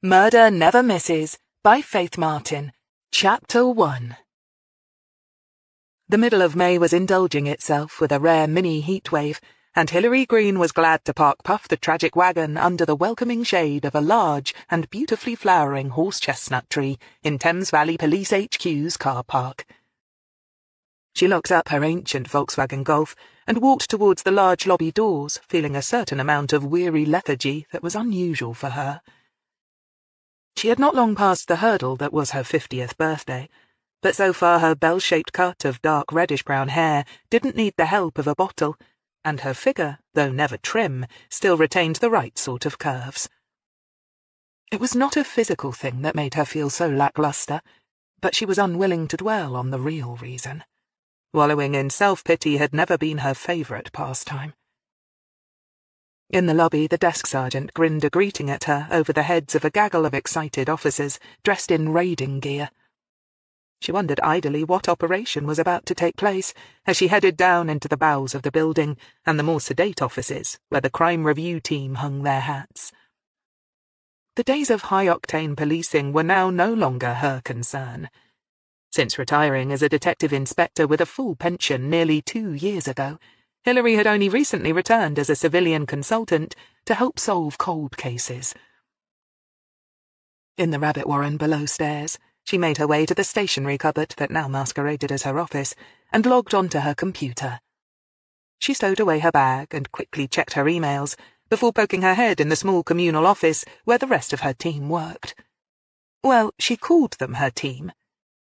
Murder Never Misses by Faith Martin. Chapter 1. The middle of May was indulging itself with a rare mini heatwave, and Hillary Greene was glad to park Puff the tragic wagon under the welcoming shade of a large and beautifully flowering horse-chestnut tree in Thames Valley Police HQ's car park. She locked up her ancient Volkswagen Golf and walked towards the large lobby doors, feeling a certain amount of weary lethargy that was unusual for her. She had not long passed the hurdle that was her 50th birthday, but so far her bell-shaped cut of dark reddish-brown hair didn't need the help of a bottle, and her figure, though never trim, still retained the right sort of curves. It was not a physical thing that made her feel so lacklustre, but she was unwilling to dwell on the real reason. Wallowing in self-pity had never been her favourite pastime. In the lobby, the desk sergeant grinned a greeting at her over the heads of a gaggle of excited officers dressed in raiding gear. She wondered idly what operation was about to take place as she headed down into the bowels of the building and the more sedate offices where the crime review team hung their hats. The days of high-octane policing were now no longer her concern. Since retiring as a detective inspector with a full pension nearly 2 years ago, Hillary had only recently returned as a civilian consultant to help solve cold cases. In the rabbit warren below stairs, she made her way to the stationery cupboard that now masqueraded as her office and logged onto her computer. She stowed away her bag and quickly checked her emails before poking her head in the small communal office where the rest of her team worked. Well, she called them her team.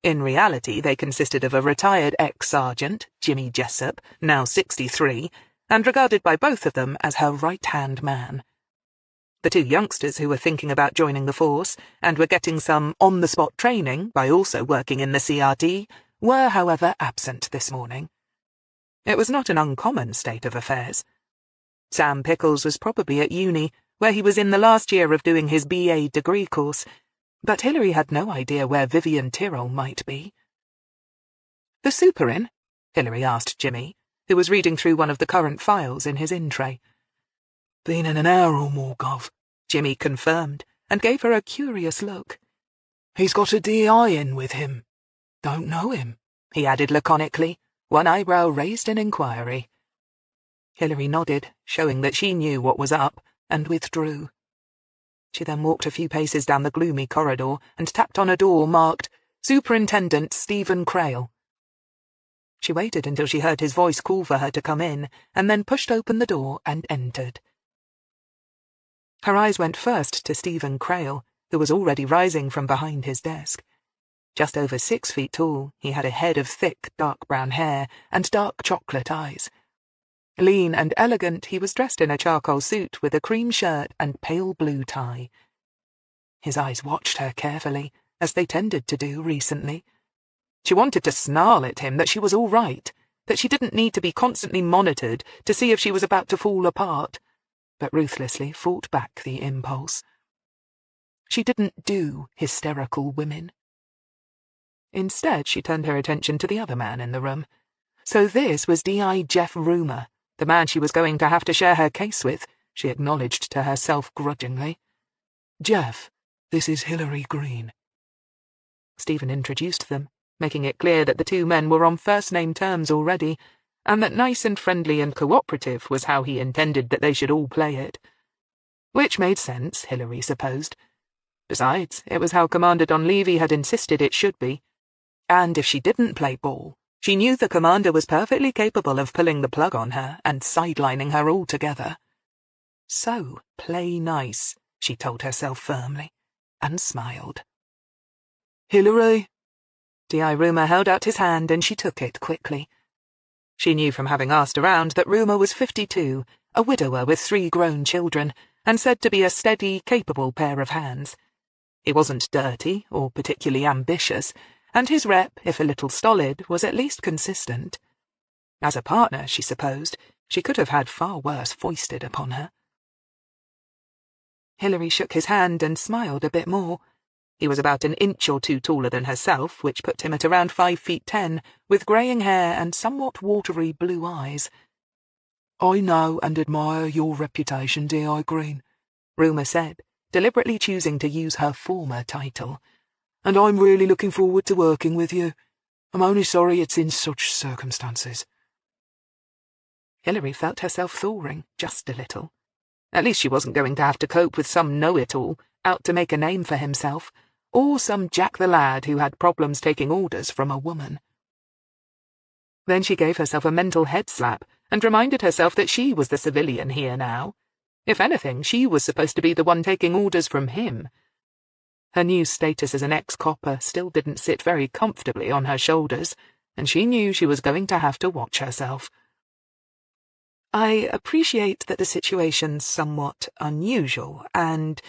In reality, they consisted of a retired ex-sergeant, Jimmy Jessup, now 63, and regarded by both of them as her right-hand man. The 2 youngsters who were thinking about joining the force and were getting some on-the-spot training by also working in the CRT were, however, absent this morning. It was not an uncommon state of affairs. Sam Pickles was probably at uni, where he was in the last year of doing his BA degree course, but Hillary had no idea where Vivian Tyrrell might be. "The super in?" Hillary asked Jimmy, who was reading through one of the current files in his in-tray. "Been in an hour or more, Gov," Jimmy confirmed, and gave her a curious look. "He's got a DI in with him. Don't know him," he added laconically, one eyebrow raised in inquiry. Hillary nodded, showing that she knew what was up, and withdrew. She then walked a few paces down the gloomy corridor and tapped on a door marked Superintendent Stephen Crail. She waited until she heard his voice call for her to come in, and then pushed open the door and entered. Her eyes went first to Stephen Crail, who was already rising from behind his desk. Just over 6 feet tall, he had a head of thick, dark brown hair and dark chocolate eyes. Lean and elegant, he was dressed in a charcoal suit with a cream shirt and pale blue tie. His eyes watched her carefully, as they tended to do recently. She wanted to snarl at him that she was all right, that she didn't need to be constantly monitored to see if she was about to fall apart, but ruthlessly fought back the impulse. She didn't do hysterical women. Instead, she turned her attention to the other man in the room. So this was D.I. Jeff Rumer, the man she was going to have to share her case with, she acknowledged to herself grudgingly. "Jeff, this is Hillary Greene." Stephen introduced them, making it clear that the 2 men were on first-name terms already, and that nice and friendly and cooperative was how he intended that they should all play it. Which made sense, Hillary supposed. Besides, it was how Commander Donlevy had insisted it should be. And if she didn't play ball, she knew the commander was perfectly capable of pulling the plug on her and sidelining her altogether. So, play nice, she told herself firmly, and smiled. "Hillary?" D.I. Rumer held out his hand and she took it quickly. She knew from having asked around that Rumer was 52, a widower with 3 grown children, and said to be a steady, capable pair of hands. He wasn't dirty or particularly ambitious, and his rep, if a little stolid, was at least consistent. As a partner, she supposed, she could have had far worse foisted upon her. Hillary shook his hand and smiled a bit more. He was about an inch or 2 taller than herself, which put him at around 5 feet 10, with greying hair and somewhat watery blue eyes. "I know and admire your reputation, D.I. Greene," Rumer said, deliberately choosing to use her former title. "And I'm really looking forward to working with you. I'm only sorry it's in such circumstances." Hillary felt herself thawing, just a little. At least she wasn't going to have to cope with some know-it-all, out to make a name for himself, or some Jack the Lad who had problems taking orders from a woman. Then she gave herself a mental head slap and reminded herself that she was the civilian here now. If anything, she was supposed to be the one taking orders from him. Her new status as an ex-copper still didn't sit very comfortably on her shoulders, and she knew she was going to have to watch herself. "I appreciate that the situation's somewhat unusual and,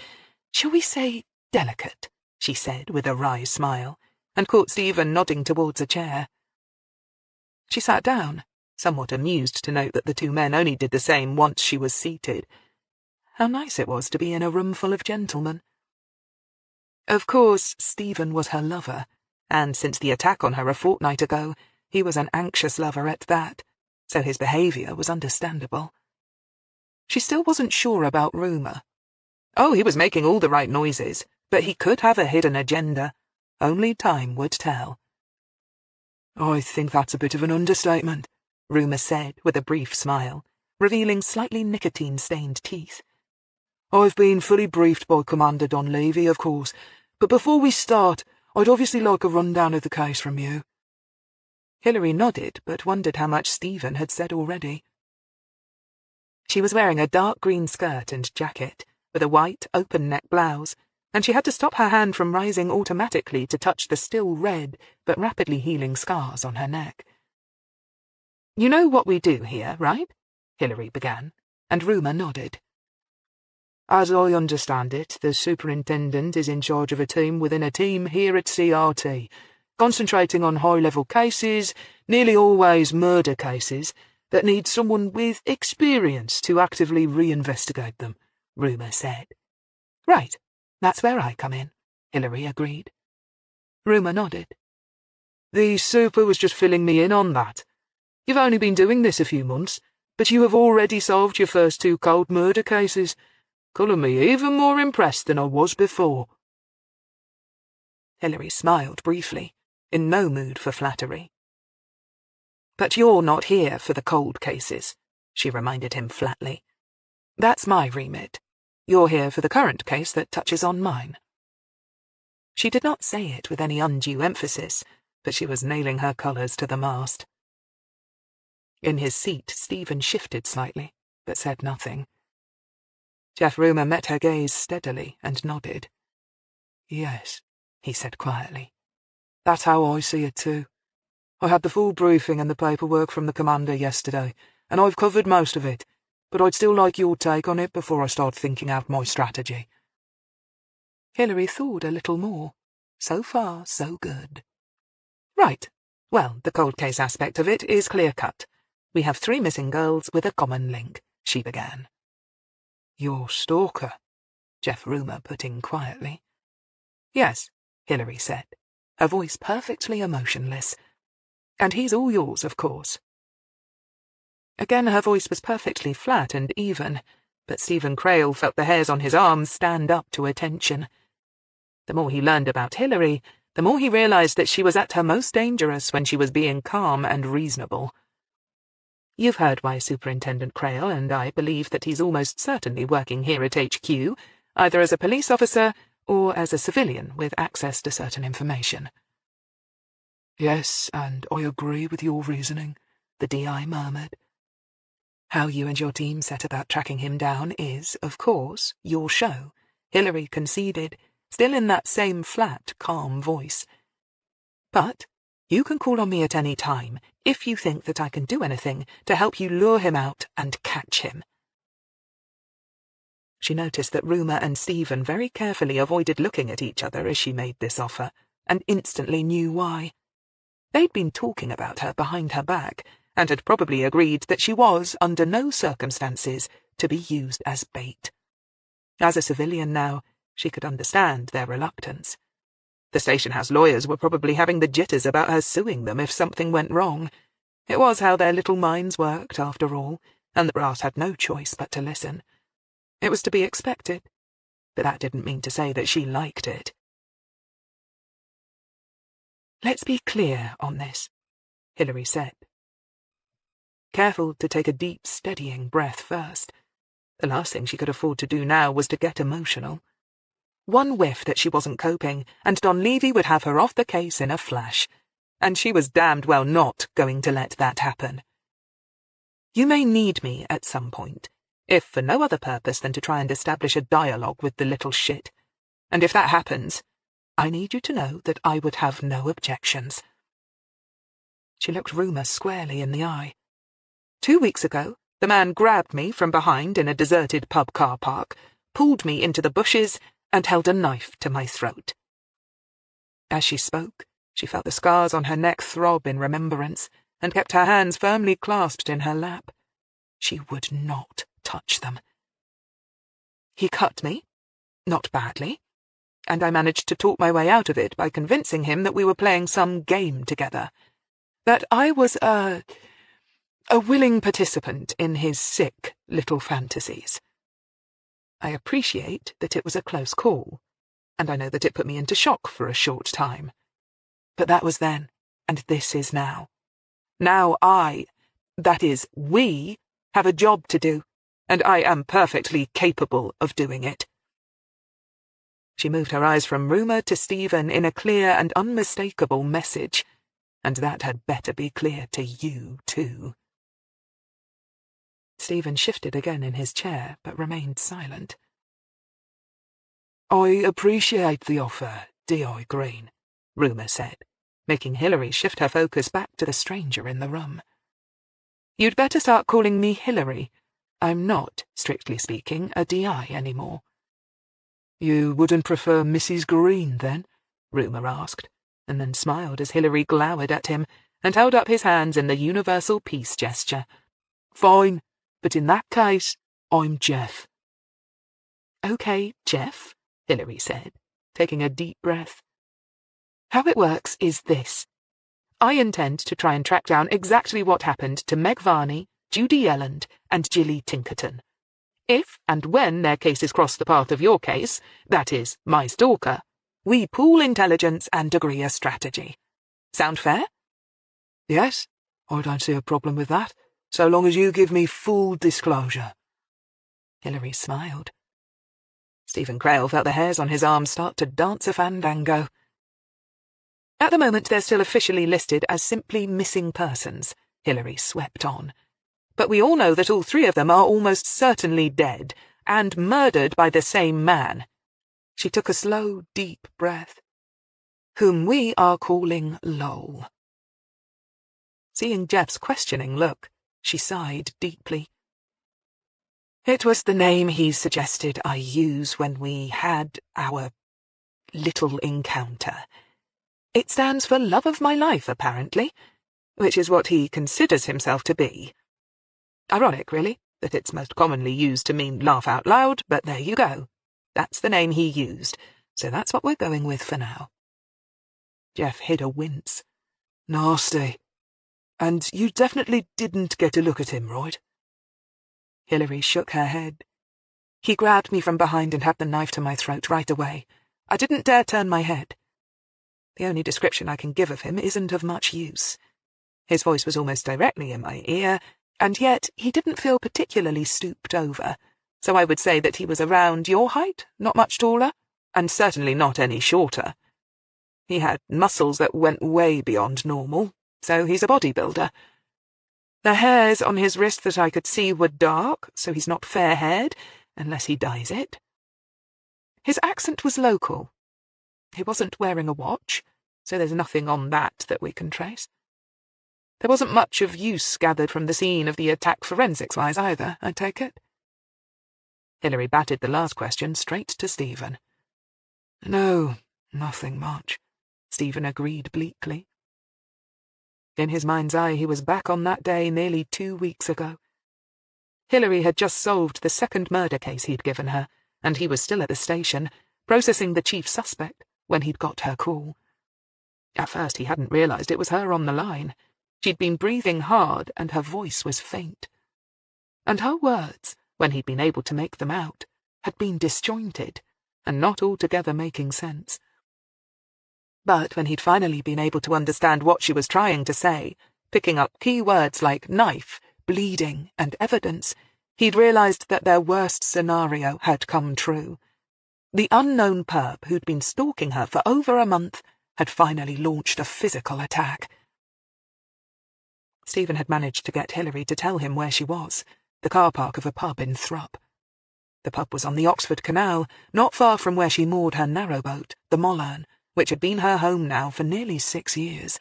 shall we say, delicate," she said with a wry smile, and caught Stephen nodding towards a chair. She sat down, somewhat amused to note that the two men only did the same once she was seated. How nice it was to be in a room full of gentlemen. Of course, Stephen was her lover, and since the attack on her a fortnight ago, he was an anxious lover at that, so his behaviour was understandable. She still wasn't sure about Rumour. Oh, he was making all the right noises, but he could have a hidden agenda. Only time would tell. "I think that's a bit of an understatement," Rumour said with a brief smile, revealing slightly nicotine-stained teeth. "I've been fully briefed by Commander Donlevy, of course, but before we start, I'd obviously like a rundown of the case from you." Hillary nodded, but wondered how much Stephen had said already. She was wearing a dark green skirt and jacket, with a white, open-neck blouse, and she had to stop her hand from rising automatically to touch the still red, but rapidly healing scars on her neck. "You know what we do here, right?" Hillary began, and Rumour nodded. "As I understand it, the superintendent is in charge of a team within a team here at CRT, concentrating on high-level cases, nearly always murder cases, that need someone with experience to actively reinvestigate them," Rumour said. "Right, that's where I come in," Hillary agreed. Rumour nodded. "The super was just filling me in on that. You've only been doing this a few months, but you have already solved your first 2 cold murder cases. Calling me even more impressed than I was before." Hillary smiled briefly, in no mood for flattery. "But you're not here for the cold cases," she reminded him flatly. "That's my remit. You're here for the current case that touches on mine." She did not say it with any undue emphasis, but she was nailing her colours to the mast. In his seat, Stephen shifted slightly, but said nothing. Jeff Rumour met her gaze steadily and nodded. "Yes," he said quietly. "That's how I see it too. I had the full briefing and the paperwork from the commander yesterday, and I've covered most of it, but I'd still like your take on it before I start thinking out my strategy." Hillary thawed a little more. So far, so good. "Right. Well, the cold case aspect of it is clear-cut. We have 3 missing girls with a common link," she began. "Your stalker," Jeff Rumour put in quietly. "Yes," Hillary said, her voice perfectly emotionless. "And he's all yours, of course." Again her voice was perfectly flat and even, but Stephen Crail felt the hairs on his arms stand up to attention. The more he learned about Hillary, the more he realized that she was at her most dangerous when she was being calm and reasonable. "You've heard why Superintendent Crail and I believe that he's almost certainly working here at HQ, either as a police officer or as a civilian with access to certain information." "Yes, and I agree with your reasoning," the DI murmured. "How you and your team set about tracking him down is, of course, your show," Hillary conceded, still in that same flat, calm voice. "But you can call on me at any time if you think that I can do anything to help you lure him out and catch him." She noticed that Rumour and Stephen very carefully avoided looking at each other as she made this offer, and instantly knew why. They'd been talking about her behind her back, and had probably agreed that she was, under no circumstances, to be used as bait. As a civilian now, she could understand their reluctance. The station house lawyers were probably having the jitters about her suing them if something went wrong. It was how their little minds worked, after all, and the brass had no choice but to listen. It was to be expected. but that didn't mean to say that she liked it. "Let's be clear on this," Hillary said. Careful to take a deep, steadying breath first. The last thing she could afford to do now was to get emotional. One whiff that she wasn't coping, and Don Levy would have her off the case in a flash. And she was damned well not going to let that happen. "You may need me at some point, if for no other purpose than to try and establish a dialogue with the little shit. And if that happens, I need you to know that I would have no objections." She looked Rumour squarely in the eye. 2 weeks ago, the man grabbed me from behind in a deserted pub car park, pulled me into the bushes, and held a knife to my throat. As she spoke, she felt the scars on her neck throb in remembrance, and kept her hands firmly clasped in her lap. She would not touch them. He cut me, not badly, and I managed to talk my way out of it by convincing him that we were playing some game together, that I was a willing participant in his sick little fantasies. I appreciate that it was a close call, and I know that it put me into shock for a short time. But that was then, and this is now. Now that is, we, have a job to do, and I am perfectly capable of doing it. She moved her eyes from Rumour to Stephen in a clear and unmistakable message, and that had better be clear to you, too. Stephen shifted again in his chair, but remained silent. "I appreciate the offer, D.I. Greene," Rumour said, making Hillary shift her focus back to the stranger in the room. "You'd better start calling me Hillary. I'm not, strictly speaking, a D.I. anymore." "You wouldn't prefer Mrs. Greene, then?" Rumour asked, and then smiled as Hillary glowered at him and held up his hands in the universal peace gesture. "Fine. But in that case, I'm Jeff." "Okay, Jeff," Hillary said, taking a deep breath. "How it works is this. I intend to try and track down exactly what happened to Meg Varney, Judy Yelland, and Jilly Tinkerton. If and when their cases cross the path of your case, that is, my stalker, we pool intelligence and agree a strategy. Sound fair?" "Yes, I don't see a problem with that, so long as you give me full disclosure." Hillary smiled. Stephen Crail felt the hairs on his arms start to dance a fandango. "At the moment they're still officially listed as simply missing persons," Hillary swept on. "But we all know that all 3 of them are almost certainly dead, and murdered by the same man." She took a slow, deep breath. "Whom we are calling Lowell." Seeing Jeff's questioning look, she sighed deeply. "It was the name he suggested I use when we had our little encounter. It stands for love of my life, apparently, which is what he considers himself to be. Ironic, really, that it's most commonly used to mean laugh out loud, but there you go. That's the name he used, so that's what we're going with for now." Jeff hid a wince. "Nasty. And you definitely didn't get a look at him, right?" Hillary shook her head. "He grabbed me from behind and had the knife to my throat right away. I didn't dare turn my head. The only description I can give of him isn't of much use. His voice was almost directly in my ear, and yet he didn't feel particularly stooped over, so I would say that he was around your height, not much taller, and certainly not any shorter. He had muscles that went way beyond normal, so he's a bodybuilder. The hairs on his wrist that I could see were dark, so he's not fair-haired, unless he dyes it. His accent was local. He wasn't wearing a watch, so there's nothing on that we can trace. There wasn't much of use gathered from the scene of the attack forensics-wise either, I take it." Hillary batted the last question straight to Stephen. "No, nothing much," Stephen agreed bleakly. In his mind's eye, he was back on that day nearly 2 weeks ago. Hillary had just solved the 2nd murder case he'd given her, and he was still at the station, processing the chief suspect, when he'd got her call. At first he hadn't realized it was her on the line. She'd been breathing hard, and her voice was faint. And her words, when he'd been able to make them out, had been disjointed, and not altogether making sense. But when he'd finally been able to understand what she was trying to say, picking up key words like knife, bleeding, and evidence, he'd realized that their worst scenario had come true. The unknown perp who'd been stalking her for over a month had finally launched a physical attack. Stephen had managed to get Hillary to tell him where she was, the car park of a pub in Thrupp. The pub was on the Oxford Canal, not far from where she moored her narrowboat, the Mollern, which had been her home now for nearly 6 years.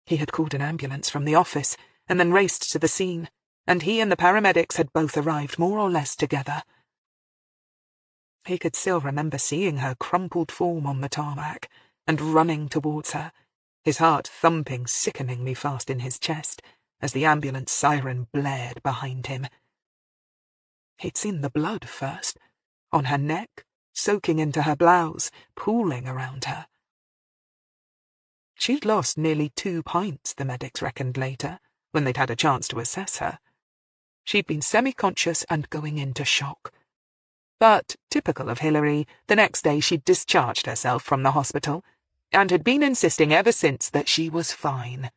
He had called an ambulance from the office and then raced to the scene, and he and the paramedics had both arrived more or less together. He could still remember seeing her crumpled form on the tarmac and running towards her, his heart thumping sickeningly fast in his chest as the ambulance siren blared behind him. He'd seen the blood first, on her neck, soaking into her blouse, pooling around her. She'd lost nearly 2 pints, the medics reckoned later, when they'd had a chance to assess her. She'd been semi-conscious and going into shock. But, typical of Hillary, the next day she'd discharged herself from the hospital, and had been insisting ever since that she was fine.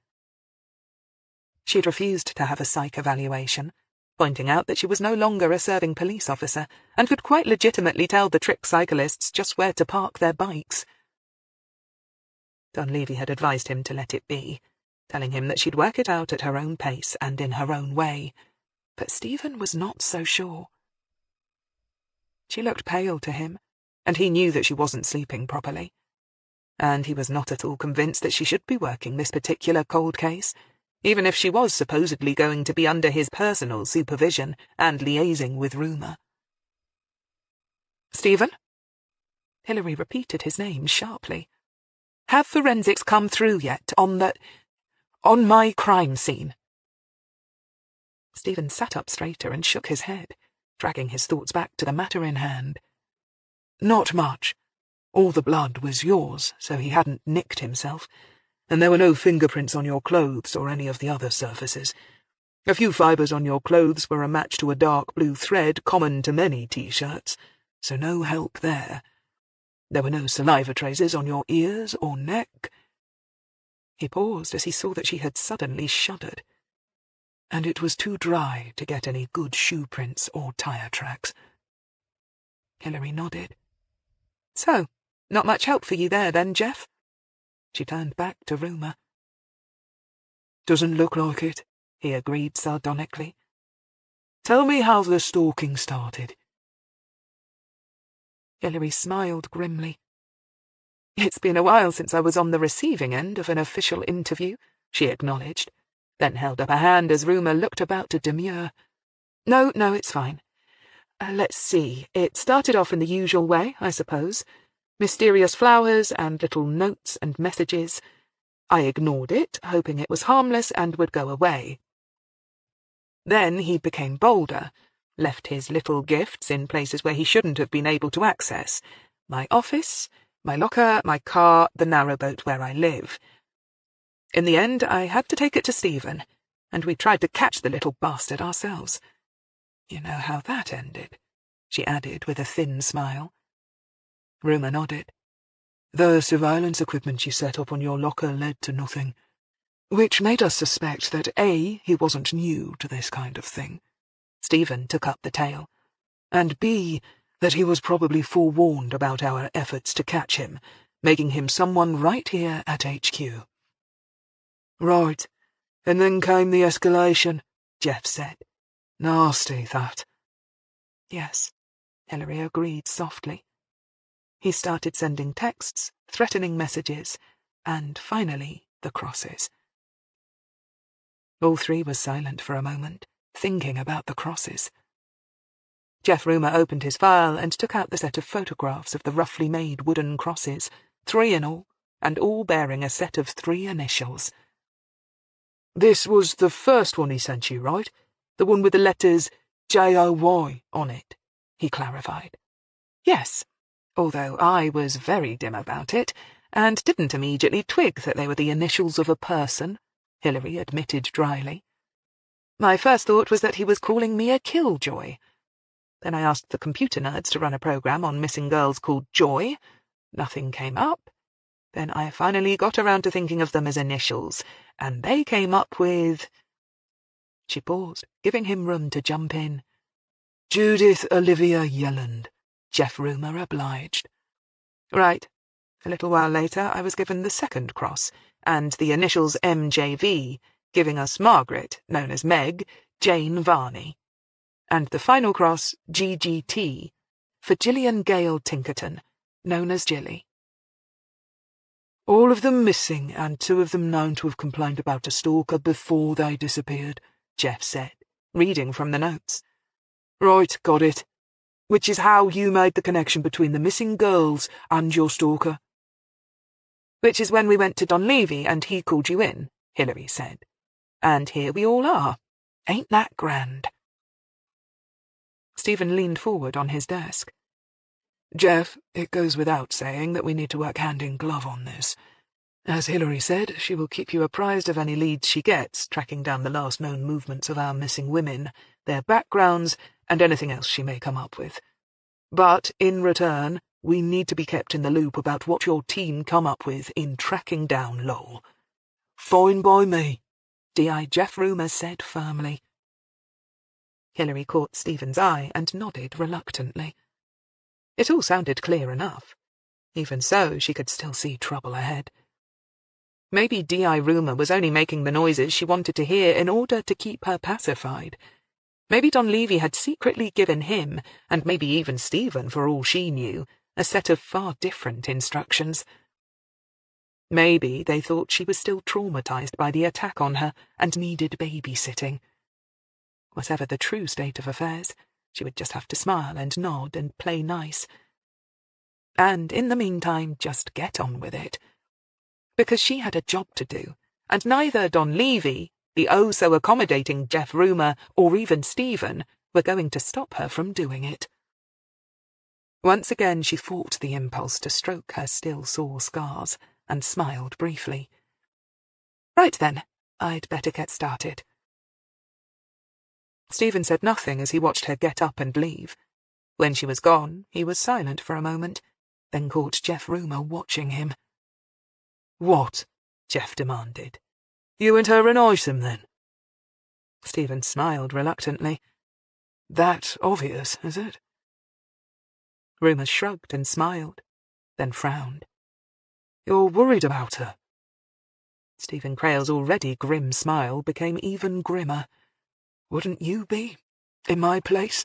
She'd refused to have a psych evaluation, pointing out that she was no longer a serving police officer, and could quite legitimately tell the trick cyclists just where to park their bikes. Dunleavy had advised him to let it be, telling him that she'd work it out at her own pace and in her own way, but Stephen was not so sure. She looked pale to him, and he knew that she wasn't sleeping properly. And he was not at all convinced that she should be working this particular cold case, even if she was supposedly going to be under his personal supervision and liaising with rumour. "Stephen?" Hillary repeated his name sharply. "Have forensics come through yet on my crime scene?" Stephen sat up straighter and shook his head, dragging his thoughts back to the matter in hand. "Not much. All the blood was yours, so he hadn't nicked himself, and there were no fingerprints on your clothes or any of the other surfaces. A few fibres on your clothes were a match to a dark blue thread common to many T-shirts, so no help there. There were no saliva traces on your ears or neck." He paused as he saw that she had suddenly shuddered. "And it was too dry to get any good shoe prints or tyre tracks." Hillary nodded. "So, not much help for you there then, Jeff?" She turned back to rumour. "Doesn't look like it," he agreed sardonically. "Tell me how the stalking started." Hillary smiled grimly. "It's been a while since I was on the receiving end of an official interview," she acknowledged, then held up a hand as rumour looked about to demur. No, it's fine. Let's see, it started off in the usual way, I suppose. Mysterious flowers and little notes and messages. I ignored it, hoping it was harmless and would go away. Then he became bolder, left his little gifts in places where he shouldn't have been able to access. My office, my locker, my car, the narrowboat where I live. In the end, I had to take it to Stephen, and we tried to catch the little bastard ourselves. You know how that ended," she added with a thin smile. Rumour nodded. "The surveillance equipment you set up on your locker led to nothing, which made us suspect that A, he wasn't new to this kind of thing," Stephen took up the tale, "and B, that he was probably forewarned about our efforts to catch him, making him someone right here at HQ." "Right, and then came the escalation," Jeff said. "Nasty, that." "Yes," Hillary agreed softly. He started sending texts, threatening messages, and finally the crosses. All three were silent for a moment, thinking about the crosses. Jeff Rumour opened his file and took out the set of photographs of the roughly made wooden crosses, 3 in all, and all bearing a set of 3 initials. "This was the first one he sent you, right? The one with the letters J-O-Y on it," he clarified. "Yes, although I was very dim about it, and didn't immediately twig that they were the initials of a person," Hillary admitted dryly. "My first thought was that he was calling me a killjoy. Then I asked the computer nerds to run a program on missing girls called Joy. Nothing came up. Then I finally got around to thinking of them as initials, and they came up with—" She paused, giving him room to jump in. "Judith Olivia Yelland," Jeff Rumer obliged. Right. A little while later I was given the second cross, and the initials MJV, giving us Margaret, known as Meg, Jane Varney. And the final cross, GGT, for Gillian Gale Tinkerton, known as Jilly. "All of them missing, and 2 of them known to have complained about a stalker before they disappeared," Jeff said, reading from the notes. "Right, got it. Which is how you made the connection between the missing girls and your stalker." "Which is when we went to Don Levy and he called you in," Hillary said. "And here we all are. Ain't that grand?" Stephen leaned forward on his desk. "Jeff, it goes without saying that we need to work hand in glove on this. As Hillary said, she will keep you apprised of any leads she gets, tracking down the last known movements of our missing women, their backgrounds, and anything else she may come up with. But, in return, we need to be kept in the loop about what your team come up with in tracking down Lowell." "Fine by me," D.I. Jeff Rumer said firmly. Hillary caught Stephen's eye and nodded reluctantly. It all sounded clear enough. Even so, she could still see trouble ahead. Maybe D.I. Rumer was only making the noises she wanted to hear in order to keep her pacified. Maybe Don Levy had secretly given him, and maybe even Stephen for all she knew, a set of far different instructions. Maybe they thought she was still traumatized by the attack on her and needed babysitting. Whatever the true state of affairs, she would just have to smile and nod and play nice. And in the meantime, just get on with it. Because she had a job to do, and neither Don Levy, the oh-so-accommodating Jeff Rumer, or even Stephen were going to stop her from doing it. Once again she fought the impulse to stroke her still sore scars, and smiled briefly. "Right then, I'd better get started." Stephen said nothing as he watched her get up and leave. When she was gone, he was silent for a moment, then caught Jeff Rumer watching him. "What?" Jeff demanded. "You and her an item, then?" Stephen smiled reluctantly. "That obvious, is it?" Rumer shrugged and smiled, then frowned. "You're worried about her?" Stephen Crail's already grim smile became even grimmer. "Wouldn't you be? In my place?"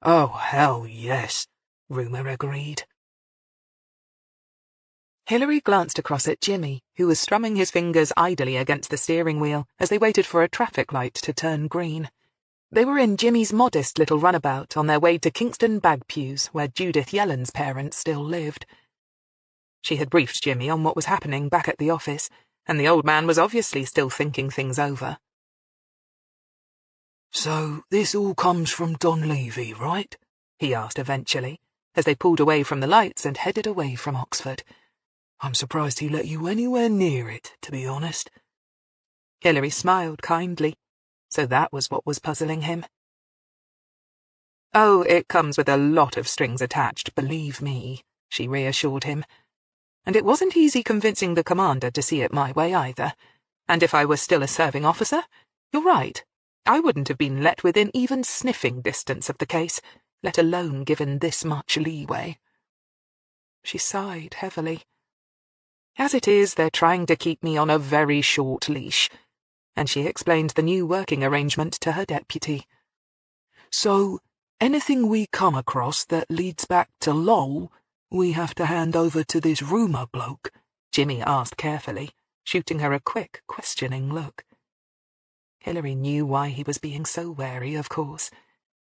"Oh, hell yes," Rumer agreed. Hillary glanced across at Jimmy, who was strumming his fingers idly against the steering wheel as they waited for a traffic light to turn green. They were in Jimmy's modest little runabout on their way to Kingston Bagpews, where Judith Yelland's parents still lived. She had briefed Jimmy on what was happening back at the office, and the old man was obviously still thinking things over. "So this all comes from Don Levy, right?" he asked eventually, as they pulled away from the lights and headed away from Oxford. "I'm surprised he let you anywhere near it, to be honest." Hillary smiled kindly. So that was what was puzzling him. "Oh, it comes with a lot of strings attached, believe me," she reassured him. "And it wasn't easy convincing the commander to see it my way either. And if I were still a serving officer, you're right. I wouldn't have been let within even sniffing distance of the case, let alone given this much leeway." She sighed heavily. "As it is, they're trying to keep me on a very short leash," and she explained the new working arrangement to her deputy. "So, anything we come across that leads back to Lowell, we have to hand over to this Rumer bloke?" Jimmy asked carefully, shooting her a quick, questioning look. Hillary knew why he was being so wary, of course.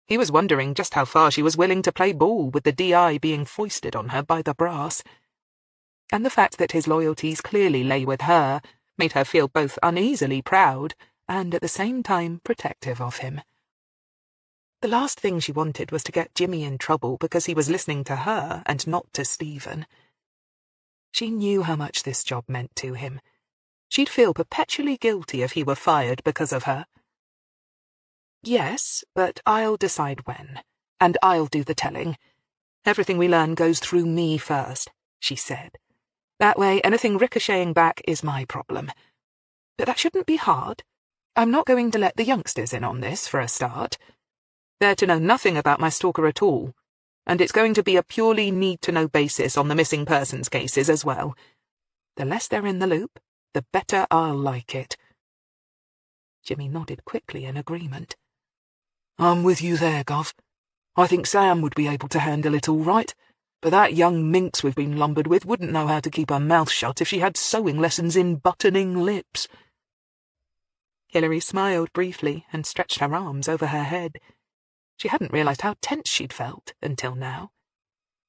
He was wondering just how far she was willing to play ball with the DI being foisted on her by the brass. And the fact that his loyalties clearly lay with her made her feel both uneasily proud and at the same time protective of him. The last thing she wanted was to get Jimmy in trouble because he was listening to her and not to Stephen. She knew how much this job meant to him. She'd feel perpetually guilty if he were fired because of her. "Yes, but I'll decide when. and I'll do the telling. Everything we learn goes through me first," she said. "That way, anything ricocheting back is my problem. But that shouldn't be hard. I'm not going to let the youngsters in on this, for a start. They're to know nothing about my stalker at all, and it's going to be a purely need-to-know basis on the missing persons cases as well. The less they're in the loop, the better I'll like it." Jimmy nodded quickly in agreement. "I'm with you there, Gov. I think Sam would be able to handle it all right, but that young minx we've been lumbered with wouldn't know how to keep her mouth shut if she had sewing lessons in buttoning lips." Hillary smiled briefly and stretched her arms over her head. She hadn't realized how tense she'd felt until now.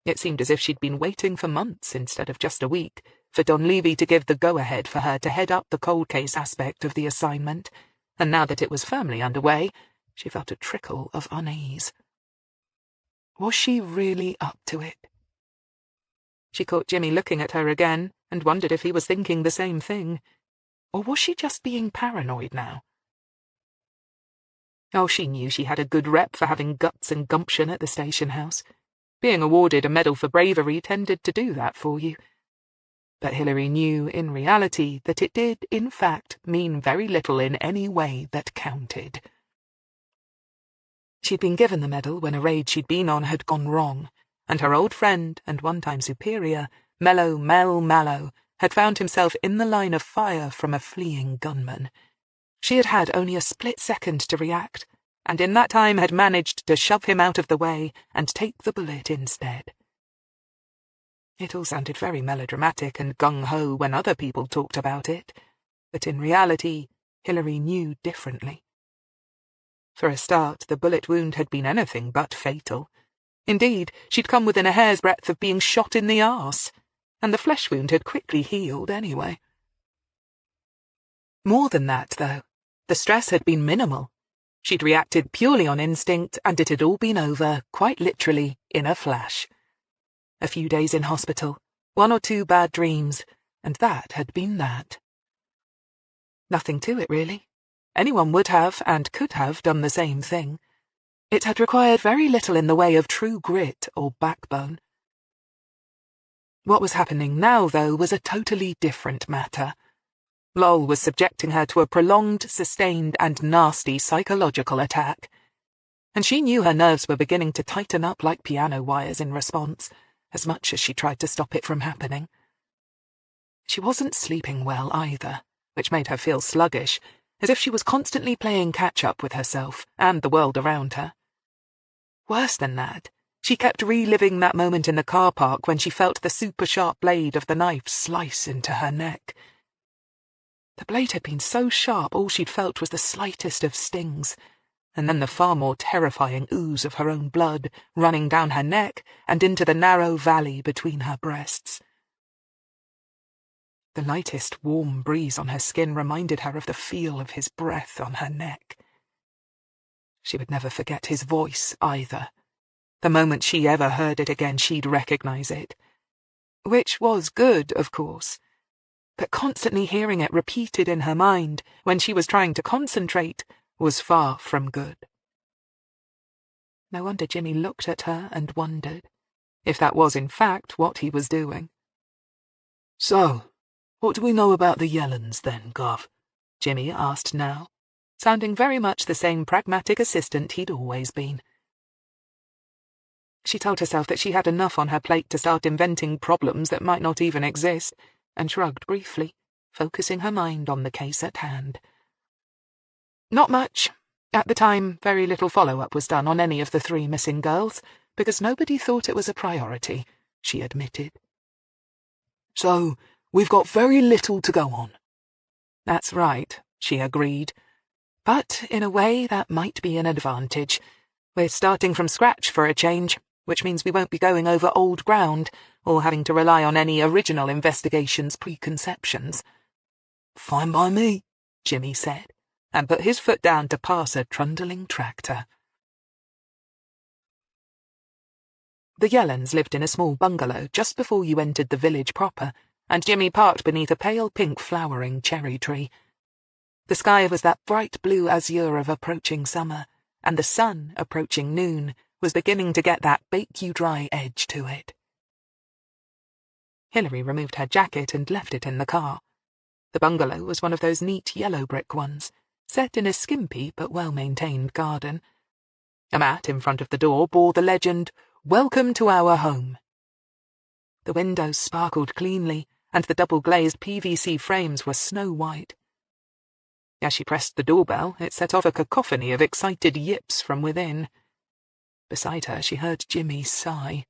It seemed as if she'd been waiting for months instead of just a week for Don Levy to give the go-ahead for her to head up the cold case aspect of the assignment, and now that it was firmly underway, she felt a trickle of unease. Was she really up to it? She caught Jimmy looking at her again and wondered if he was thinking the same thing. Or was she just being paranoid now? Oh, she knew she had a good rep for having guts and gumption at the station house. Being awarded a medal for bravery tended to do that for you. But Hillary knew in reality that it did, in fact, mean very little in any way that counted. She'd been given the medal when a raid she'd been on had gone wrong, and her old friend and one-time superior, Mellow Mel Mallow, had found himself in the line of fire from a fleeing gunman. She had had only a split second to react, and in that time had managed to shove him out of the way and take the bullet instead. It all sounded very melodramatic and gung-ho when other people talked about it, but in reality, Hillary knew differently. For a start, the bullet wound had been anything but fatal. Indeed, she'd come within a hair's breadth of being shot in the arse, and the flesh wound had quickly healed anyway. More than that, though, the stress had been minimal. She'd reacted purely on instinct, and it had all been over, quite literally, in a flash. A few days in hospital, 1 or 2 bad dreams, and that had been that. Nothing to it, really. Anyone would have, and could have, done the same thing. It had required very little in the way of true grit or backbone. What was happening now, though, was a totally different matter. Lowell was subjecting her to a prolonged, sustained, and nasty psychological attack. And she knew her nerves were beginning to tighten up like piano wires in response, as much as she tried to stop it from happening. She wasn't sleeping well either, which made her feel sluggish, as if she was constantly playing catch-up with herself and the world around her. Worse than that, she kept reliving that moment in the car park when she felt the super-sharp blade of the knife slice into her neck. The blade had been so sharp all she'd felt was the slightest of stings, and then the far more terrifying ooze of her own blood running down her neck and into the narrow valley between her breasts. The lightest warm breeze on her skin reminded her of the feel of his breath on her neck. She would never forget his voice, either. The moment she ever heard it again, she'd recognize it. Which was good, of course. But constantly hearing it repeated in her mind when she was trying to concentrate was far from good. No wonder Jimmy looked at her and wondered if that was in fact what he was doing. "So, what do we know about the Yellens, then, Gov?" Jimmy asked now, sounding very much the same pragmatic assistant he'd always been. She told herself that she had enough on her plate to start inventing problems that might not even exist, and shrugged briefly, focusing her mind on the case at hand. Not much. At the time, very little follow-up was done on any of the 3 missing girls, because nobody thought it was a priority, she admitted. "So, we've got very little to go on." "That's right," she agreed. "But, in a way, that might be an advantage. We're starting from scratch for a change, which means we won't be going over old ground, or having to rely on any original investigation's preconceptions." "Fine by me," Jimmy said, and put his foot down to pass a trundling tractor. The Yellens lived in a small bungalow just before you entered the village proper, and Jimmy parked beneath a pale pink flowering cherry tree. The sky was that bright blue azure of approaching summer, and the sun, approaching noon, was beginning to get that bake-you-dry edge to it. Hillary removed her jacket and left it in the car. The bungalow was one of those neat yellow brick ones, set in a skimpy but well-maintained garden. A mat in front of the door bore the legend, "Welcome to our home." The windows sparkled cleanly, and the double-glazed PVC frames were snow-white. As she pressed the doorbell, it set off a cacophony of excited yips from within. Beside her, she heard Jimmy sigh.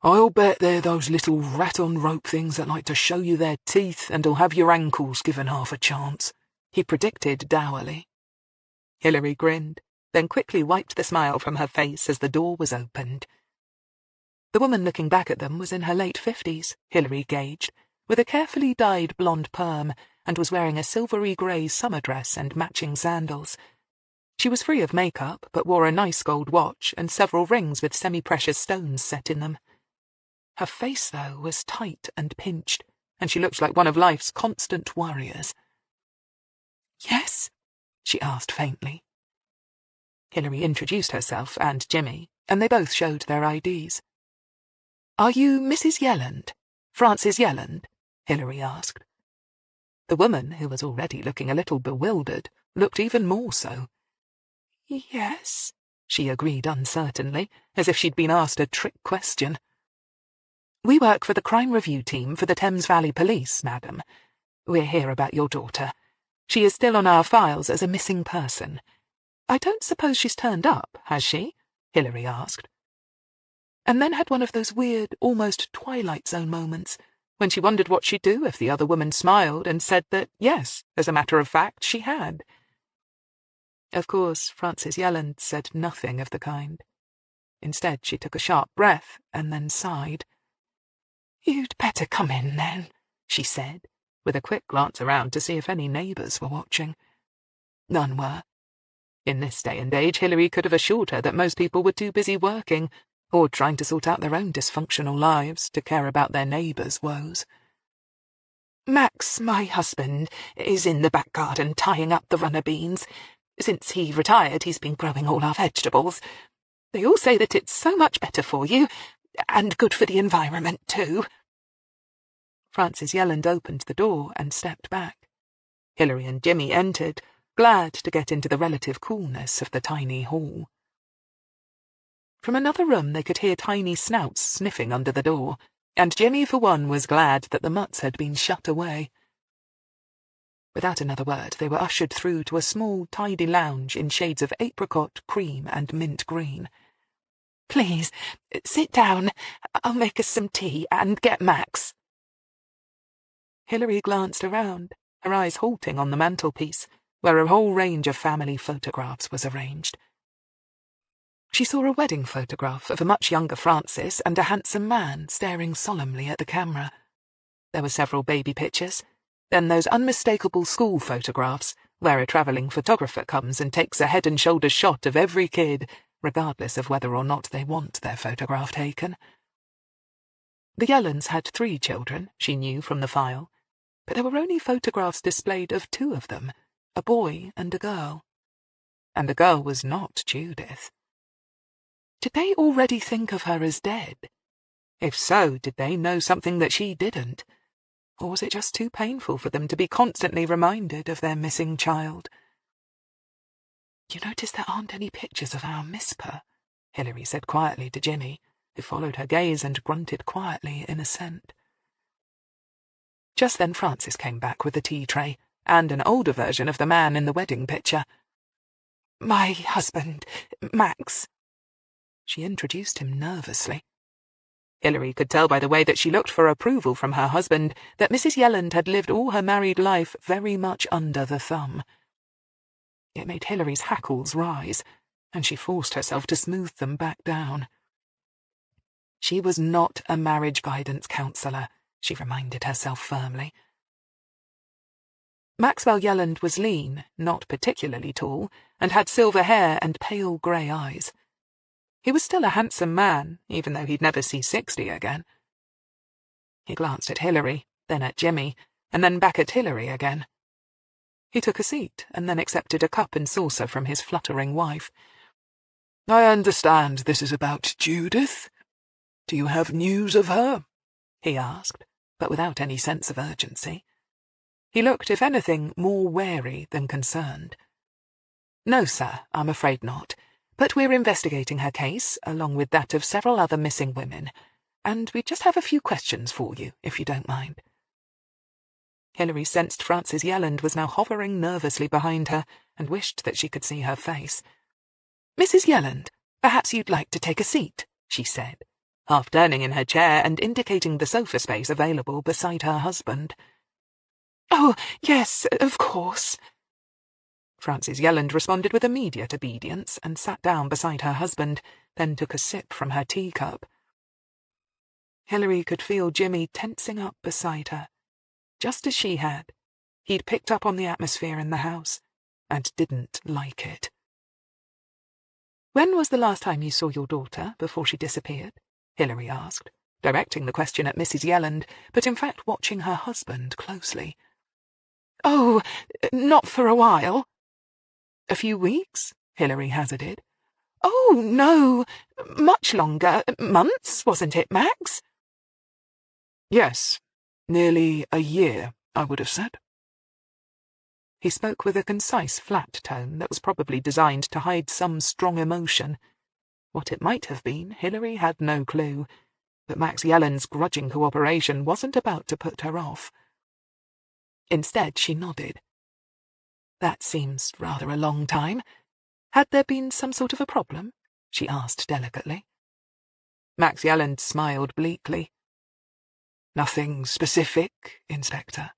"I'll bet they're those little rat-on-rope things that like to show you their teeth and'll have your ankles given half a chance," he predicted dourly. Hillary grinned, then quickly wiped the smile from her face as the door was opened. The woman looking back at them was in her late 50s, Hillary gauged, with a carefully dyed blonde perm, and was wearing a silvery grey summer dress and matching sandals. She was free of makeup, but wore a nice gold watch and several rings with semi-precious stones set in them. Her face, though, was tight and pinched, and she looked like one of life's constant worriers. "Yes?" she asked faintly. Hillary introduced herself and Jimmy, and they both showed their IDs. "Are you Mrs. Yelland? Frances Yelland?" Hillary asked. The woman, who was already looking a little bewildered, looked even more so. "Yes," she agreed uncertainly, as if she'd been asked a trick question. "We work for the crime review team for the Thames Valley Police, madam. We're here about your daughter. She is still on our files as a missing person. I don't suppose she's turned up, has she?" Hillary asked. And then had one of those weird, almost Twilight Zone moments, when she wondered what she'd do if the other woman smiled and said that, yes, as a matter of fact, she had. Of course, Frances Yelland said nothing of the kind. Instead, she took a sharp breath and then sighed. "You'd better come in, then," she said, with a quick glance around to see if any neighbours were watching. None were. In this day and age, Hillary could have assured her that most people were too busy working, or trying to sort out their own dysfunctional lives, to care about their neighbours' woes. "Max, my husband, is in the back garden tying up the runner beans. Since he retired, he's been growing all our vegetables. They all say that it's so much better for you, and good for the environment, too." Frances Yelland opened the door and stepped back. Hillary and Jimmy entered, glad to get into the relative coolness of the tiny hall. From another room they could hear tiny snouts sniffing under the door, and Jimmy for one was glad that the mutts had been shut away. Without another word, they were ushered through to a small, tidy lounge in shades of apricot, cream, and mint green. "Please, sit down. I'll make us some tea and get Max." Hillary glanced around, her eyes halting on the mantelpiece, where a whole range of family photographs was arranged. She saw a wedding photograph of a much younger Frances and a handsome man staring solemnly at the camera. There were several baby pictures, then those unmistakable school photographs, where a travelling photographer comes and takes a head-and-shoulders shot of every kid, regardless of whether or not they want their photograph taken. The Yellands had 3 children, she knew from the file, but there were only photographs displayed of 2 of them, a boy and a girl. And the girl was not Judith. Did they already think of her as dead? If so, did they know something that she didn't? Or was it just too painful for them to be constantly reminded of their missing child? "You notice there aren't any pictures of our Misper," Hillary said quietly to Jimmy, who followed her gaze and grunted quietly in assent. Just then Frances came back with the tea tray, and an older version of the man in the wedding picture. "My husband, Max." She introduced him nervously. Hillary could tell by the way that she looked for approval from her husband that Mrs. Yelland had lived all her married life very much under the thumb. It made Hillary's hackles rise, and she forced herself to smooth them back down. She was not a marriage guidance counsellor, she reminded herself firmly. Maxwell Yelland was lean, not particularly tall, and had silver hair and pale grey eyes. He was still a handsome man, even though he'd never see 60 again. He glanced at Hillary, then at Jimmy, and then back at Hillary again. He took a seat and then accepted a cup and saucer from his fluttering wife. I understand this is about Judith. Do you have news of her? He asked, but without any sense of urgency. He looked, if anything, more wary than concerned. No, sir, I'm afraid not, but we're investigating her case, along with that of several other missing women, and we just have a few questions for you, if you don't mind. Hillary sensed Frances Yelland was now hovering nervously behind her, and wished that she could see her face. "Mrs. Yelland, perhaps you'd like to take a seat," she said, half turning in her chair and indicating the sofa space available beside her husband. "Oh, yes, of course." Frances Yelland responded with immediate obedience and sat down beside her husband, then took a sip from her teacup. Hillary could feel Jimmy tensing up beside her. Just as she had, he'd picked up on the atmosphere in the house, and didn't like it. "When was the last time you saw your daughter before she disappeared?" Hillary asked, directing the question at Mrs. Yelland, but in fact watching her husband closely. "Oh, not for a while." "A few weeks?" Hillary hazarded. "Oh, no, much longer. Months, wasn't it, Max?" Yes, nearly a year, I would have said. He spoke with a concise, flat tone that was probably designed to hide some strong emotion. What it might have been, Hillary had no clue, but Max Yelland's grudging cooperation wasn't about to put her off. Instead, she nodded. "That seems rather a long time. Had there been some sort of a problem?" she asked delicately. Max Yelland smiled bleakly. "Nothing specific, Inspector."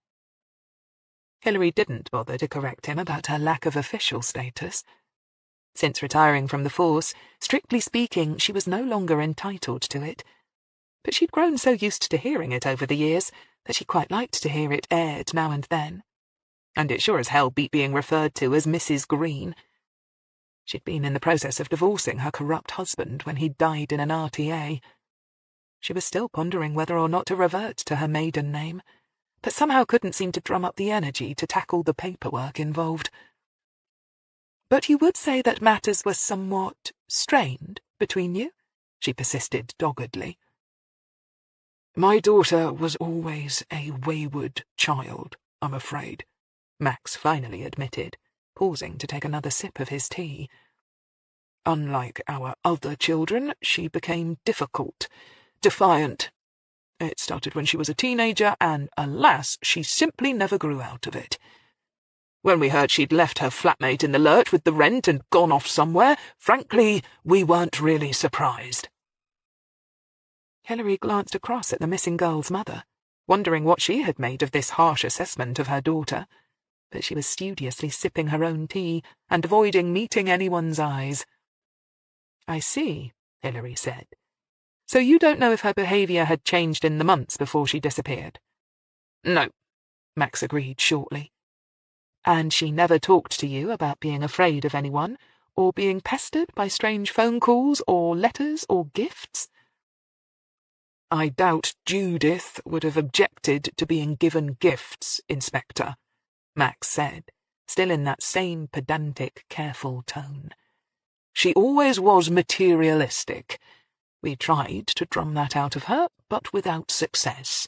Hillary didn't bother to correct him about her lack of official status. Since retiring from the force, strictly speaking, she was no longer entitled to it. But she'd grown so used to hearing it over the years that she quite liked to hear it aired now and then. And it sure as hell beat being referred to as Mrs. Greene. She'd been in the process of divorcing her corrupt husband when he died in an RTA. She was still pondering whether or not to revert to her maiden name, but somehow couldn't seem to drum up the energy to tackle the paperwork involved. "But you would say that matters were somewhat strained between you?" she persisted doggedly. My daughter was always a wayward child, I'm afraid, Max finally admitted, pausing to take another sip of his tea. Unlike our other children, she became difficult, defiant. It started when she was a teenager, and alas, she simply never grew out of it. When we heard she'd left her flatmate in the lurch with the rent and gone off somewhere, frankly, we weren't really surprised. Hillary glanced across at the missing girl's mother, wondering what she had made of this harsh assessment of her daughter, but she was studiously sipping her own tea and avoiding meeting anyone's eyes. "I see," Hillary said. "So you don't know if her behaviour had changed in the months before she disappeared?" No, Max agreed shortly. "And she never talked to you about being afraid of anyone, or being pestered by strange phone calls or letters or gifts?" I doubt Judith would have objected to being given gifts, Inspector, Max said, still in that same pedantic, careful tone. She always was materialistic. We tried to drum that out of her, but without success.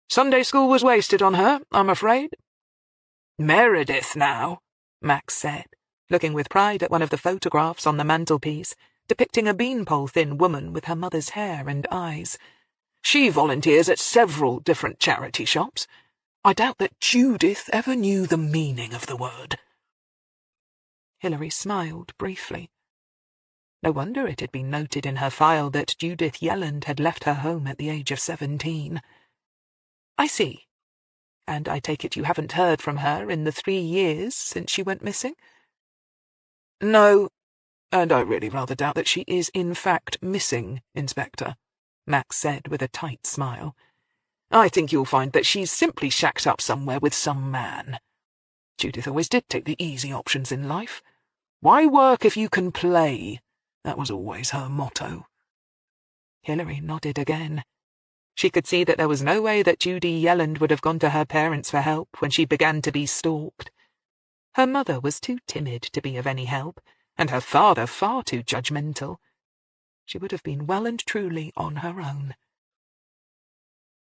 Sunday school was wasted on her, I'm afraid. "Meredith, now," Max said, looking with pride at one of the photographs on the mantelpiece, depicting a beanpole-thin woman with her mother's hair and eyes. She volunteers at several different charity shops. I doubt that Judith ever knew the meaning of the word. Hillary smiled briefly. No wonder it had been noted in her file that Judith Yelland had left her home at the age of 17. "I see. And I take it you haven't heard from her in the 3 years since she went missing?" No, and I really rather doubt that she is in fact missing, Inspector, Max said with a tight smile. I think you'll find that she's simply shacked up somewhere with some man. Judith always did take the easy options in life. Why work if you can play? That was always her motto. Hillary nodded again. She could see that there was no way that Judy Yelland would have gone to her parents for help when she began to be stalked. Her mother was too timid to be of any help, and her father far too judgmental. She would have been well and truly on her own.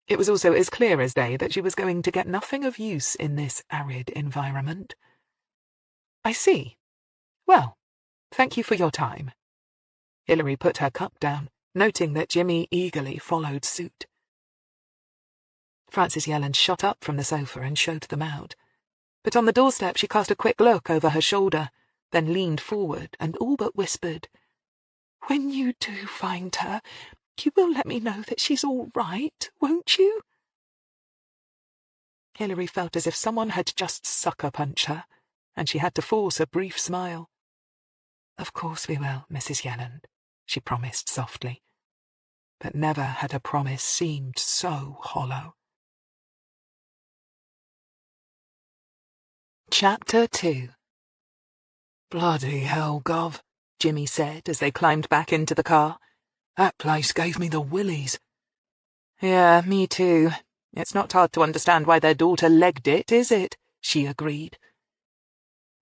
It was also as clear as day that she was going to get nothing of use in this arid environment. "I see. Well, thank you for your time." Hillary put her cup down, noting that Jimmy eagerly followed suit. Frances Yelland shot up from the sofa and showed them out. But on the doorstep she cast a quick look over her shoulder, then leaned forward and all but whispered, "When you do find her, you will let me know that she's all right, won't you?" Hillary felt as if someone had just sucker-punched her, and she had to force a brief smile. "Of course we will, Mrs. Yelland," she promised softly. But never had a promise seemed so hollow. Chapter 2. "Bloody hell, Gov," Jimmy said as they climbed back into the car. "That place gave me the willies." "Yeah, me too. It's not hard to understand why their daughter legged it, is it?" she agreed.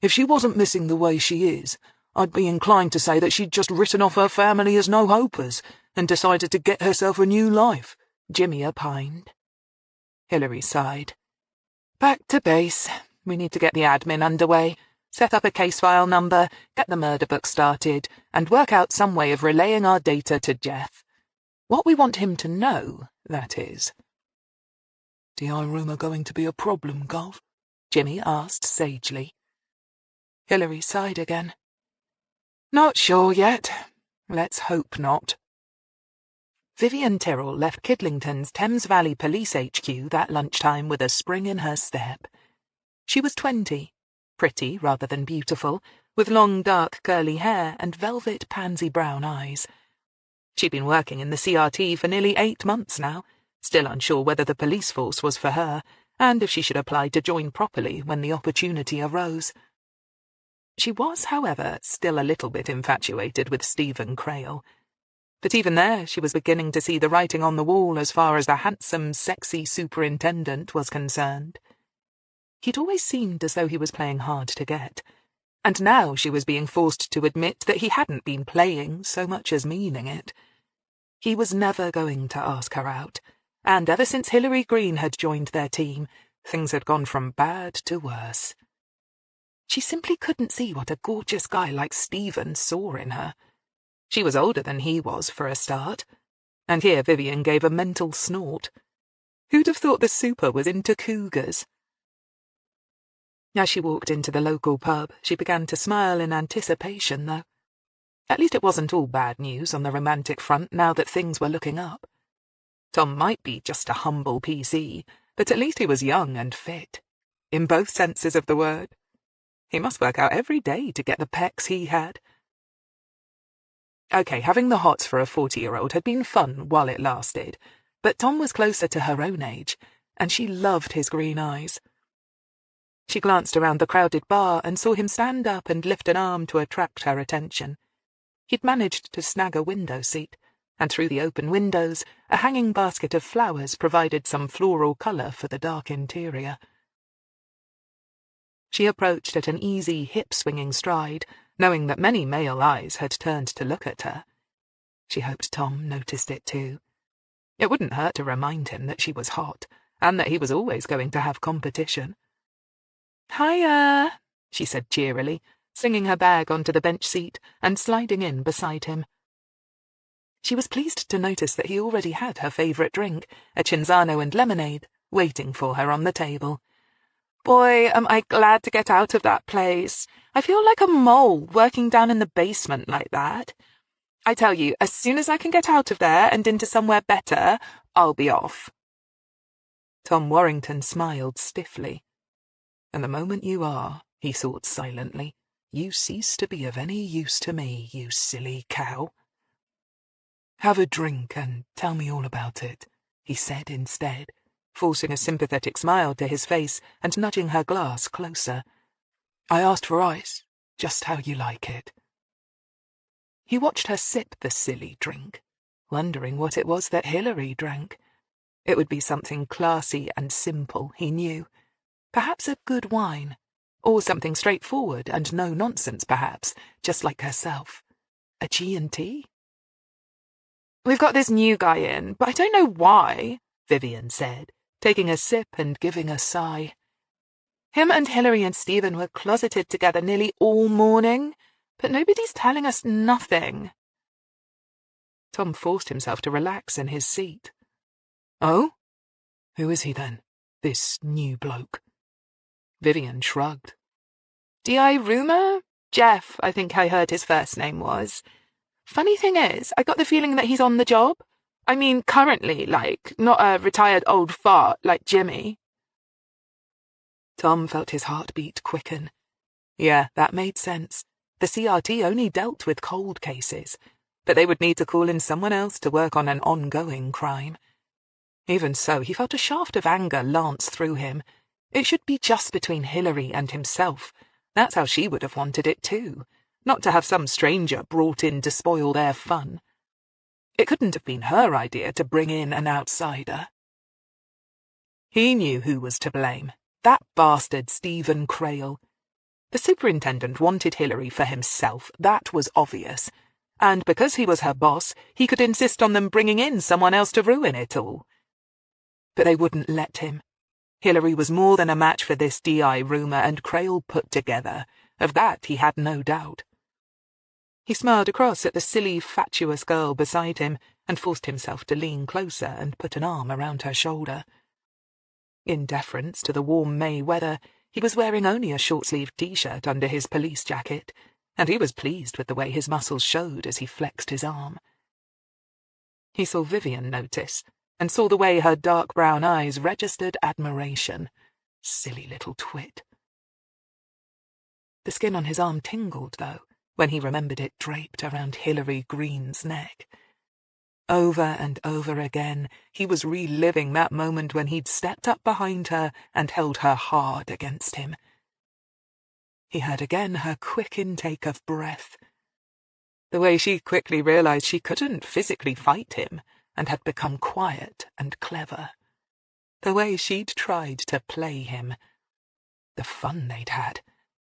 "If she wasn't missing the way she is, I'd be inclined to say that she'd just written off her family as no-hopers and decided to get herself a new life," Jimmy opined. Hillary sighed. "Back to base. We need to get the admin underway, set up a case file number, get the murder book started, and work out some way of relaying our data to Jeff. What we want him to know, that is." "DI rumour going to be a problem, Gov?" Jimmy asked sagely. Hillary sighed again. "Not sure yet. Let's hope not." Vivian Tyrrell left Kidlington's Thames Valley Police HQ that lunchtime with a spring in her step. She was 20, pretty rather than beautiful, with long dark curly hair and velvet pansy brown eyes. She'd been working in the CRT for nearly 8 months now, still unsure whether the police force was for her, and if she should apply to join properly when the opportunity arose. She was, however, still a little bit infatuated with Stephen Crail. But even there she was beginning to see the writing on the wall as far as the handsome, sexy superintendent was concerned. He'd always seemed as though he was playing hard to get, and now she was being forced to admit that he hadn't been playing so much as meaning it. He was never going to ask her out, and ever since Hillary Greene had joined their team, things had gone from bad to worse. She simply couldn't see what a gorgeous guy like Stephen saw in her. She was older than he was, for a start, and here Vivian gave a mental snort. Who'd have thought the super was into cougars? As she walked into the local pub, she began to smile in anticipation, though. At least it wasn't all bad news on the romantic front now that things were looking up. Tom might be just a humble PC, but at least he was young and fit, in both senses of the word. He must work out every day to get the pecs he had. Okay, having the hots for a 40-year-old had been fun while it lasted, but Tom was closer to her own age, and she loved his green eyes. She glanced around the crowded bar and saw him stand up and lift an arm to attract her attention. He'd managed to snag a window seat, and through the open windows, a hanging basket of flowers provided some floral colour for the dark interior. She approached at an easy, hip-swinging stride, knowing that many male eyes had turned to look at her. She hoped Tom noticed it too. It wouldn't hurt to remind him that she was hot, and that he was always going to have competition. "Hiya," she said cheerily, slinging her bag onto the bench seat and sliding in beside him. She was pleased to notice that he already had her favourite drink, a Cinzano and lemonade, waiting for her on the table. "Boy, am I glad to get out of that place. I feel like a mole working down in the basement like that. I tell you, as soon as I can get out of there and into somewhere better, I'll be off." Tom Warrington smiled stiffly. "And the moment you are," he thought silently, "you cease to be of any use to me, you silly cow." "Have a drink and tell me all about it," he said instead, forcing a sympathetic smile to his face and nudging her glass closer. "I asked for ice, just how you like it." He watched her sip the silly drink, wondering what it was that Hillary drank. It would be something classy and simple, he knew. Perhaps a good wine, Or something straightforward and no nonsense, perhaps, just like herself. A G&T? We've got this new guy in, but I don't know why, Vivian said, taking a sip and giving a sigh. Him and Hillary and Stephen were closeted together nearly all morning, but nobody's telling us nothing. Tom forced himself to relax in his seat. Oh? Who is he then, this new bloke? Vivian shrugged. D.I. Rumour? Jeff, I think I heard his first name was. Funny thing is, I got the feeling that he's on the job. I mean, currently, not a retired old fart like Jimmy. Tom felt his heartbeat quicken. Yeah, that made sense. The CRT only dealt with cold cases, but they would need to call in someone else to work on an ongoing crime. Even so, he felt a shaft of anger lance through him. It should be just between Hillary and himself. That's how she would have wanted it too, not to have some stranger brought in to spoil their fun. It couldn't have been her idea to bring in an outsider. He knew who was to blame. That bastard Stephen Crail. The superintendent wanted Hillary for himself, that was obvious. And because he was her boss, he could insist on them bringing in someone else to ruin it all. But they wouldn't let him. Hillary was more than a match for this D.I. Rumour and Crail put together. Of that he had no doubt. He smiled across at the silly, fatuous girl beside him and forced himself to lean closer and put an arm around her shoulder. In deference to the warm May weather, he was wearing only a short-sleeved T-shirt under his police jacket, and he was pleased with the way his muscles showed as he flexed his arm. He saw Vivian notice, and saw the way her dark brown eyes registered admiration. Silly little twit. The skin on his arm tingled, though, when he remembered it draped around Hillary Greene's neck. Over and over again, he was reliving that moment when he'd stepped up behind her and held her hard against him. He heard again her quick intake of breath. The way she quickly realized she couldn't physically fight him and had become quiet and clever. The way she'd tried to play him. The fun they'd had.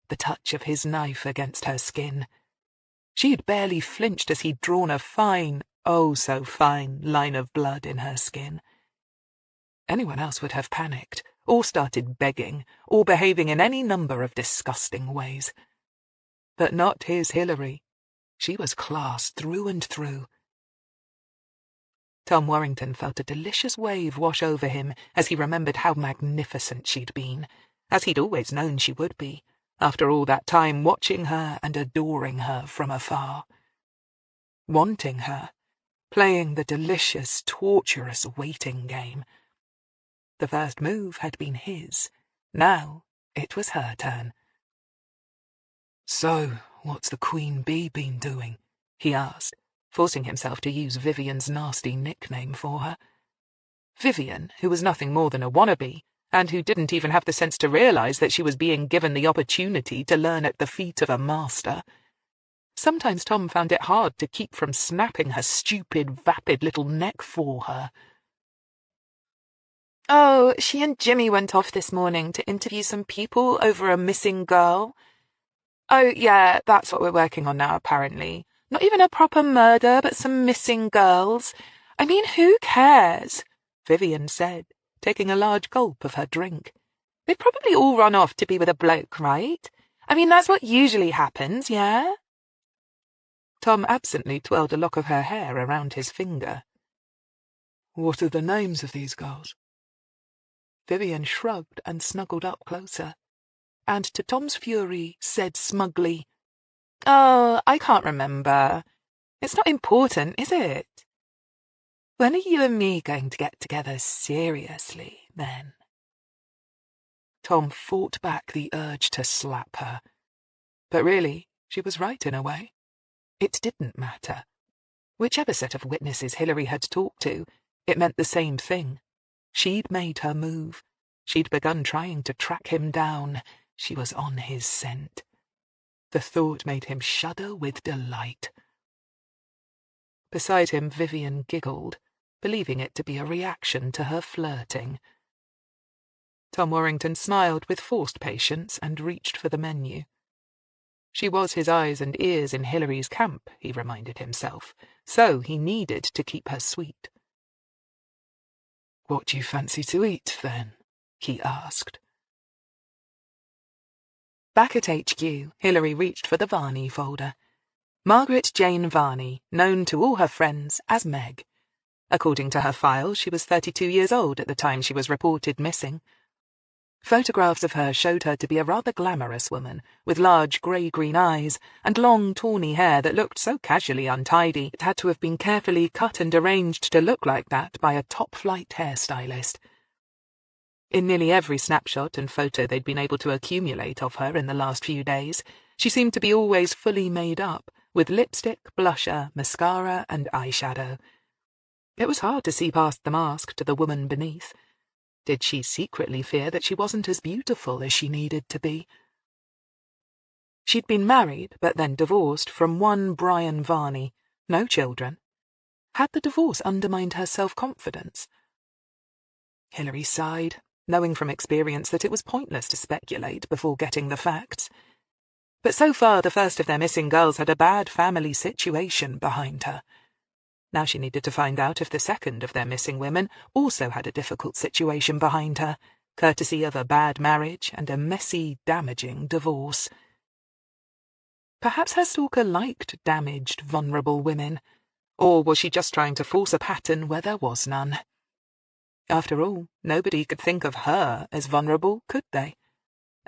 The touch of his knife against her skin. She'd barely flinched as he'd drawn a fine, oh so fine, line of blood in her skin. Anyone else would have panicked, or started begging, or behaving in any number of disgusting ways. But not his Hillary. She was class through and through. Tom Warrington felt a delicious wave wash over him as he remembered how magnificent she'd been, as he'd always known she would be, after all that time watching her and adoring her from afar. Wanting her, playing the delicious, torturous waiting game. The first move had been his. Now it was her turn. "So, what's the Queen Bee been doing?" he asked, forcing himself to use Vivian's nasty nickname for her. Vivian, who was nothing more than a wannabe, and who didn't even have the sense to realize that she was being given the opportunity to learn at the feet of a master. Sometimes Tom found it hard to keep from snapping her stupid, vapid little neck for her. Oh, she and Jimmy went off this morning to interview some people over a missing girl. Oh, yeah, that's what we're working on now, apparently. Not even a proper murder, but some missing girls. I mean, who cares? Vivian said, taking a large gulp of her drink. They've probably all run off to be with a bloke, right? I mean, that's what usually happens, yeah? Tom absently twirled a lock of her hair around his finger. "What are the names of these girls?" Vivian shrugged and snuggled up closer, and to Tom's fury said smugly, "Oh, I can't remember. It's not important, is it? When are you and me going to get together seriously, then?" Tom fought back the urge to slap her. But really, she was right in a way. It didn't matter. Whichever set of witnesses Hillary had talked to, it meant the same thing. She'd made her move. She'd begun trying to track him down. She was on his scent. The thought made him shudder with delight. Beside him, Vivian giggled, believing it to be a reaction to her flirting. Tom Warrington smiled with forced patience and reached for the menu. She was his eyes and ears in Hillary's camp, he reminded himself, so he needed to keep her sweet. "What do you fancy to eat, then?" he asked. Back at HQ, Hillary reached for the Varney folder. Margaret Jane Varney, known to all her friends as Meg. According to her file, she was 32 years old at the time she was reported missing. Photographs of her showed her to be a rather glamorous woman, with large grey-green eyes and long, tawny hair that looked so casually untidy it had to have been carefully cut and arranged to look like that by a top-flight hairstylist. In nearly every snapshot and photo they'd been able to accumulate of her in the last few days, she seemed to be always fully made up, with lipstick, blusher, mascara, and eyeshadow. It was hard to see past the mask to the woman beneath. Did she secretly fear that she wasn't as beautiful as she needed to be? She'd been married, but then divorced from one Brian Varney. No children. Had the divorce undermined her self-confidence? Hillary sighed, knowing from experience that it was pointless to speculate before getting the facts. But so far the first of their missing girls had a bad family situation behind her. Now she needed to find out if the second of their missing women also had a difficult situation behind her, courtesy of a bad marriage and a messy, damaging divorce. Perhaps her stalker liked damaged, vulnerable women, or was she just trying to force a pattern where there was none? After all, nobody could think of her as vulnerable, could they?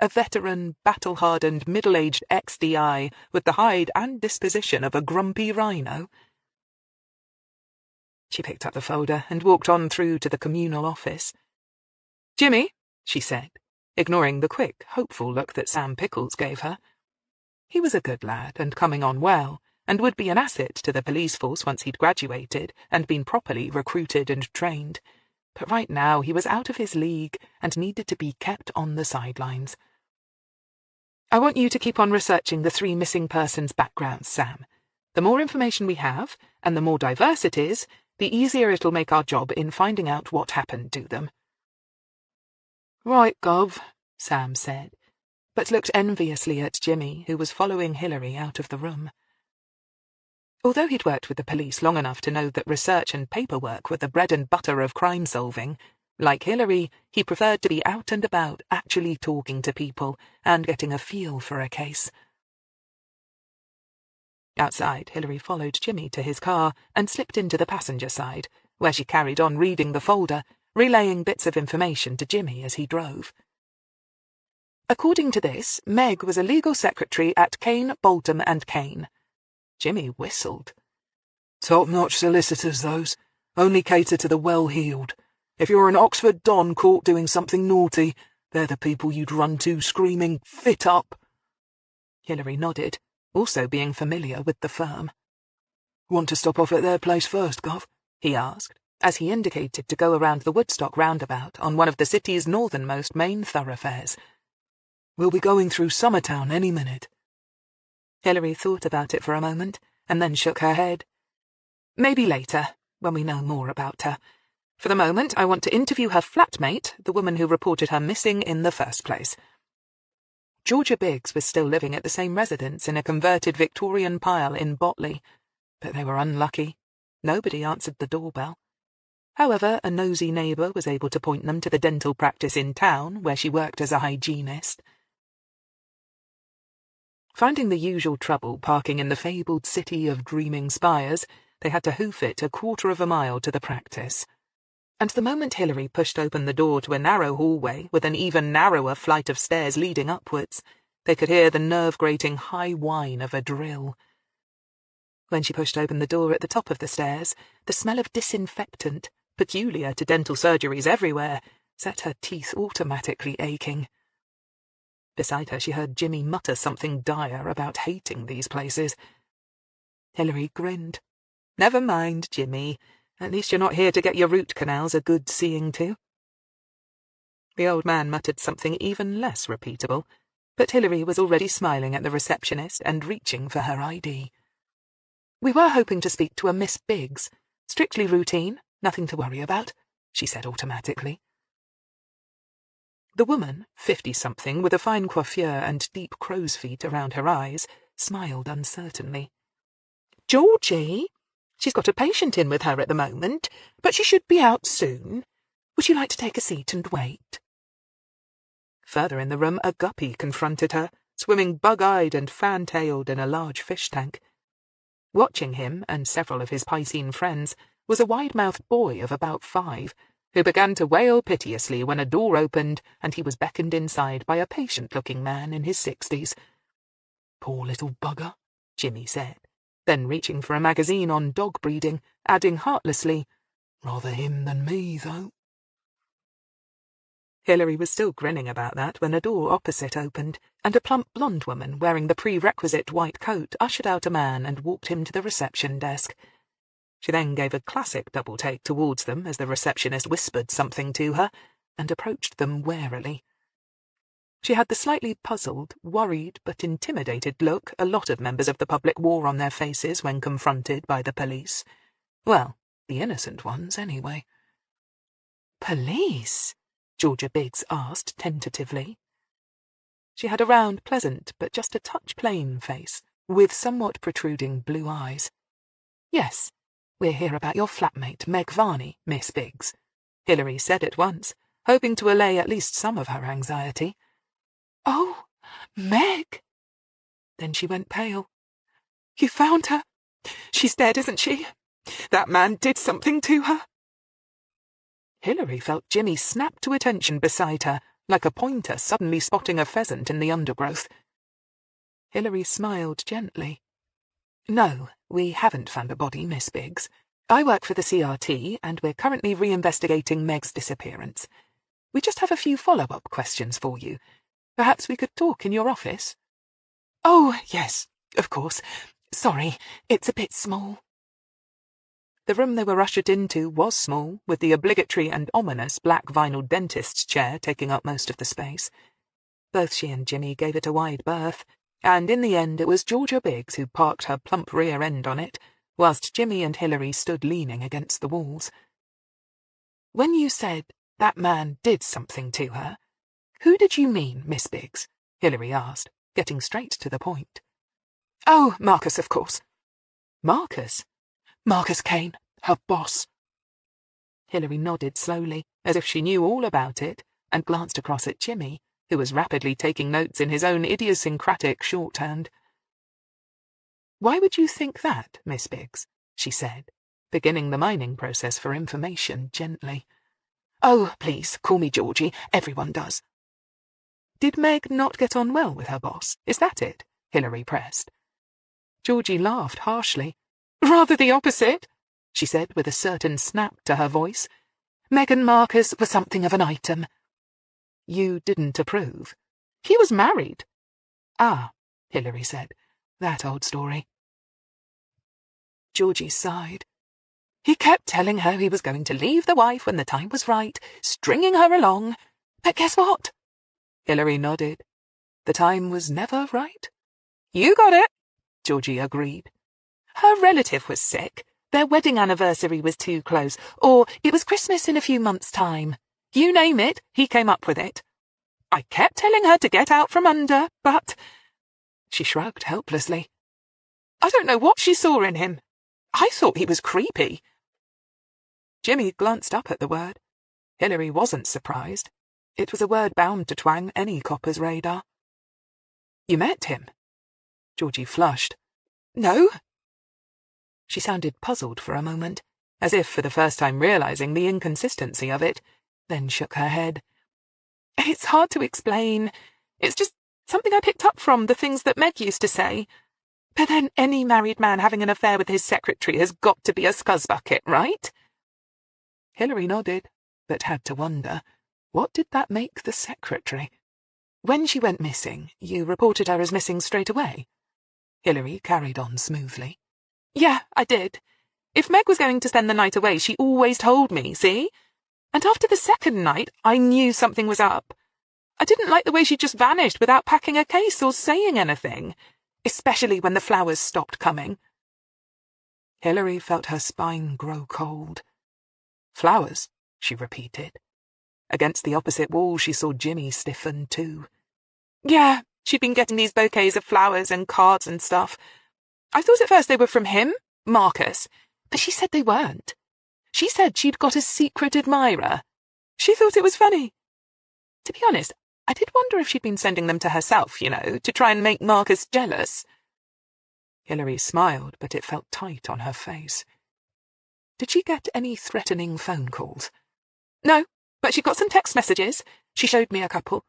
A veteran, battle-hardened, middle-aged ex-DI with the hide and disposition of a grumpy rhino. She picked up the folder and walked on through to the communal office. "Jimmy," she said, ignoring the quick, hopeful look that Sam Pickles gave her. He was a good lad and coming on well, and would be an asset to the police force once he'd graduated and been properly recruited and trained. But right now he was out of his league and needed to be kept on the sidelines. "I want you to keep on researching the 3 missing persons' backgrounds, Sam. The more information we have, and the more diverse it is, the easier it'll make our job in finding out what happened to them." "Right, Gov," Sam said, but looked enviously at Jimmy, who was following Hillary out of the room. Although he'd worked with the police long enough to know that research and paperwork were the bread and butter of crime-solving, like Hillary, he preferred to be out and about, actually talking to people and getting a feel for a case. Outside, Hillary followed Jimmy to his car and slipped into the passenger side, where she carried on reading the folder, relaying bits of information to Jimmy as he drove. According to this, Meg was a legal secretary at Kane, Bolton and Kane. Jimmy whistled. "Top-notch solicitors, those. Only cater to the well-heeled. If you're an Oxford Don caught doing something naughty, they're the people you'd run to screaming, 'Fit up!'" Hillary nodded, also being familiar with the firm. "Want to stop off at their place first, Gov?" he asked, as he indicated to go around the Woodstock roundabout on one of the city's northernmost main thoroughfares. "We'll be going through Summertown any minute." Hillary thought about it for a moment, and then shook her head. "Maybe later, when we know more about her. For the moment, I want to interview her flatmate, the woman who reported her missing in the first place." Georgia Biggs was still living at the same residence in a converted Victorian pile in Botley, but they were unlucky. Nobody answered the doorbell. However, a nosy neighbour was able to point them to the dental practice in town, where she worked as a hygienist. Finding the usual trouble parking in the fabled city of dreaming spires, they had to hoof it a 1/4 of a mile to the practice. And the moment Hillary pushed open the door to a narrow hallway with an even narrower flight of stairs leading upwards, they could hear the nerve-grating high whine of a drill. When she pushed open the door at the top of the stairs, the smell of disinfectant, peculiar to dental surgeries everywhere, set her teeth automatically aching. Beside her she heard Jimmy mutter something dire about hating these places. Hillary grinned. "Never mind, Jimmy. At least you're not here to get your root canals a good seeing to." The old man muttered something even less repeatable, but Hillary was already smiling at the receptionist and reaching for her ID. "We were hoping to speak to a Miss Biggs. Strictly routine, nothing to worry about," she said automatically. The woman, 50-something, with a fine coiffure and deep crow's feet around her eyes, smiled uncertainly. "Georgie? She's got a patient in with her at the moment, but she should be out soon. Would you like to take a seat and wait?" Further in the room, a guppy confronted her, swimming bug-eyed and fan-tailed in a large fish tank. Watching him, and several of his Piscine friends, was a wide-mouthed boy of about 5, who began to wail piteously when a door opened and he was beckoned inside by a patient-looking man in his 60s. "Poor little bugger," Jimmy said, then reaching for a magazine on dog breeding, adding heartlessly, "Rather him than me, though." Hillary was still grinning about that when a door opposite opened, and a plump blonde woman wearing the prerequisite white coat ushered out a man and walked him to the reception desk. She then gave a classic double-take towards them as the receptionist whispered something to her, and approached them warily. She had the slightly puzzled, worried but intimidated look a lot of members of the public wore on their faces when confronted by the police. Well, the innocent ones, anyway. "Police?" Georgia Biggs asked tentatively. She had a round, pleasant, but just a touch plain face, with somewhat protruding blue eyes. "Yes, we're here about your flatmate, Meg Varney, Miss Biggs," Hillary said at once, hoping to allay at least some of her anxiety. "Oh, Meg!" Then she went pale. "You found her? She's dead, isn't she? That man did something to her." Hillary felt Jimmy snap to attention beside her, like a pointer suddenly spotting a pheasant in the undergrowth. Hillary smiled gently. "No, we haven't found a body, Miss Biggs. I work for the CRT, and we're currently reinvestigating Meg's disappearance. We just have a few follow-up questions for you. Perhaps we could talk in your office?" "Oh, yes, of course. Sorry, it's a bit small." The room they were ushered into was small, with the obligatory and ominous black vinyl dentist's chair taking up most of the space. Both she and Jimmy gave it a wide berth, and in the end it was Georgia Biggs who parked her plump rear end on it, whilst Jimmy and Hillary stood leaning against the walls. "When you said that man did something to her, who did you mean, Miss Biggs?" Hillary asked, getting straight to the point. "Oh, Marcus, of course." "Marcus?" "Marcus Kane, her boss." Hillary nodded slowly, as if she knew all about it, and glanced across at Jimmy, who was rapidly taking notes in his own idiosyncratic shorthand. "Why would you think that, Miss Biggs?" she said, beginning the mining process for information gently. "Oh, please, call me Georgie. Everyone does." "Did Meg not get on well with her boss? Is that it?" Hillary pressed. Georgie laughed harshly. "Rather the opposite," she said with a certain snap to her voice. "Meg and Marcus were something of an item." "You didn't approve?" "He was married." "Ah," Hillary said. "That old story." Georgie sighed. "He kept telling her he was going to leave the wife when the time was right, stringing her along. But guess what?" Hillary nodded. "The time was never right?" "You got it," Georgie agreed. "Her relative was sick. Their wedding anniversary was too close, or it was Christmas in a few months' time. You name it, he came up with it. I kept telling her to get out from under, but—" She shrugged helplessly. "I don't know what she saw in him. I thought he was creepy." Jimmy glanced up at the word. Hillary wasn't surprised. It was a word bound to twang any copper's radar. "You met him?" Georgie flushed. "No." She sounded puzzled for a moment, as if for the first time realizing the inconsistency of it, then shook her head. "It's hard to explain. It's just something I picked up from the things that Meg used to say. But then any married man having an affair with his secretary has got to be a scuzzbucket, right?" Hillary nodded, but had to wonder, what did that make the secretary? "When she went missing, you reported her as missing straight away?" Hillary carried on smoothly. "Yeah, I did. If Meg was going to spend the night away, she always told me, see? And after the second night, I knew something was up. I didn't like the way she just vanished without packing a case or saying anything, especially when the flowers stopped coming." Hillary felt her spine grow cold. "Flowers?" she repeated. Against the opposite wall, she saw Jimmy stiffen too. Yeah, she'd been getting these bouquets of flowers and cards and stuff. I thought at first they were from him, Marcus, but she said they weren't. She said she'd got a secret admirer. She thought it was funny. To be honest, I did wonder if she'd been sending them to herself, to try and make Marcus jealous. Hillary smiled, but it felt tight on her face. Did she get any threatening phone calls? No, but she got some text messages. She showed me a couple.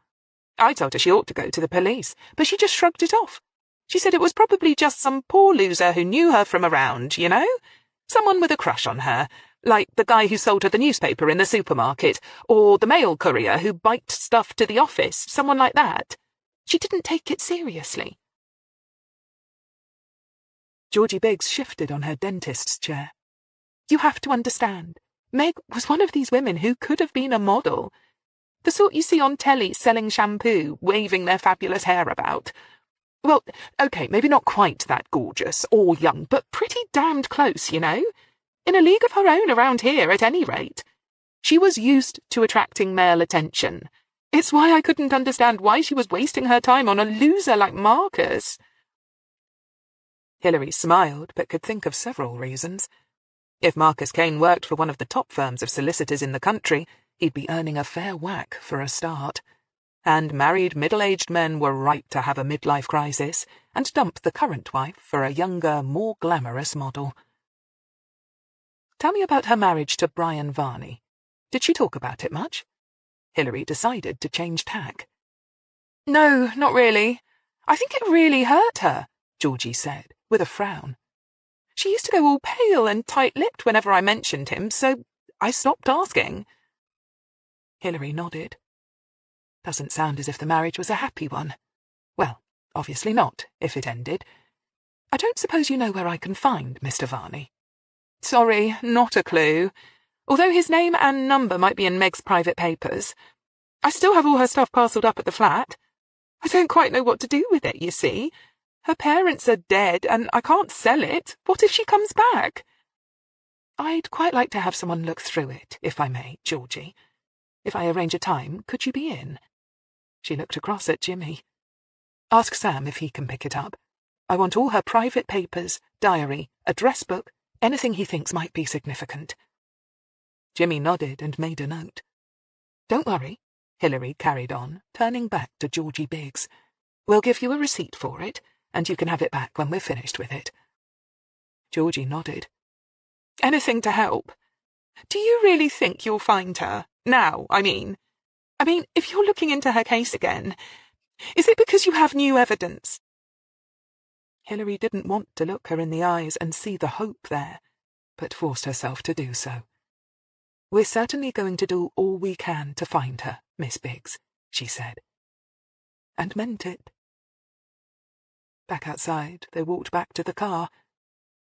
I told her she ought to go to the police, but she just shrugged it off. She said it was probably just some poor loser who knew her from around, Someone with a crush on her, like the guy who sold her the newspaper in the supermarket, or the mail courier who biked stuff to the office, someone like that. She didn't take it seriously. Georgie Biggs shifted on her dentist's chair. You have to understand, Meg was one of these women who could have been a model. The sort you see on telly selling shampoo, waving their fabulous hair about. Well, okay, maybe not quite that gorgeous or young, but pretty damned close, In a league of her own around here, at any rate. She was used to attracting male attention. It's why I couldn't understand why she was wasting her time on a loser like Marcus. Hillary smiled, but could think of several reasons. If Marcus Kane worked for one of the top firms of solicitors in the country, he'd be earning a fair whack for a start. And married middle-aged men were right to have a midlife crisis and dump the current wife for a younger, more glamorous model. Tell me about her marriage to Brian Varney. Did she talk about it much? Hillary decided to change tack. No, not really. I think it really hurt her, Georgie said, with a frown. She used to go all pale and tight-lipped whenever I mentioned him, so I stopped asking. Hillary nodded. Doesn't sound as if the marriage was a happy one. Well, obviously not, if it ended. I don't suppose you know where I can find Mr. Varney? Sorry, not a clue. Although his name and number might be in Meg's private papers. I still have all her stuff parcelled up at the flat. I don't quite know what to do with it, you see. Her parents are dead, and I can't sell it. What if she comes back? I'd quite like to have someone look through it, if I may, Georgie. If I arrange a time, could you be in? She looked across at Jimmy. Ask Sam if he can pick it up. I want all her private papers, diary, address book, anything he thinks might be significant. Jimmy nodded and made a note. Don't worry, Hillary carried on, turning back to Georgie Biggs. We'll give you a receipt for it, and you can have it back when we're finished with it. Georgie nodded. Anything to help. Do you really think you'll find her? Now, I mean, if you're looking into her case again, is it because you have new evidence? Hillary didn't want to look her in the eyes and see the hope there, but forced herself to do so. We're certainly going to do all we can to find her, Miss Biggs, she said. And meant it. Back outside, they walked back to the car.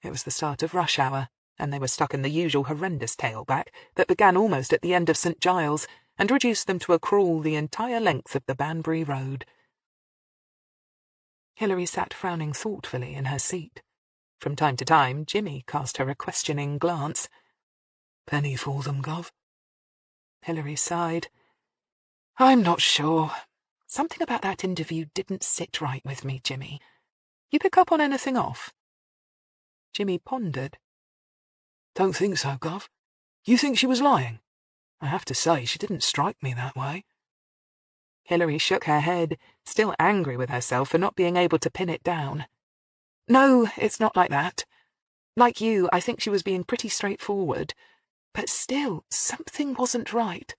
It was the start of rush hour, and they were stuck in the usual horrendous tailback that began almost at the end of St. Giles and reduced them to a crawl the entire length of the Banbury Road. Hillary sat frowning thoughtfully in her seat. From time to time, Jimmy cast her a questioning glance. Penny for them, Gov. Hillary sighed. I'm not sure. Something about that interview didn't sit right with me, Jimmy. You pick up on anything off? Jimmy pondered. Don't think so, Gov. You think she was lying? I have to say, she didn't strike me that way. Hillary shook her head, still angry with herself for not being able to pin it down. No, it's not like that. Like you, I think she was being pretty straightforward. But still, something wasn't right.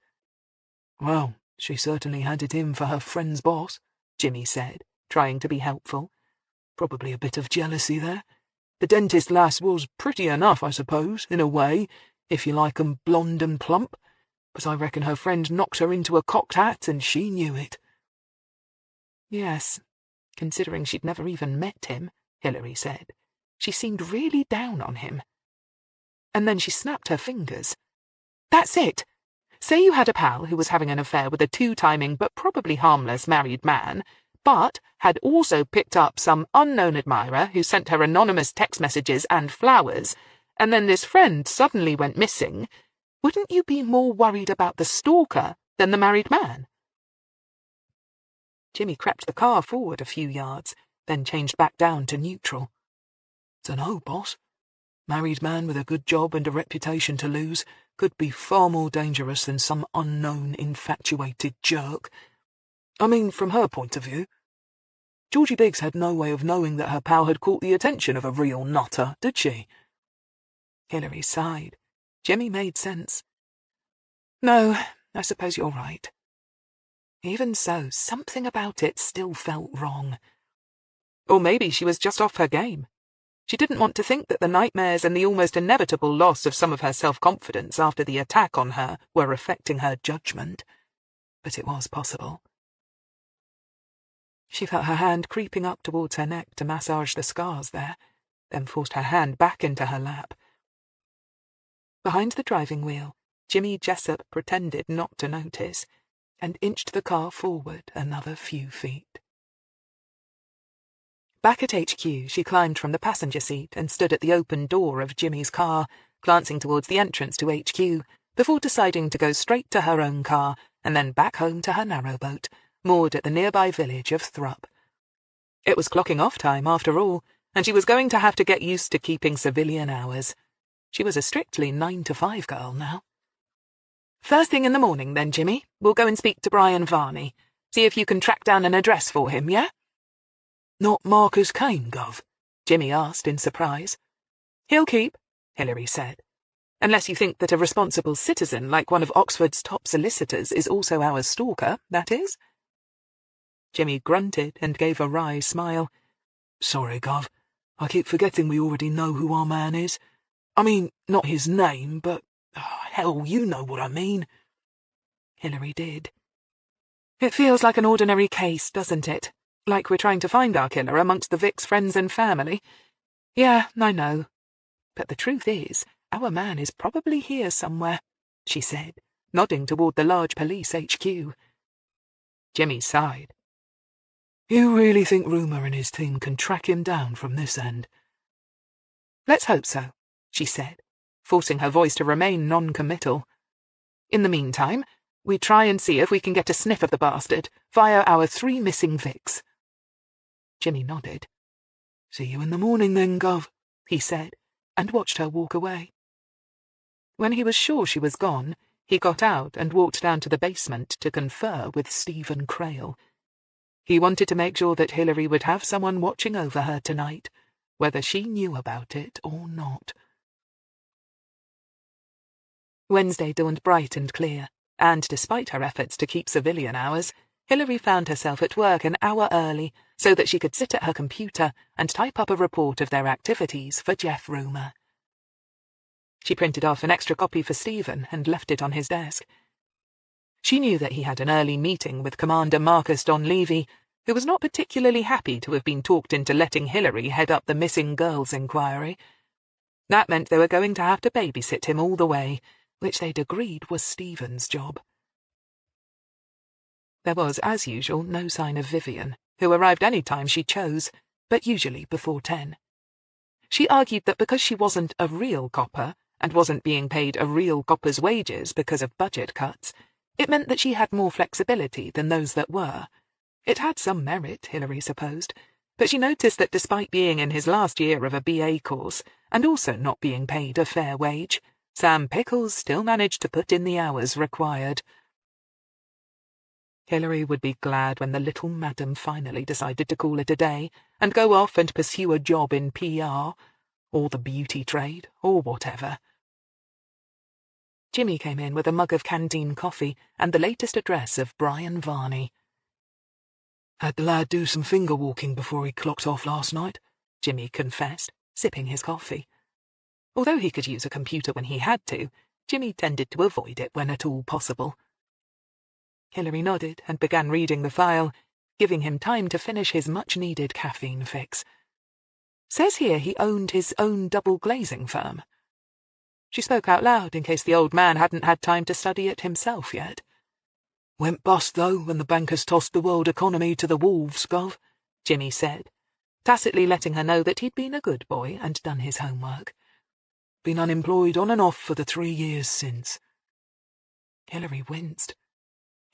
Well, she certainly had it in for her friend's boss, Jimmy said, trying to be helpful. Probably a bit of jealousy there. The dentist lass was pretty enough, I suppose, in a way, if you like 'em blonde and plump. But I reckon her friend knocked her into a cocked hat, and she knew it. Yes, considering she'd never even met him, Hillary said. She seemed really down on him. And then she snapped her fingers. That's it! Say you had a pal who was having an affair with a two-timing but probably harmless married man, but had also picked up some unknown admirer who sent her anonymous text messages and flowers, and then this friend suddenly went missing. Wouldn't you be more worried about the stalker Then the married man? Jimmy crept the car forward a few yards, then changed back down to neutral. Dunno, boss. Married man with a good job and a reputation to lose could be far more dangerous than some unknown infatuated jerk. I mean, from her point of view. Georgie Biggs had no way of knowing that her pal had caught the attention of a real nutter, did she? Hillary sighed. Jimmy made sense. No, I suppose you're right. Even so, something about it still felt wrong. Or maybe she was just off her game. She didn't want to think that the nightmares and the almost inevitable loss of some of her self-confidence after the attack on her were affecting her judgment. But it was possible. She felt her hand creeping up towards her neck to massage the scars there, then forced her hand back into her lap. Behind the driving wheel, Jimmy Jessup pretended not to notice, and inched the car forward another few feet. Back at HQ, she climbed from the passenger seat and stood at the open door of Jimmy's car, glancing towards the entrance to HQ, before deciding to go straight to her own car and then back home to her narrowboat, moored at the nearby village of Thrupp. It was clocking off time, after all, and she was going to have to get used to keeping civilian hours. She was a strictly 9-to-5 girl now. First thing in the morning, then, Jimmy. We'll go and speak to Brian Varney. See if you can track down an address for him, yeah? Not Marcus Kane, Gov? Jimmy asked in surprise. He'll keep, Hillary said. Unless you think that a responsible citizen like one of Oxford's top solicitors is also our stalker, that is. Jimmy grunted and gave a wry smile. Sorry, Gov. I keep forgetting we already know who our man is. I mean, not his name, but... hell, you know what I mean. Hillary did. It feels like an ordinary case, doesn't it? Like we're trying to find our killer amongst the Vic's friends and family. Yeah, I know. But the truth is, our man is probably here somewhere, she said, nodding toward the large police HQ. Jimmy sighed. You really think Rumour and his team can track him down from this end? Let's hope so, she said, forcing her voice to remain non-committal. In the meantime, we try and see if we can get a sniff of the bastard via our 3 missing Vics. Jimmy nodded. See you in the morning then, Gov, he said, and watched her walk away. When he was sure she was gone, he got out and walked down to the basement to confer with Stephen Crail. He wanted to make sure that Hillary would have someone watching over her tonight, whether she knew about it or not. Wednesday dawned bright and clear, and despite her efforts to keep civilian hours, Hillary found herself at work an hour early so that she could sit at her computer and type up a report of their activities for Jeff Rumour. She printed off an extra copy for Stephen and left it on his desk. She knew that he had an early meeting with Commander Marcus Donlevy, who was not particularly happy to have been talked into letting Hillary head up the missing girls inquiry. That meant they were going to have to babysit him all the way, which they'd agreed was Stephen's job. There was, as usual, no sign of Vivian, who arrived any time she chose, but usually before 10. She argued that because she wasn't a real copper, and wasn't being paid a real copper's wages because of budget cuts, it meant that she had more flexibility than those that were. It had some merit, Hillary supposed, but she noticed that despite being in his last year of a BA course, and also not being paid a fair wage, Sam Pickles still managed to put in the hours required. Hillary would be glad when the little madam finally decided to call it a day and go off and pursue a job in PR, or the beauty trade, or whatever. Jimmy came in with a mug of canteen coffee and the latest address of Brian Varney. Had the lad do some finger-walking before he clocked off last night, Jimmy confessed, sipping his coffee. Although he could use a computer when he had to, Jimmy tended to avoid it when at all possible. Hillary nodded and began reading the file, giving him time to finish his much-needed caffeine fix. Says here he owned his own double-glazing firm. She spoke out loud in case the old man hadn't had time to study it himself yet. Went bust, though, when the bankers tossed the world economy to the wolves, Gov, Jimmy said, tacitly letting her know that he'd been a good boy and done his homework. Been unemployed on and off for the 3 years since. Hillary winced.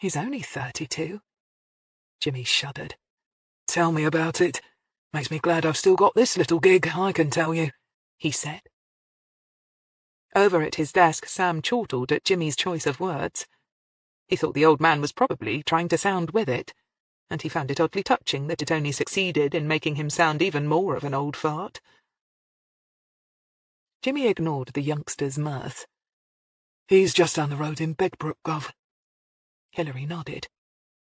He's only 32. Jimmy shuddered. Tell me about it. Makes me glad I've still got this little gig, I can tell you, he said. Over at his desk, Sam chortled at Jimmy's choice of words. He thought the old man was probably trying to sound with it, and he found it oddly touching that it only succeeded in making him sound even more of an old fart. Jimmy ignored the youngster's mirth. He's just down the road in Begbrook, Gov. Hillary nodded.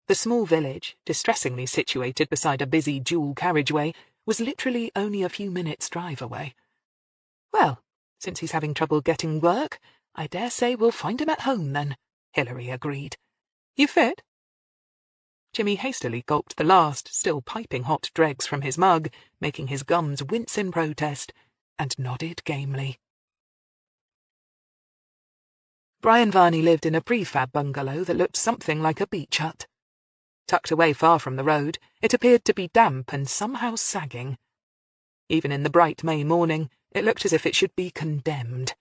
The small village, distressingly situated beside a busy dual carriageway, was literally only a few minutes' drive away. Well, since he's having trouble getting work, I dare say we'll find him at home then, Hillary agreed. You fit? Jimmy hastily gulped the last, still piping hot dregs from his mug, making his gums wince in protest, and nodded gamely. Brian Varney lived in a prefab bungalow that looked something like a beach hut. Tucked away far from the road, it appeared to be damp and somehow sagging. Even in the bright May morning, it looked as if it should be condemned.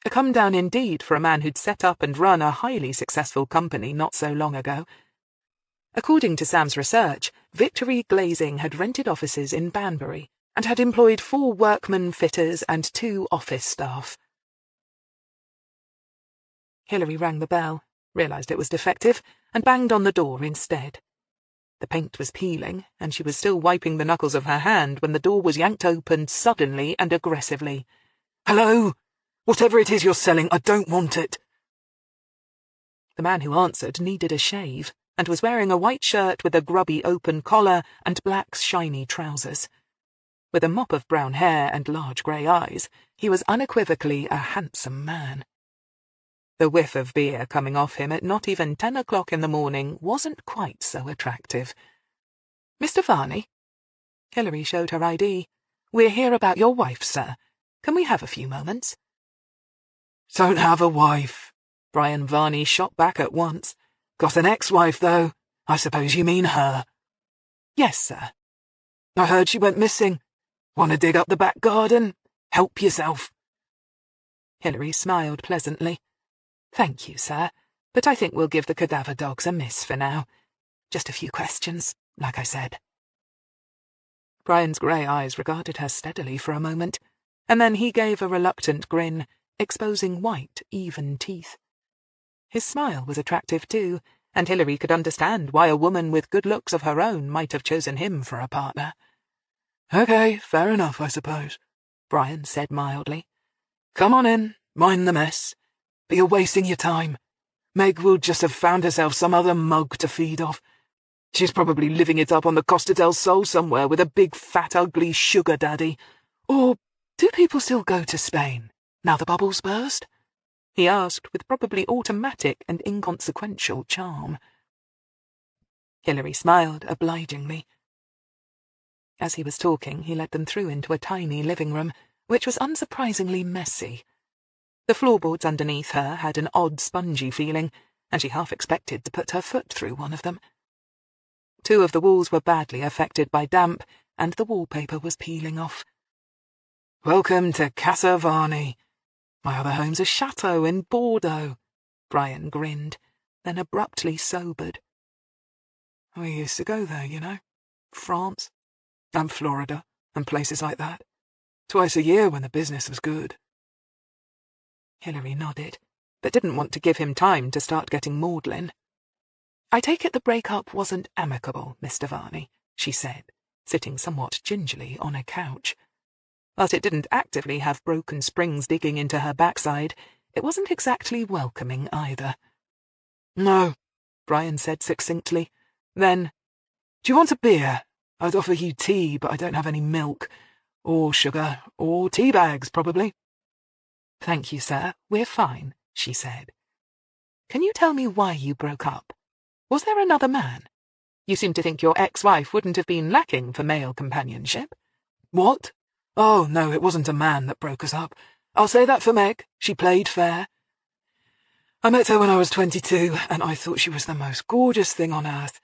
A come-down indeed for a man who'd set up and run a highly successful company not so long ago. According to Sam's research, Victory Glazing had rented offices in Banbury and had employed 4 workmen fitters and 2 office staff. Hillary rang the bell, realised it was defective, and banged on the door instead. The paint was peeling, and she was still wiping the knuckles of her hand when the door was yanked open suddenly and aggressively. "Hello? Whatever it is you're selling, I don't want it." The man who answered needed a shave, and was wearing a white shirt with a grubby open collar and black shiny trousers. With a mop of brown hair and large grey eyes, he was unequivocally a handsome man. The whiff of beer coming off him at not even 10 o'clock in the morning wasn't quite so attractive. "Mr. Varney?" Hillary showed her ID. "We're here about your wife, sir. Can we have a few moments?" "Don't have a wife," Brian Varney shot back at once. "Got an ex-wife, though. I suppose you mean her." "Yes, sir." "I heard she went missing. Want to dig up the back garden? Help yourself." Hillary smiled pleasantly. "Thank you, sir, but I think we'll give the cadaver dogs a miss for now. Just a few questions, like I said." Brian's grey eyes regarded her steadily for a moment, and then he gave a reluctant grin, exposing white, even teeth. His smile was attractive too, and Hillary could understand why a woman with good looks of her own might have chosen him for a partner. "Okay, fair enough, I suppose," Brian said mildly. "Come on in, mind the mess. But you're wasting your time. Meg will just have found herself some other mug to feed off. She's probably living it up on the Costa del Sol somewhere with a big fat ugly sugar daddy. Or do people still go to Spain, now the bubble's burst?" he asked with probably automatic and inconsequential charm. Hillary smiled obligingly. As he was talking, he led them through into a tiny living room, which was unsurprisingly messy. The floorboards underneath her had an odd spongy feeling, and she half expected to put her foot through one of them. 2 of the walls were badly affected by damp, and the wallpaper was peeling off. "Welcome to Casa Varney. My other home's a chateau in Bordeaux." Brian grinned, then abruptly sobered. "We used to go there, you know. France, and Florida, and places like that. Twice a year when the business was good." Hillary nodded, but didn't want to give him time to start getting maudlin. "I take it the break-up wasn't amicable, Mr. Varney," she said, sitting somewhat gingerly on a couch. Whilst it didn't actively have broken springs digging into her backside, it wasn't exactly welcoming either. "No," Brian said succinctly. Then, "Do you want a beer? I'd offer you tea, but I don't have any milk, or sugar, or tea bags, probably." "Thank you, sir. We're fine," she said. "Can you tell me why you broke up? Was there another man? You seem to think your ex-wife wouldn't have been lacking for male companionship." "What? Oh, no, it wasn't a man that broke us up. I'll say that for Meg. She played fair. I met her when I was 22, and I thought she was the most gorgeous thing on earth.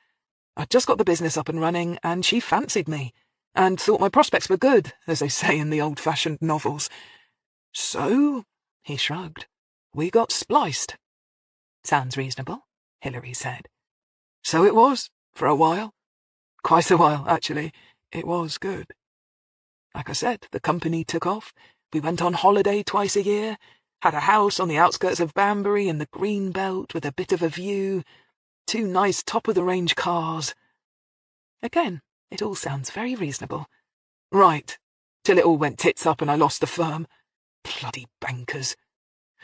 I'd just got the business up and running, and she fancied me, and thought my prospects were good, as they say in the old-fashioned novels. So," he shrugged, "we got spliced." Sounds reasonable, Hillary said. So it was, for a while. Quite a while, actually. It was good. Like I said, the company took off. We went on holiday twice a year, had a house on the outskirts of Banbury in the green belt with a bit of a view, 2 nice top-of-the-range cars. Again, it all sounds very reasonable. Right, till it all went tits up and I lost the firm. Bloody bankers.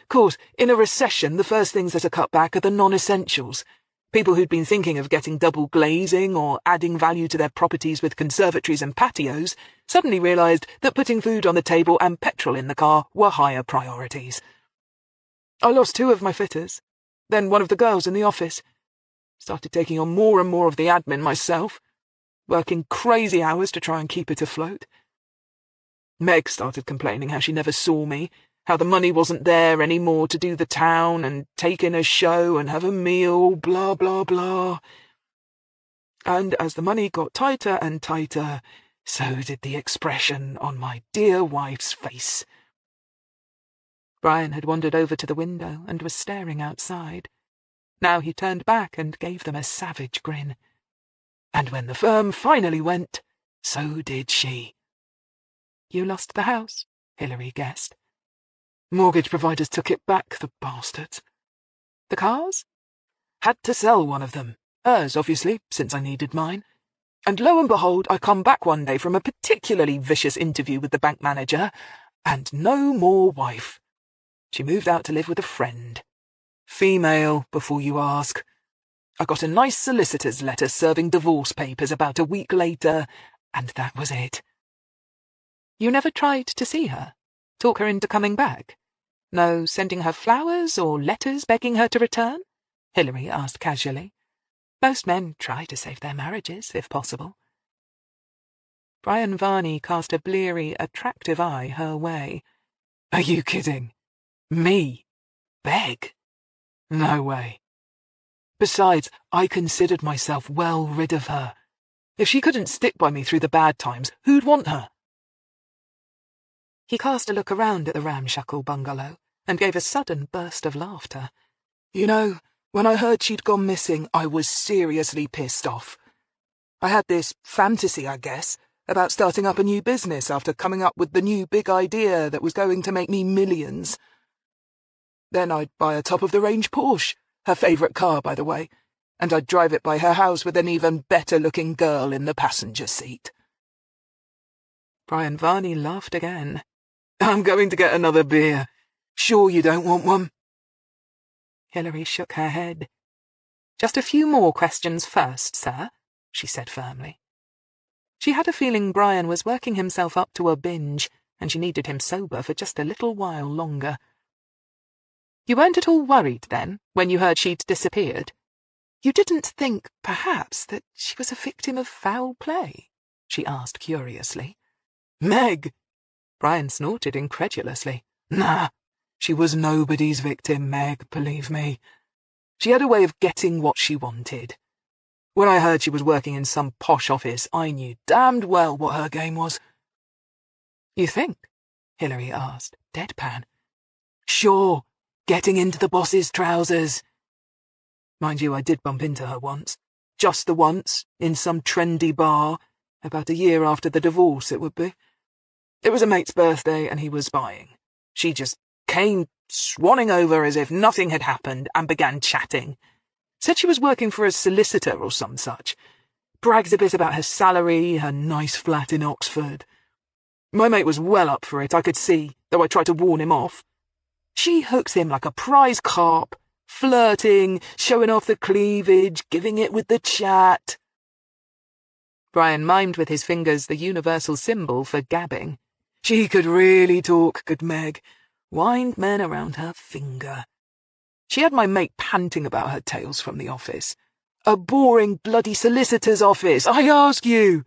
Of course, in a recession, the first things that are cut back are the non-essentials. People who'd been thinking of getting double glazing or adding value to their properties with conservatories and patios suddenly realised that putting food on the table and petrol in the car were higher priorities. I lost 2 of my fitters, then one of the girls in the office. Started taking on more and more of the admin myself, working crazy hours to try and keep it afloat. Meg started complaining how she never saw me, how the money wasn't there anymore to do the town and take in a show and have a meal, blah, blah, blah. And as the money got tighter and tighter, so did the expression on my dear wife's face. Brian had wandered over to the window and was staring outside. Now he turned back and gave them a savage grin. And when the firm finally went, so did she. You lost the house, Hillary guessed. Mortgage providers took it back, the bastards. The cars? Had to sell one of them. Hers, obviously, since I needed mine. And lo and behold, I come back one day from a particularly vicious interview with the bank manager, and no more wife. She moved out to live with a friend. Female, before you ask. I got a nice solicitor's letter serving divorce papers about a week later, and that was it. You never tried to see her? Talk her into coming back? No sending her flowers or letters begging her to return? Hillary asked casually. Most men try to save their marriages, if possible. Brian Varney cast a bleary, attractive eye her way. Are you kidding? Me? Beg? No way. Besides, I considered myself well rid of her. If she couldn't stick by me through the bad times, who'd want her? He cast a look around at the ramshackle bungalow and gave a sudden burst of laughter. You know, when I heard she'd gone missing, I was seriously pissed off. I had this fantasy, I guess, about starting up a new business after coming up with the new big idea that was going to make me millions. Then I'd buy a top-of-the-range Porsche, her favourite car, by the way, and I'd drive it by her house with an even better-looking girl in the passenger seat. Brian Varney laughed again. I'm going to get another beer. Sure you don't want one? Hillary shook her head. Just a few more questions first, sir, she said firmly. She had a feeling Brian was working himself up to a binge, and she needed him sober for just a little while longer. You weren't at all worried, then, when you heard she'd disappeared? You didn't think, perhaps, that she was a victim of foul play? She asked curiously. Meg! Brian snorted incredulously. Nah, she was nobody's victim, Meg, believe me. She had a way of getting what she wanted. When I heard she was working in some posh office, I knew damned well what her game was. You think? Hillary asked, deadpan. Sure, getting into the boss's trousers. Mind you, I did bump into her once. Just the once, in some trendy bar, about a year after the divorce it would be. It was a mate's birthday and he was buying. She just came swanning over as if nothing had happened and began chatting. Said she was working for a solicitor or some such. Bragged a bit about her salary, her nice flat in Oxford. My mate was well up for it, I could see, though I tried to warn him off. She hooks him like a prize carp, flirting, showing off the cleavage, giving it with the chat. Brian mimed with his fingers the universal symbol for gabbing. She could really talk, could Meg. Wind men around her finger. She had my mate panting about her tales from the office. A boring bloody solicitor's office, I ask you.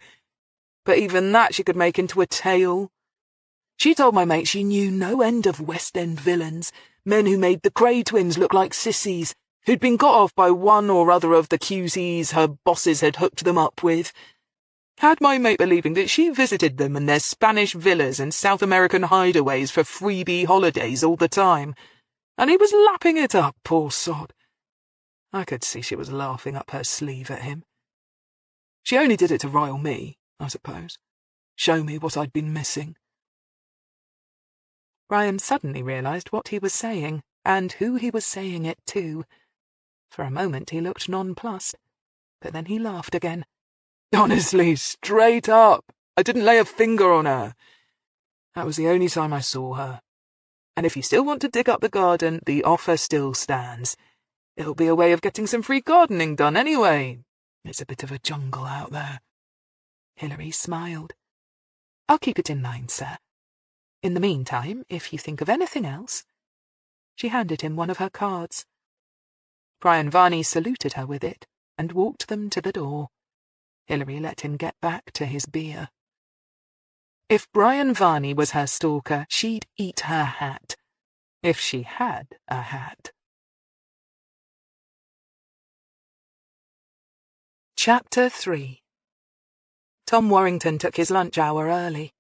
But even that she could make into a tale. She told my mate she knew no end of West End villains, men who made the Cray twins look like sissies, who'd been got off by one or other of the QCs her bosses had hooked them up with. Had my mate believing that she visited them in their Spanish villas and South American hideaways for freebie holidays all the time. And he was lapping it up, poor sod. I could see she was laughing up her sleeve at him. She only did it to rile me, I suppose. Show me what I'd been missing. Brian suddenly realised what he was saying, and who he was saying it to. For a moment he looked nonplussed, but then he laughed again. Honestly, straight up, I didn't lay a finger on her. That was the only time I saw her. And if you still want to dig up the garden, the offer still stands. It'll be a way of getting some free gardening done anyway. It's a bit of a jungle out there. Hillary smiled. I'll keep it in mind, sir. In the meantime, if you think of anything else... She handed him one of her cards. Brian Varney saluted her with it and walked them to the door. Hillary let him get back to his beer. If Brian Varney was her stalker, she'd eat her hat. If she had a hat. Chapter 3. Tom Warrington took his lunch hour early.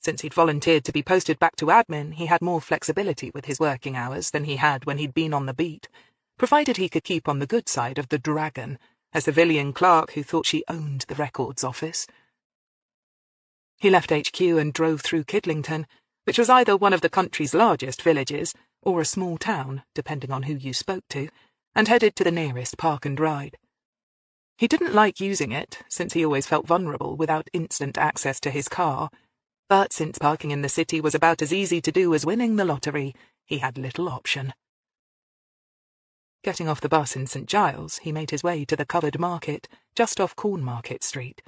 Since he'd volunteered to be posted back to admin, he had more flexibility with his working hours than he had when he'd been on the beat, provided he could keep on the good side of the Dragon, a civilian clerk who thought she owned the records office. He left HQ and drove through Kidlington, which was either one of the country's largest villages or a small town, depending on who you spoke to, and headed to the nearest park and ride. He didn't like using it, since he always felt vulnerable without instant access to his car, but since parking in the city was about as easy to do as winning the lottery, he had little option. Getting off the bus in St. Giles, he made his way to the covered market, just off Cornmarket Street.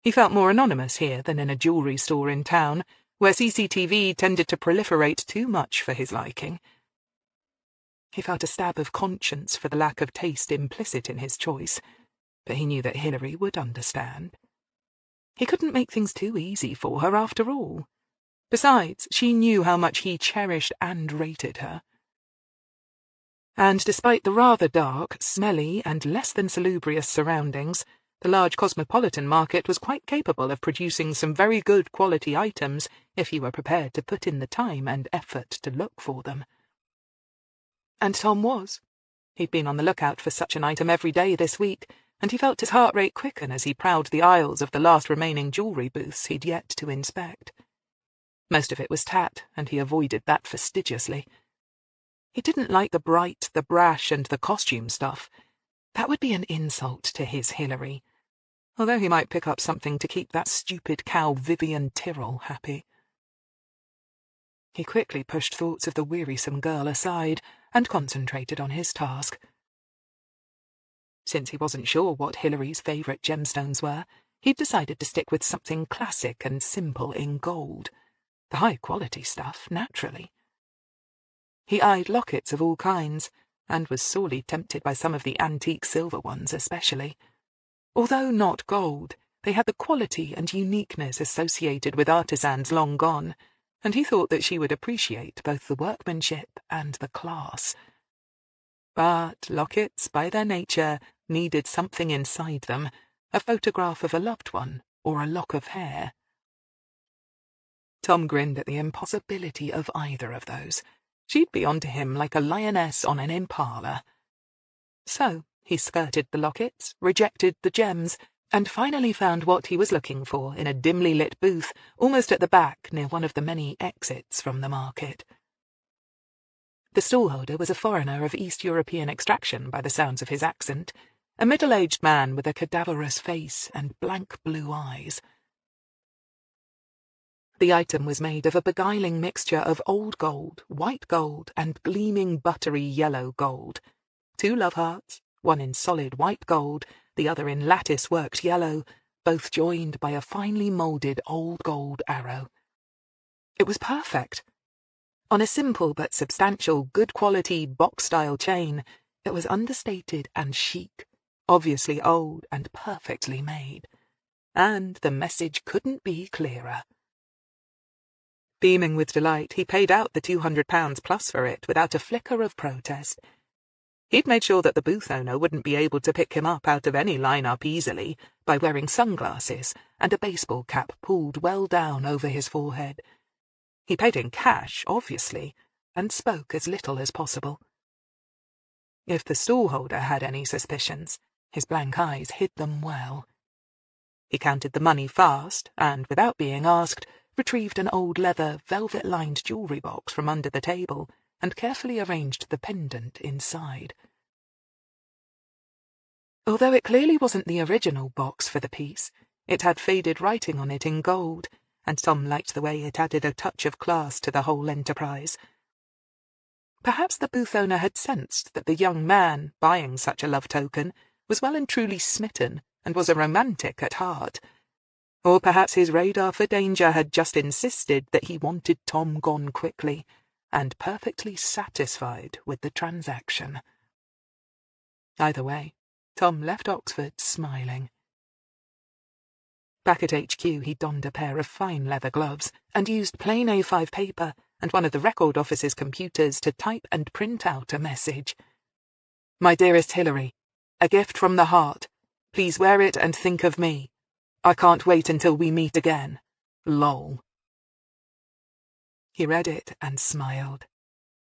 He felt more anonymous here than in a jewellery store in town, where CCTV tended to proliferate too much for his liking. He felt a stab of conscience for the lack of taste implicit in his choice, but he knew that Hillary would understand. He couldn't make things too easy for her, after all. Besides, she knew how much he cherished and rated her. And despite the rather dark, smelly, and less than salubrious surroundings, the large cosmopolitan market was quite capable of producing some very good quality items if you were prepared to put in the time and effort to look for them. And Tom was. He'd been on the lookout for such an item every day this week, and he felt his heart rate quicken as he prowled the aisles of the last remaining jewellery booths he'd yet to inspect. Most of it was tat, and he avoided that fastidiously. He didn't like the bright, the brash, and the costume stuff. That would be an insult to his Hillary, although he might pick up something to keep that stupid cow Vivian Tyrrell happy. He quickly pushed thoughts of the wearisome girl aside and concentrated on his task. Since he wasn't sure what Hillary's favourite gemstones were, he'd decided to stick with something classic and simple in gold. The high-quality stuff, naturally. He eyed lockets of all kinds, and was sorely tempted by some of the antique silver ones especially. Although not gold, they had the quality and uniqueness associated with artisans long gone, and he thought that she would appreciate both the workmanship and the class. But lockets, by their nature, needed something inside them, a photograph of a loved one or a lock of hair. Tom grinned at the impossibility of either of those. She'd be onto him like a lioness on an impala. So he skirted the lockets, rejected the gems, and finally found what he was looking for in a dimly lit booth almost at the back near one of the many exits from the market. The stallholder was a foreigner of East European extraction by the sounds of his accent, a middle-aged man with a cadaverous face and blank blue eyes. The item was made of a beguiling mixture of old gold, white gold, and gleaming buttery yellow gold. 2 love hearts, one in solid white gold, the other in lattice-worked yellow, both joined by a finely moulded old gold arrow. It was perfect. On a simple but substantial, good-quality, box-style chain, it was understated and chic, obviously old and perfectly made. And the message couldn't be clearer. Beaming with delight, he paid out the £200 plus for it without a flicker of protest. He'd made sure that the booth owner wouldn't be able to pick him up out of any line-up easily by wearing sunglasses and a baseball cap pulled well down over his forehead. He paid in cash, obviously, and spoke as little as possible. If the stallholder had any suspicions, his blank eyes hid them well. He counted the money fast, and, without being asked, retrieved an old leather, velvet-lined jewellery box from under the table and carefully arranged the pendant inside. Although it clearly wasn't the original box for the piece, it had faded writing on it in gold, and Tom liked the way it added a touch of class to the whole enterprise. Perhaps the booth owner had sensed that the young man, buying such a love token, was well and truly smitten and was a romantic at heart. Or perhaps his radar for danger had just insisted that he wanted Tom gone quickly, and perfectly satisfied with the transaction. Either way, Tom left Oxford smiling. Back at HQ, he donned a pair of fine leather gloves and used plain A5 paper and one of the record office's computers to type and print out a message. "My dearest Hillary, a gift from the heart. Please wear it and think of me. I can't wait until we meet again. Lol." He read it and smiled.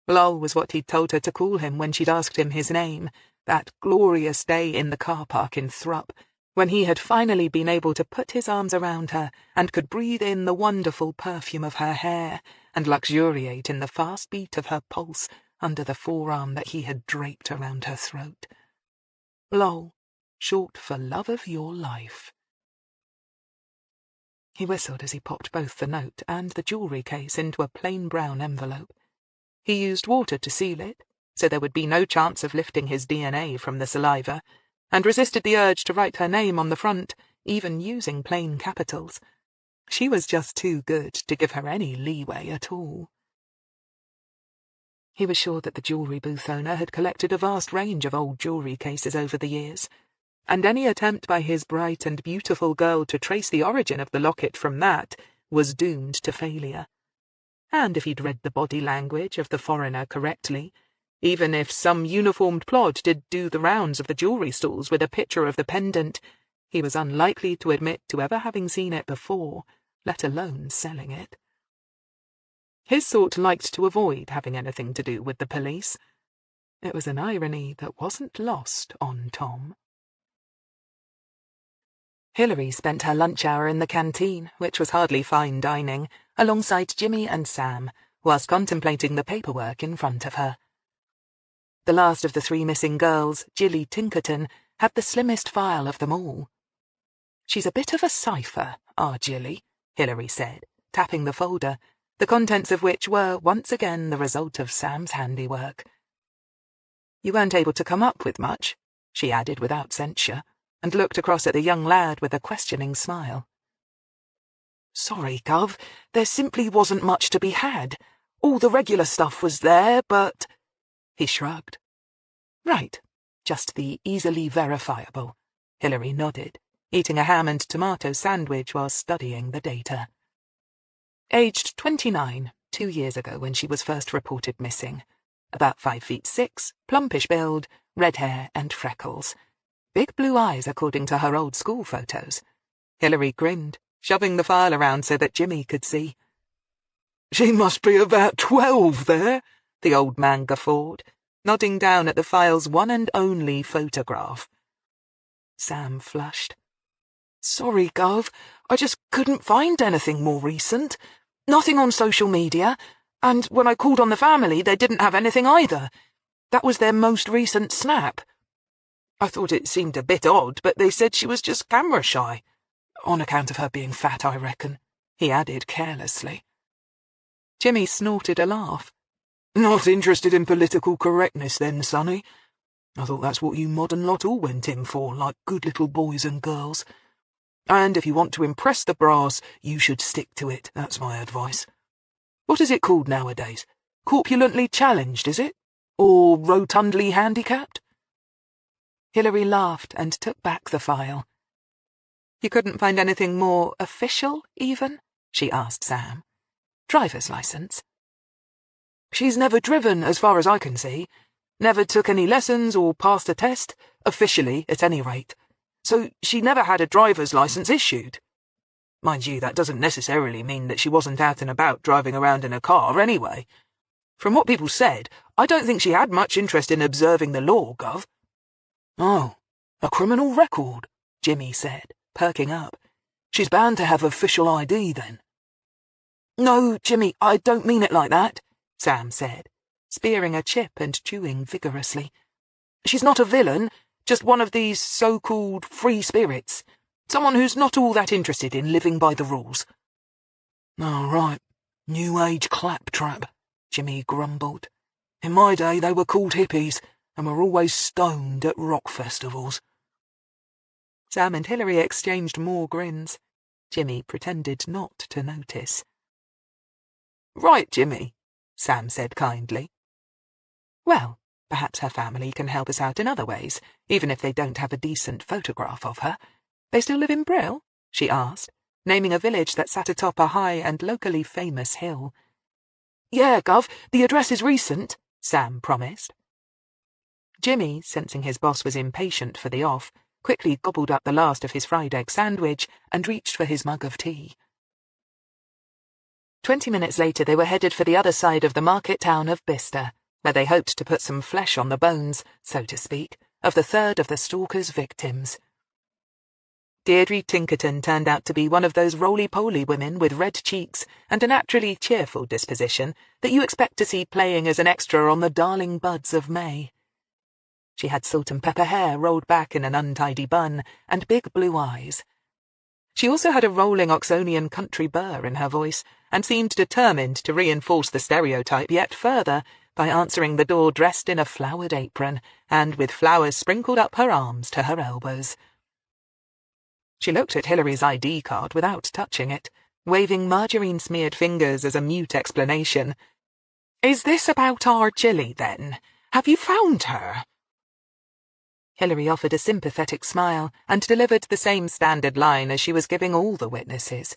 Lol was what he'd told her to call him when she'd asked him his name, that glorious day in the car park in Thrupp, when he had finally been able to put his arms around her and could breathe in the wonderful perfume of her hair and luxuriate in the fast beat of her pulse under the forearm that he had draped around her throat. Lol, short for love of your life. He whistled as he popped both the note and the jewellery case into a plain brown envelope. He used water to seal it, so there would be no chance of lifting his DNA from the saliva, and resisted the urge to write her name on the front, even using plain capitals. She was just too good to give her any leeway at all. He was sure that the jewellery booth owner had collected a vast range of old jewellery cases over the years, and any attempt by his bright and beautiful girl to trace the origin of the locket from that was doomed to failure. And if he'd read the body language of the foreigner correctly, even if some uniformed plod did do the rounds of the jewellery stalls with a picture of the pendant, he was unlikely to admit to ever having seen it before, let alone selling it. His sort liked to avoid having anything to do with the police. It was an irony that wasn't lost on Tom. Hillary spent her lunch hour in the canteen, which was hardly fine dining, alongside Jimmy and Sam, whilst contemplating the paperwork in front of her. The last of the three missing girls, Jilly Tinkerton, had the slimmest file of them all. "She's a bit of a cipher, our Jilly," Hillary said, tapping the folder, the contents of which were once again the result of Sam's handiwork. "You weren't able to come up with much," she added without censure, and looked across at the young lad with a questioning smile. "Sorry, Gov, there simply wasn't much to be had. All the regular stuff was there, but—" He shrugged. "Right, just the easily verifiable," Hillary nodded, eating a ham and tomato sandwich while studying the data. Aged 29, 2 years ago when she was first reported missing. About 5'6", plumpish build, red hair and freckles. Big blue eyes according to her old school photos. Hillary grinned, shoving the file around so that Jimmy could see. "She must be about 12 there," the old man guffawed, nodding down at the file's one and only photograph. Sam flushed. "Sorry, Gov, I just couldn't find anything more recent. Nothing on social media, and when I called on the family they didn't have anything either. That was their most recent snap. I thought it seemed a bit odd, but they said she was just camera shy. On account of her being fat, I reckon," he added carelessly. Jimmy snorted a laugh. "Not interested in political correctness then, Sonny? I thought that's what you modern lot all went in for, like good little boys and girls. And if you want to impress the brass, you should stick to it, that's my advice. What is it called nowadays? Corpulently challenged, is it? Or rotundly handicapped?" Hillary laughed and took back the file. "You couldn't find anything more official, even?" she asked Sam. "Driver's license?" "She's never driven, as far as I can see. Never took any lessons or passed a test, officially at any rate. So she never had a driver's license issued. Mind you, that doesn't necessarily mean that she wasn't out and about driving around in a car anyway. From what people said, I don't think she had much interest in observing the law, Gov. Oh, a criminal record, Jimmy said, perking up. She's bound to have official ID, then. No, Jimmy, I don't mean it like that, Sam said, spearing a chip and chewing vigorously. She's not a villain, just one of these so-called free spirits. Someone who's not all that interested in living by the rules. Oh, right. New Age claptrap, Jimmy grumbled. In my day, they were called hippies, and were always stoned at rock festivals. Sam and Hillary exchanged more grins. Jimmy pretended not to notice. Right, Jimmy, Sam said kindly. Well, perhaps her family can help us out in other ways, even if they don't have a decent photograph of her. They still live in Brill? She asked, naming a village that sat atop a high and locally famous hill. Yeah, Gov, the address is recent, Sam promised. Jimmy, sensing his boss was impatient for the off, quickly gobbled up the last of his fried egg sandwich and reached for his mug of tea. 20 minutes later they were headed for the other side of the market town of Bicester, where they hoped to put some flesh on the bones, so to speak, of the third of the stalker's victims. Deirdre Tinkerton turned out to be one of those roly-poly women with red cheeks and a naturally cheerful disposition that you expect to see playing as an extra on the Darling Buds of May. She had salt and pepper hair rolled back in an untidy bun and big blue eyes. She also had a rolling Oxonian country burr in her voice and seemed determined to reinforce the stereotype yet further by answering the door dressed in a flowered apron and with flowers sprinkled up her arms to her elbows. She looked at Hillary's ID card without touching it, waving margarine-smeared fingers as a mute explanation. "Is this about our Jilly, then? Have you found her?" Hillary offered a sympathetic smile and delivered the same standard line as she was giving all the witnesses.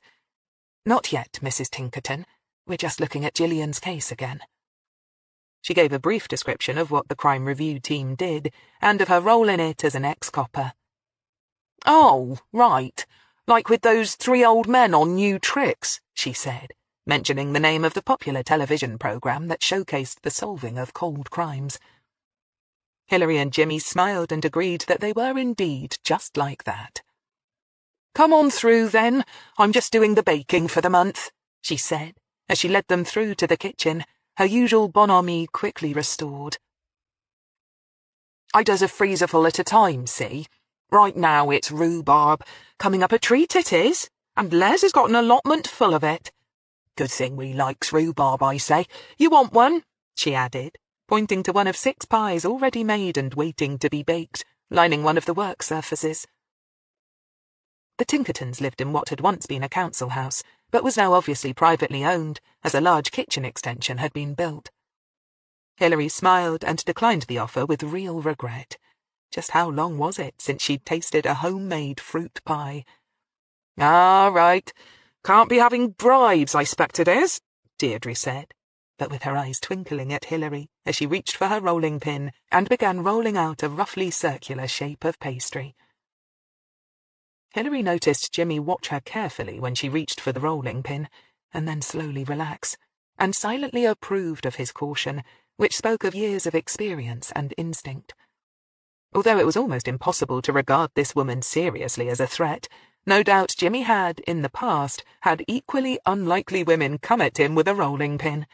"Not yet, Mrs. Tinkerton. We're just looking at Gillian's case again." She gave a brief description of what the crime review team did and of her role in it as an ex-copper. Oh, right. Like with those 3 old men on New Tricks, she said, mentioning the name of the popular television program that showcased the solving of cold crimes. Hillary and Jimmy smiled and agreed that they were indeed just like that. "Come on through, then. I'm just doing the baking for the month," she said, as she led them through to the kitchen, her usual bonhomie quickly restored. "I does a freezerful at a time, see? Right now it's rhubarb. Coming up a treat it is, and Les has got an allotment full of it. Good thing we likes rhubarb, I say. You want one?" she added, pointing to one of 6 pies already made and waiting to be baked, lining one of the work surfaces. The Tinkertons lived in what had once been a council house, but was now obviously privately owned, as a large kitchen extension had been built. Hillary smiled and declined the offer with real regret. Just how long was it since she'd tasted a homemade fruit pie? "Ah, right. Can't be having bribes, I expect it is," Deirdre said, but with her eyes twinkling at Hillary as she reached for her rolling pin and began rolling out a roughly circular shape of pastry. Hillary noticed Jimmy watch her carefully when she reached for the rolling pin, and then slowly relax, and silently approved of his caution, which spoke of years of experience and instinct. Although it was almost impossible to regard this woman seriously as a threat, no doubt Jimmy had, in the past, had equally unlikely women come at him with a rolling pin.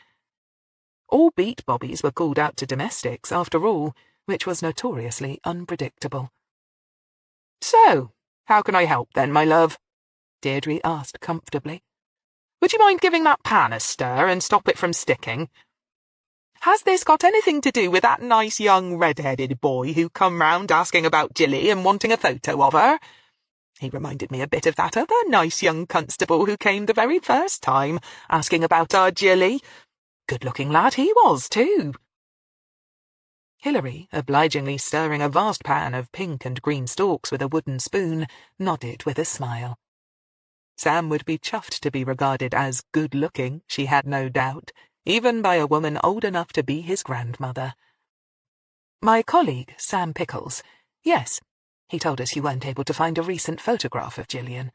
All beat bobbies were called out to domestics, after all, which was notoriously unpredictable. "So, how can I help then, my love?" Deirdre asked comfortably. "Would you mind giving that pan a stir and stop it from sticking? Has this got anything to do with that nice young red-headed boy who come round asking about Jilly and wanting a photo of her? He reminded me a bit of that other nice young constable who came the very first time, asking about our Jilly. Good-looking lad he was, too." Hillary, obligingly stirring a vast pan of pink and green stalks with a wooden spoon, nodded with a smile. Sam would be chuffed to be regarded as good-looking, she had no doubt, even by a woman old enough to be his grandmother. "My colleague, Sam Pickles. Yes, he told us you weren't able to find a recent photograph of Gillian."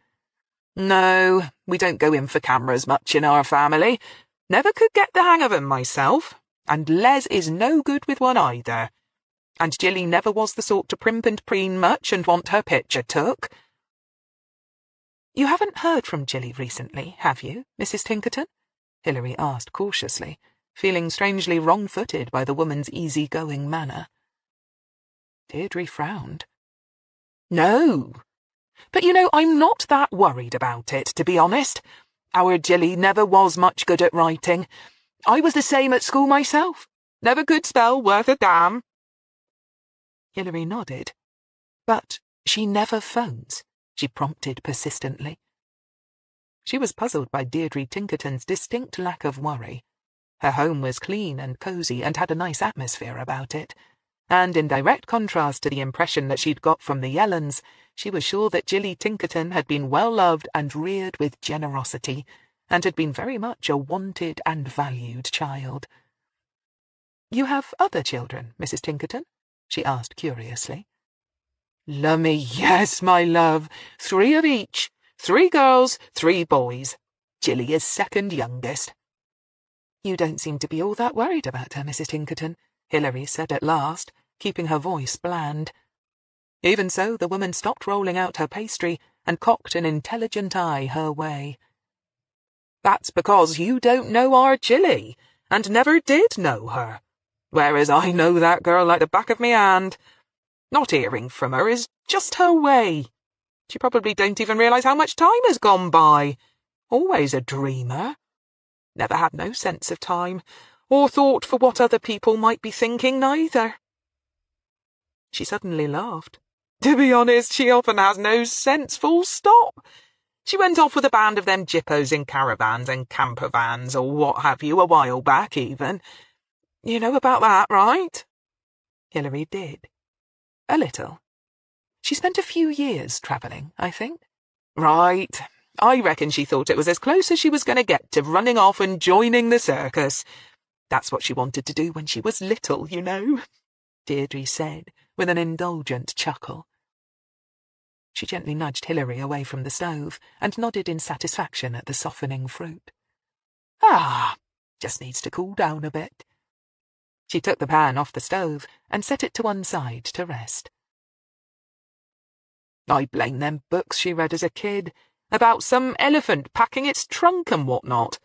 "No, we don't go in for cameras much in our family. Never could get the hang of 'em myself. And Les is no good with one either. And Jilly never was the sort to primp and preen much and want her picture took. You haven't heard from Jilly recently, have you, Mrs. Tinkerton? Hillary asked cautiously, feeling strangely wrong-footed by the woman's easy-going manner. Deirdre frowned. No. But I'm not that worried about it, to be honest. Our Jilly never was much good at writing. I was the same at school myself. Never could spell worth a damn. Hillary nodded. But she never phones, she prompted persistently. She was puzzled by Deirdre Tinkerton's distinct lack of worry. Her home was clean and cosy and had a nice atmosphere about it, and in direct contrast to the impression that she'd got from the Yellens, she was sure that Jilly Tinkerton had been well loved and reared with generosity, and had been very much a wanted and valued child. You have other children, Mrs. Tinkerton? She asked curiously. Lummy, yes, my love. 3 of each. 3 girls, 3 boys. Jilly is second youngest. You don't seem to be all that worried about her, Mrs. Tinkerton, Hillary said at last, keeping her voice bland. Even so, the woman stopped rolling out her pastry and cocked an intelligent eye her way. That's because you don't know our Jilly, and never did know her. Whereas I know that girl like the back of me hand. Not hearing from her is just her way. She probably don't even realise how much time has gone by. Always a dreamer. Never had no sense of time, or thought for what other people might be thinking neither. She suddenly laughed. To be honest, she often has no sense, full stop. She went off with a band of them jippos in caravans and camper vans, or what have you, a while back even. You know about that, right? Hillary did. A little. She spent a few years travelling, I think. Right. I reckon she thought it was as close as she was going to get to running off and joining the circus. That's what she wanted to do when she was little, Deirdre said, with an indulgent chuckle. She gently nudged Hillary away from the stove and nodded in satisfaction at the softening fruit. Ah, just needs to cool down a bit. She took the pan off the stove and set it to one side to rest. I blame them books she read as a kid, about some elephant packing its trunk and whatnot.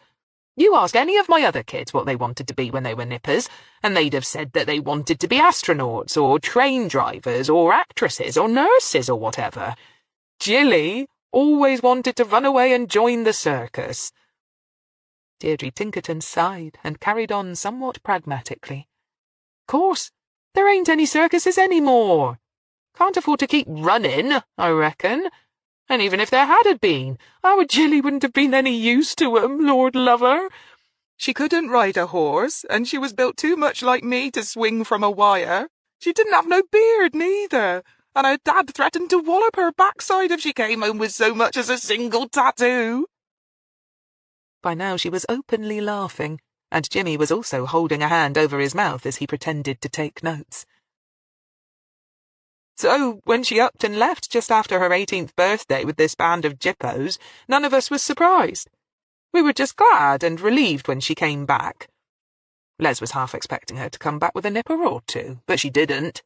You ask any of my other kids what they wanted to be when they were nippers, and they'd have said that they wanted to be astronauts, or train drivers, or actresses, or nurses, or whatever. Jilly always wanted to run away and join the circus. Deirdre Tinkerton sighed and carried on somewhat pragmatically. Course, there ain't any circuses any more. Can't afford to keep running, I reckon. And even if there had been, our Jilly wouldn't have been any use to 'em, Lord love her. She couldn't ride a horse, and she was built too much like me to swing from a wire. She didn't have no beard, neither, and her dad threatened to wallop her backside if she came home with so much as a single tattoo. By now she was openly laughing, and Jimmy was also holding a hand over his mouth as he pretended to take notes. So, when she upped and left just after her 18th birthday with this band of jippos, none of us was surprised. We were just glad and relieved when she came back. Les was half expecting her to come back with a nipper or 2, but she didn't.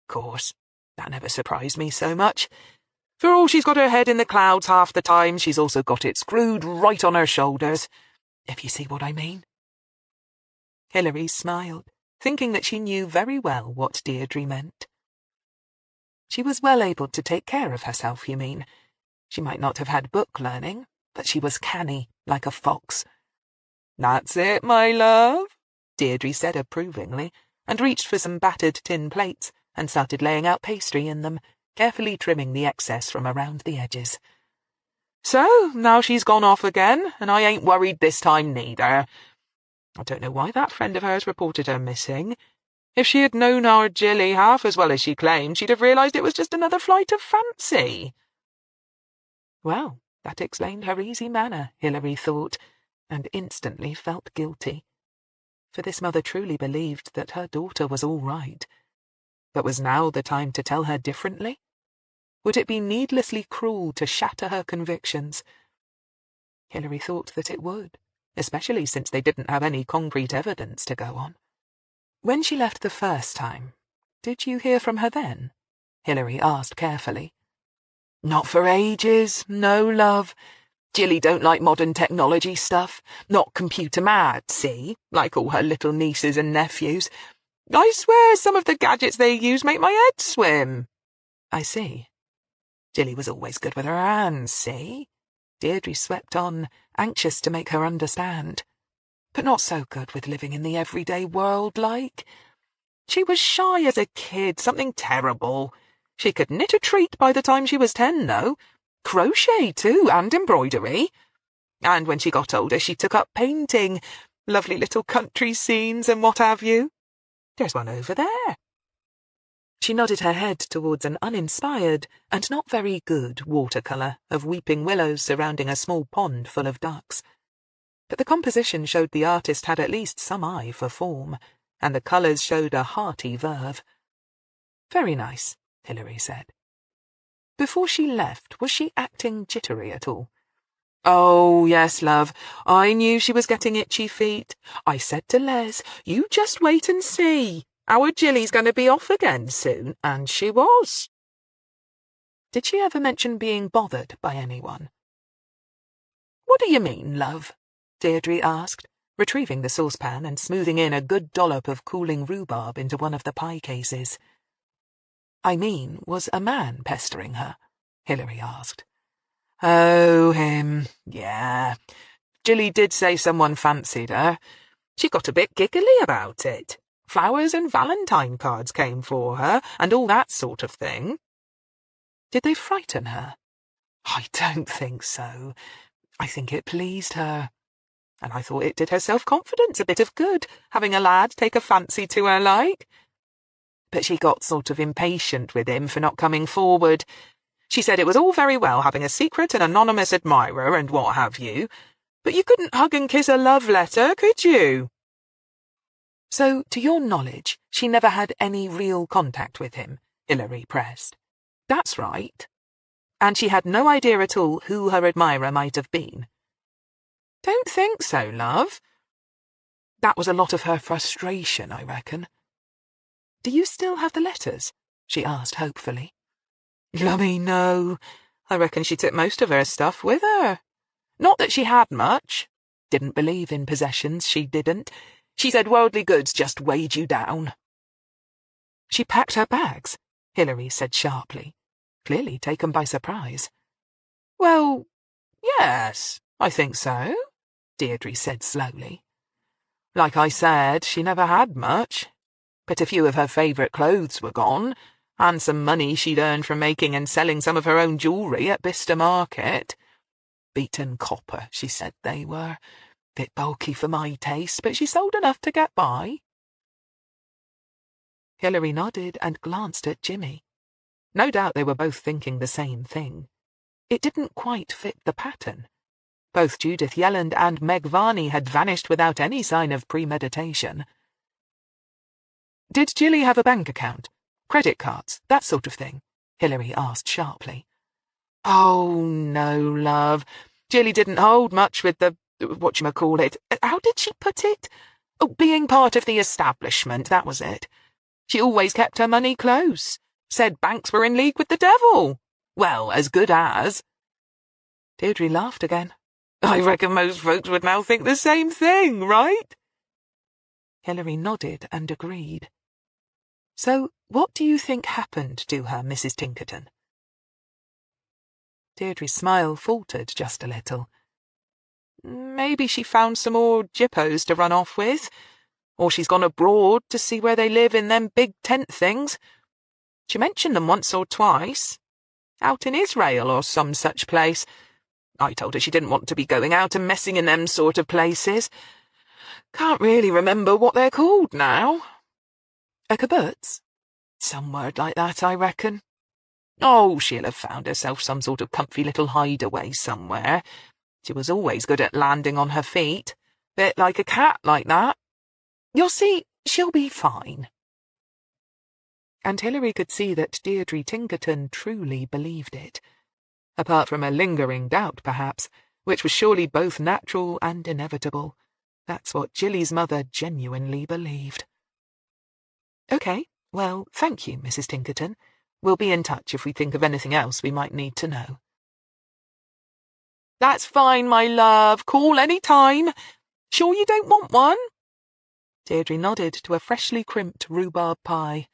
Course, that never surprised me so much. For all she's got her head in the clouds half the time, she's also got it screwed right on her shoulders, if you see what I mean. Hillary smiled, thinking that she knew very well what Deirdre meant. She was well able to take care of herself, you mean. She might not have had book learning, but she was canny, like a fox. That's it, my love, Deirdre said approvingly, and reached for some battered tin plates and started laying out pastry in them, carefully trimming the excess from around the edges. So, now she's gone off again, and I ain't worried this time neither. I don't know why that friend of hers reported her missing. If she had known our Jilly half as well as she claimed, she'd have realised it was just another flight of fancy. Well, that explained her easy manner, Hillary thought, and instantly felt guilty. For this mother truly believed that her daughter was all right. But was now the time to tell her differently? Would it be needlessly cruel to shatter her convictions? Hillary thought that it would, especially since they didn't have any concrete evidence to go on. When she left the first time, did you hear from her then? Hillary asked carefully. Not for ages, no, love. Jilly don't like modern technology stuff. Not computer mad, see? Like all her little nieces and nephews. I swear some of the gadgets they use make my head swim. I see. Jilly was always good with her hands, see? Deirdre swept on, anxious to make her understand. But not so good with living in the everyday world, like. She was shy as a kid, something terrible. She could knit a treat by the time she was 10, though. Crochet, too, and embroidery. And when she got older, she took up painting. Lovely little country scenes and what have you. There's one over there. She nodded her head towards an uninspired and not very good watercolour of weeping willows surrounding a small pond full of ducks. But the composition showed the artist had at least some eye for form, and the colours showed a hearty verve. Very nice, Hillary said. Before she left, was she acting jittery at all? Oh, yes, love. I knew she was getting itchy feet. I said to Les, you just wait and see. Our Jilly's going to be off again soon, and she was. Did she ever mention being bothered by anyone? What do you mean, love? Deirdre asked, retrieving the saucepan and smoothing in a good dollop of cooling rhubarb into one of the pie cases. I mean, was a man pestering her? Hillary asked. Oh, him. Yeah. Jilly did say someone fancied her. She got a bit giggly about it. Flowers and Valentine cards came for her, and all that sort of thing. Did they frighten her? I don't think so. I think it pleased her. And I thought it did her self-confidence a bit of good, having a lad take a fancy to her like. But she got sort of impatient with him for not coming forward. She said it was all very well having a secret and anonymous admirer and what have you, but you couldn't hug and kiss a love letter, could you? So, to your knowledge, she never had any real contact with him, Hillary pressed. That's right. And she had no idea at all who her admirer might have been. Don't think so, love. That was a lot of her frustration, I reckon. Do you still have the letters? She asked hopefully. Lummy, no. I reckon she took most of her stuff with her. Not that she had much. Didn't believe in possessions, she didn't. She said worldly goods just weighed you down. She packed her bags, Hillary said sharply, clearly taken by surprise. Well, yes, I think so, Deirdre said slowly. Like I said, she never had much, but a few of her favourite clothes were gone, and some money she'd earned from making and selling some of her own jewellery at Bicester Market. Beaten copper, she said they were. Bit bulky for my taste, but she sold enough to get by. Hillary nodded and glanced at Jimmy. No doubt they were both thinking the same thing. It didn't quite fit the pattern. Both Judith Yelland and Meg Varney had vanished without any sign of premeditation. Did Jilly have a bank account? Credit cards, that sort of thing? Hillary asked sharply. Oh, no, love. Jilly didn't hold much with the whatchamacallit. How did she put it? Oh, being part of the establishment, that was it. She always kept her money close. Said banks were in league with the devil. Well, as good as. Deirdre laughed again. I reckon most folks would now think the same thing, right? Hillary nodded and agreed. So, what do you think happened to her, Mrs. Tinkerton? Deirdre's smile faltered just a little. Maybe she found some more jippos to run off with, or she's gone abroad to see where they live in them big tent things. She mentioned them once or twice. Out in Israel or some such place. I told her she didn't want to be going out and messing in them sort of places. Can't really remember what they're called now. A kibbutz? Some word like that, I reckon. Oh, she'll have found herself some sort of comfy little hideaway somewhere. She was always good at landing on her feet. Bit like a cat like that. You'll see, she'll be fine. And Hillary could see that Deirdre Tinkerton truly believed it. Apart from a lingering doubt, perhaps, which was surely both natural and inevitable. That's what Jilly's mother genuinely believed. Okay, well, thank you, Mrs. Tinkerton. We'll be in touch if we think of anything else we might need to know. That's fine, my love. Call any time. Sure you don't want one? Deirdre nodded to a freshly crimped rhubarb pie.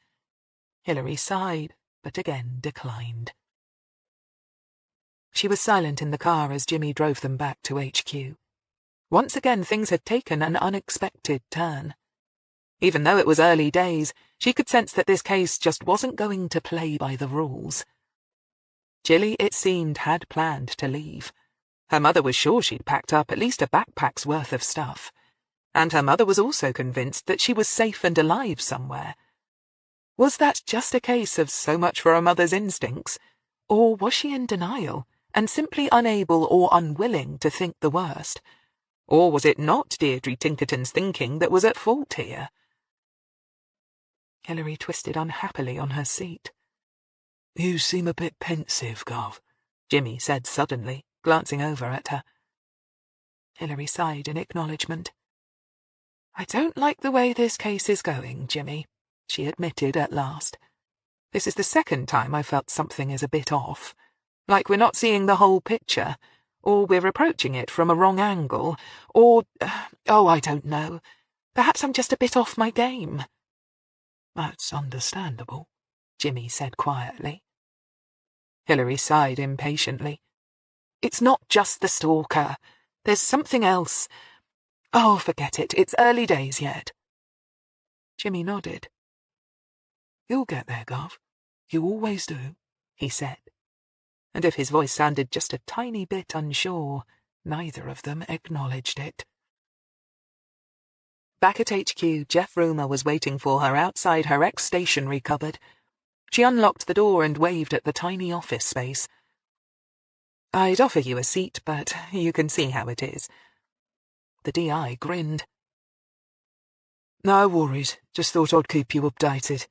Hillary sighed, but again declined. She was silent in the car as Jimmy drove them back to HQ. Once again things had taken an unexpected turn. Even though it was early days, she could sense that this case just wasn't going to play by the rules. Jilly, it seemed, had planned to leave. Her mother was sure she'd packed up at least a backpack's worth of stuff. And her mother was also convinced that she was safe and alive somewhere. Was that just a case of so much for a mother's instincts? Or was she in denial, and simply unable or unwilling to think the worst? Or was it not Deirdre Tinkerton's thinking that was at fault here? Hillary twisted unhappily on her seat. You seem a bit pensive, Gov, Jimmy said suddenly, glancing over at her. Hillary sighed in acknowledgement. I don't like the way this case is going, Jimmy, she admitted at last. This is the second time I've felt something is a bit off. Like we're not seeing the whole picture, or we're approaching it from a wrong angle, or, I don't know. Perhaps I'm just a bit off my game. That's understandable, Jimmy said quietly. Hillary sighed impatiently. It's not just the stalker. There's something else. Oh, forget it. It's early days yet. Jimmy nodded. You'll get there, Gov. You always do, he said. And if his voice sounded just a tiny bit unsure, neither of them acknowledged it. Back at HQ, Jeff Rumer was waiting for her outside her ex-stationery cupboard. She unlocked the door and waved at the tiny office space. I'd offer you a seat, but you can see how it is. The DI grinned. No worries, just thought I'd keep you updated.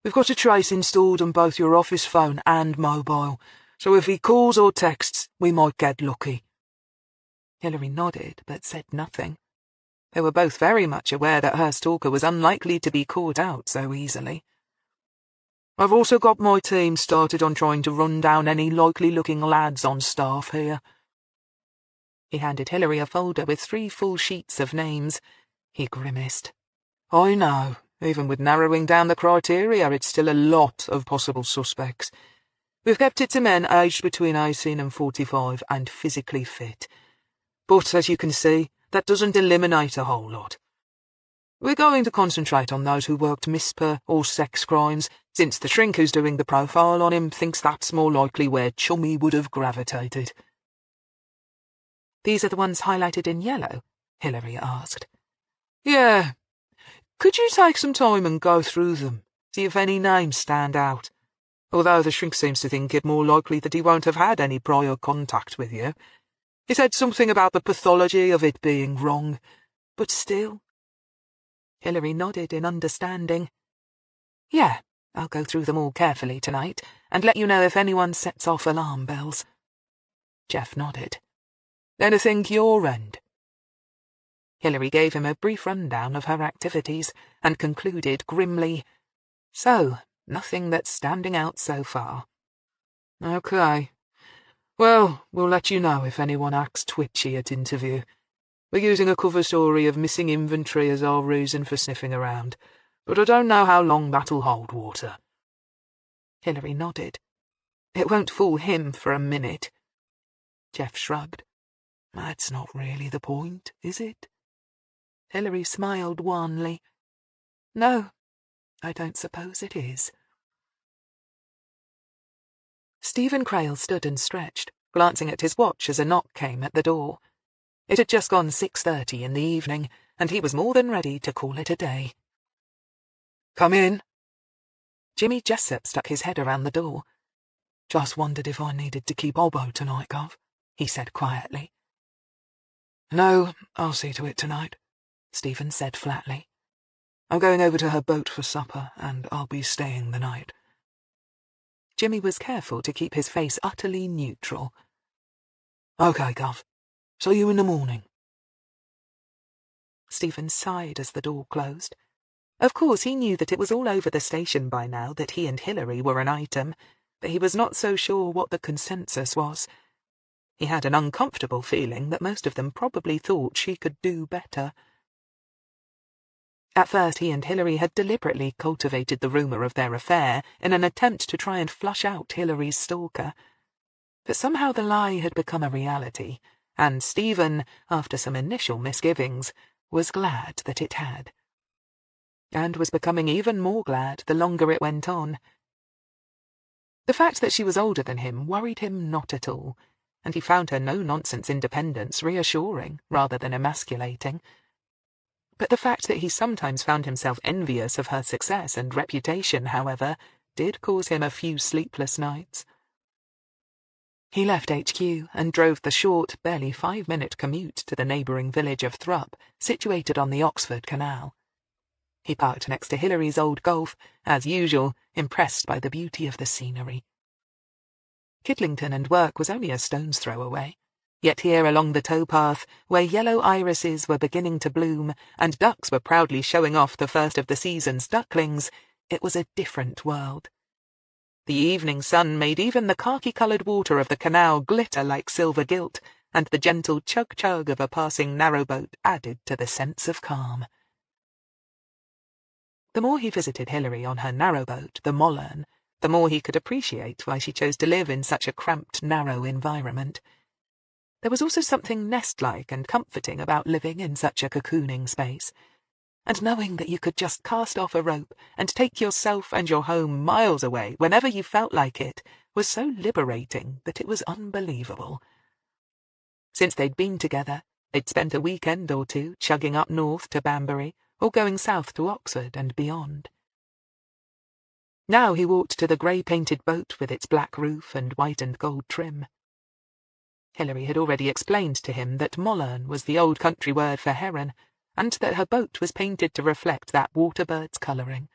We've got a trace installed on both your office phone and mobile, so if he calls or texts, we might get lucky. Hillary nodded, but said nothing. They were both very much aware that her stalker was unlikely to be caught out so easily. I've also got my team started on trying to run down any likely-looking lads on staff here. He handed Hillary a folder with 3 full sheets of names. He grimaced. I know, even with narrowing down the criteria, it's still a lot of possible suspects. We've kept it to men aged between 18 and 45 and physically fit. But, as you can see, that doesn't eliminate a whole lot. We're going to concentrate on those who worked misper or sex crimes, since the shrink who's doing the profile on him thinks that's more likely where Chummy would have gravitated. These are the ones highlighted in yellow? Hillary asked. Yeah. Could you take some time and go through them, see if any names stand out? Although the shrink seems to think it more likely that he won't have had any prior contact with you. He said something about the pathology of it being wrong, but still. Hillary nodded in understanding. Yeah, I'll go through them all carefully tonight, and let you know if anyone sets off alarm bells. Jeff nodded. Anything your end? Hillary gave him a brief rundown of her activities, and concluded grimly, So, nothing that's standing out so far. Okay. Well, we'll let you know if anyone acts twitchy at interview. We're using a cover story of missing inventory as our reason for sniffing around, but I don't know how long that'll hold water. Hillary nodded. It won't fool him for a minute. Jeff shrugged. That's not really the point, is it? Hillary smiled wanly. No, I don't suppose it is. Stephen Crail stood and stretched, glancing at his watch as a knock came at the door. It had just gone 6:30 in the evening, and he was more than ready to call it a day. Come in. Jimmy Jessup stuck his head around the door. Just wondered if I needed to keep Obbo tonight, Gov, he said quietly. No, I'll see to it tonight, Stephen said flatly. I'm going over to her boat for supper, and I'll be staying the night. Jimmy was careful to keep his face utterly neutral. Okay, Gov. See you in the morning. Stephen sighed as the door closed. Of course, he knew that it was all over the station by now that he and Hillary were an item, but he was not so sure what the consensus was. He had an uncomfortable feeling that most of them probably thought she could do better. At first, he and Hillary had deliberately cultivated the rumour of their affair in an attempt to try and flush out Hillary's stalker. But somehow the lie had become a reality, and Stephen, after some initial misgivings, was glad that it had. And was becoming even more glad the longer it went on. The fact that she was older than him worried him not at all, and he found her no-nonsense independence reassuring rather than emasculating. But the fact that he sometimes found himself envious of her success and reputation, however, did cause him a few sleepless nights. He left HQ and drove the short, barely 5-minute commute to the neighbouring village of Thrupp, situated on the Oxford Canal. He parked next to Hillary's old Golf, as usual, impressed by the beauty of the scenery. Kidlington and work was only a stone's throw away, yet here along the towpath, where yellow irises were beginning to bloom and ducks were proudly showing off the first of the season's ducklings, it was a different world. The evening sun made even the khaki-coloured water of the canal glitter like silver gilt, and the gentle chug-chug of a passing narrowboat added to the sense of calm. The more he visited Hillary on her narrowboat, the Mollern, the more he could appreciate why she chose to live in such a cramped, narrow environment. There was also something nest-like and comforting about living in such a cocooning space, and knowing that you could just cast off a rope and take yourself and your home miles away whenever you felt like it was so liberating that it was unbelievable. Since they'd been together, they'd spent a weekend or two chugging up north to Banbury, or going south to Oxford and beyond. Now he walked to the grey-painted boat with its black roof and white and gold trim. Hillary had already explained to him that Mollern was the old country word for heron, and that her boat was painted to reflect that waterbird's colouring.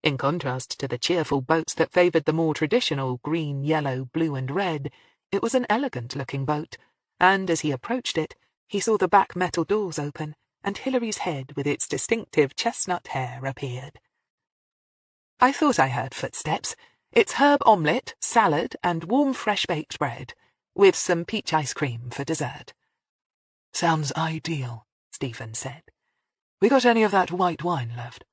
In contrast to the cheerful boats that favoured the more traditional green, yellow, blue and red, it was an elegant-looking boat, and as he approached it, he saw the back metal doors open, and Hillary's head with its distinctive chestnut hair appeared. "I thought I heard footsteps. It's herb omelette, salad, and warm fresh-baked bread, with some peach ice cream for dessert." "Sounds ideal," Stephen said. "We got any of that white wine left?"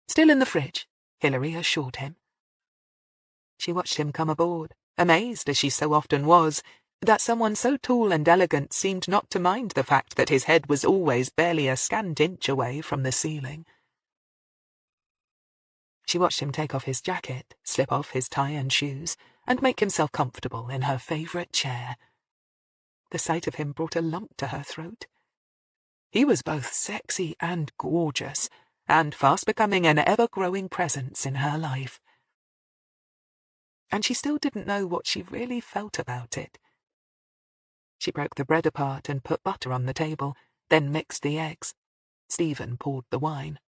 "Still in the fridge," Hillary assured him. She watched him come aboard, amazed, as she so often was, that someone so tall and elegant seemed not to mind the fact that his head was always barely a scant inch away from the ceiling. She watched him take off his jacket, slip off his tie and shoes, and make himself comfortable in her favourite chair. The sight of him brought a lump to her throat. He was both sexy and gorgeous, and fast becoming an ever-growing presence in her life. And she still didn't know what she really felt about it. She broke the bread apart and put butter on the table, then mixed the eggs. Stephen poured the wine.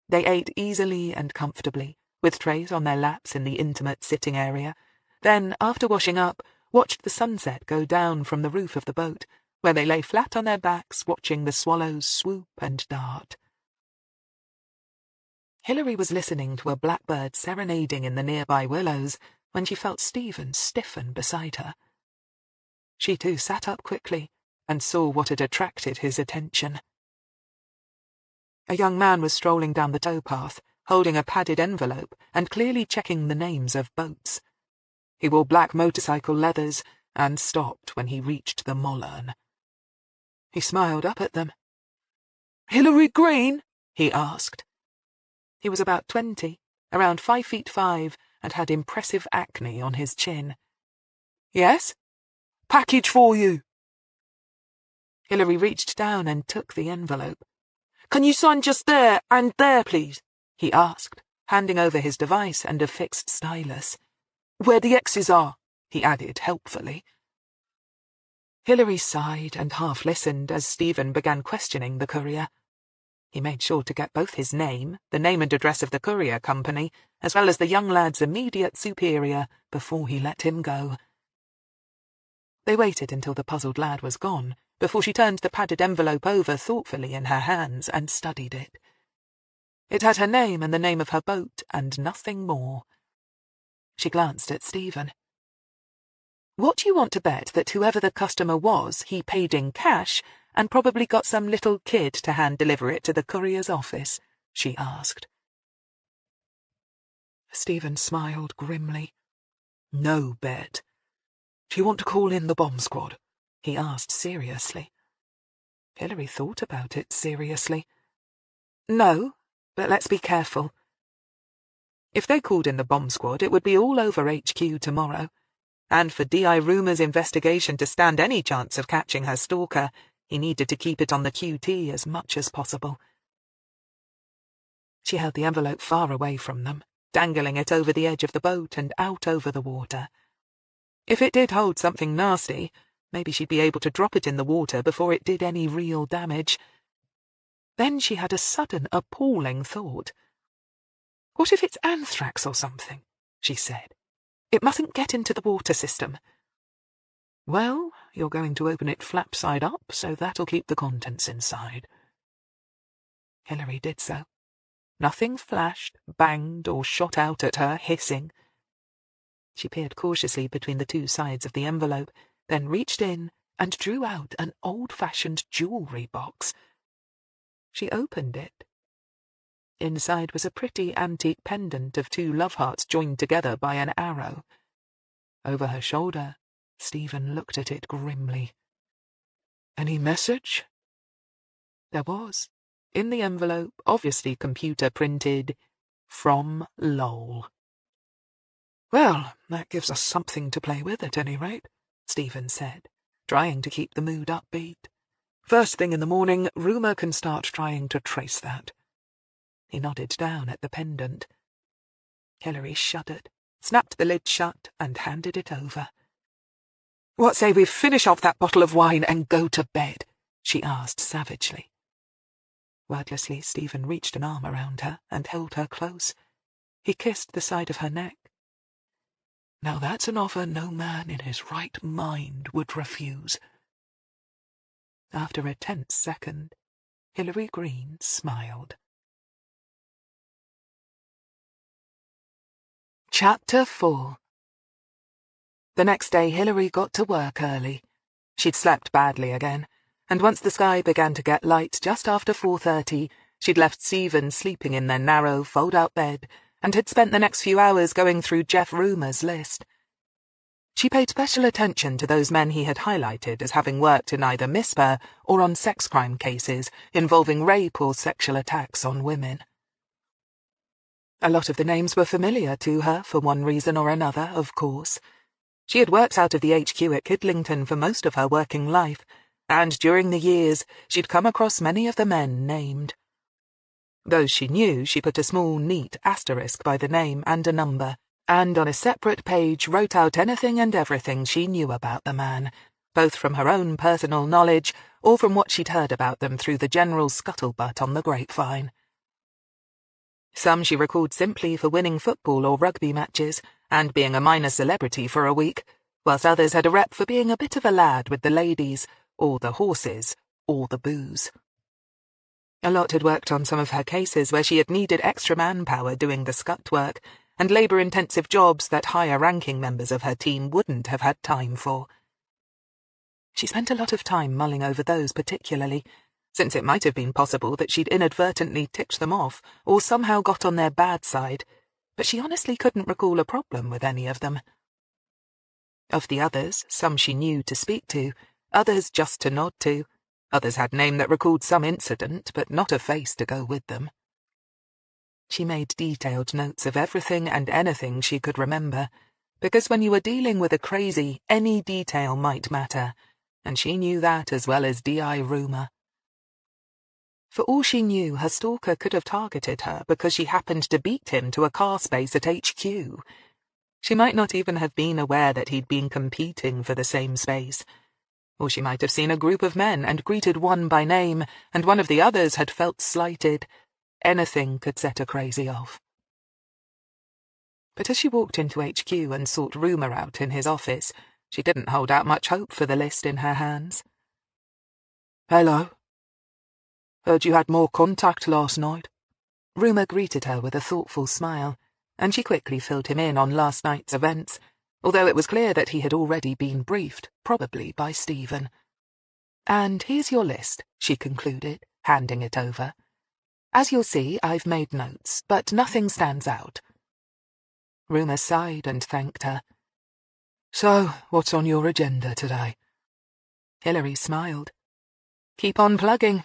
They ate easily and comfortably, with trays on their laps in the intimate sitting area, then, after washing up, watched the sunset go down from the roof of the boat, where they lay flat on their backs watching the swallows swoop and dart. Hillary was listening to a blackbird serenading in the nearby willows when she felt Stephen stiffen beside her. She too sat up quickly and saw what had attracted his attention. A young man was strolling down the towpath, holding a padded envelope and clearly checking the names of boats. He wore black motorcycle leathers and stopped when he reached the Mollern. He smiled up at them. "Hillary Greene?" he asked. He was about 20, around 5'5", and had impressive acne on his chin. "Yes? Package for you." Hillary reached down and took the envelope. "Can you sign just there and there, please?" he asked, handing over his device and a fixed stylus. "Where the X's are," he added helpfully. Hillary sighed and half listened as Stephen began questioning the courier. He made sure to get both his name, the name and address of the courier company, as well as the young lad's immediate superior, before he let him go. They waited until the puzzled lad was gone, before she turned the padded envelope over thoughtfully in her hands and studied it. It had her name and the name of her boat, and nothing more. She glanced at Stephen. "What do you want to bet that whoever the customer was, he paid in cash and probably got some little kid to hand-deliver it to the courier's office?" she asked. Stephen smiled grimly. "No bet. Do you want to call in the bomb squad?" he asked seriously. Hillary thought about it seriously. "No, but let's be careful. If they called in the bomb squad, it would be all over HQ tomorrow. And for D.I. Rumour's investigation to stand any chance of catching her stalker, he needed to keep it on the QT as much as possible." She held the envelope far away from them, dangling it over the edge of the boat and out over the water. If it did hold something nasty, maybe she'd be able to drop it in the water before it did any real damage. Then she had a sudden, appalling thought. "What if it's anthrax or something?" she said. "It mustn't get into the water system." "Well, you're going to open it flap side up, so that'll keep the contents inside." Hillary did so. Nothing flashed, banged, or shot out at her, hissing. She peered cautiously between the two sides of the envelope, then reached in and drew out an old-fashioned jewellery box. She opened it. Inside was a pretty antique pendant of two love hearts joined together by an arrow. Over her shoulder, Stephen looked at it grimly. "Any message?" There was. In the envelope, obviously computer-printed, "From Lowell." "Well, that gives us something to play with, at any rate," Stephen said, trying to keep the mood upbeat. "First thing in the morning, Rumour can start trying to trace that." He nodded down at the pendant. Hillary shuddered, snapped the lid shut, and handed it over. "What say we finish off that bottle of wine and go to bed?" she asked savagely. Wordlessly, Stephen reached an arm around her and held her close. He kissed the side of her neck. "Now that's an offer no man in his right mind would refuse." After a tense second, Hillary Greene smiled. Chapter 4. The next day Hillary got to work early. She'd slept badly again, and once the sky began to get light just after 4:30, she'd left Stephen sleeping in their narrow, fold-out bed, and had spent the next few hours going through Jeff Rumour's list. She paid special attention to those men he had highlighted as having worked in either MISPA or on sex crime cases involving rape or sexual attacks on women. A lot of the names were familiar to her, for one reason or another, of course. She had worked out of the HQ at Kidlington for most of her working life, and during the years she'd come across many of the men named. Those she knew, she put a small, neat asterisk by the name and a number, and on a separate page wrote out anything and everything she knew about the man, both from her own personal knowledge or from what she'd heard about them through the general scuttlebutt on the grapevine. Some she recalled simply for winning football or rugby matches, and being a minor celebrity for a week, whilst others had a rep for being a bit of a lad with the ladies, or the horses, or the booze. A lot had worked on some of her cases where she had needed extra manpower doing the scut work, and labour-intensive jobs that higher-ranking members of her team wouldn't have had time for. She spent a lot of time mulling over those particularly, since it might have been possible that she'd inadvertently ticked them off or somehow got on their bad side, but she honestly couldn't recall a problem with any of them. Of the others, some she knew to speak to, others just to nod to, others had name that recalled some incident, but not a face to go with them. She made detailed notes of everything and anything she could remember, because when you were dealing with a crazy, any detail might matter, and she knew that as well as D.I. Rumour. For all she knew, her stalker could have targeted her because she happened to beat him to a car space at HQ. She might not even have been aware that he'd been competing for the same space. Or she might have seen a group of men and greeted one by name, and one of the others had felt slighted. Anything could set a crazy off. But as she walked into HQ and sought Rumour out in his office, she didn't hold out much hope for the list in her hands. "Hello. Heard you had more contact last night. Rumour greeted her with a thoughtful smile, and she quickly filled him in on last night's events, although it was clear that he had already been briefed, probably by Stephen. "And here's your list," she concluded, handing it over. "As you'll see, I've made notes, but nothing stands out." Rumour sighed and thanked her. "So, what's on your agenda today?" Hillary smiled. "Keep on plugging.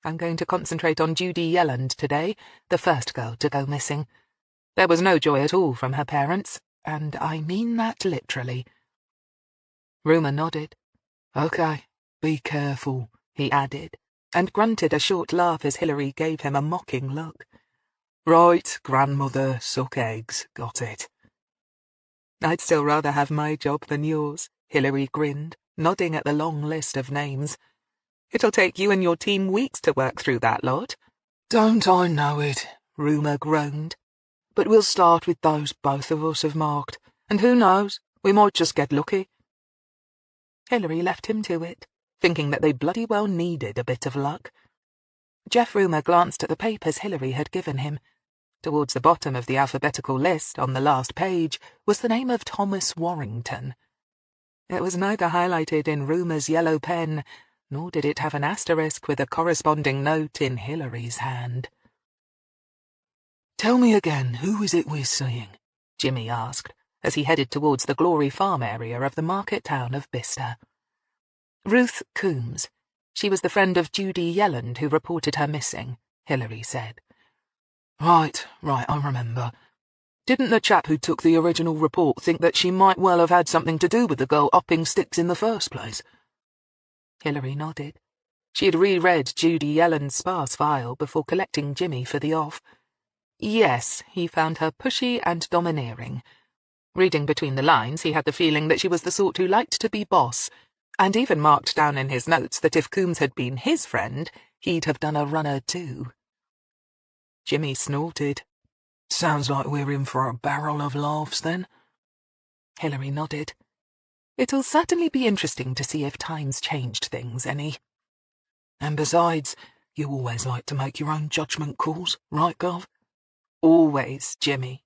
I'm going to concentrate on Judy Yelland today, the first girl to go missing. There was no joy at all from her parents, and I mean that literally." Rumour nodded. "Okay, be careful," he added, and grunted a short laugh as Hillary gave him a mocking look. "Right, grandmother, suck eggs, got it." "I'd still rather have my job than yours," Hillary grinned, nodding at the long list of names. "It'll take you and your team weeks to work through that lot." "Don't I know it," Rumour groaned. "But we'll start with those both of us have marked, and who knows, we might just get lucky." Hillary left him to it, thinking that they bloody well needed a bit of luck. Jeff Rumour glanced at the papers Hillary had given him. Towards the bottom of the alphabetical list, on the last page, was the name of Thomas Warrington. It was neither highlighted in Rumour's yellow pen, nor did it have an asterisk with a corresponding note in Hillary's hand. "Tell me again, who is it we're seeing?" Jimmy asked, as he headed towards the Glory Farm area of the market town of Bicester. "Ruth Coombs. She was the friend of Judy Yelland who reported her missing," Hillary said. Right, I remember. Didn't the chap who took the original report think that she might well have had something to do with the girl upping sticks in the first place?" Hillary nodded. She had reread Judy Yelland's sparse file before collecting Jimmy for the off. Yes, he found her pushy and domineering. Reading between the lines, he had the feeling that she was the sort who liked to be boss, and even marked down in his notes that if Coombs had been his friend, he'd have done a runner too. Jimmy snorted. "Sounds like we're in for a barrel of laughs, then." Hillary nodded. "It'll certainly be interesting to see if time's changed things any." "And besides, you always like to make your own judgment calls, right, Gov?" "Always, Jimmy."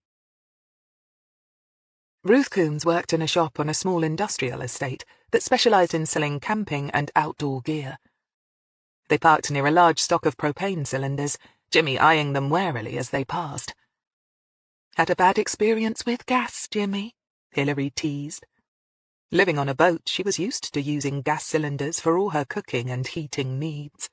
Ruth Coombs worked in a shop on a small industrial estate that specialised in selling camping and outdoor gear. They parked near a large stock of propane cylinders, Jimmy eyeing them warily as they passed. "Had a bad experience with gas, Jimmy?" Hillary teased. Living on a boat, she was used to using gas cylinders for all her cooking and heating needs.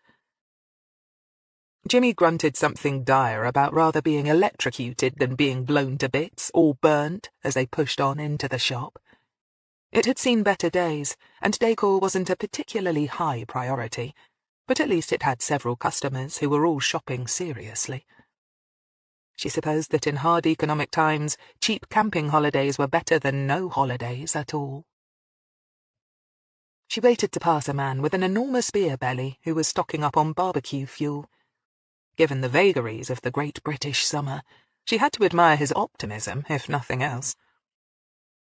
Jimmy grunted something dire about rather being electrocuted than being blown to bits or burnt as they pushed on into the shop. It had seen better days, and decor wasn't a particularly high priority, but at least it had several customers who were all shopping seriously. She supposed that in hard economic times, cheap camping holidays were better than no holidays at all. She waited to pass a man with an enormous beer belly who was stocking up on barbecue fuel. Given the vagaries of the great British summer, she had to admire his optimism, if nothing else.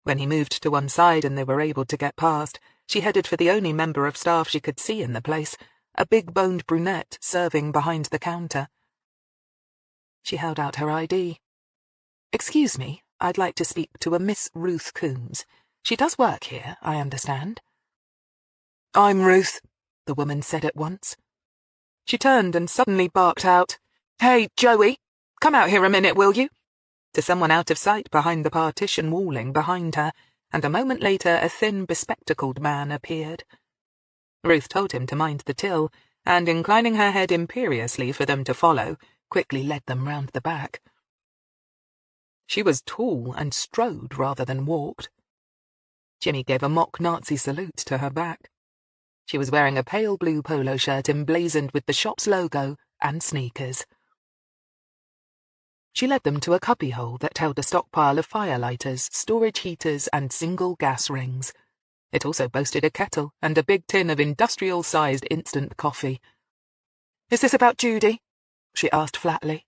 When he moved to one side and they were able to get past, she headed for the only member of staff she could see in the place, a big-boned brunette serving behind the counter. She held out her ID. "Excuse me, I'd like to speak to a Miss Ruth Coombs. She does work here, I understand." "I'm Ruth," the woman said at once. She turned and suddenly barked out, "Hey, Joey, come out here a minute, will you?" to someone out of sight behind the partition walling behind her, and a moment later a thin, bespectacled man appeared. Ruth told him to mind the till, and inclining her head imperiously for them to follow, quickly led them round the back. She was tall and strode rather than walked. Jimmy gave a mock Nazi salute to her back. She was wearing a pale blue polo shirt emblazoned with the shop's logo and sneakers. She led them to a cubbyhole that held a stockpile of firelighters, storage heaters, and single gas rings. It also boasted a kettle and a big tin of industrial-sized instant coffee. "Is this about Judy?" she asked flatly.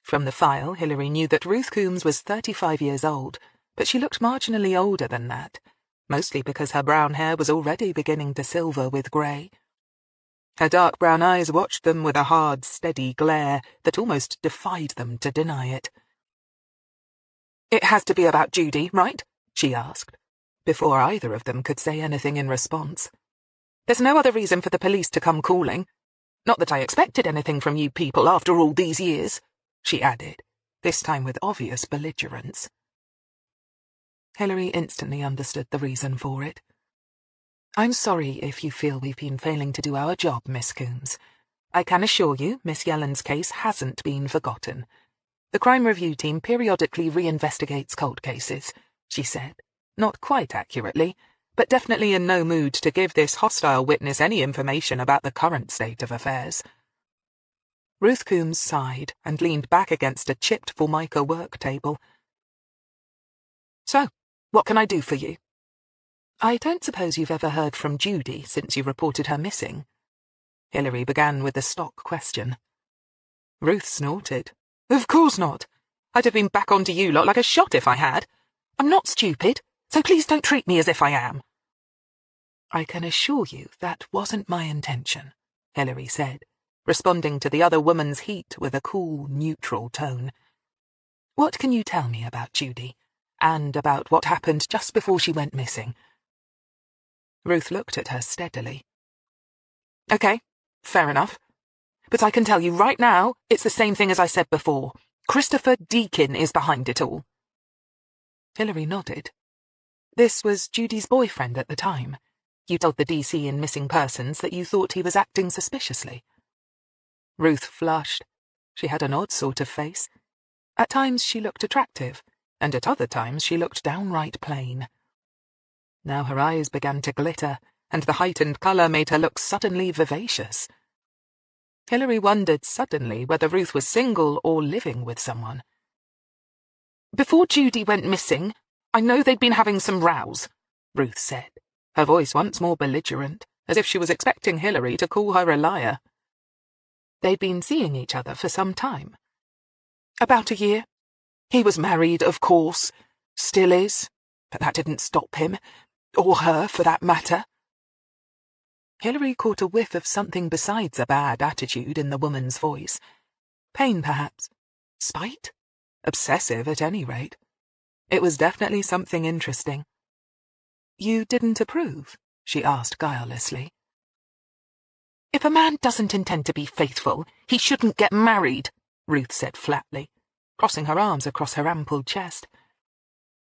From the file, Hillary knew that Ruth Coombs was 35 years old, but she looked marginally older than that, mostly because her brown hair was already beginning to silver with grey. Her dark brown eyes watched them with a hard, steady glare that almost defied them to deny it. "It has to be about Judy, right?" she asked, before either of them could say anything in response. "There's no other reason for the police to come calling. Not that I expected anything from you people after all these years," she added, this time with obvious belligerence. Hillary instantly understood the reason for it. "I'm sorry if you feel we've been failing to do our job, Miss Coombs. I can assure you Miss Yellen's case hasn't been forgotten. The crime review team periodically reinvestigates cold cases," she said, not quite accurately, but definitely in no mood to give this hostile witness any information about the current state of affairs. Ruth Coombs sighed and leaned back against a chipped formica work table. "So, what can I do for you?" "I don't suppose you've ever heard from Judy since you reported her missing?" Hillary began with a stock question. Ruth snorted. "Of course not. I'd have been back onto you lot like a shot if I had. I'm not stupid, so please don't treat me as if I am." "I can assure you that wasn't my intention," Hillary said, responding to the other woman's heat with a cool, neutral tone. "What can you tell me about Judy, and about what happened just before she went missing?" Ruth looked at her steadily. "Okay, fair enough. But I can tell you right now, it's the same thing as I said before. Christopher Deakin is behind it all." Hillary nodded. "This was Judy's boyfriend at the time. You told the DC in Missing Persons that you thought he was acting suspiciously." Ruth flushed. She had an odd sort of face. At times she looked attractive, and at other times she looked downright plain. Now her eyes began to glitter, and the heightened colour made her look suddenly vivacious. Hillary wondered suddenly whether Ruth was single or living with someone. "Before Judy went missing, I know they'd been having some rows," Ruth said, her voice once more belligerent, as if she was expecting Hillary to call her a liar. "They'd been seeing each other for some time." "About a year. He was married, of course. Still is. But that didn't stop him. Or her, for that matter." Hillary caught a whiff of something besides a bad attitude in the woman's voice. Pain, perhaps. Spite? Obsessive, at any rate. It was definitely something interesting. "You didn't approve?" she asked guilelessly. "If a man doesn't intend to be faithful, he shouldn't get married," Ruth said flatly, crossing her arms across her ample chest.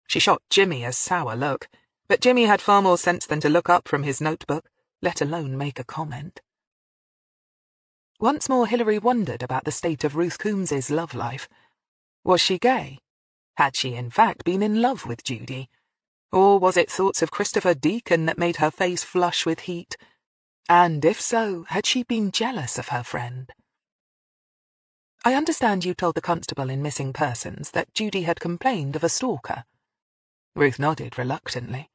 She shot Jimmy a sour look, but Jimmy had far more sense than to look up from his notebook, let alone make a comment. Once more Hillary wondered about the state of Ruth Coombs's love life. Was she gay? Had she in fact been in love with Judy? Or was it thoughts of Christopher Deakin that made her face flush with heat? And if so, had she been jealous of her friend? "I understand you told the constable in Missing Persons that Judy had complained of a stalker." Ruth nodded reluctantly.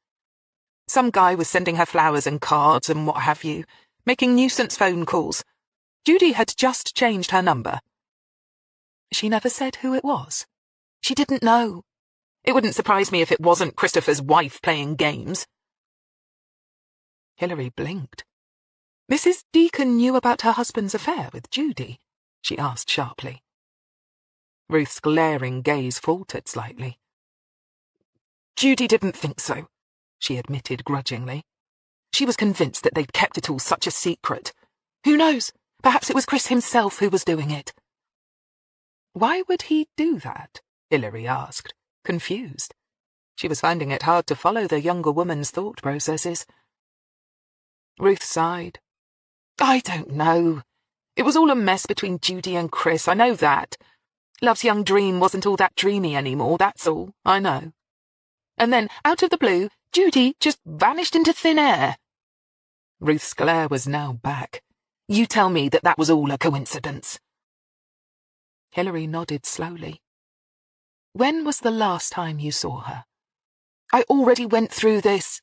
"Some guy was sending her flowers and cards and what have you, making nuisance phone calls. Judy had just changed her number." "She never said who it was?" "She didn't know. It wouldn't surprise me if it wasn't Christopher's wife playing games." Hillary blinked. "Mrs. Deakin knew about her husband's affair with Judy?" she asked sharply. Ruth's glaring gaze faltered slightly. "Judy didn't think so," she admitted grudgingly. "She was convinced that they'd kept it all such a secret. Who knows? Perhaps it was Chris himself who was doing it." "Why would he do that?" Hillary asked, confused. She was finding it hard to follow the younger woman's thought processes. Ruth sighed. "I don't know. It was all a mess between Judy and Chris, I know that. Love's young dream wasn't all that dreamy anymore, that's all, I know. And then, out of the blue, Judy just vanished into thin air." Ruth's glare was now back. "You tell me that that was all a coincidence." Hillary nodded slowly. "When was the last time you saw her?" "I already went through this.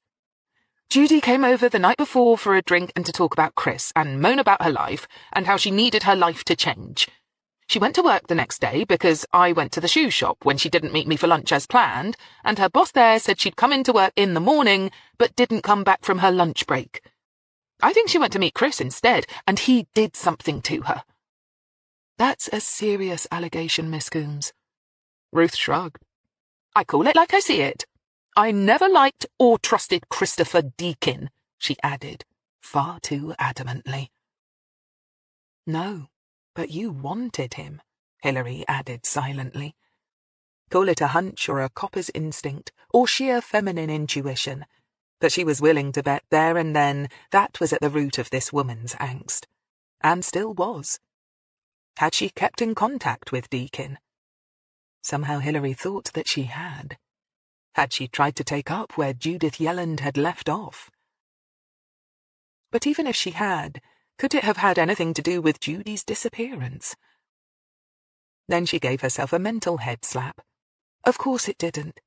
Judy came over the night before for a drink and to talk about Chris and moan about her life and how she needed her life to change. She went to work the next day because I went to the shoe shop when she didn't meet me for lunch as planned, and her boss there said she'd come into work in the morning but didn't come back from her lunch break. I think she went to meet Chris instead, and he did something to her. That's a serious allegation, Miss Coombs. Ruth shrugged. I call it like I see it. I never liked or trusted Christopher Deakin, she added, far too adamantly. No, but you wanted him, Hillary added silently. Call it a hunch or a copper's instinct, or sheer feminine intuition, but she was willing to bet there and then that was at the root of this woman's angst. And still was. Had she kept in contact with Deakin? Somehow Hillary thought that she had. Had she tried to take up where Judith Yelland had left off? But even if she had, could it have had anything to do with Judy's disappearance? Then she gave herself a mental head slap. Of course it didn't.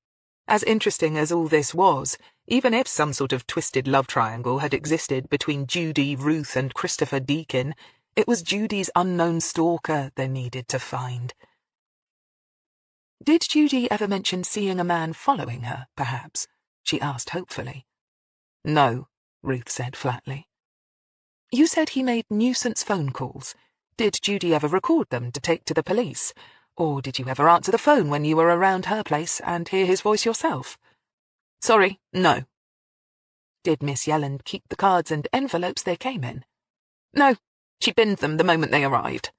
As interesting as all this was, even if some sort of twisted love triangle had existed between Judy, Ruth, and Christopher Deakin, it was Judy's unknown stalker they needed to find. Did Judy ever mention seeing a man following her, perhaps? She asked hopefully. No, Ruth said flatly. You said he made nuisance phone calls. Did Judy ever record them to take to the police? Or did you ever answer the phone when you were around her place and hear his voice yourself? Sorry, no. Did Miss Yelland keep the cards and envelopes they came in? No, she binned them the moment they arrived.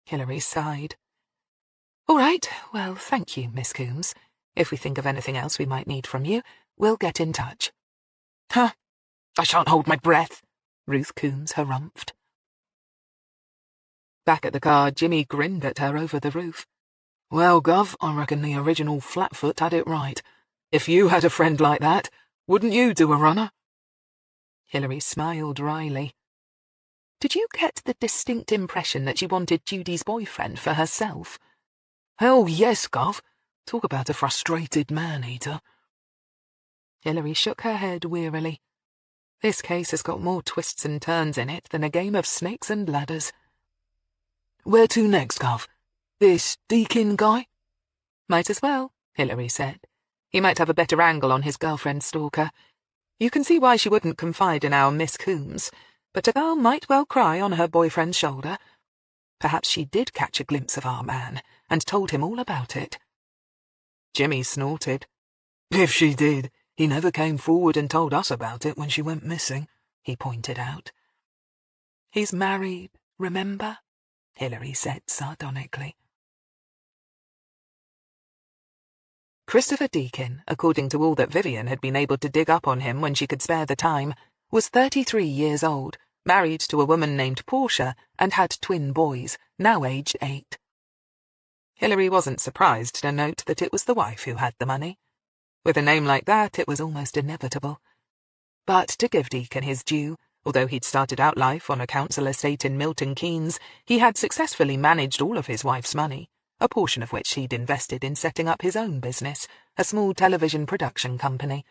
Hillary sighed. All right, well, thank you, Miss Coombs. If we think of anything else we might need from you, we'll get in touch. Huh, I shan't hold my breath, Ruth Coombs harumphed. Back at the car, Jimmy grinned at her over the roof. Well, Gov, I reckon the original Flatfoot had it right. If you had a friend like that, wouldn't you do a runner? Hillary smiled wryly. Did you get the distinct impression that she wanted Judy's boyfriend for herself? Hell yes, Gov. Talk about a frustrated man-eater. Hillary shook her head wearily. This case has got more twists and turns in it than a game of snakes and ladders. Where to next, Gov? This Deakin guy? Might as well, Hillary said. He might have a better angle on his girlfriend stalker. You can see why she wouldn't confide in our Miss Coombs, but a girl might well cry on her boyfriend's shoulder. Perhaps she did catch a glimpse of our man, and told him all about it. Jimmy snorted. If she did, he never came forward and told us about it when she went missing, he pointed out. He's married, remember? Hillary said sardonically. Christopher Deakin, according to all that Vivian had been able to dig up on him when she could spare the time, was 33 years old, married to a woman named Portia, and had twin boys, now aged 8. Hillary wasn't surprised to note that it was the wife who had the money. With a name like that, it was almost inevitable. But to give Deakin his due, although he'd started out life on a council estate in Milton Keynes, he had successfully managed all of his wife's money, a portion of which he'd invested in setting up his own business, a small television production company.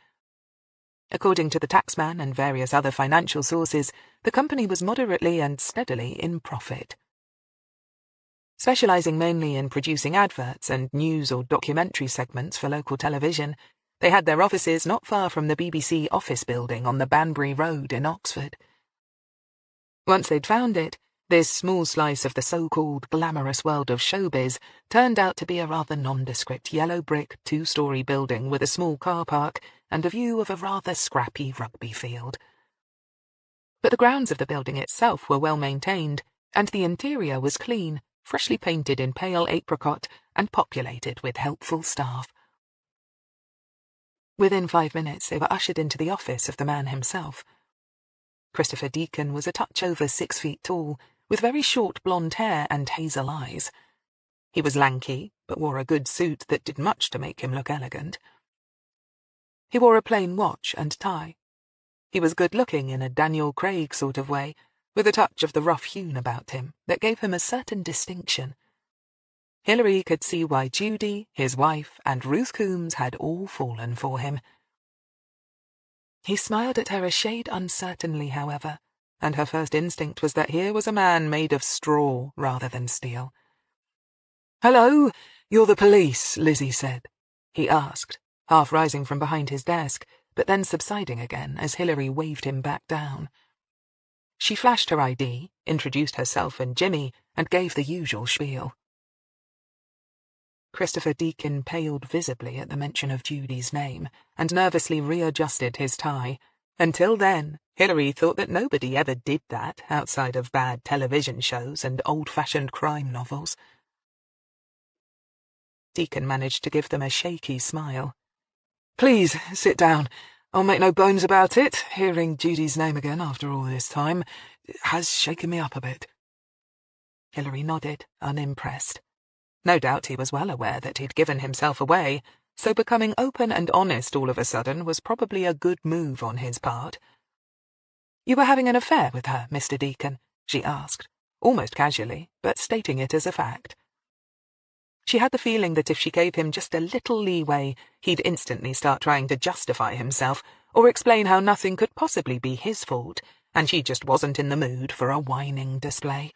According to the taxman and various other financial sources, the company was moderately and steadily in profit. Specializing mainly in producing adverts and news or documentary segments for local television, they had their offices not far from the BBC office building on the Banbury Road in Oxford. Once they'd found it, this small slice of the so-called glamorous world of showbiz turned out to be a rather nondescript yellow brick 2-story building with a small car park and a view of a rather scrappy rugby field. But the grounds of the building itself were well maintained, and the interior was clean, freshly painted in pale apricot, and populated with helpful staff. Within 5 minutes they were ushered into the office of the man himself. Christopher Deakin was a touch over 6 feet tall, with very short blonde hair and hazel eyes. He was lanky, but wore a good suit that did much to make him look elegant. He wore a plain watch and tie. He was good-looking in a Daniel Craig sort of way, with a touch of the rough-hewn about him that gave him a certain distinction. Hillary could see why Judy, his wife, and Ruth Coombs had all fallen for him. He smiled at her a shade uncertainly, however, and her first instinct was that here was a man made of straw rather than steel. "Hello, you're the police," Lizzie said. He asked, half rising from behind his desk, but then subsiding again as Hillary waved him back down. She flashed her ID, introduced herself and Jimmy, and gave the usual spiel. Christopher Deakin paled visibly at the mention of Judy's name and nervously readjusted his tie. Until then, Hillary thought that nobody ever did that outside of bad television shows and old-fashioned crime novels. Deakin managed to give them a shaky smile. Please, sit down. I'll make no bones about it. Hearing Judy's name again after all this time has shaken me up a bit. Hillary nodded, unimpressed. No doubt he was well aware that he'd given himself away, so becoming open and honest all of a sudden was probably a good move on his part. "You were having an affair with her, Mr. Deakin?" she asked, almost casually, but stating it as a fact. She had the feeling that if she gave him just a little leeway, he'd instantly start trying to justify himself or explain how nothing could possibly be his fault, and she just wasn't in the mood for a whining display.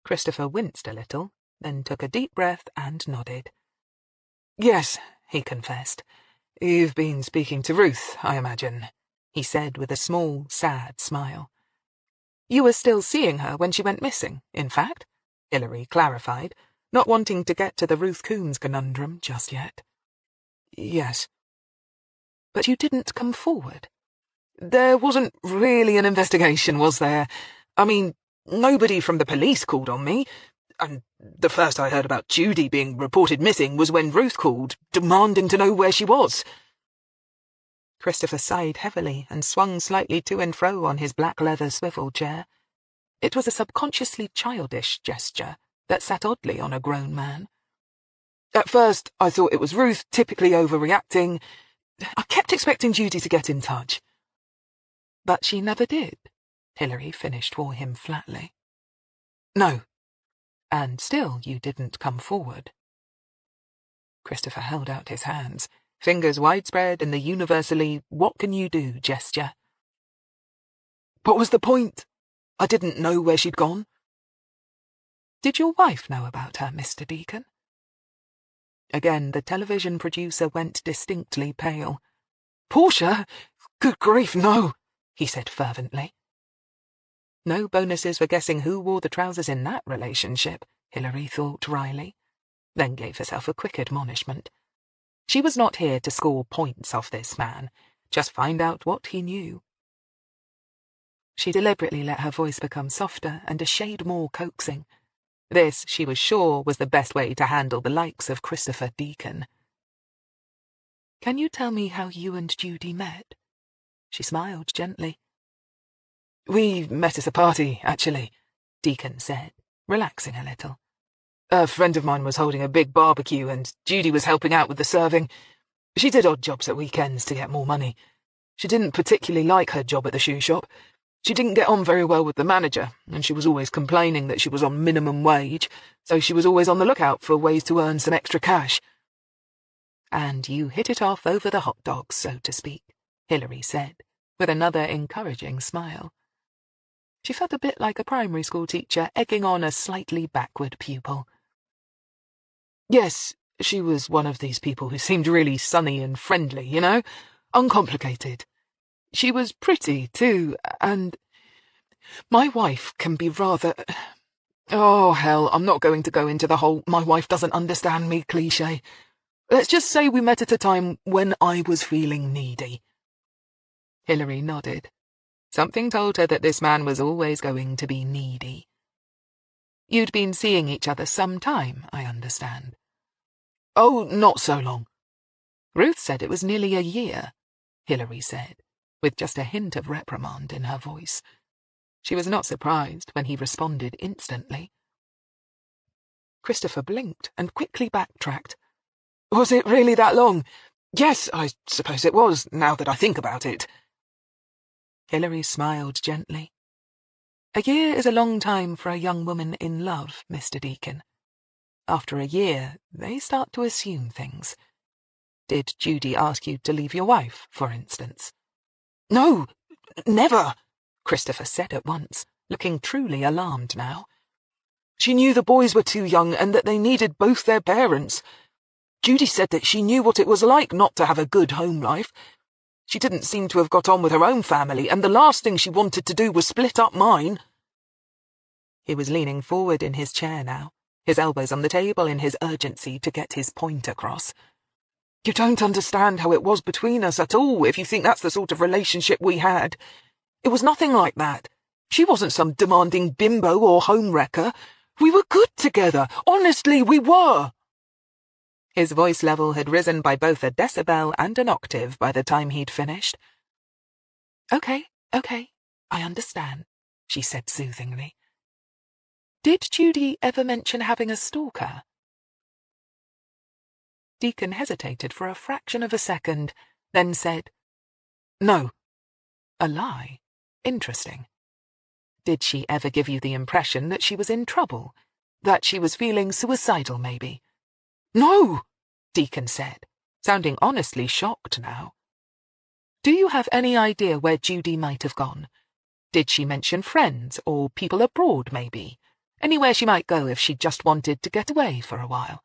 Christopher winced a little, then took a deep breath and nodded. "Yes," he confessed. "You've been speaking to Ruth, I imagine," he said with a small, sad smile. "You were still seeing her when she went missing, in fact," Hillary clarified, not wanting to get to the Ruth Coombs conundrum just yet. "Yes." "But you didn't come forward?" "There wasn't really an investigation, was there? I mean, nobody from the police called on me, and the first I heard about Judy being reported missing was when Ruth called, demanding to know where she was." Christopher sighed heavily and swung slightly to and fro on his black leather swivel chair. It was a subconsciously childish gesture that sat oddly on a grown man. "At first, I thought it was Ruth, typically overreacting. I kept expecting Judy to get in touch." "But she never did," Hillary finished for him flatly. "No." "And still you didn't come forward." Christopher held out his hands, fingers widespread in the universally what-can-you-do gesture. "What was the point? I didn't know where she'd gone." "Did your wife know about her, Mr. Deakin?" Again, the television producer went distinctly pale. "Portia? Good grief, no," he said fervently. No bonuses for guessing who wore the trousers in that relationship, Hillary thought wryly, then gave herself a quick admonishment. She was not here to score points off this man, just find out what he knew. She deliberately let her voice become softer and a shade more coaxing. This, she was sure, was the best way to handle the likes of Christopher Deakin. "Can you tell me how you and Judy met?" She smiled gently. "We met at a party, actually," Deakin said, relaxing a little. "A friend of mine was holding a big barbecue and Judy was helping out with the serving. She did odd jobs at weekends to get more money. She didn't particularly like her job at the shoe shop. She didn't get on very well with the manager, and she was always complaining that she was on minimum wage, so she was always on the lookout for ways to earn some extra cash." "And you hit it off over the hot dogs, so to speak," Hillary said, with another encouraging smile. She felt a bit like a primary school teacher egging on a slightly backward pupil. "Yes, she was one of these people who seemed really sunny and friendly, you know? Uncomplicated. She was pretty, too, and my wife can be rather... Oh, hell, I'm not going to go into the whole my wife doesn't understand me cliché. Let's just say we met at a time when I was feeling needy." Hillary nodded. Something told her that this man was always going to be needy. "You'd been seeing each other some time, I understand." "Oh, not so long." "Ruth said it was nearly a year," Hillary said, with just a hint of reprimand in her voice. She was not surprised when he responded instantly. Christopher blinked and quickly backtracked. "Was it really that long? Yes, I suppose it was, now that I think about it." Hillary smiled gently. "A year is a long time for a young woman in love, Mr. Deakin. After a year, they start to assume things. Did Judy ask you to leave your wife, for instance?" "No, never," Christopher said at once, looking truly alarmed now. "She knew the boys were too young and that they needed both their parents. Judy said that she knew what it was like not to have a good home life. She didn't seem to have got on with her own family, and the last thing she wanted to do was split up mine." He was leaning forward in his chair now, his elbows on the table in his urgency to get his point across. "You don't understand how it was between us at all if you think that's the sort of relationship we had. It was nothing like that. She wasn't some demanding bimbo or home wrecker. We were good together. Honestly, we were." His voice level had risen by both a decibel and an octave by the time he'd finished. Okay, I understand," she said soothingly. "Did Judy ever mention having a stalker?" Deacon hesitated for a fraction of a second, then said, "No." "A lie? Interesting. Did she ever give you the impression that she was in trouble? That she was feeling suicidal, maybe?" "No," Deacon said, sounding honestly shocked now. "Do you have any idea where Judy might have gone? Did she mention friends, or people abroad, maybe? Anywhere she might go if she just wanted to get away for a while?"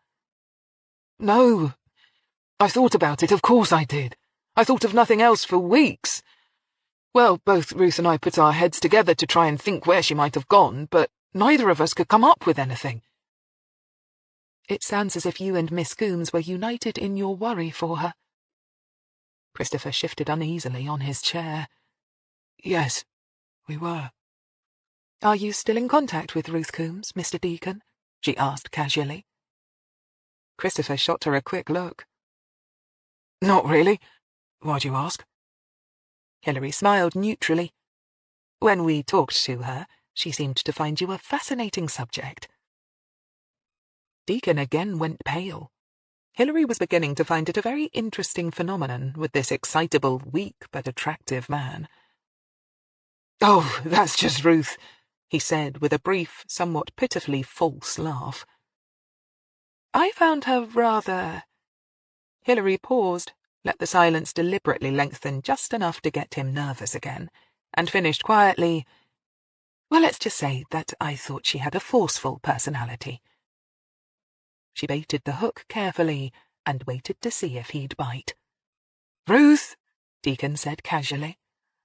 "No. I thought about it, of course I did. I thought of nothing else for weeks. Well, both Ruth and I put our heads together to try and think where she might have gone, but neither of us could come up with anything." "It sounds as if you and Miss Coombs were united in your worry for her." Christopher shifted uneasily on his chair. "Yes, we were." "Are you still in contact with Ruth Coombs, Mr. Deacon?" she asked casually. Christopher shot her a quick look. "Not really. Why do you ask?" Hillary smiled neutrally. "When we talked to her, she seemed to find you a fascinating subject." Deacon again went pale. Hillary was beginning to find it a very interesting phenomenon with this excitable, weak but attractive man. "Oh, that's just Ruth," he said with a brief, somewhat pitifully false laugh. "I found her rather—" Hillary paused, let the silence deliberately lengthen just enough to get him nervous again, and finished quietly, "Well, let's just say that I thought she had a forceful personality." She baited the hook carefully and waited to see if he'd bite. "Ruth?" Deacon said casually.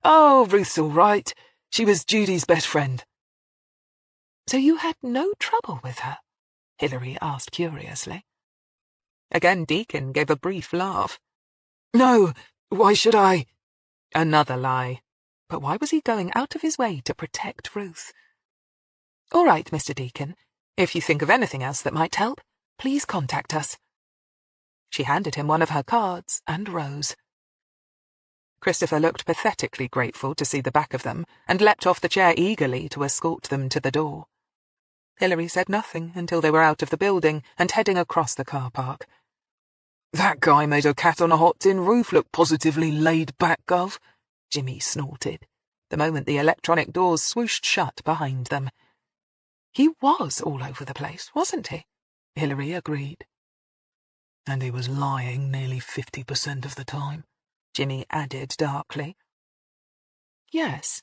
"Oh, Ruth's all right. She was Judy's best friend." "So you had no trouble with her?" Hillary asked curiously. Again Deacon gave a brief laugh. "No, why should I?" Another lie. But why was he going out of his way to protect Ruth? "All right, Mr. Deacon. If you think of anything else that might help, please contact us." She handed him one of her cards and rose. Christopher looked pathetically grateful to see the back of them and leapt off the chair eagerly to escort them to the door. Hillary said nothing until they were out of the building and heading across the car park. "That guy made a cat-on-a-hot-tin roof look positively laid back, Gov," Jimmy snorted, the moment the electronic doors swooshed shut behind them. "He was all over the place, wasn't he?" Hillary agreed. "And he was lying nearly 50% of the time," Jimmy added darkly. "Yes,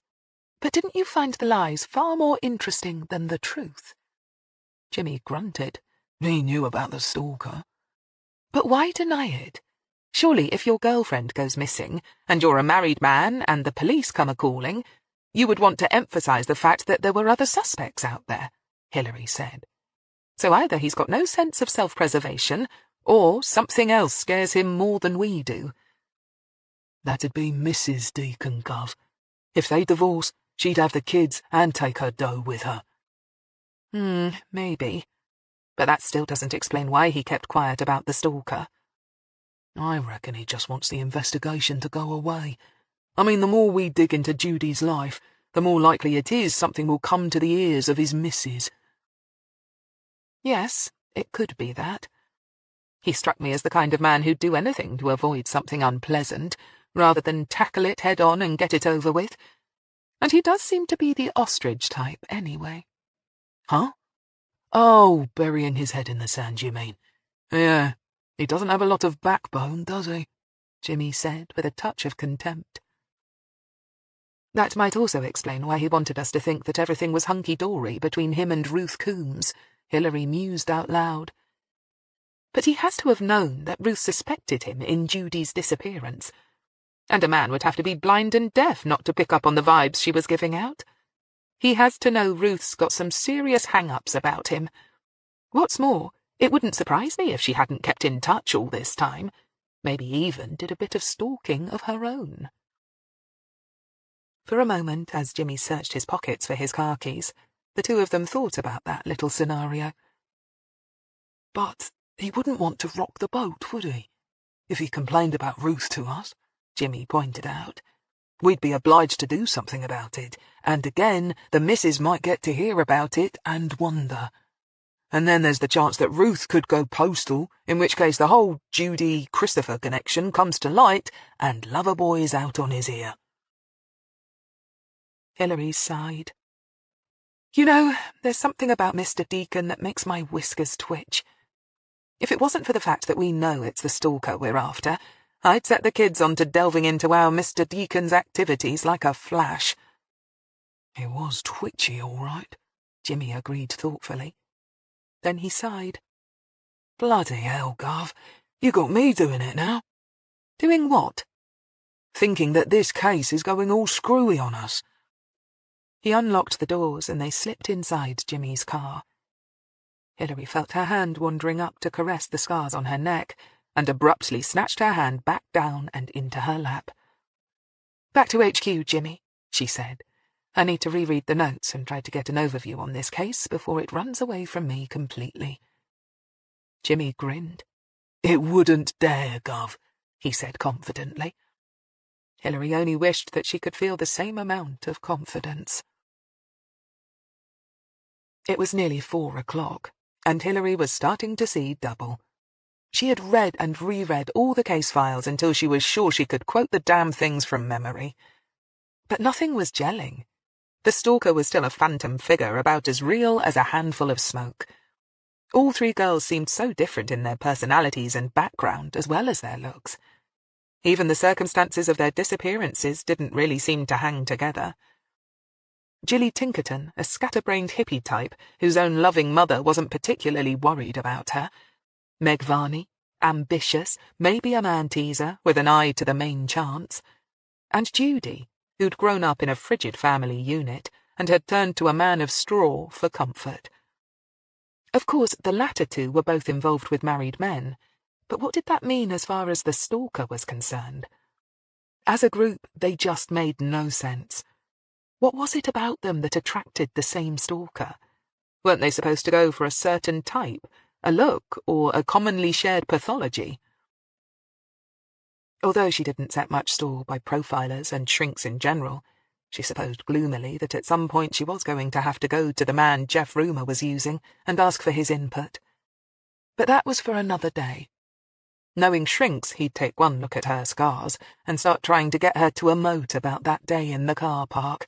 but didn't you find the lies far more interesting than the truth?" Jimmy grunted. "He knew about the stalker." "But why deny it? Surely if your girlfriend goes missing, and you're a married man, and the police come a-calling, you would want to emphasize the fact that there were other suspects out there," Hillary said. "So either he's got no sense of self-preservation, or something else scares him more than we do." "That'd be Mrs. Deacon, Gov. If they divorce, she'd have the kids and take her dough with her." Maybe. But that still doesn't explain why he kept quiet about the stalker. "I reckon he just wants the investigation to go away. I mean, the more we dig into Judy's life, the more likely it is something will come to the ears of his missus." Yes, it could be that. He struck me as the kind of man who'd do anything to avoid something unpleasant, rather than tackle it head-on and get it over with. And he does seem to be the ostrich type, anyway. "Huh? Oh, burying his head in the sand, you mean? Yeah, he doesn't have a lot of backbone, does he?" Jimmy said with a touch of contempt. That might also explain why he wanted us to think that everything was hunky-dory between him and Ruth Coombs, Hillary mused out loud. but he has to have known that Ruth suspected him in Judy's disappearance. And a man would have to be blind and deaf not to pick up on the vibes she was giving out. He has to know Ruth's got some serious hang-ups about him. What's more, it wouldn't surprise me if she hadn't kept in touch all this time, maybe even did a bit of stalking of her own. For a moment, as Jimmy searched his pockets for his car keys, the two of them thought about that little scenario. But he wouldn't want to rock the boat, would he? If he complained about Ruth to us, Jimmy pointed out. We'd be obliged to do something about it, and again, the missus might get to hear about it and wonder. And then there's the chance that Ruth could go postal, in which case the whole Judy-Christopher connection comes to light, and Loverboy's out on his ear. Hillary sighed. You know, there's something about Mr. Deacon that makes my whiskers twitch. If it wasn't for the fact that we know it's the stalker we're after, I'd set the kids on to delving into our Mr. Deacon's activities like a flash. It was twitchy, all right, Jimmy agreed thoughtfully. Then he sighed. Bloody hell, Gov, you got me doing it now. Doing what? Thinking that this case is going all screwy on us. He unlocked the doors and they slipped inside Jimmy's car. Hillary felt her hand wandering up to caress the scars on her neck, and abruptly snatched her hand back down and into her lap. Back to HQ, Jimmy, she said. I need to reread the notes and try to get an overview on this case before it runs away from me completely. Jimmy grinned. It wouldn't dare, Gov, he said confidently. Hillary only wished that she could feel the same amount of confidence. It was nearly 4 o'clock, and Hillary was starting to see double. She had read and reread all the case files until she was sure she could quote the damn things from memory. But nothing was gelling. The stalker was still a phantom figure about as real as a handful of smoke. All three girls seemed so different in their personalities and background as well as their looks. Even the circumstances of their disappearances didn't really seem to hang together. Jilly Tinkerton, a scatterbrained hippie type whose own loving mother wasn't particularly worried about her. Meg Varney, ambitious, maybe a man-teaser with an eye to the main chance. And Judy, who'd grown up in a frigid family unit and had turned to a man of straw for comfort. Of course, the latter two were both involved with married men, but what did that mean as far as the stalker was concerned? As a group, they just made no sense. What was it about them that attracted the same stalker? Weren't they supposed to go for a certain type, a look, or a commonly shared pathology? Although she didn't set much store by profilers and shrinks in general, she supposed gloomily that at some point she was going to have to go to the man Jeff Rumer was using and ask for his input. But that was for another day. Knowing shrinks, he'd take one look at her scars and start trying to get her to emote about that day in the car park.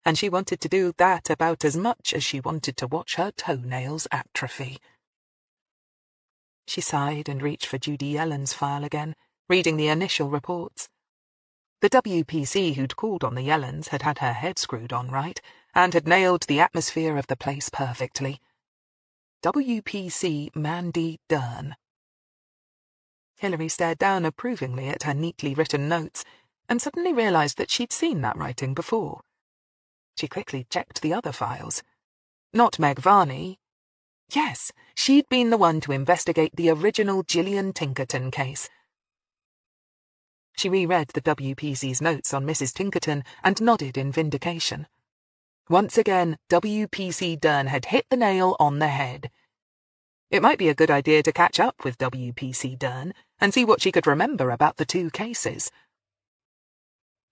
And she wanted to do that about as much as she wanted to watch her toenails atrophy. She sighed and reached for Judy Yellen's file again, reading the initial reports. The WPC who'd called on the Yellens had had her head screwed on right, and had nailed the atmosphere of the place perfectly. WPC Mandy Dern. Hillary stared down approvingly at her neatly written notes, and suddenly realized that she'd seen that writing before. She quickly checked the other files. Not Meg Varney. Yes, she'd been the one to investigate the original Gillian Tinkerton case. She reread the WPC's notes on Mrs. Tinkerton and nodded in vindication. Once again, WPC Dern had hit the nail on the head. It might be a good idea to catch up with WPC Dern and see what she could remember about the two cases.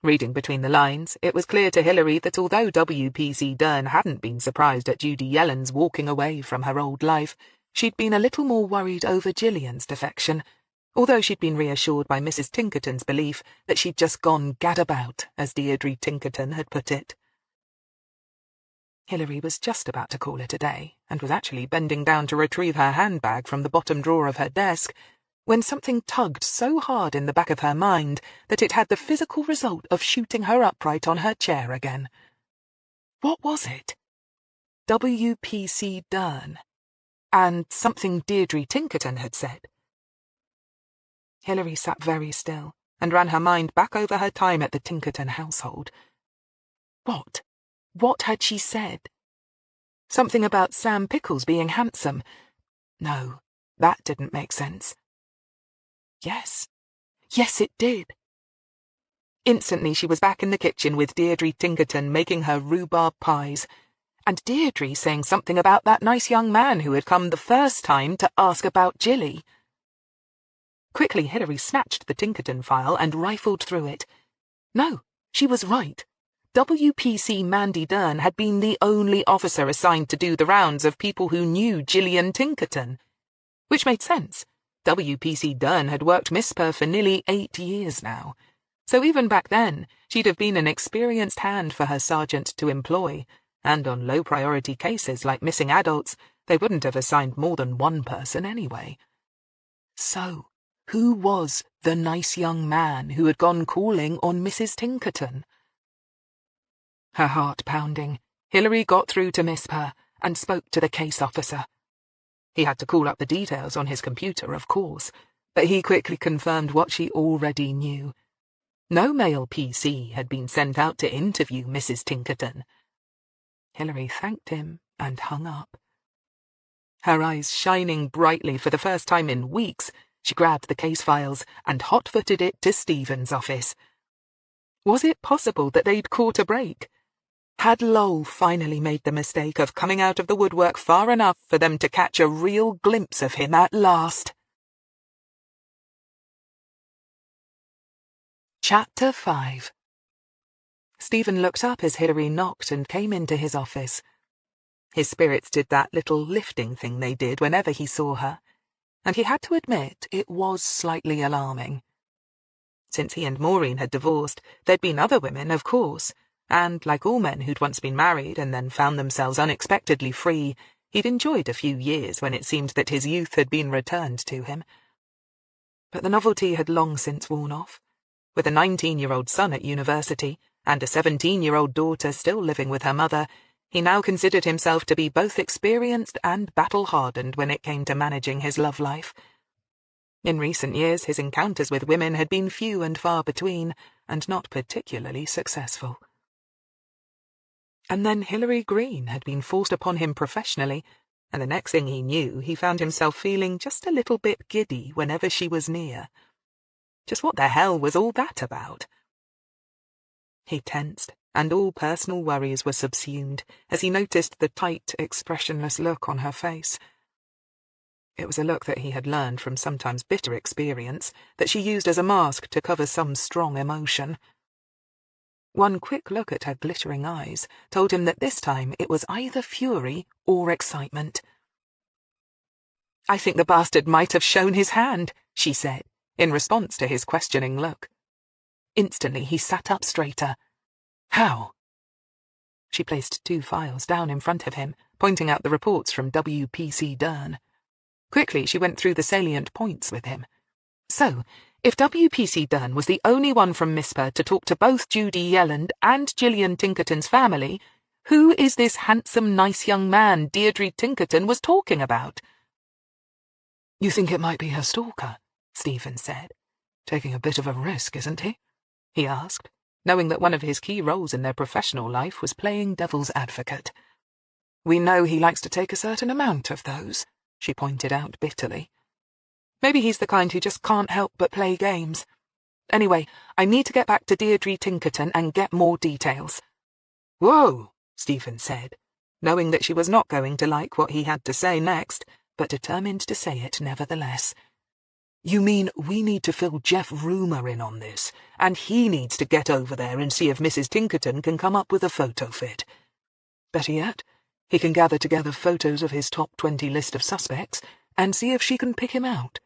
Reading between the lines, it was clear to Hillary that although WPC Dern hadn't been surprised at Judy Yellen's walking away from her old life, she'd been a little more worried over Gillian's defection, although she'd been reassured by Mrs. Tinkerton's belief that she'd just gone gadabout, as Deirdre Tinkerton had put it. Hillary was just about to call it a day, and was actually bending down to retrieve her handbag from the bottom drawer of her desk, when something tugged so hard in the back of her mind that it had the physical result of shooting her upright on her chair again. What was it? WPC Dern. And something Deirdre Tinkerton had said. Hillary sat very still and ran her mind back over her time at the Tinkerton household. What? What had she said? Something about Sam Pickles being handsome. No, that didn't make sense. Yes. Yes, it did. Instantly she was back in the kitchen with Deirdre Tinkerton making her rhubarb pies, and Deirdre saying something about that nice young man who had come the first time to ask about Jilly. Quickly Hillary snatched the Tinkerton file and rifled through it. No, she was right. WPC Mandy Dern had been the only officer assigned to do the rounds of people who knew Gillian Tinkerton. Which made sense. WPC Dern had worked Miss Per for nearly 8 years now. So even back then, she'd have been an experienced hand for her sergeant to employ, and on low-priority cases like missing adults, they wouldn't have assigned more than one person anyway. So, who was the nice young man who had gone calling on Mrs. Tinkerton? Her heart pounding, Hillary got through to Miss Per and spoke to the case officer. He had to call up the details on his computer, of course, but he quickly confirmed what she already knew. No male PC had been sent out to interview Mrs. Tinkerton. Hillary thanked him and hung up. Her eyes shining brightly for the first time in weeks, she grabbed the case files and hot-footed it to Stephen's office. Was it possible that they'd caught a break? Had Lowell finally made the mistake of coming out of the woodwork far enough for them to catch a real glimpse of him at last? Chapter 5. Stephen looked up as Hillary knocked and came into his office. His spirits did that little lifting thing they did whenever he saw her, and he had to admit it was slightly alarming. Since he and Maureen had divorced, there'd been other women, of course, and, like all men who'd once been married and then found themselves unexpectedly free, he'd enjoyed a few years when it seemed that his youth had been returned to him. But the novelty had long since worn off. With a 19-year-old son at university and a 17-year-old daughter still living with her mother, he now considered himself to be both experienced and battle-hardened when it came to managing his love life. In recent years, his encounters with women had been few and far between, and not particularly successful. And then Hillary Greene had been forced upon him professionally, and the next thing he knew, he found himself feeling just a little bit giddy whenever she was near. Just what the hell was all that about? He tensed, and all personal worries were subsumed as he noticed the tight, expressionless look on her face. It was a look that he had learned from sometimes bitter experience that she used as a mask to cover some strong emotion. One quick look at her glittering eyes told him that this time it was either fury or excitement. "I think the bastard might have shown his hand," she said, in response to his questioning look. Instantly he sat up straighter. "How?" She placed 2 files down in front of him, pointing out the reports from WPC Dern. Quickly she went through the salient points with him. So, if WPC Dern was the only one from Miss Per to talk to both Judy Yelland and Gillian Tinkerton's family, who is this handsome, nice young man Deirdre Tinkerton was talking about? "You think it might be her stalker?" Stephen said. "Taking a bit of a risk, isn't he?" he asked, knowing that one of his key roles in their professional life was playing devil's advocate. "We know he likes to take a certain amount of those," she pointed out bitterly. "Maybe he's the kind who just can't help but play games. Anyway, I need to get back to Deirdre Tinkerton and get more details." "Whoa," Stephen said, knowing that she was not going to like what he had to say next, but determined to say it nevertheless. "You mean we need to fill Jeff Rumer in on this, and he needs to get over there and see if Mrs. Tinkerton can come up with a photo fit. Better yet, he can gather together photos of his top 20 list of suspects and see if she can pick him out.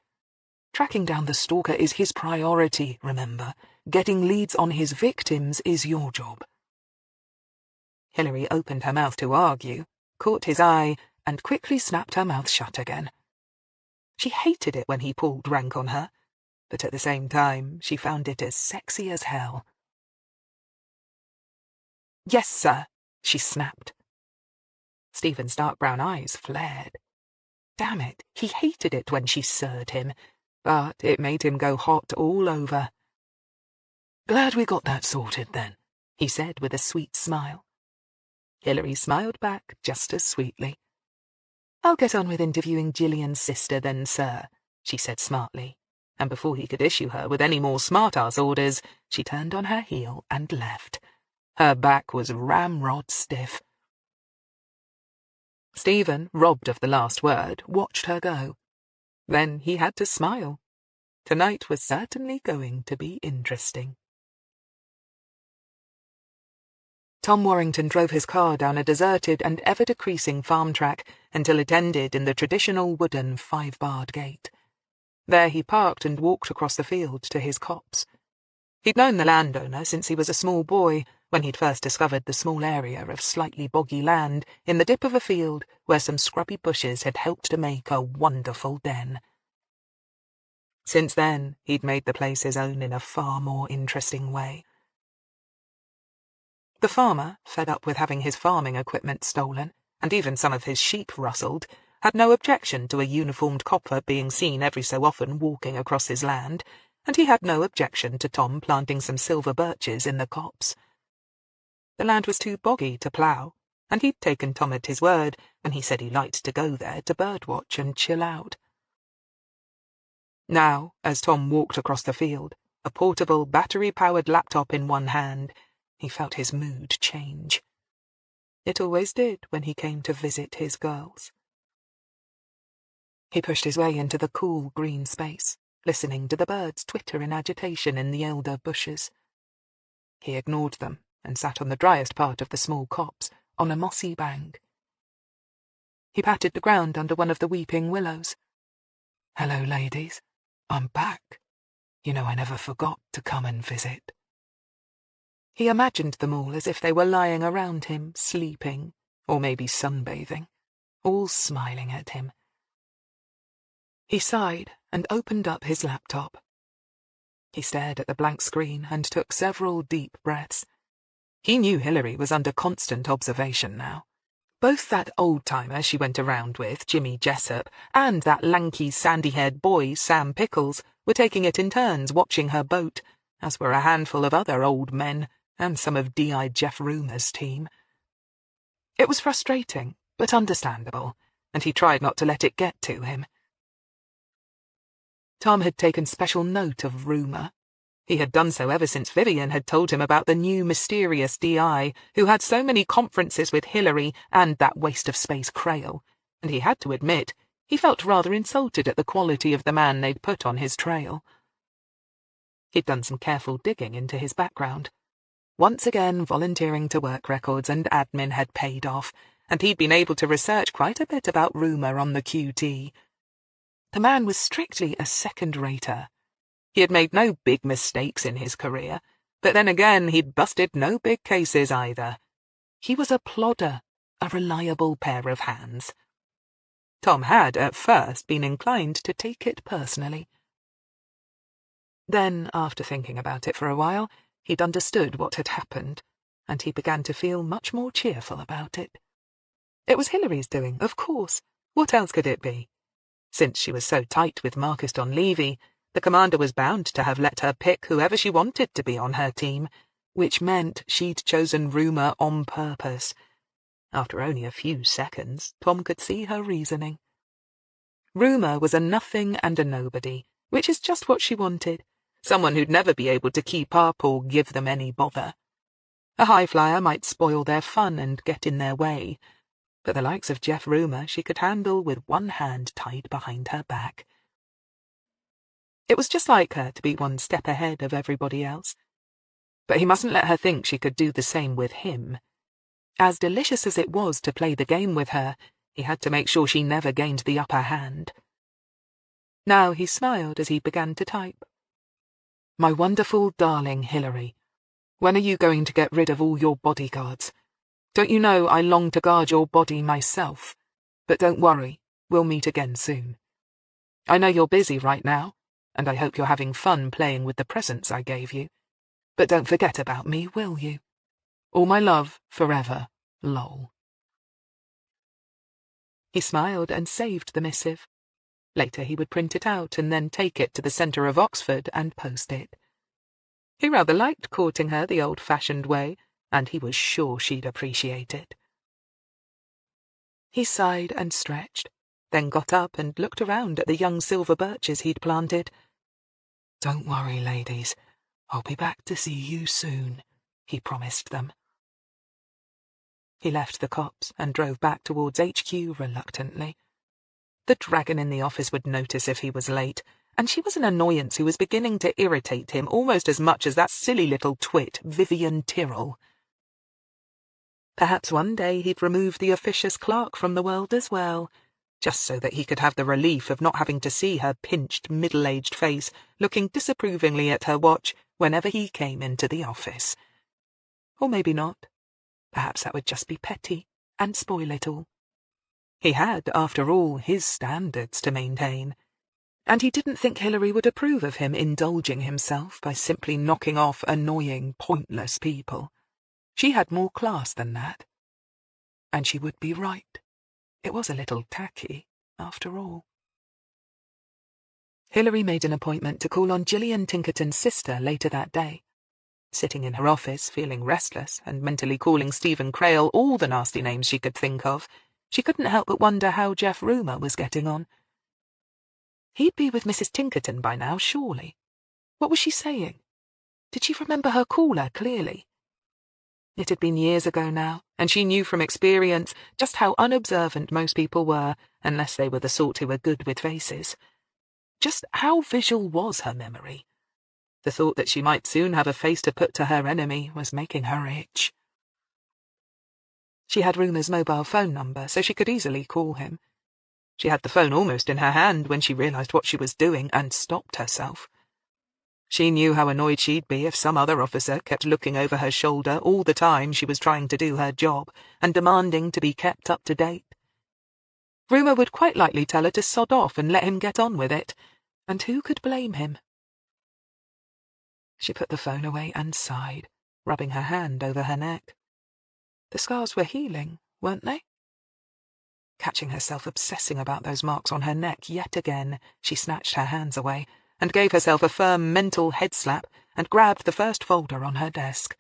Tracking down the stalker is his priority, remember. Getting leads on his victims is your job." Hillary opened her mouth to argue, caught his eye, and quickly snapped her mouth shut again. She hated it when he pulled rank on her, but at the same time she found it as sexy as hell. "Yes, sir," she snapped. Stephen's dark brown eyes flared. Damn it, he hated it when she sirred him, but it made him go hot all over. "Glad we got that sorted, then," he said with a sweet smile. Hillary smiled back just as sweetly. "I'll get on with interviewing Gillian's sister then, sir," she said smartly, and before he could issue her with any more smart-ass orders, she turned on her heel and left. Her back was ramrod stiff. Stephen, robbed of the last word, watched her go. Then he had to smile. Tonight was certainly going to be interesting. Tom Warrington drove his car down a deserted and ever-decreasing farm track until it ended in the traditional wooden 5-barred gate. There he parked and walked across the field to his copse. He'd known the landowner since he was a small boy, when he'd first discovered the small area of slightly boggy land in the dip of a field where some scrubby bushes had helped to make a wonderful den. Since then, he'd made the place his own in a far more interesting way. The farmer, fed up with having his farming equipment stolen, and even some of his sheep rustled, had no objection to a uniformed copper being seen every so often walking across his land, and he had no objection to Tom planting some silver birches in the copse. The land was too boggy to plough, and he'd taken Tom at his word when he said he liked to go there to birdwatch and chill out. Now, as Tom walked across the field, a portable, battery-powered laptop in one hand, he felt his mood change. It always did when he came to visit his girls. He pushed his way into the cool green space, listening to the birds twitter in agitation in the elder bushes. He ignored them and sat on the driest part of the small copse, on a mossy bank. He patted the ground under one of the weeping willows. "Hello, ladies. I'm back. You know I never forgot to come and visit." He imagined them all as if they were lying around him, sleeping, or maybe sunbathing, all smiling at him. He sighed and opened up his laptop. He stared at the blank screen and took several deep breaths. He knew Hillary was under constant observation now. Both that old-timer she went around with, Jimmy Jessup, and that lanky, sandy-haired boy, Sam Pickles, were taking it in turns watching her boat, as were a handful of other old men, and some of D.I. Jeff Rumour's team. It was frustrating, but understandable, and he tried not to let it get to him. Tom had taken special note of Rumour. He had done so ever since Vivian had told him about the new mysterious D.I. who had so many conferences with Hillary and that waste-of-space Crail, and he had to admit he felt rather insulted at the quality of the man they'd put on his trail. He'd done some careful digging into his background. Once again, volunteering to work records and admin had paid off, and he'd been able to research quite a bit about Rumour on the QT. The man was strictly a second-rater. He had made no big mistakes in his career, but then again he'd busted no big cases either. He was a plodder, a reliable pair of hands. Tom had, at first, been inclined to take it personally. Then, after thinking about it for a while, he'd understood what had happened, and he began to feel much more cheerful about it. It was Hillary's doing, of course. What else could it be? Since she was so tight with Marcus Donlevy, the commander was bound to have let her pick whoever she wanted to be on her team, which meant she'd chosen Rumour on purpose. After only a few seconds, Tom could see her reasoning. Rumour was a nothing and a nobody, which is just what she wanted. Someone who'd never be able to keep up or give them any bother. A high-flyer might spoil their fun and get in their way, but the likes of Jeff Rumour she could handle with one hand tied behind her back. It was just like her to be one step ahead of everybody else. But he mustn't let her think she could do the same with him. As delicious as it was to play the game with her, he had to make sure she never gained the upper hand. Now he smiled as he began to type. "My wonderful, darling Hillary, when are you going to get rid of all your bodyguards? Don't you know I long to guard your body myself? But don't worry, we'll meet again soon. I know you're busy right now, and I hope you're having fun playing with the presents I gave you. But don't forget about me, will you? All my love, forever, lol." He smiled and saved the missive. Later he would print it out and then take it to the centre of Oxford and post it. He rather liked courting her the old-fashioned way, and he was sure she'd appreciate it. He sighed and stretched, then got up and looked around at the young silver birches he'd planted. "Don't worry, ladies. I'll be back to see you soon," he promised them. He left the cops and drove back towards HQ reluctantly. The dragon in the office would notice if he was late, and she was an annoyance who was beginning to irritate him almost as much as that silly little twit, Vivian Tyrrell. Perhaps one day he'd remove the officious clerk from the world as well, just so that he could have the relief of not having to see her pinched, middle-aged face looking disapprovingly at her watch whenever he came into the office. Or maybe not. Perhaps that would just be petty and spoil it all. He had, after all, his standards to maintain, and he didn't think Hillary would approve of him indulging himself by simply knocking off annoying, pointless people. She had more class than that. And she would be right. It was a little tacky, after all. Hillary made an appointment to call on Gillian Tinkerton's sister later that day. Sitting in her office, feeling restless, and mentally calling Stephen Crail all the nasty names she could think of, she couldn't help but wonder how Jeff Rumer was getting on. He'd be with Mrs. Tinkerton by now, surely. What was she saying? Did she remember her caller clearly? It had been years ago now, and she knew from experience just how unobservant most people were, unless they were the sort who were good with faces. Just how visual was her memory? The thought that she might soon have a face to put to her enemy was making her itch. She had Rumer's mobile phone number, so she could easily call him. She had the phone almost in her hand when she realized what she was doing and stopped herself. She knew how annoyed she'd be if some other officer kept looking over her shoulder all the time she was trying to do her job and demanding to be kept up to date. Rumer would quite likely tell her to sod off and let him get on with it, and who could blame him? She put the phone away and sighed, rubbing her hand over her neck. The scars were healing, weren't they? Catching herself obsessing about those marks on her neck yet again, she snatched her hands away and gave herself a firm mental head slap and grabbed the first folder on her desk.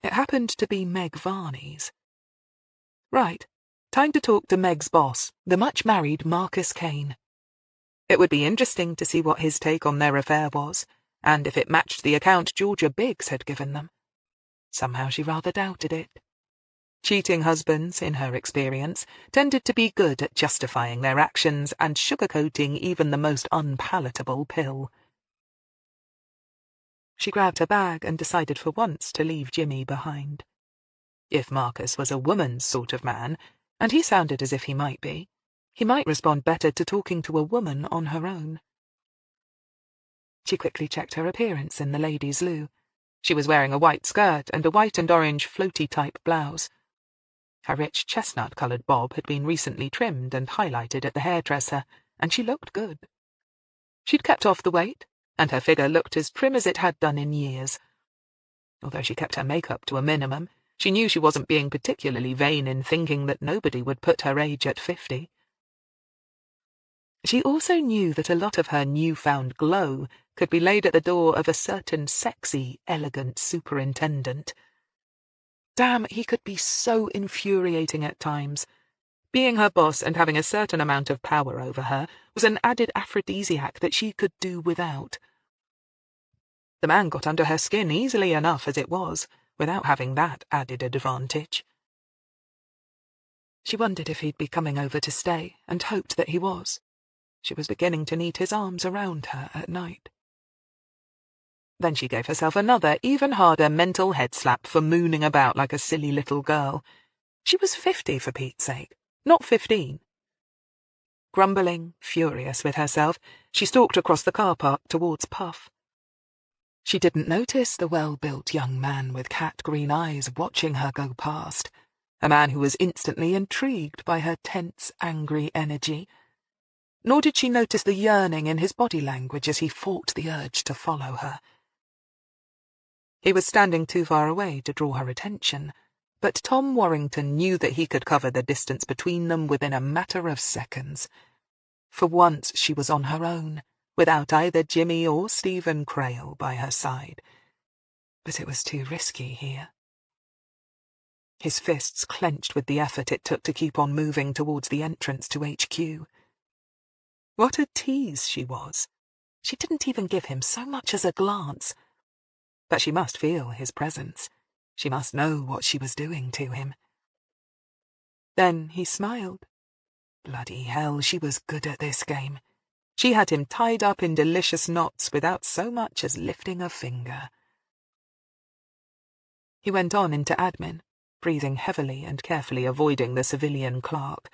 It happened to be Meg Varney's. Right, time to talk to Meg's boss, the much-married Marcus Kane. It would be interesting to see what his take on their affair was, and if it matched the account Georgia Biggs had given them. Somehow she rather doubted it. Cheating husbands, in her experience, tended to be good at justifying their actions and sugarcoating even the most unpalatable pill. She grabbed her bag and decided for once to leave Jimmy behind. If Marcus was a woman's sort of man, and he sounded as if he might be, he might respond better to talking to a woman on her own. She quickly checked her appearance in the ladies' loo. She was wearing a white skirt and a white and orange floaty-type blouse. Her rich chestnut-coloured bob had been recently trimmed and highlighted at the hairdresser, and she looked good. She'd kept off the weight, and her figure looked as trim as it had done in years. Although she kept her makeup to a minimum, she knew she wasn't being particularly vain in thinking that nobody would put her age at 50. She also knew that a lot of her newfound glow could be laid at the door of a certain sexy, elegant superintendent. Damn, he could be so infuriating at times. Being her boss and having a certain amount of power over her was an added aphrodisiac that she could do without. The man got under her skin easily enough as it was, without having that added advantage. She wondered if he'd be coming over to stay, and hoped that he was. She was beginning to need his arms around her at night. Then she gave herself another, even harder mental head slap for mooning about like a silly little girl. She was 50, for Pete's sake, not 15. Grumbling, furious with herself, she stalked across the car park towards Puff. She didn't notice the well-built young man with cat-green eyes watching her go past, a man who was instantly intrigued by her tense, angry energy. Nor did she notice the yearning in his body language as he fought the urge to follow her. He was standing too far away to draw her attention, But Tom Warrington knew that he could cover the distance between them within a matter of seconds. For once she was on her own, without either Jimmy or Stephen Crail by her side. But it was too risky here. His fists clenched with the effort it took to keep on moving towards the entrance to HQ. What a tease she was. She didn't even give him so much as a glance. But she must feel his presence. She must know what she was doing to him. Then he smiled. Bloody hell, she was good at this game. She had him tied up in delicious knots without so much as lifting a finger. He went on into admin, breathing heavily and carefully avoiding the civilian clerk.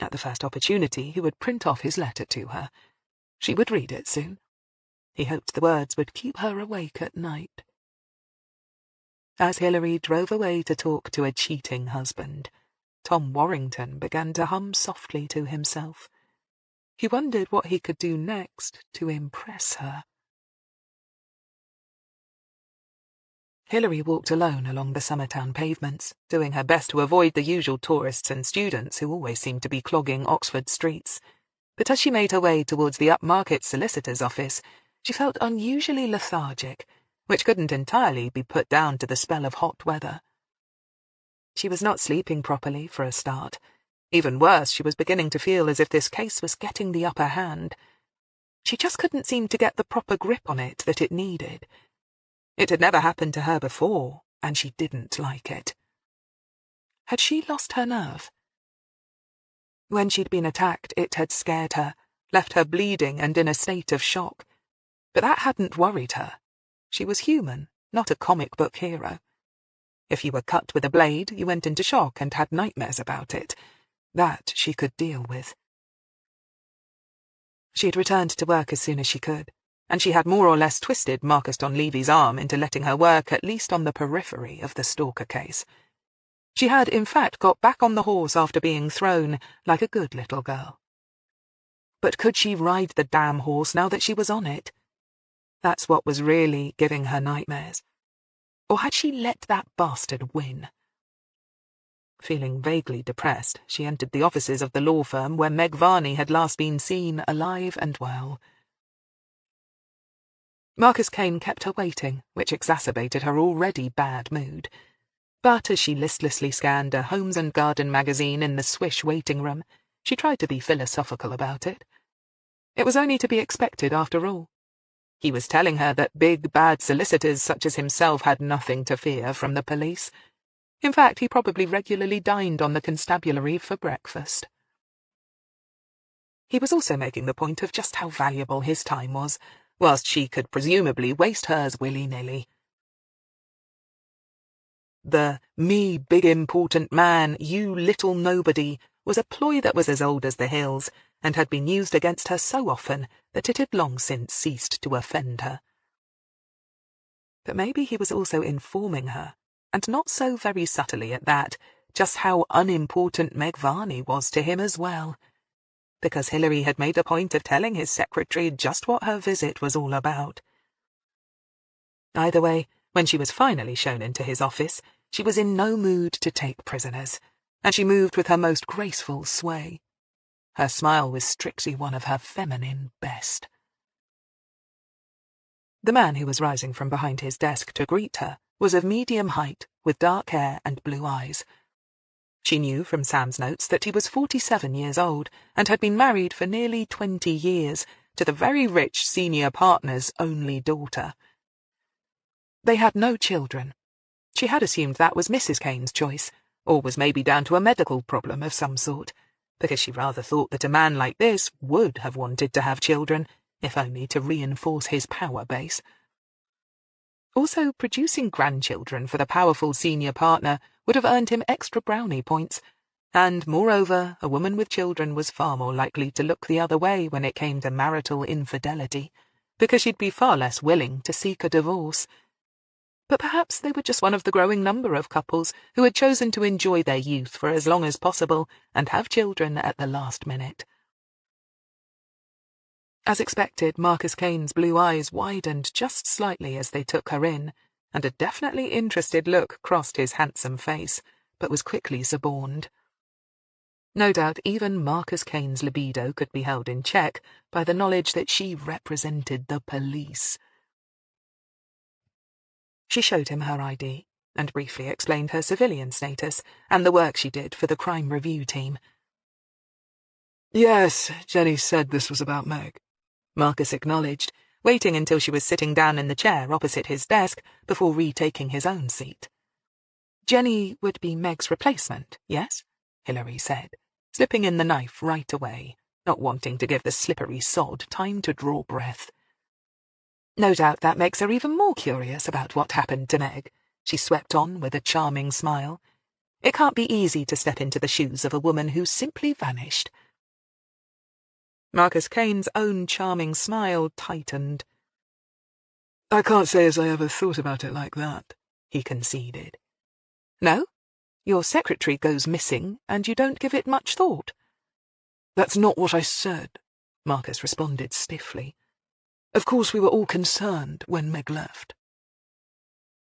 At the first opportunity, he would print off his letter to her. She would read it soon. He hoped the words would keep her awake at night. As Hillary drove away to talk to a cheating husband, Tom Warrington began to hum softly to himself. He wondered what he could do next to impress her. Hillary walked alone along the Summertown pavements, doing her best to avoid the usual tourists and students who always seemed to be clogging Oxford streets. But as she made her way towards the upmarket solicitor's office, she felt unusually lethargic, which couldn't entirely be put down to the spell of hot weather. She was not sleeping properly, for a start. Even worse, she was beginning to feel as if this case was getting the upper hand. She just couldn't seem to get the proper grip on it that it needed. It had never happened to her before, and she didn't like it. Had she lost her nerve? When she'd been attacked, it had scared her, left her bleeding and in a state of shock. But that hadn't worried her. She was human, not a comic book hero. If you were cut with a blade, you went into shock and had nightmares about it. That she could deal with. She had returned to work as soon as she could, and she had more or less twisted Marcus Donlevy's arm into letting her work at least on the periphery of the stalker case. She had, in fact, got back on the horse after being thrown, like a good little girl. But could she ride the damn horse now that she was on it? That's what was really giving her nightmares. Or had she let that bastard win? Feeling vaguely depressed, she entered the offices of the law firm where Meg Varney had last been seen alive and well. Marcus Kane kept her waiting, which exacerbated her already bad mood. But as she listlessly scanned a Homes and Garden magazine in the Swish waiting room, she tried to be philosophical about it. It was only to be expected after all. He was telling her that big, bad solicitors such as himself had nothing to fear from the police. In fact, he probably regularly dined on the constabulary for breakfast. He was also making the point of just how valuable his time was, whilst she could presumably waste hers willy-nilly. The "me big important man, you little nobody" was a ploy that was as old as the hills, and had been used against her so often that it had long since ceased to offend her. But maybe he was also informing her, and not so very subtly at that, just how unimportant Meg Varney was to him as well, because Hillary had made a point of telling his secretary just what her visit was all about. Either way, when she was finally shown into his office, she was in no mood to take prisoners, and she moved with her most graceful sway. Her smile was strictly one of her feminine best. The man who was rising from behind his desk to greet her was of medium height, with dark hair and blue eyes. She knew from Sam's notes that he was 47 years old, and had been married for nearly 20 years, to the very rich senior partner's only daughter. They had no children. She had assumed that was Mrs. Kane's choice, or was maybe down to a medical problem of some sort, because she rather thought that a man like this would have wanted to have children, if only to reinforce his power base. Also, producing grandchildren for the powerful senior partner would have earned him extra brownie points, and, moreover, a woman with children was far more likely to look the other way when it came to marital infidelity, because she'd be far less willing to seek a divorce. But perhaps they were just one of the growing number of couples who had chosen to enjoy their youth for as long as possible and have children at the last minute. As expected, Marcus Kane's blue eyes widened just slightly as they took her in, and a definitely interested look crossed his handsome face, but was quickly suborned. No doubt even Marcus Kane's libido could be held in check by the knowledge that she represented the police. She showed him her ID, and briefly explained her civilian status and the work she did for the crime review team. Yes, Jenny said this was about Meg, Marcus acknowledged, waiting until she was sitting down in the chair opposite his desk before retaking his own seat. Jenny would be Meg's replacement, yes? Hillary said, slipping in the knife right away, not wanting to give the slippery sod time to draw breath. No doubt that makes her even more curious about what happened to Meg, she swept on with a charming smile. It can't be easy to step into the shoes of a woman who simply vanished. Marcus Kane's own charming smile tightened. I can't say as I ever thought about it like that, he conceded. No? Your secretary goes missing, and you don't give it much thought. That's not what I said, Marcus responded stiffly. Of course we were all concerned when Meg left.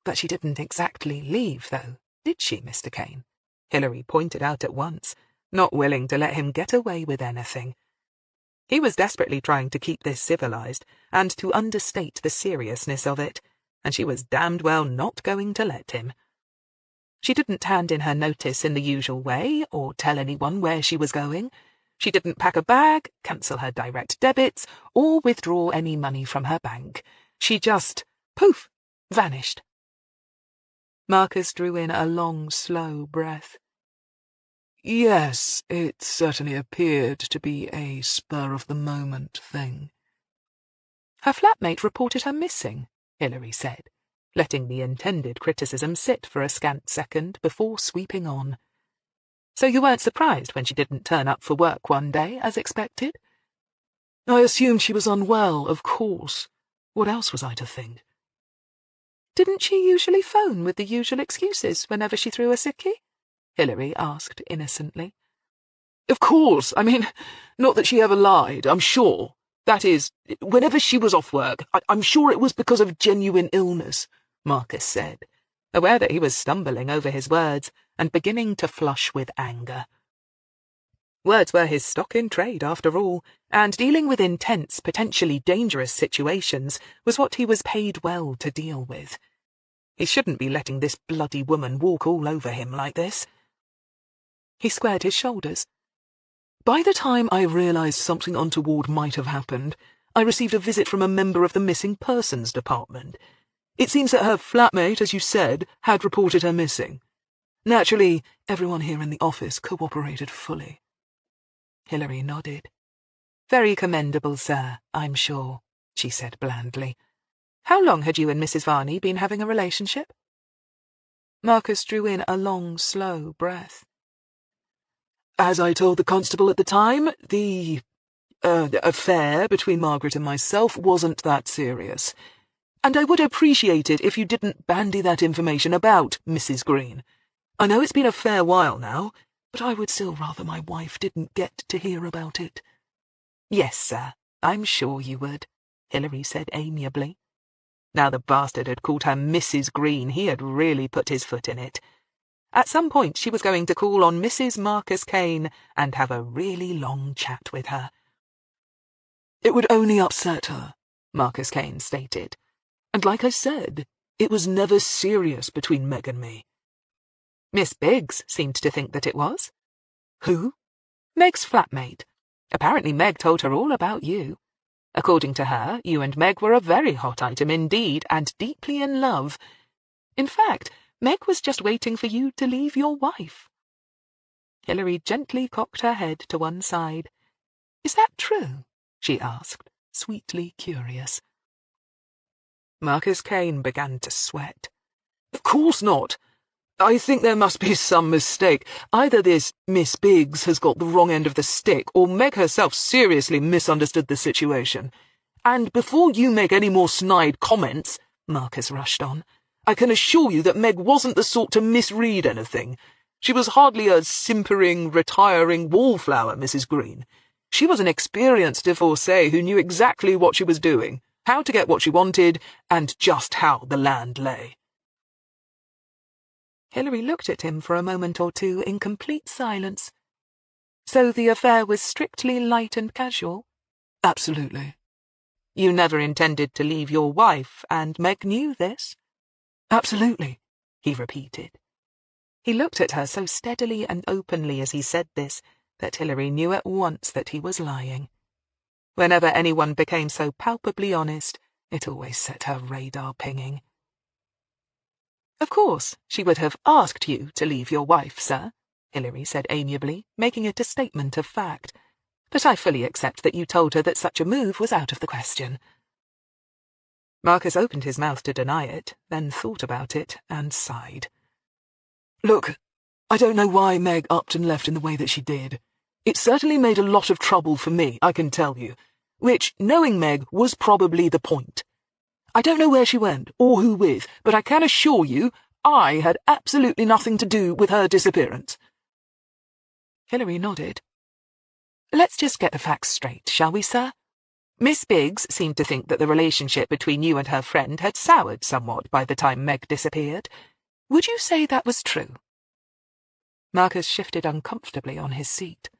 But she didn't exactly leave, though, did she, Mr. Kane? Hillary pointed out at once, not willing to let him get away with anything. He was desperately trying to keep this civilized, and to understate the seriousness of it, and she was damned well not going to let him. She didn't hand in her notice in the usual way, or tell anyone where she was going. She didn't pack a bag, cancel her direct debits, or withdraw any money from her bank. She just, poof, vanished. Marcus drew in a long, slow breath. Yes, it certainly appeared to be a spur-of-the-moment thing. Her flatmate reported her missing, Hillary said, letting the intended criticism sit for a scant second before sweeping on. So you weren't surprised when she didn't turn up for work one day, as expected? I assumed she was unwell, of course. What else was I to think? Didn't she usually phone with the usual excuses whenever she threw a sickie? Hillary asked innocently. Of course, I mean, not that she ever lied, I'm sure. That is, whenever she was off work, I'm sure it was because of genuine illness, Marcus said, aware that he was stumbling over his words and beginning to flush with anger. Words were his stock in trade, after all, and dealing with intense, potentially dangerous situations was what he was paid well to deal with. He shouldn't be letting this bloody woman walk all over him like this. He squared his shoulders. By the time I realized something untoward might have happened, I received a visit from a member of the Missing Persons Department. It seems that her flatmate, as you said, had reported her missing. Naturally, everyone here in the office cooperated fully. Hillary nodded. Very commendable, sir, I'm sure, she said blandly. How long had you and Mrs. Varney been having a relationship? Marcus drew in a long, slow breath. As I told the constable at the time, the affair between Margaret and myself wasn't that serious. And I would appreciate it if you didn't bandy that information about, Mrs. Greene. I know it's been a fair while now, but I would still rather my wife didn't get to hear about it. Yes, sir, I'm sure you would, Hillary said amiably. Now the bastard had called her Mrs. Greene, he had really put his foot in it. At some point she was going to call on Mrs. Marcus Kane and have a really long chat with her. It would only upset her, Marcus Kane stated. And like I said, it was never serious between Meg and me. Miss Biggs seemed to think that it was. Who? Meg's flatmate. Apparently Meg told her all about you. According to her, you and Meg were a very hot item indeed, and deeply in love. In fact, Meg was just waiting for you to leave your wife. Hillary gently cocked her head to one side. Is that true? She asked, sweetly curious. Marcus Kane began to sweat. Of course not. I think there must be some mistake. Either this Miss Biggs has got the wrong end of the stick, or Meg herself seriously misunderstood the situation. And before you make any more snide comments, Marcus rushed on, I can assure you that Meg wasn't the sort to misread anything. She was hardly a simpering, retiring wallflower, Mrs. Greene. She was an experienced divorcee who knew exactly what she was doing, how to get what she wanted, and just how the land lay. Hillary looked at him for a moment or two in complete silence. So the affair was strictly light and casual? Absolutely. You never intended to leave your wife, and Meg knew this? Absolutely, he repeated. He looked at her so steadily and openly as he said this that Hillary knew at once that he was lying. Whenever anyone became so palpably honest, it always set her radar pinging. Of course, she would have asked you to leave your wife, sir, Hillary said amiably, making it a statement of fact. But I fully accept that you told her that such a move was out of the question. Marcus opened his mouth to deny it, then thought about it and sighed. Look, I don't know why Meg upped and left in the way that she did. It certainly made a lot of trouble for me, I can tell you, which, knowing Meg, was probably the point. I don't know where she went, or who with, but I can assure you I had absolutely nothing to do with her disappearance. Hillary nodded. Let's just get the facts straight, shall we, sir? Miss Biggs seemed to think that the relationship between you and her friend had soured somewhat by the time Meg disappeared. Would you say that was true? Marcus shifted uncomfortably on his seat.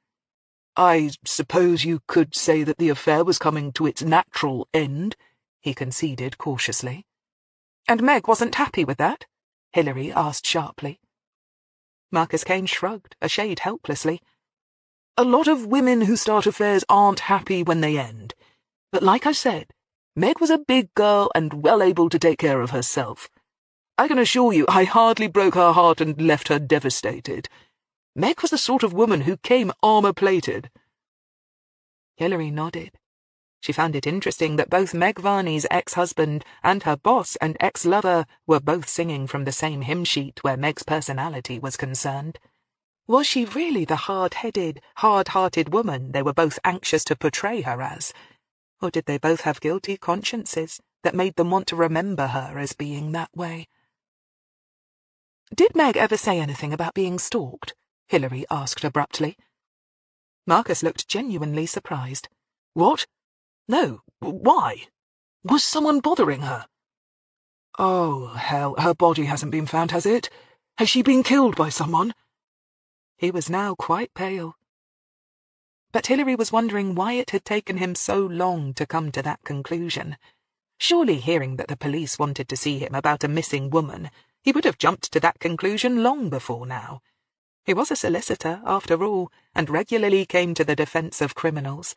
I suppose you could say that the affair was coming to its natural end, he conceded cautiously. And Meg wasn't happy with that? Hillary asked sharply. Marcus Kane shrugged, a shade helplessly. A lot of women who start affairs aren't happy when they end. But like I said, Meg was a big girl and well able to take care of herself. I can assure you I hardly broke her heart and left her devastated. Meg was the sort of woman who came armor-plated. Hillary nodded. She found it interesting that both Meg Varney's ex-husband and her boss and ex-lover were both singing from the same hymn sheet where Meg's personality was concerned. Was she really the hard-headed, hard-hearted woman they were both anxious to portray her as? Or did they both have guilty consciences that made them want to remember her as being that way? Did Meg ever say anything about being stalked? Hillary asked abruptly. Marcus looked genuinely surprised. What? No, why? Was someone bothering her? Oh, hell, her body hasn't been found, has it? Has she been killed by someone? He was now quite pale. But Hillary was wondering why it had taken him so long to come to that conclusion. Surely, hearing that the police wanted to see him about a missing woman, he would have jumped to that conclusion long before now. He was a solicitor, after all, and regularly came to the defence of criminals.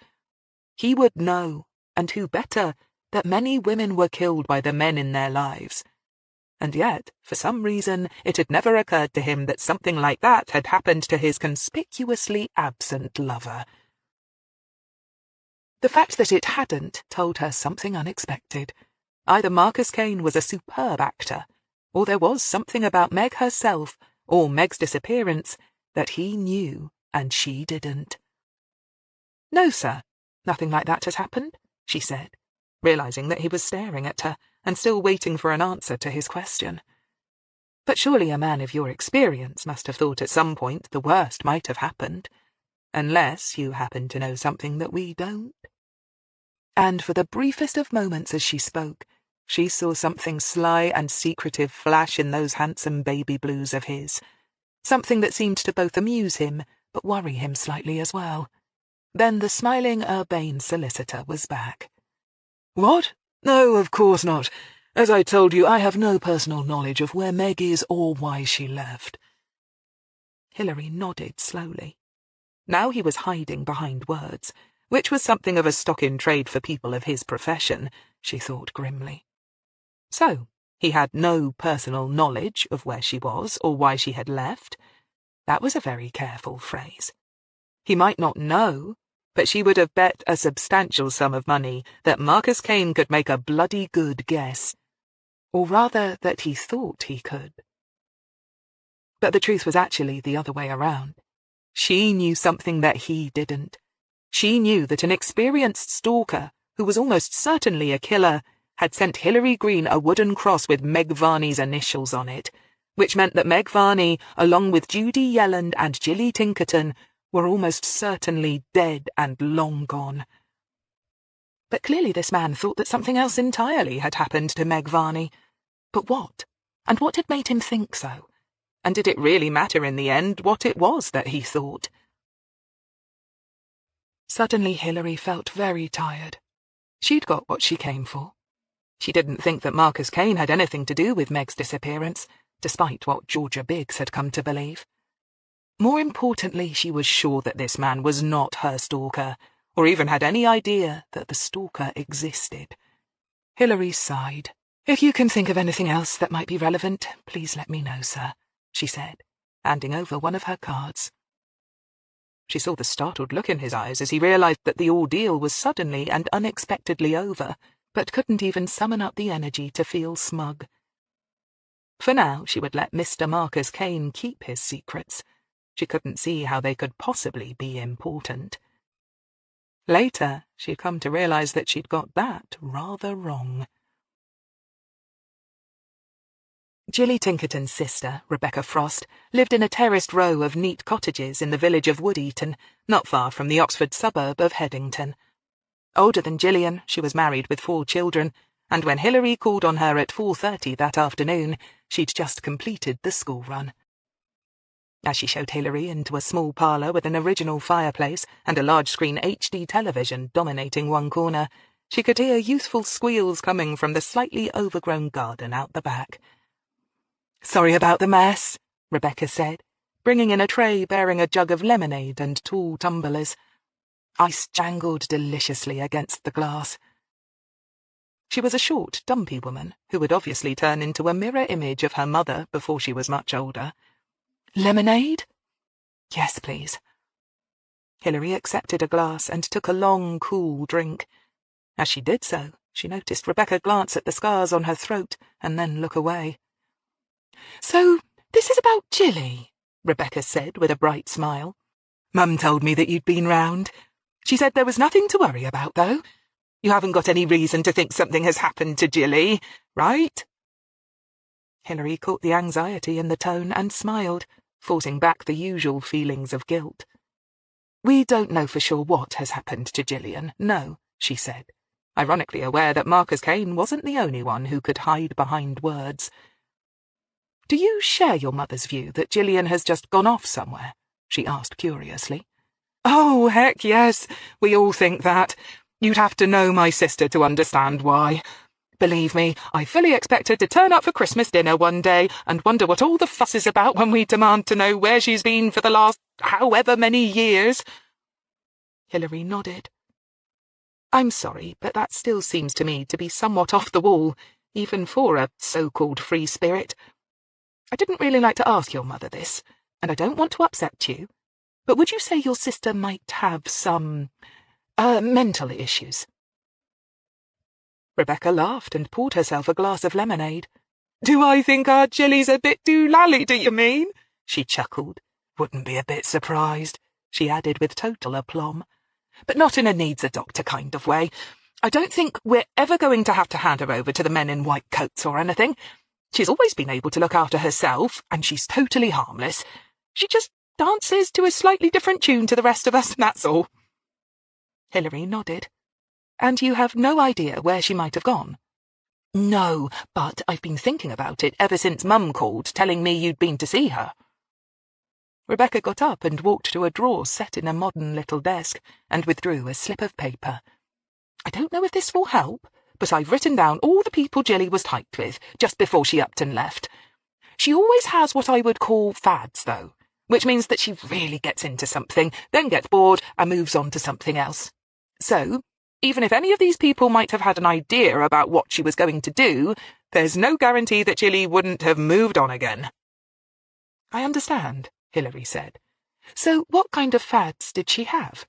He would know, and who better, that many women were killed by the men in their lives. And yet, for some reason, it had never occurred to him that something like that had happened to his conspicuously absent lover. The fact that it hadn't told her something unexpected. Either Marcus Kane was a superb actor, or there was something about Meg herself, or Meg's disappearance, that he knew and she didn't. No, sir, nothing like that has happened, she said, realizing that he was staring at her and still waiting for an answer to his question. But surely a man of your experience must have thought at some point the worst might have happened, unless you happen to know something that we don't. And for the briefest of moments as she spoke, she saw something sly and secretive flash in those handsome baby blues of his, something that seemed to both amuse him but worry him slightly as well. Then the smiling, urbane solicitor was back. What? No, of course not. As I told you, I have no personal knowledge of where Meg is or why she left. Hillary nodded slowly. Now he was hiding behind words, which was something of a stock-in-trade for people of his profession, she thought grimly. So, he had no personal knowledge of where she was or why she had left. That was a very careful phrase. He might not know, but she would have bet a substantial sum of money that Marcus Kane could make a bloody good guess. Or rather, that he thought he could. But the truth was actually the other way around. She knew something that he didn't. She knew that an experienced stalker, who was almost certainly a killer, had sent Hillary Greene a wooden cross with Meg Varney's initials on it, which meant that Meg Varney, along with Judy Yelland and Jilly Tinkerton, were almost certainly dead and long gone. But clearly this man thought that something else entirely had happened to Meg Varney. But what? And what had made him think so? And did it really matter in the end what it was that he thought? Suddenly Hillary felt very tired. She'd got what she came for. She didn't think that Marcus Kane had anything to do with Meg's disappearance, despite what Georgia Biggs had come to believe. More importantly, she was sure that this man was not her stalker, or even had any idea that the stalker existed. Hillary sighed. "If you can think of anything else that might be relevant, please let me know, sir," she said, handing over one of her cards. She saw the startled look in his eyes as he realized that the ordeal was suddenly and unexpectedly over, but couldn't even summon up the energy to feel smug. For now, she would let Mr. Marcus Kane keep his secrets. She couldn't see how they could possibly be important. Later, she'd come to realize that she'd got that rather wrong. Jilly Tinkerton's sister, Rebecca Frost, lived in a terraced row of neat cottages in the village of Wood-Eaton, not far from the Oxford suburb of Headington. Older than Gillian, she was married with 4 children, and when Hillary called on her at 4:30 that afternoon, she'd just completed the school run. As she showed Hillary into a small parlour with an original fireplace and a large-screen HD television dominating one corner, she could hear youthful squeals coming from the slightly overgrown garden out the back. "Sorry about the mess," Rebecca said, bringing in a tray bearing a jug of lemonade and tall tumblers. Ice jangled deliciously against the glass. She was a short, dumpy woman who would obviously turn into a mirror image of her mother before she was much older. "Lemonade?" "Yes, please." Hillary accepted a glass and took a long, cool drink. As she did so, she noticed Rebecca glance at the scars on her throat and then look away. "So, this is about Jilly," Rebecca said with a bright smile. "Mum told me that you'd been round. She said there was nothing to worry about, though. You haven't got any reason to think something has happened to Jilly, right?" Hillary caught the anxiety in the tone and smiled, forcing back the usual feelings of guilt. "We don't know for sure what has happened to Gillian, no," she said, ironically aware that Marcus Kane wasn't the only one who could hide behind words. "Do you share your mother's view that Gillian has just gone off somewhere?" she asked curiously. "Oh, heck yes, we all think that. You'd have to know my sister to understand why. Believe me, I fully expect her to turn up for Christmas dinner one day and wonder what all the fuss is about when we demand to know where she's been for the last however many years." Hillary nodded. "I'm sorry, but that still seems to me to be somewhat off the wall, even for a so-called free spirit. I didn't really like to ask your mother this, and I don't want to upset you, but would you say your sister might have some, mental issues?" Rebecca laughed and poured herself a glass of lemonade. "Do I think our Jilly's a bit doolally, do you mean?" she chuckled. "Wouldn't be a bit surprised," she added with total aplomb. "But not in a needs-a-doctor kind of way. I don't think we're ever going to have to hand her over to the men in white coats or anything. She's always been able to look after herself, and she's totally harmless. She just dances to a slightly different tune to the rest of us, that's all." Hillary nodded. "And you have no idea where she might have gone?" "No, but I've been thinking about it ever since Mum called, telling me you'd been to see her." Rebecca got up and walked to a drawer set in a modern little desk and withdrew a slip of paper. "I don't know if this will help, but I've written down all the people Jilly was tight with just before she upped and left. She always has what I would call fads, though, which means that she really gets into something, then gets bored and moves on to something else. So, even if any of these people might have had an idea about what she was going to do, there's no guarantee that Jilly wouldn't have moved on again." "I understand," Hillary said. "So what kind of fads did she have?"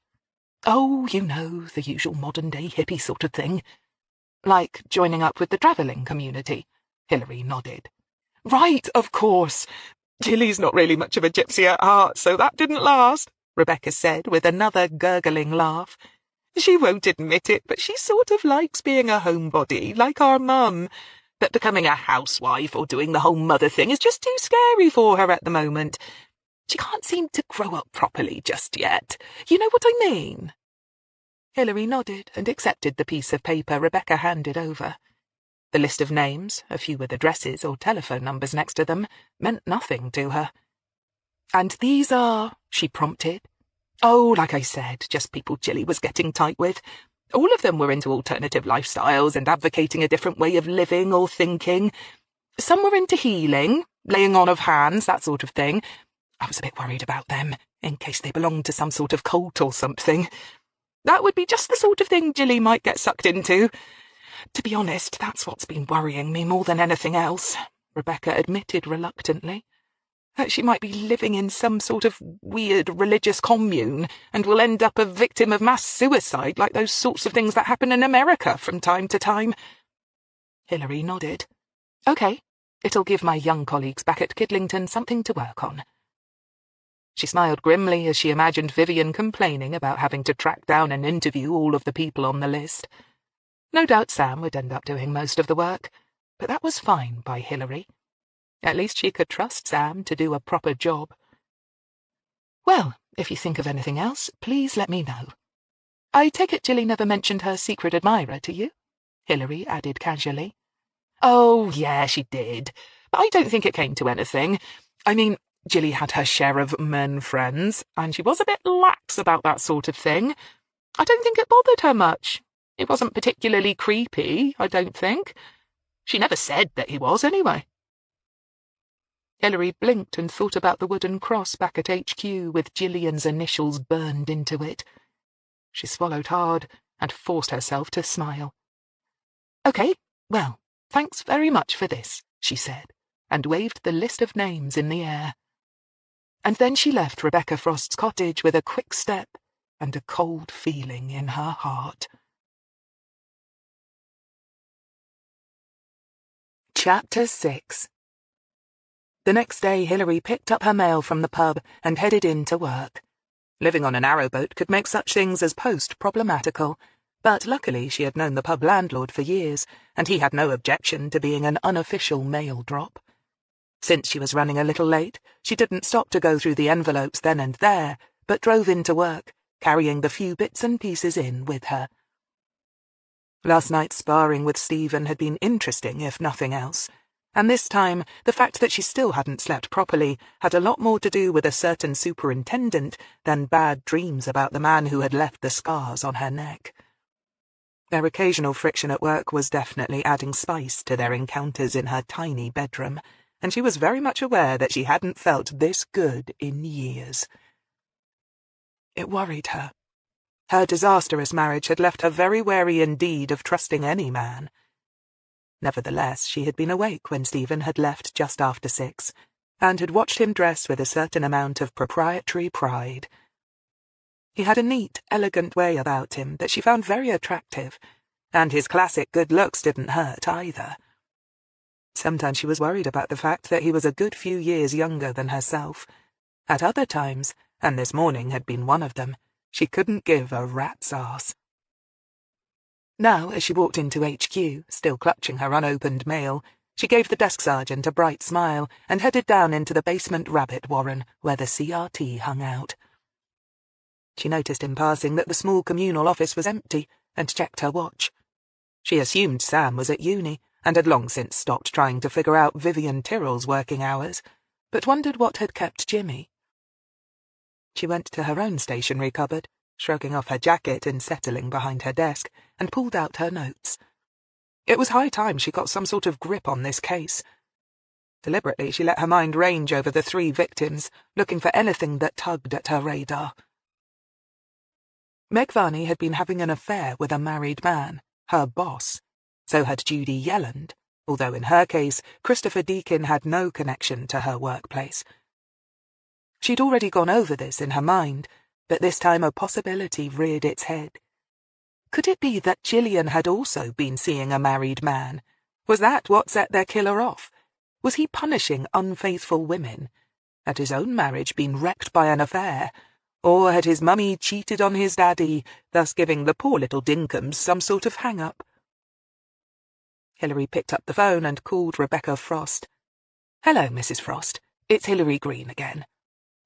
"Oh, you know, the usual modern-day hippie sort of thing." "Like joining up with the travelling community?" Hillary nodded. "Right, of course. Jilly's not really much of a gypsy at heart, so that didn't last," Rebecca said with another gurgling laugh. "She won't admit it, but she sort of likes being a homebody, like our mum. But becoming a housewife or doing the whole mother thing is just too scary for her at the moment. She can't seem to grow up properly just yet. You know what I mean?" Hillary nodded and accepted the piece of paper Rebecca handed over. The list of names, a few with addresses or telephone numbers next to them, meant nothing to her. "And these are," she prompted. "Oh, like I said, just people Jilly was getting tight with. All of them were into alternative lifestyles and advocating a different way of living or thinking. Some were into healing, laying on of hands, that sort of thing. I was a bit worried about them, in case they belonged to some sort of cult or something. That would be just the sort of thing Jilly might get sucked into. To be honest, that's what's been worrying me more than anything else," Rebecca admitted reluctantly. "That she might be living in some sort of weird religious commune and will end up a victim of mass suicide like those sorts of things that happen in America from time to time." Hillary nodded. "OK, it'll give my young colleagues back at Kidlington something to work on." She smiled grimly as she imagined Vivian complaining about having to track down and interview all of the people on the list. No doubt Sam would end up doing most of the work, but that was fine by Hillary. At least she could trust Sam to do a proper job. "Well, if you think of anything else, please let me know. I take it Jilly never mentioned her secret admirer to you?" Hillary added casually. "Oh, yeah, she did, but I don't think it came to anything. I mean, Jilly had her share of men friends, and she was a bit lax about that sort of thing. I don't think it bothered her much. It wasn't particularly creepy, I don't think. She never said that he was, anyway." Hillary blinked and thought about the wooden cross back at HQ with Gillian's initials burned into it. She swallowed hard and forced herself to smile. "OK, well, thanks very much for this," she said, and waved the list of names in the air. And then she left Rebecca Frost's cottage with a quick step and a cold feeling in her heart. Chapter 6. The next day Hillary picked up her mail from the pub and headed in to work. Living on a narrowboat could make such things as post problematical, but luckily she had known the pub landlord for years, and he had no objection to being an unofficial mail drop. Since she was running a little late, she didn't stop to go through the envelopes then and there, but drove into work, carrying the few bits and pieces in with her. Last night's sparring with Stephen had been interesting, if nothing else, and this time the fact that she still hadn't slept properly had a lot more to do with a certain superintendent than bad dreams about the man who had left the scars on her neck. Their occasional friction at work was definitely adding spice to their encounters in her tiny bedroom, and she was very much aware that she hadn't felt this good in years. It worried her. Her disastrous marriage had left her very wary indeed of trusting any man. Nevertheless, she had been awake when Stephen had left just after 6, and had watched him dress with a certain amount of proprietary pride. He had a neat, elegant way about him that she found very attractive, and his classic good looks didn't hurt either. Sometimes she was worried about the fact that he was a good few years younger than herself. At other times, and this morning had been one of them, she couldn't give a rat's ass. Now, as she walked into HQ, still clutching her unopened mail, she gave the desk sergeant a bright smile and headed down into the basement rabbit warren where the CRT hung out. She noticed in passing that the small communal office was empty and checked her watch. She assumed Sam was at uni and had long since stopped trying to figure out Vivian Tyrrell's working hours, but wondered what had kept Jimmy. She went to her own stationery cupboard, shrugging off her jacket and settling behind her desk, and pulled out her notes. It was high time she got some sort of grip on this case. Deliberately, she let her mind range over the 3 victims, looking for anything that tugged at her radar. Meg Varney had been having an affair with a married man, her boss. So had Judy Yelland, although in her case, Christopher Deakin had no connection to her workplace. She'd already gone over this in her mind, but this time a possibility reared its head. Could it be that Gillian had also been seeing a married man? Was that what set their killer off? Was he punishing unfaithful women? Had his own marriage been wrecked by an affair? Or had his mummy cheated on his daddy, thus giving the poor little dinkum some sort of hang-up? Hillary picked up the phone and called Rebecca Frost. "Hello, Mrs. Frost. It's Hillary Greene again.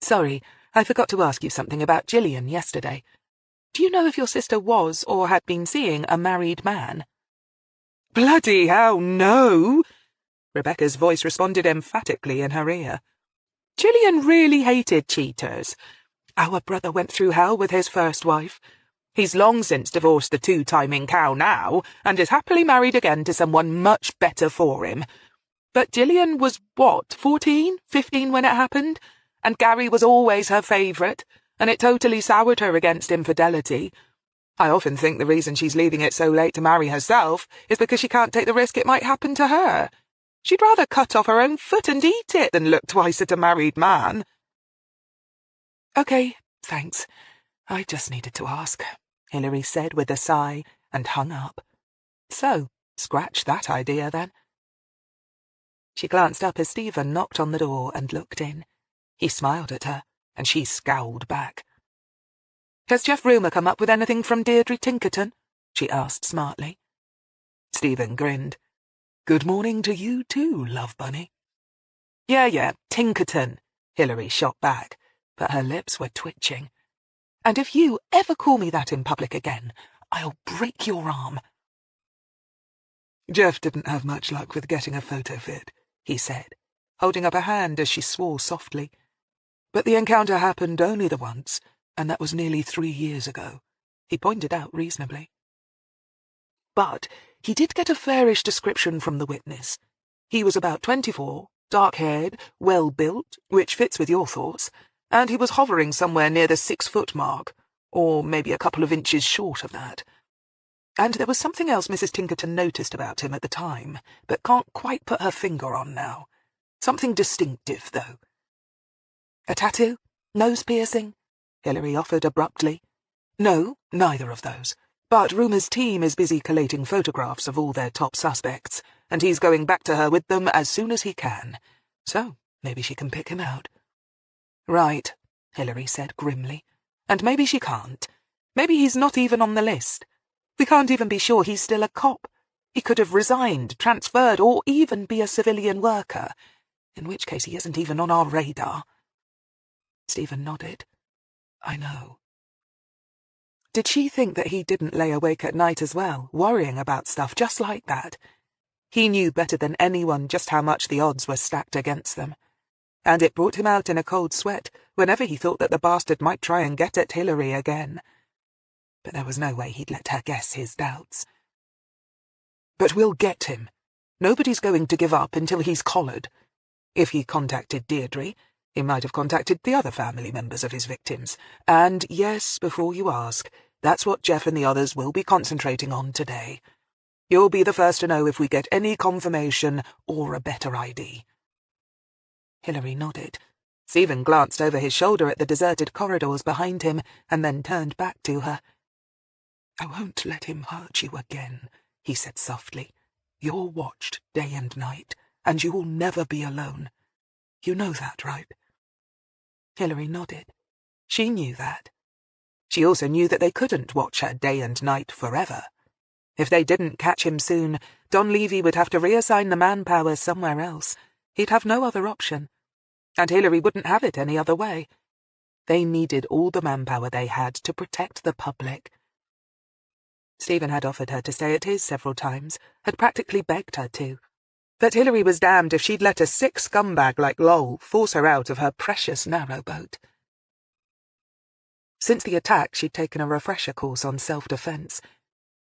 Sorry, I forgot to ask you something about Gillian yesterday. Do you know if your sister was or had been seeing a married man?" Bloody hell, no! Rebecca's voice responded emphatically in her ear. Gillian really hated cheaters. Our brother went through hell with his first wife. He's long since divorced the two-timing cow now, and is happily married again to someone much better for him. But Gillian was, 14, 15 when it happened? And Gary was always her favourite, and it totally soured her against infidelity. I often think the reason she's leaving it so late to marry herself is because she can't take the risk it might happen to her. She'd rather cut off her own foot and eat it than look twice at a married man. Okay, thanks. I just needed to ask, Hillary said with a sigh, and hung up. So, scratch that idea then. She glanced up as Stephen knocked on the door and looked in. He smiled at her, and she scowled back. Has Jeff Rumour come up with anything from Deirdre Tinkerton? She asked smartly. Stephen grinned. Good morning to you too, love bunny. Yeah, Tinkerton, Hillary shot back, but her lips were twitching. And if you ever call me that in public again, I'll break your arm. Jeff didn't have much luck with getting a photo fit, he said, holding up a hand as she swore softly. But the encounter happened only the once, and that was nearly 3 years ago, he pointed out reasonably. But he did get a fairish description from the witness. He was about 24, dark-haired, well-built, which fits with your thoughts, and he was hovering somewhere near the 6-foot mark, or maybe a couple of inches short of that. And there was something else Mrs. Tinkerton noticed about him at the time, but can't quite put her finger on now. Something distinctive, though. A tattoo? Nose piercing? Hillary offered abruptly. No, neither of those. But Rumour's team is busy collating photographs of all their top suspects, and he's going back to her with them as soon as he can. So maybe she can pick him out. Right, Hillary said grimly. And maybe she can't. Maybe he's not even on the list. We can't even be sure he's still a cop. He could have resigned, transferred, or even be a civilian worker, in which case he isn't even on our radar. Stephen nodded. I know. Did she think that he didn't lay awake at night as well, worrying about stuff just like that? He knew better than anyone just how much the odds were stacked against them, and it brought him out in a cold sweat whenever he thought that the bastard might try and get at Hillary again. But there was no way he'd let her guess his doubts. But we'll get him. Nobody's going to give up until he's collared. If he contacted Deirdre, he might have contacted the other family members of his victims. And yes, before you ask, that's what Jeff and the others will be concentrating on today. You'll be the first to know if we get any confirmation or a better ID. Hillary nodded. Stephen glanced over his shoulder at the deserted corridors behind him and then turned back to her. I won't let him hurt you again, he said softly. You're watched day and night, and you will never be alone. You know that, right? Hillary nodded. She knew that. She also knew that they couldn't watch her day and night forever. If they didn't catch him soon, Don Levy would have to reassign the manpower somewhere else. He'd have no other option. And Hillary wouldn't have it any other way. They needed all the manpower they had to protect the public. Stephen had offered her to stay at his several times, had practically begged her to. But Hillary was damned if she'd let a sick scumbag like Lowell force her out of her precious narrowboat. Since the attack, she'd taken a refresher course on self-defense.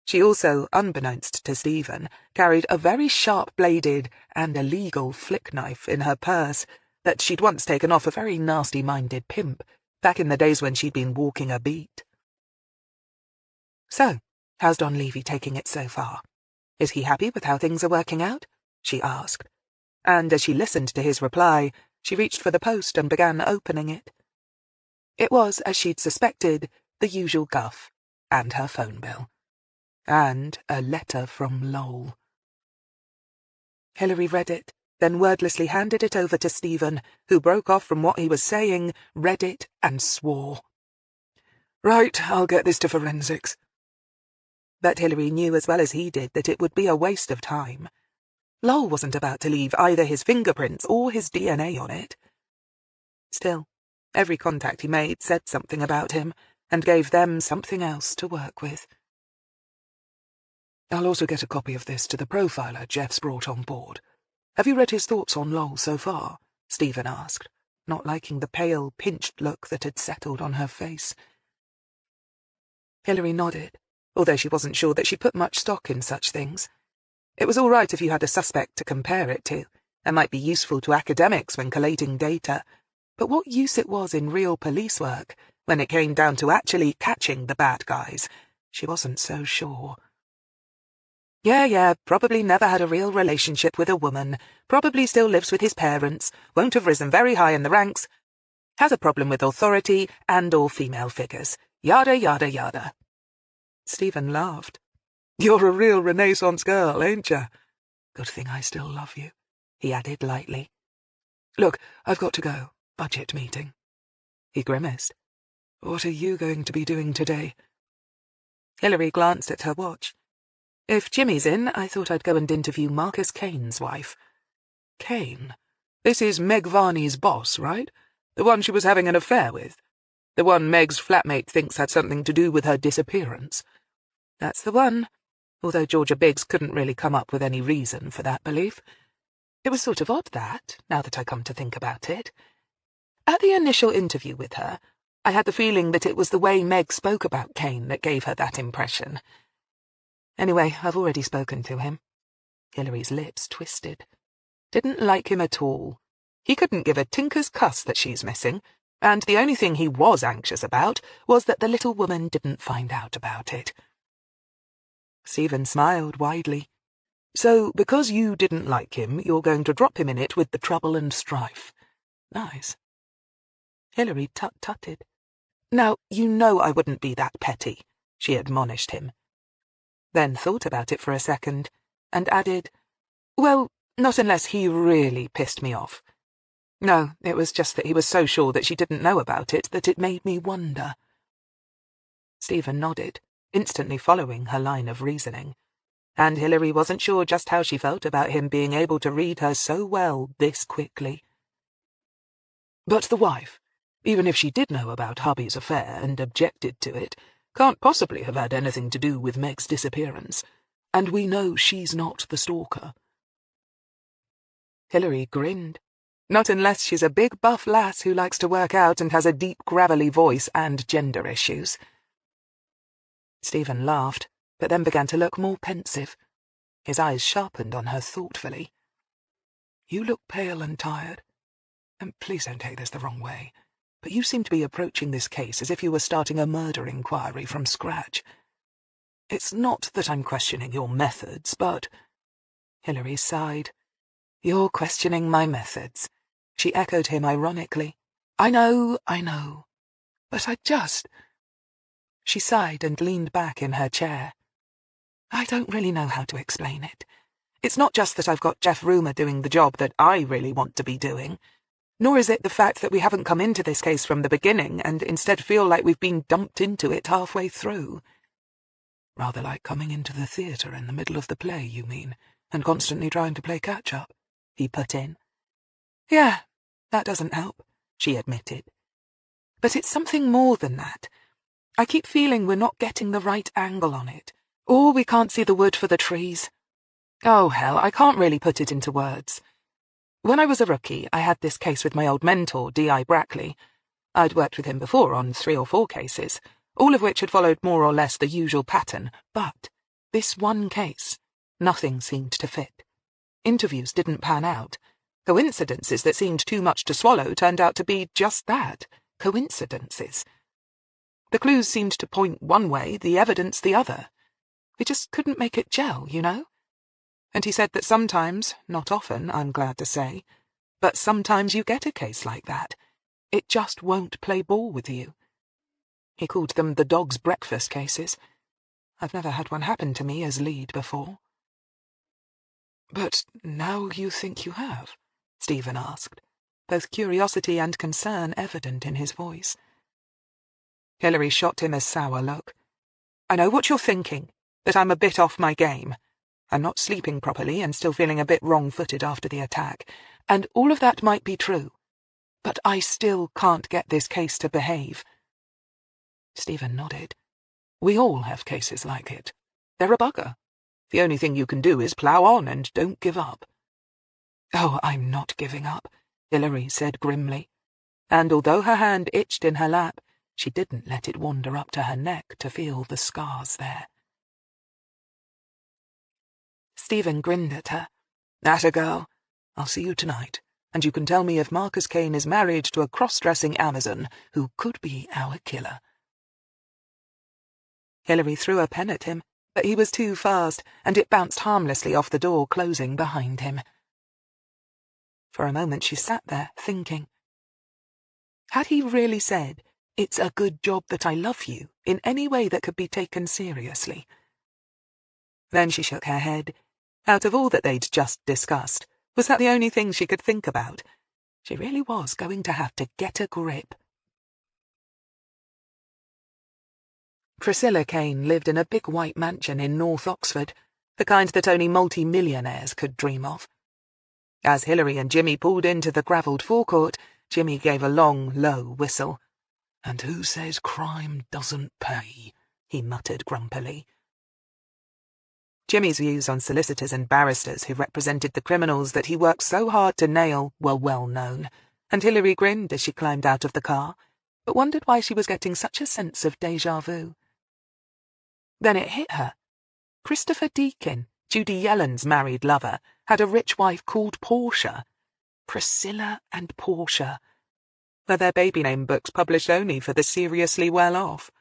She also, unbeknownst to Stephen, carried a very sharp-bladed and illegal flick knife in her purse that she'd once taken off a very nasty-minded pimp, back in the days when she'd been walking a beat. So, how's Don Levy taking it so far? Is he happy with how things are working out? She asked, and as she listened to his reply, she reached for the post and began opening it. It was, as she'd suspected, the usual guff, and her phone bill, and a letter from Lowell. Hillary read it, then wordlessly handed it over to Stephen, who broke off from what he was saying, read it, and swore. Right, I'll get this to forensics. But Hillary knew as well as he did that it would be a waste of time. Lowell wasn't about to leave either his fingerprints or his DNA on it. Still, every contact he made said something about him, and gave them something else to work with. I'll also get a copy of this to the profiler Jeff's brought on board. Have you read his thoughts on Lowell so far? Stephen asked, not liking the pale, pinched look that had settled on her face. Hillary nodded, although she wasn't sure that she put much stock in such things. It was all right if you had a suspect to compare it to, and might be useful to academics when collating data, but what use it was in real police work, when it came down to actually catching the bad guys, she wasn't so sure. Yeah, probably never had a real relationship with a woman, probably still lives with his parents, won't have risen very high in the ranks, has a problem with authority and all female figures, yada yada yada. Stephen laughed. You're a real Renaissance girl, ain't ya? Good thing I still love you, he added lightly. Look, I've got to go. Budget meeting. He grimaced. What are you going to be doing today? Hillary glanced at her watch. If Jimmy's in, I thought I'd go and interview Marcus Kane's wife. Kane? This is Meg Varney's boss, right? The one she was having an affair with? The one Meg's flatmate thinks had something to do with her disappearance? That's the one, although Georgia Biggs couldn't really come up with any reason for that belief. It was sort of odd that, now that I come to think about it. At the initial interview with her, I had the feeling that it was the way Meg spoke about Kane that gave her that impression. Anyway, I've already spoken to him. Hillary's lips twisted. Didn't like him at all. He couldn't give a tinker's cuss that she's missing, and the only thing he was anxious about was that the little woman didn't find out about it. Stephen smiled widely. So, because you didn't like him, you're going to drop him in it with the trouble and strife. Nice. Hillary tut-tutted. Now, you know I wouldn't be that petty, she admonished him. Then thought about it for a second, and added, well, not unless he really pissed me off. No, it was just that he was so sure that she didn't know about it that it made me wonder. Stephen nodded, instantly following her line of reasoning, and Hillary wasn't sure just how she felt about him being able to read her so well this quickly. But the wife, even if she did know about hubby's affair and objected to it, can't possibly have had anything to do with Meg's disappearance, and we know she's not the stalker. Hillary grinned. Not unless she's a big buff lass who likes to work out and has a deep gravelly voice and gender issues. Stephen laughed, but then began to look more pensive. His eyes sharpened on her thoughtfully. You look pale and tired. And please don't take this the wrong way, but you seem to be approaching this case as if you were starting a murder inquiry from scratch. It's not that I'm questioning your methods, but... Hillary sighed. You're questioning my methods. She echoed him ironically. I know. But I just... She sighed and leaned back in her chair. I don't really know how to explain it. It's not just that I've got Jeff Rumer doing the job that I really want to be doing. Nor is it the fact that we haven't come into this case from the beginning and instead feel like we've been dumped into it halfway through. Rather like coming into the theatre in the middle of the play, you mean, and constantly trying to play catch-up, he put in. Yeah, that doesn't help, she admitted. But it's something more than that. I keep feeling we're not getting the right angle on it, or we can't see the wood for the trees. Oh, hell, I can't really put it into words. When I was a rookie, I had this case with my old mentor, D.I. Brackley. I'd worked with him before on 3 or 4 cases, all of which had followed more or less the usual pattern, but this one case, nothing seemed to fit. Interviews didn't pan out. Coincidences that seemed too much to swallow turned out to be just that, coincidences. The clues seemed to point one way, the evidence the other. We just couldn't make it gel, you know? And he said that sometimes, not often, I'm glad to say, but sometimes you get a case like that. It just won't play ball with you. He called them the dog's breakfast cases. I've never had one happen to me as lead before. But now you think you have? Stephen asked, both curiosity and concern evident in his voice. Hillary shot him a sour look. I know what you're thinking, that I'm a bit off my game. I'm not sleeping properly and still feeling a bit wrong-footed after the attack, and all of that might be true. But I still can't get this case to behave. Stephen nodded. We all have cases like it. They're a bugger. The only thing you can do is plough on and don't give up." "Oh, I'm not giving up," Hillary said grimly, and although her hand itched in her lap, she didn't let it wander up to her neck to feel the scars there. Stephen grinned at her. "Atta girl. I'll see you tonight, and you can tell me if Marcus Kane is married to a cross-dressing Amazon who could be our killer." Hillary threw a pen at him, but he was too fast, and it bounced harmlessly off the door closing behind him. For a moment she sat there, thinking. Had he really said, "It's a good job that I love you," in any way that could be taken seriously? Then she shook her head. Out of all that they'd just discussed, was that the only thing she could think about? She really was going to have to get a grip. Priscilla Kane lived in a big white mansion in North Oxford, the kind that only multi-millionaires could dream of. As Hillary and Jimmy pulled into the gravelled forecourt, Jimmy gave a long, low whistle. "And who says crime doesn't pay?" he muttered grumpily. Jimmy's views on solicitors and barristers who represented the criminals that he worked so hard to nail were well known, and Hillary grinned as she climbed out of the car, but wondered why she was getting such a sense of déjà vu. Then it hit her. Christopher Deakin, Judy Yellen's married lover, had a rich wife called Portia. Priscilla and Portia. Were their baby name books published only for the seriously well-off?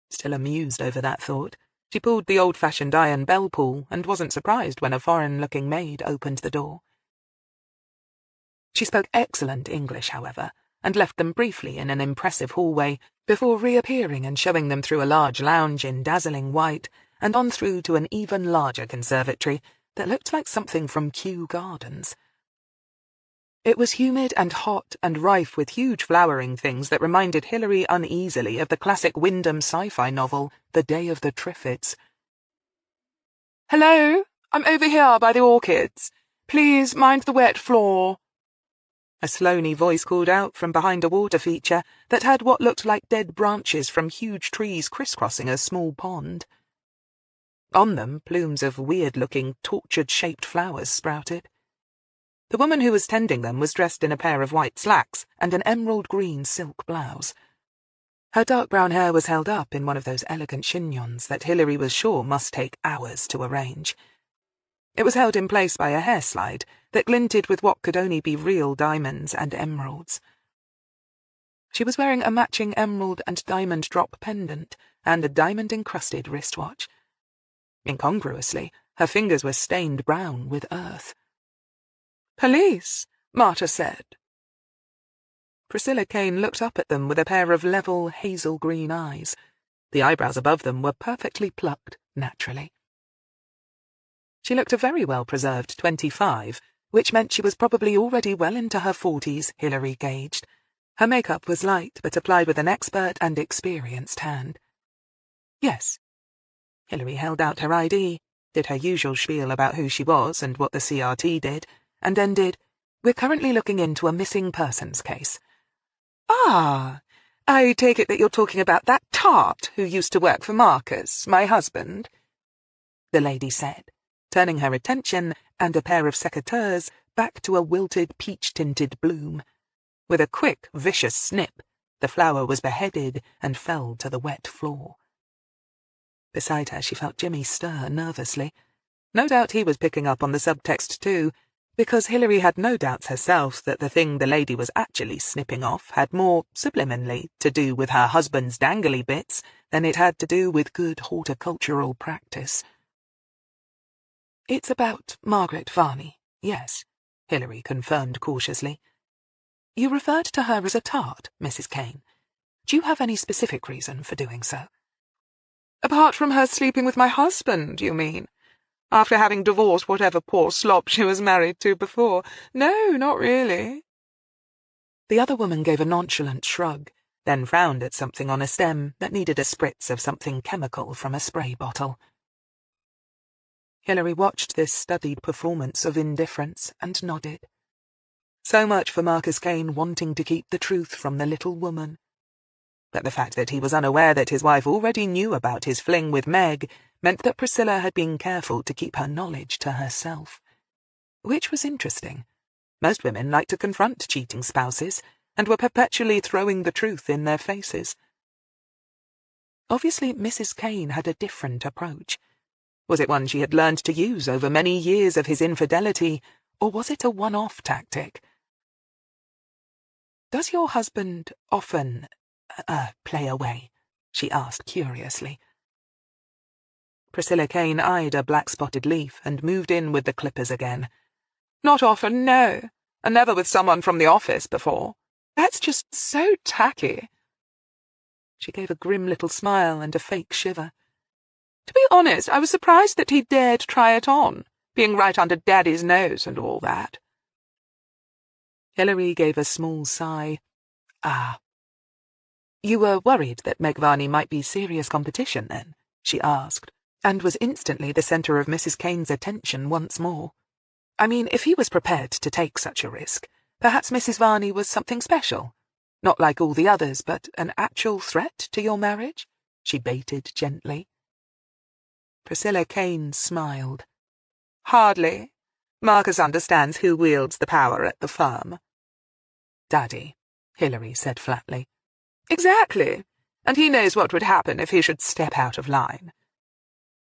Still amused over that thought, she pulled the old-fashioned iron bell pull and wasn't surprised when a foreign-looking maid opened the door. She spoke excellent English, however, and left them briefly in an impressive hallway before reappearing and showing them through a large lounge in dazzling white and on through to an even larger conservatory that looked like something from Kew Gardens. It was humid and hot and rife with huge flowering things that reminded Hillary uneasily of the classic Wyndham sci-fi novel, The Day of the Triffids. "Hello, I'm over here by the orchids. Please mind the wet floor," a Sloaney voice called out from behind a water feature that had what looked like dead branches from huge trees crisscrossing a small pond. On them, plumes of weird-looking, tortured-shaped flowers sprouted. The woman who was tending them was dressed in a pair of white slacks and an emerald-green silk blouse. Her dark brown hair was held up in one of those elegant chignons that Hillary was sure must take hours to arrange. It was held in place by a hair slide that glinted with what could only be real diamonds and emeralds. She was wearing a matching emerald and diamond drop pendant and a diamond-encrusted wristwatch. Incongruously, her fingers were stained brown with earth. "Police," Marta said. Priscilla Kane looked up at them with a pair of level, hazel-green eyes. The eyebrows above them were perfectly plucked, naturally. She looked a very well-preserved 25, which meant she was probably already well into her 40s, Hillary gauged. Her makeup was light, but applied with an expert and experienced hand. "Yes." Hillary held out her ID, did her usual spiel about who she was and what the CRT did, and ended, "We're currently looking into a missing persons case." "Ah, I take it that you're talking about that tart who used to work for Marcus, my husband," the lady said, turning her attention and a pair of secateurs back to a wilted peach-tinted bloom. With a quick, vicious snip, the flower was beheaded and fell to the wet floor. Beside her she felt Jimmy stir nervously. No doubt he was picking up on the subtext too, because Hillary had no doubts herself that the thing the lady was actually snipping off had more, subliminally, to do with her husband's dangly bits than it had to do with good horticultural practice. "It's about Margaret Varney, yes," Hillary confirmed cautiously. "You referred to her as a tart, Mrs. Kane. Do you have any specific reason for doing so?" "Apart from her sleeping with my husband, you mean? After having divorced whatever poor slop she was married to before. No, not really." The other woman gave a nonchalant shrug, then frowned at something on a stem that needed a spritz of something chemical from a spray bottle. Hillary watched this studied performance of indifference and nodded. So much for Marcus Kane wanting to keep the truth from the little woman. but the fact that he was unaware that his wife already knew about his fling with Meg meant that Priscilla had been careful to keep her knowledge to herself. Which was interesting. Most women like to confront cheating spouses, and were perpetually throwing the truth in their faces. Obviously, Mrs. Kane had a different approach. Was it one she had learned to use over many years of his infidelity, or was it a one-off tactic? "Does your husband often, play away?" she asked curiously. Priscilla Kane eyed a black-spotted leaf and moved in with the clippers again. "Not often, no. And never with someone from the office before. That's just so tacky." She gave a grim little smile and a fake shiver. "To be honest, I was surprised that he dared try it on, being right under Daddy's nose and all that." Hillary gave a small sigh. "Ah. You were worried that Meg Varney might be serious competition, then?" she asked, and was instantly the centre of Mrs. Kane's attention once more. "I mean, if he was prepared to take such a risk, perhaps Mrs. Varney was something special. Not like all the others, but an actual threat to your marriage?" she baited gently. Priscilla Kane smiled. "Hardly. Marcus understands who wields the power at the firm." "Daddy," Hillary said flatly. "Exactly. And he knows what would happen if he should step out of line."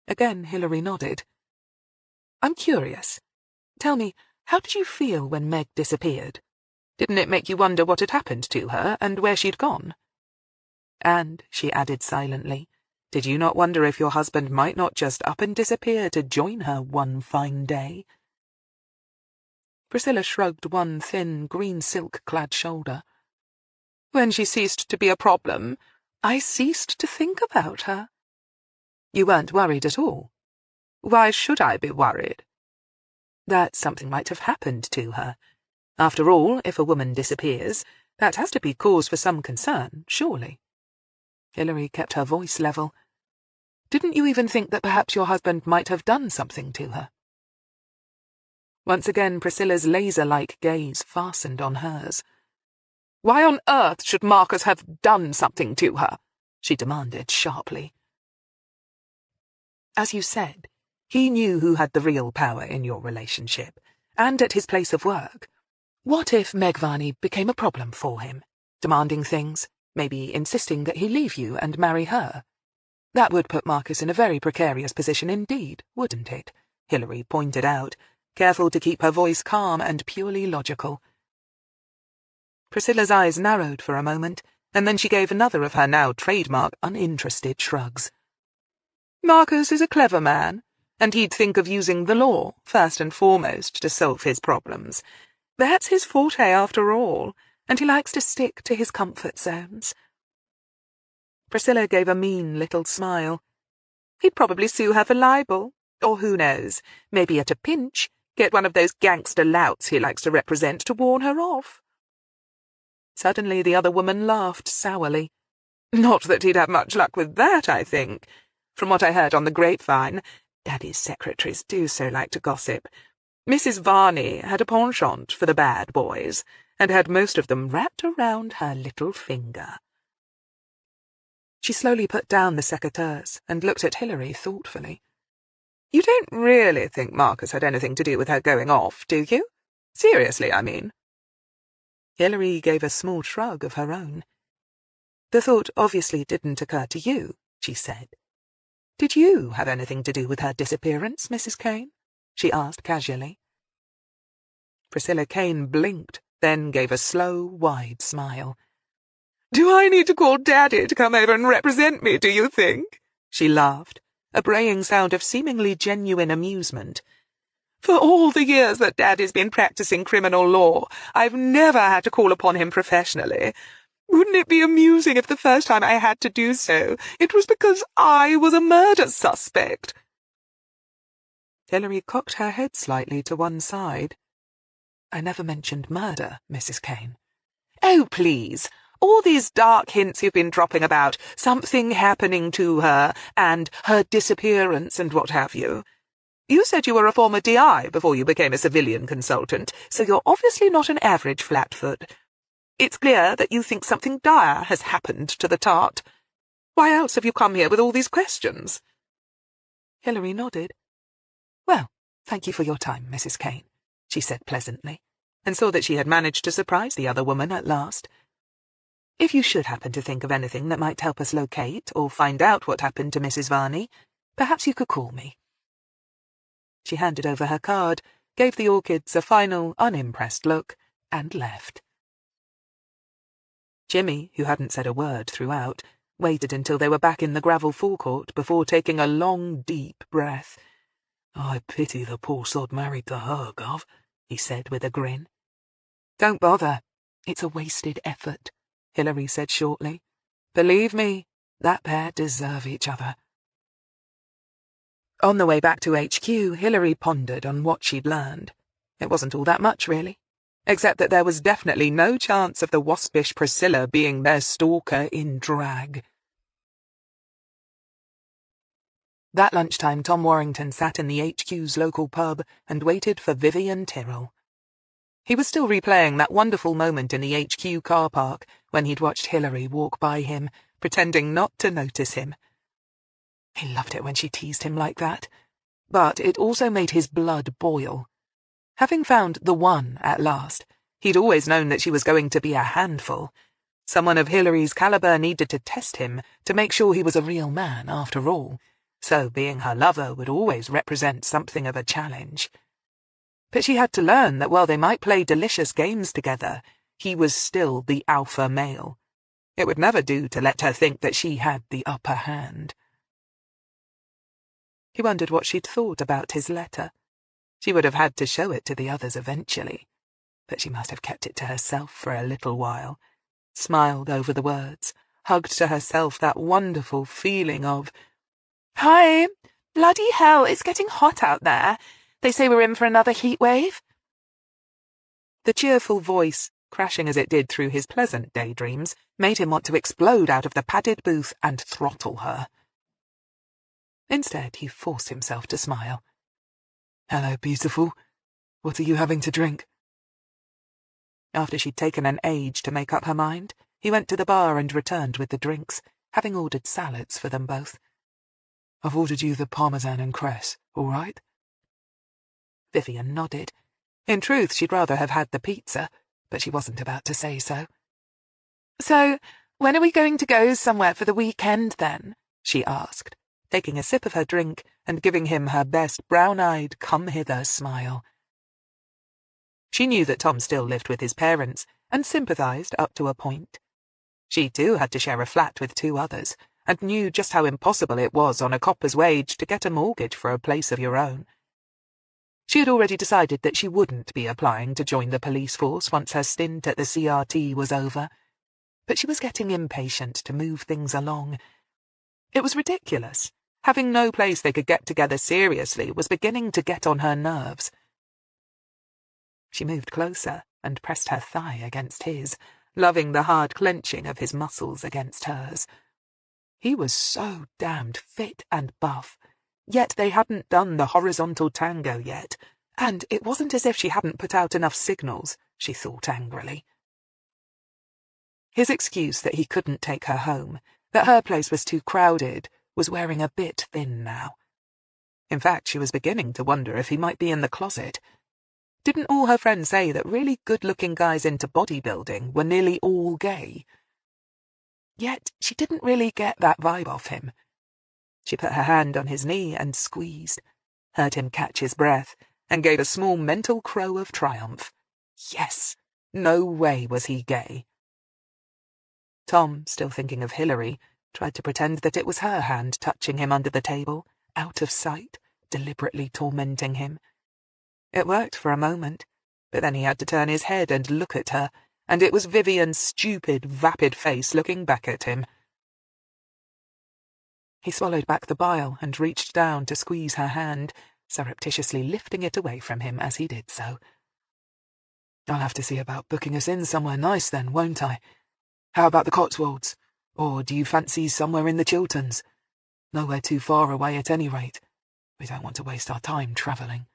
Again Hillary nodded. "I'm curious. Tell me, how did you feel when Meg disappeared? Didn't it make you wonder what had happened to her and where she'd gone? And," she added silently, "did you not wonder if your husband might not just up and disappear to join her one fine day?" Priscilla shrugged one thin, green silk-clad shoulder. "When she ceased to be a problem, I ceased to think about her." "You weren't worried at all?" "Why should I be worried?" "That something might have happened to her. After all, if a woman disappears, that has to be cause for some concern, surely." Hillary kept her voice level. "Didn't you even think that perhaps your husband might have done something to her?" Once again Priscilla's laser-like gaze fastened on hers. "Why on earth should Marcus have done something to her?" she demanded sharply. "As you said, he knew who had the real power in your relationship, and at his place of work. What if Meg Varney became a problem for him, demanding things, maybe insisting that he leave you and marry her? That would put Marcus in a very precarious position indeed, wouldn't it?" Hillary pointed out, careful to keep her voice calm and purely logical. Priscilla's eyes narrowed for a moment, and then she gave another of her now trademark uninterested shrugs. "Marcus is a clever man, and he'd think of using the law, first and foremost, to solve his problems. That's his forte after all, and he likes to stick to his comfort zones." Priscilla gave a mean little smile. "He'd probably sue her for libel, or who knows, maybe at a pinch, get one of those gangster louts he likes to represent to warn her off." Suddenly the other woman laughed sourly. "Not that he'd have much luck with that, I think. From what I heard on the grapevine, Daddy's secretaries do so like to gossip, Mrs. Varney had a penchant for the bad boys, and had most of them wrapped around her little finger." She slowly put down the secateurs and looked at Hillary thoughtfully. "You don't really think Marcus had anything to do with her going off, do you? Seriously, I mean." Hillary gave a small shrug of her own. "The thought obviously didn't occur to you," she said. "Did you have anything to do with her disappearance, Mrs. Kane?" she asked casually. Priscilla Kane blinked, then gave a slow, wide smile. "Do I need to call Daddy to come over and represent me, do you think?" she laughed, a braying sound of seemingly genuine amusement. "For all the years that Daddy's been practicing criminal law, I've never had to call upon him professionally. Wouldn't it be amusing if the first time I had to do so, it was because I was a murder suspect?" Hillary cocked her head slightly to one side. "I never mentioned murder, Mrs. Kane." "Oh, please. All these dark hints you've been dropping about something happening to her, and her disappearance and what have you. You said you were a former DI before you became a civilian consultant, so you're obviously not an average flatfoot. It's clear that you think something dire has happened to the tart. Why else have you come here with all these questions?" Hillary nodded. "Well, thank you for your time, Mrs. Kane," she said pleasantly, and saw that she had managed to surprise the other woman at last. "If you should happen to think of anything that might help us locate or find out what happened to Mrs. Varney, perhaps you could call me." She handed over her card, gave the orchids a final, unimpressed look, and left. Jimmy, who hadn't said a word throughout, waited until they were back in the gravel forecourt before taking a long, deep breath. "I pity the poor sod married to her, Gov," he said with a grin. "Don't bother. It's a wasted effort," Hillary said shortly. "Believe me, that pair deserve each other." On the way back to HQ, Hillary pondered on what she'd learned. It wasn't all that much, really, except that there was definitely no chance of the waspish Priscilla being their stalker in drag. That lunchtime, Tom Warrington sat in the HQ's local pub and waited for Vivian Tyrrell. He was still replaying that wonderful moment in the HQ car park when he'd watched Hillary walk by him, pretending not to notice him. He loved it when she teased him like that, but it also made his blood boil. Having found the one at last, he'd always known that she was going to be a handful. Someone of Hillary's caliber needed to test him to make sure he was a real man after all, so being her lover would always represent something of a challenge. But she had to learn that while they might play delicious games together, he was still the alpha male. It would never do to let her think that she had the upper hand. He wondered what she'd thought about his letter. She would have had to show it to the others eventually, but she must have kept it to herself for a little while, smiled over the words, hugged to herself that wonderful feeling of, "Hi, bloody hell, it's getting hot out there. They say we're in for another heat wave." The cheerful voice, crashing as it did through his pleasant daydreams, made him want to explode out of the padded booth and throttle her. Instead, he forced himself to smile. "Hello, beautiful. What are you having to drink?" After she'd taken an age to make up her mind, he went to the bar and returned with the drinks, having ordered salads for them both. "I've ordered you the parmesan and cress, all right?" Vivian nodded. In truth, she'd rather have had the pizza, but she wasn't about to say so. "So, when are we going to go somewhere for the weekend, then?" she asked, taking a sip of her drink and giving him her best brown-eyed come-hither smile. She knew that Tom still lived with his parents, and sympathized up to a point. She, too, had to share a flat with 2 others, and knew just how impossible it was on a copper's wage to get a mortgage for a place of your own. She had already decided that she wouldn't be applying to join the police force once her stint at the CRT was over, but she was getting impatient to move things along. It was ridiculous. Having no place they could get together seriously was beginning to get on her nerves. She moved closer and pressed her thigh against his, loving the hard clenching of his muscles against hers. He was so damned fit and buff, yet they hadn't done the horizontal tango yet, and it wasn't as if she hadn't put out enough signals, she thought angrily. His excuse that he couldn't take her home, that her place was too crowded, was wearing a bit thin now. In fact, she was beginning to wonder if he might be in the closet. Didn't all her friends say that really good-looking guys into bodybuilding were nearly all gay? Yet she didn't really get that vibe off him. She put her hand on his knee and squeezed, heard him catch his breath, and gave a small mental crow of triumph. Yes, no way was he gay. Tom, still thinking of Hillary, tried to pretend that it was her hand touching him under the table, out of sight, deliberately tormenting him. It worked for a moment, but then he had to turn his head and look at her, and it was Vivian's stupid, vapid face looking back at him. He swallowed back the bile and reached down to squeeze her hand, surreptitiously lifting it away from him as he did so. "I'll have to see about booking us in somewhere nice then, won't I? How about the Cotswolds? Or do you fancy somewhere in the Chilterns? Nowhere too far away at any rate. We don't want to waste our time travelling."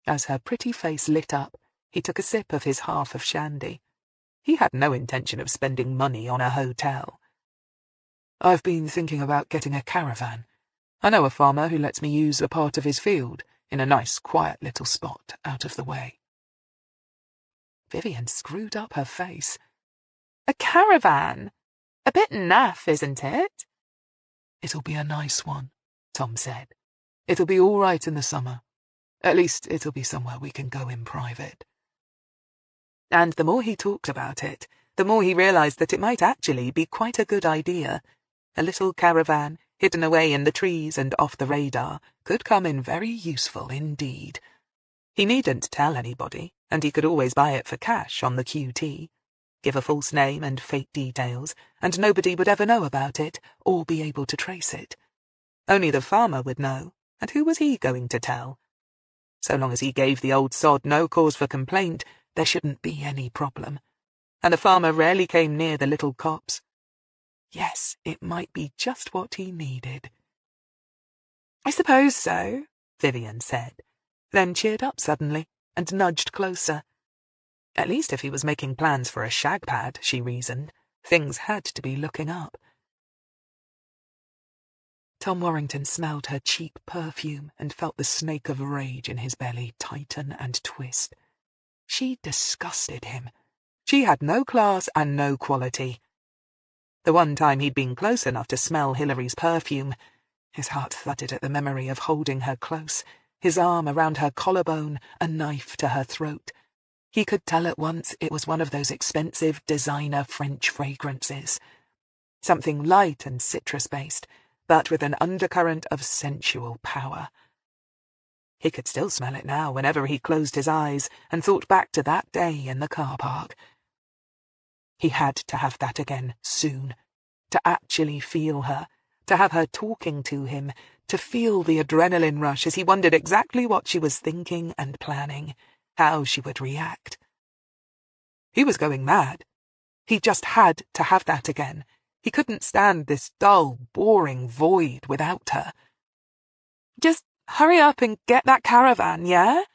As her pretty face lit up, he took a sip of his half of shandy. He had no intention of spending money on a hotel. "I've been thinking about getting a caravan. I know a farmer who lets me use a part of his field in a nice, quiet little spot out of the way." Vivian screwed up her face. A caravan? A bit naff, isn't it? "It'll be a nice one," Tom said. "It'll be all right in the summer. At least it'll be somewhere we can go in private." And the more he talked about it, the more he realized that it might actually be quite a good idea. A little caravan, hidden away in the trees and off the radar, could come in very useful indeed. He needn't tell anybody, and he could always buy it for cash on the QT. Give a false name and fake details, and nobody would ever know about it, or be able to trace it. Only the farmer would know, and who was he going to tell? So long as he gave the old sod no cause for complaint, there shouldn't be any problem. And the farmer rarely came near the little copse. Yes, it might be just what he needed. "I suppose so," Vivian said, then cheered up suddenly and nudged closer. At least if he was making plans for a shag pad, she reasoned, things had to be looking up. Tom Warrington smelled her cheap perfume and felt the snake of rage in his belly tighten and twist. She disgusted him. She had no class and no quality. The one time he'd been close enough to smell Hillary's perfume, his heart thudded at the memory of holding her close, his arm around her collarbone, a knife to her throat. He could tell at once it was one of those expensive designer French fragrances. Something light and citrus-based, but with an undercurrent of sensual power. He could still smell it now whenever he closed his eyes and thought back to that day in the car park. He had to have that again soon, to actually feel her, to have her talking to him, to feel the adrenaline rush as he wondered exactly what she was thinking and planning, how she would react. He was going mad. He just had to have that again. He couldn't stand this dull, boring void without her. "Just hurry up and get that caravan, yeah?"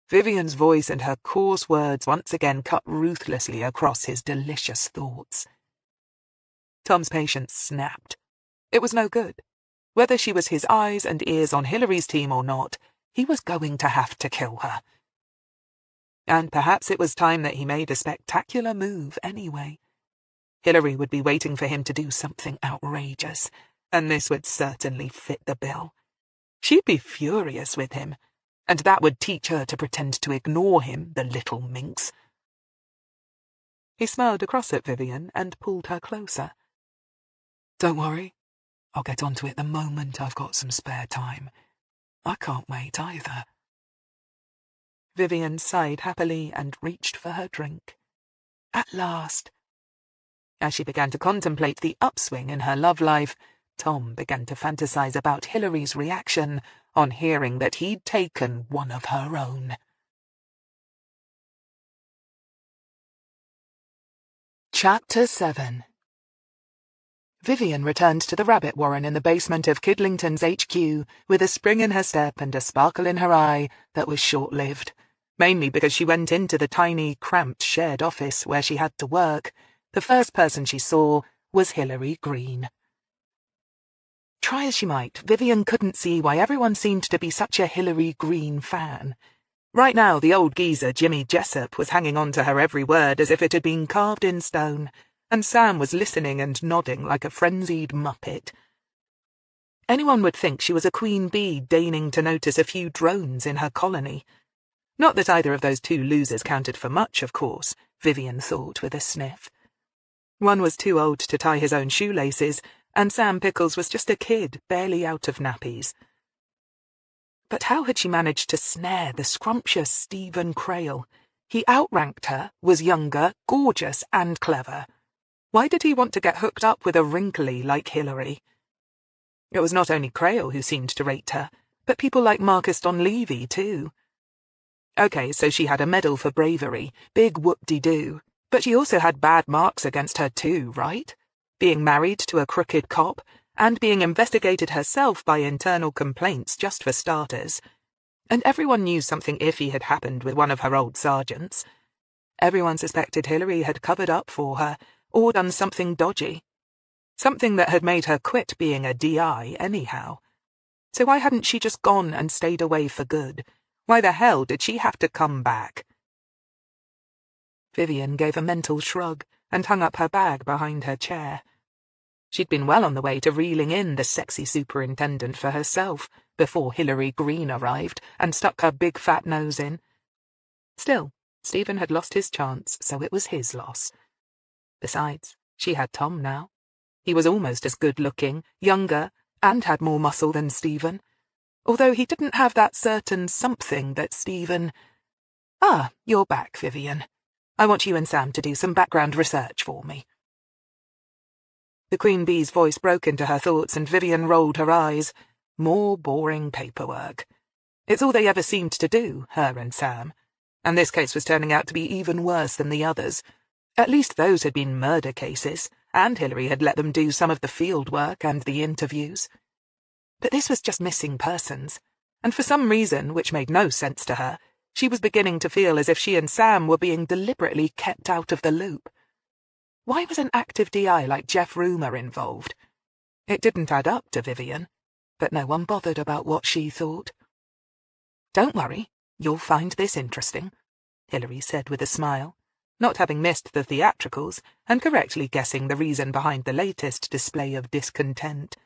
Vivian's voice and her coarse words once again cut ruthlessly across his delicious thoughts. Tom's patience snapped. It was no good. Whether she was his eyes and ears on Hillary's team or not, he was going to have to kill her. And perhaps it was time that he made a spectacular move anyway. Hillary would be waiting for him to do something outrageous, and this would certainly fit the bill. She'd be furious with him, and that would teach her to pretend to ignore him, the little minx. He smiled across at Vivian and pulled her closer. "Don't worry. I'll get onto it the moment I've got some spare time. I can't wait either." Vivian sighed happily and reached for her drink. At last. As she began to contemplate the upswing in her love life, Tom began to fantasize about Hillary's reaction on hearing that he'd taken one of her own. Chapter 7. Vivian returned to the rabbit warren in the basement of Kidlington's HQ with a spring in her step and a sparkle in her eye that was short-lived, mainly because she went into the tiny, cramped shared office where she had to work. The first person she saw was Hillary Greene. Try as she might, Vivian couldn't see why everyone seemed to be such a Hillary Greene fan. Right now, the old geezer Jimmy Jessup was hanging on to her every word as if it had been carved in stone, and Sam was listening and nodding like a frenzied muppet. Anyone would think she was a queen bee deigning to notice a few drones in her colony. Not that either of those two losers counted for much, of course, Vivian thought with a sniff. One was too old to tie his own shoelaces, and Sam Pickles was just a kid, barely out of nappies. But how had she managed to snare the scrumptious Stephen Crail? He outranked her, was younger, gorgeous, and clever. Why did he want to get hooked up with a wrinkly like Hillary? It was not only Crail who seemed to rate her, but people like Marcus Donlevy, too. Okay, so she had a medal for bravery, big whoop-de-doo, but she also had bad marks against her too, right? Being married to a crooked cop, and being investigated herself by internal complaints just for starters. And everyone knew something iffy had happened with one of her old sergeants. Everyone suspected Hillary had covered up for her, or done something dodgy. Something that had made her quit being a DI anyhow. So why hadn't she just gone and stayed away for good? Why the hell did she have to come back? Vivian gave a mental shrug and hung up her bag behind her chair. She'd been well on the way to reeling in the sexy superintendent for herself before Hillary Greene arrived and stuck her big fat nose in. Still, Stephen had lost his chance, so it was his loss. Besides, she had Tom now. He was almost as good-looking, younger, and had more muscle than Stephen. Although he didn't have that certain something that Stephen... "Ah, you're back, Vivian. I want you and Sam to do some background research for me." The Queen Bee's voice broke into her thoughts and Vivian rolled her eyes. More boring paperwork. It's all they ever seemed to do, her and Sam. And this case was turning out to be even worse than the others. At least those had been murder cases, and Hillary had let them do some of the field work and the interviews. But this was just missing persons, and for some reason, which made no sense to her, she was beginning to feel as if she and Sam were being deliberately kept out of the loop. Why was an active DI like Jeff Rumer involved? It didn't add up to Vivian, but no one bothered about what she thought. "Don't worry, you'll find this interesting," Hillary said with a smile, not having missed the theatricals and correctly guessing the reason behind the latest display of discontent.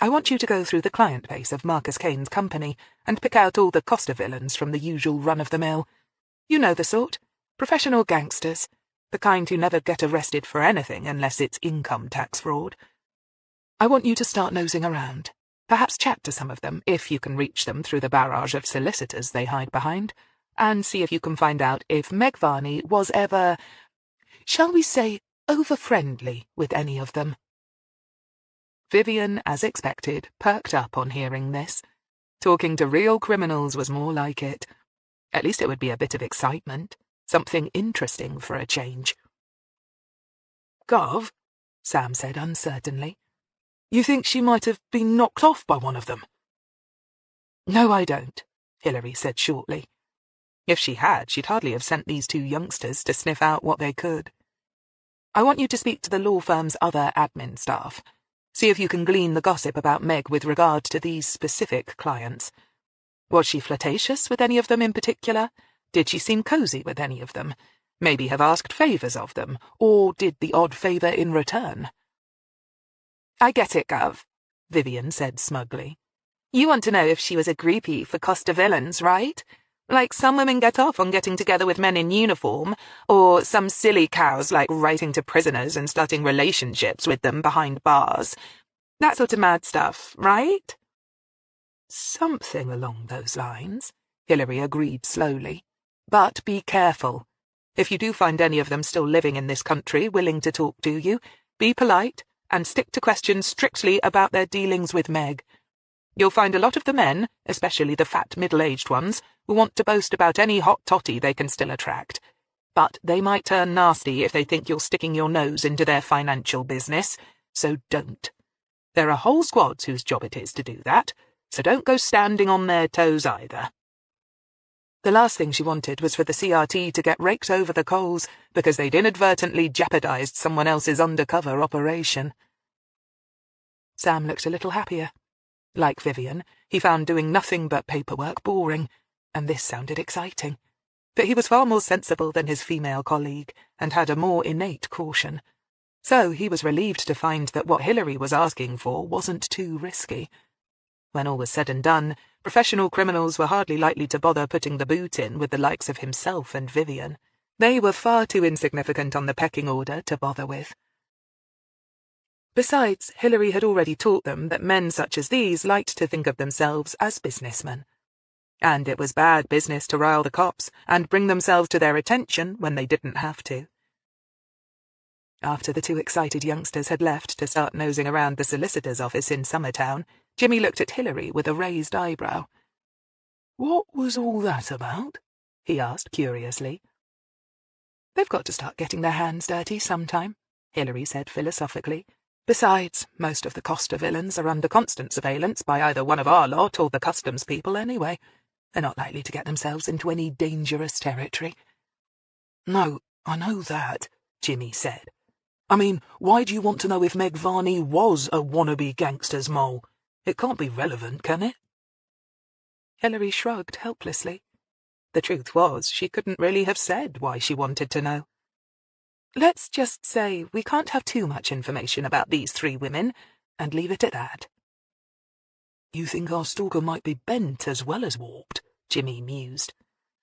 "I want you to go through the client base of Marcus Kane's company and pick out all the Costa villains from the usual run-of-the-mill. You know the sort. Professional gangsters. The kind who never get arrested for anything unless it's income tax fraud. I want you to start nosing around. Perhaps chat to some of them, if you can reach them through the barrage of solicitors they hide behind, and see if you can find out if Meg Varney was ever, shall we say, over-friendly with any of them." Vivian, as expected, perked up on hearing this. Talking to real criminals was more like it. At least it would be a bit of excitement, something interesting for a change. "Gov," Sam said uncertainly, "you think she might have been knocked off by one of them?" "No, I don't," Hillary said shortly. If she had, she'd hardly have sent these two youngsters to sniff out what they could. "I want you to speak to the law firm's other admin staff. See if you can glean the gossip about Meg with regard to these specific clients. Was she flirtatious with any of them in particular? Did she seem cozy with any of them? Maybe have asked favours of them, or did the odd favour in return?" "I get it, Gov," Vivian said smugly. "You want to know if she was a groupie for Costa villains, right? Like some women get off on getting together with men in uniform, or some silly cows like writing to prisoners and starting relationships with them behind bars. That sort of mad stuff, right?" "Something along those lines," Hillary agreed slowly. "But be careful. If you do find any of them still living in this country willing to talk to you, be polite and stick to questions strictly about their dealings with Meg. You'll find a lot of the men, especially the fat middle-aged ones, who want to boast about any hot totty they can still attract. But they might turn nasty if they think you're sticking your nose into their financial business, so don't. There are whole squads whose job it is to do that, so don't go standing on their toes either." The last thing she wanted was for the CRT to get raked over the coals because they'd inadvertently jeopardized someone else's undercover operation. Sam looked a little happier. Like Vivian, he found doing nothing but paperwork boring, and this sounded exciting. But he was far more sensible than his female colleague, and had a more innate caution. So he was relieved to find that what Hillary was asking for wasn't too risky. When all was said and done, professional criminals were hardly likely to bother putting the boot in with the likes of himself and Vivian. They were far too insignificant on the pecking order to bother with. Besides, Hillary had already taught them that men such as these liked to think of themselves as businessmen. And it was bad business to rile the cops and bring themselves to their attention when they didn't have to. After the two excited youngsters had left to start nosing around the solicitor's office in Summertown, Jimmy looked at Hillary with a raised eyebrow. "What was all that about?" he asked curiously. "They've got to start getting their hands dirty sometime," Hillary said philosophically. "Besides, most of the Costa villains are under constant surveillance by either one of our lot or the customs people anyway. They're not likely to get themselves into any dangerous territory. No, I know that, Jimmy said. I mean, why do you want to know if Meg Varney was a wannabe gangster's mole? It can't be relevant, can it? Hillary shrugged helplessly. The truth was, she couldn't really have said why she wanted to know. Let's just say we can't have too much information about these 3 women, and leave it at that. You think our stalker might be bent as well as warped, Jimmy mused.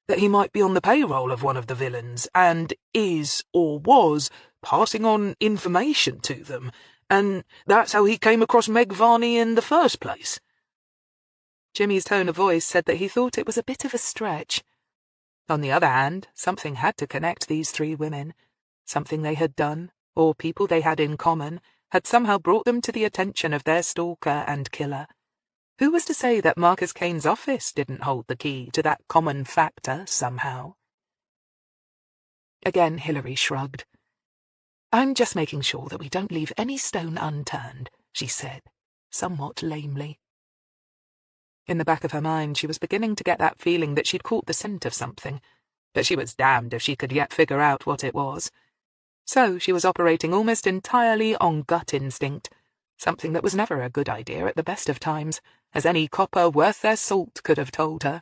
That he might be on the payroll of one of the villains, and is, or was, passing on information to them, and that's how he came across Meg Varney in the first place. Jimmy's tone of voice said that he thought it was a bit of a stretch. On the other hand, something had to connect these 3 women. Something they had done, or people they had in common, had somehow brought them to the attention of their stalker and killer. Who was to say that Marcus Kane's office didn't hold the key to that common factor somehow? Again, Hillary shrugged. I'm just making sure that we don't leave any stone unturned, she said, somewhat lamely. In the back of her mind, she was beginning to get that feeling that she'd caught the scent of something, but she was damned if she could yet figure out what it was. So she was operating almost entirely on gut instinct, something that was never a good idea at the best of times, as any copper worth their salt could have told her.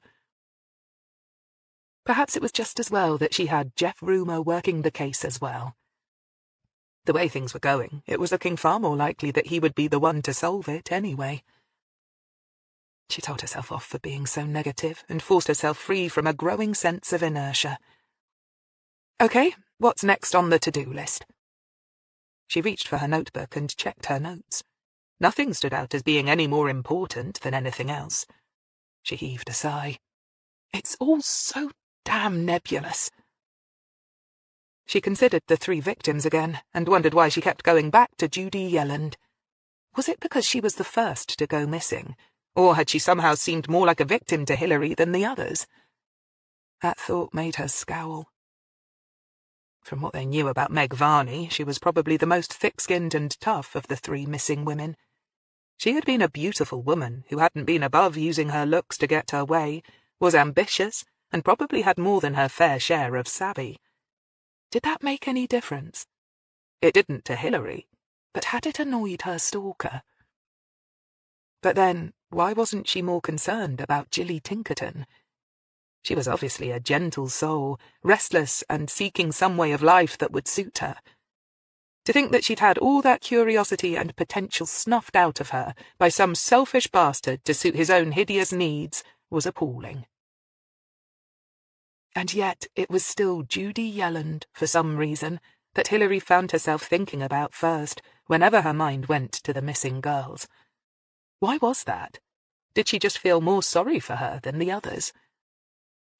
Perhaps it was just as well that she had Jeff Rumour working the case as well. The way things were going, it was looking far more likely that he would be the one to solve it anyway. She told herself off for being so negative and forced herself free from a growing sense of inertia. Okay, what's next on the to-do list? She reached for her notebook and checked her notes. Nothing stood out as being any more important than anything else. She heaved a sigh. It's all so damn nebulous. She considered the 3 victims again, and wondered why she kept going back to Judy Yelland. Was it because she was the first to go missing, or had she somehow seemed more like a victim to Hillary than the others? That thought made her scowl. From what they knew about Meg Varney, she was probably the most thick-skinned and tough of the 3 missing women. She had been a beautiful woman who hadn't been above using her looks to get her way, was ambitious, and probably had more than her fair share of savvy. Did that make any difference? It didn't to Hillary, but had it annoyed her stalker? But then, why wasn't she more concerned about Jilly Tinkerton? She was obviously a gentle soul, restless and seeking some way of life that would suit her. To think that she'd had all that curiosity and potential snuffed out of her by some selfish bastard to suit his own hideous needs was appalling. And yet it was still Judy Yelland, for some reason, that Hillary found herself thinking about first, whenever her mind went to the missing girls. Why was that? Did she just feel more sorry for her than the others?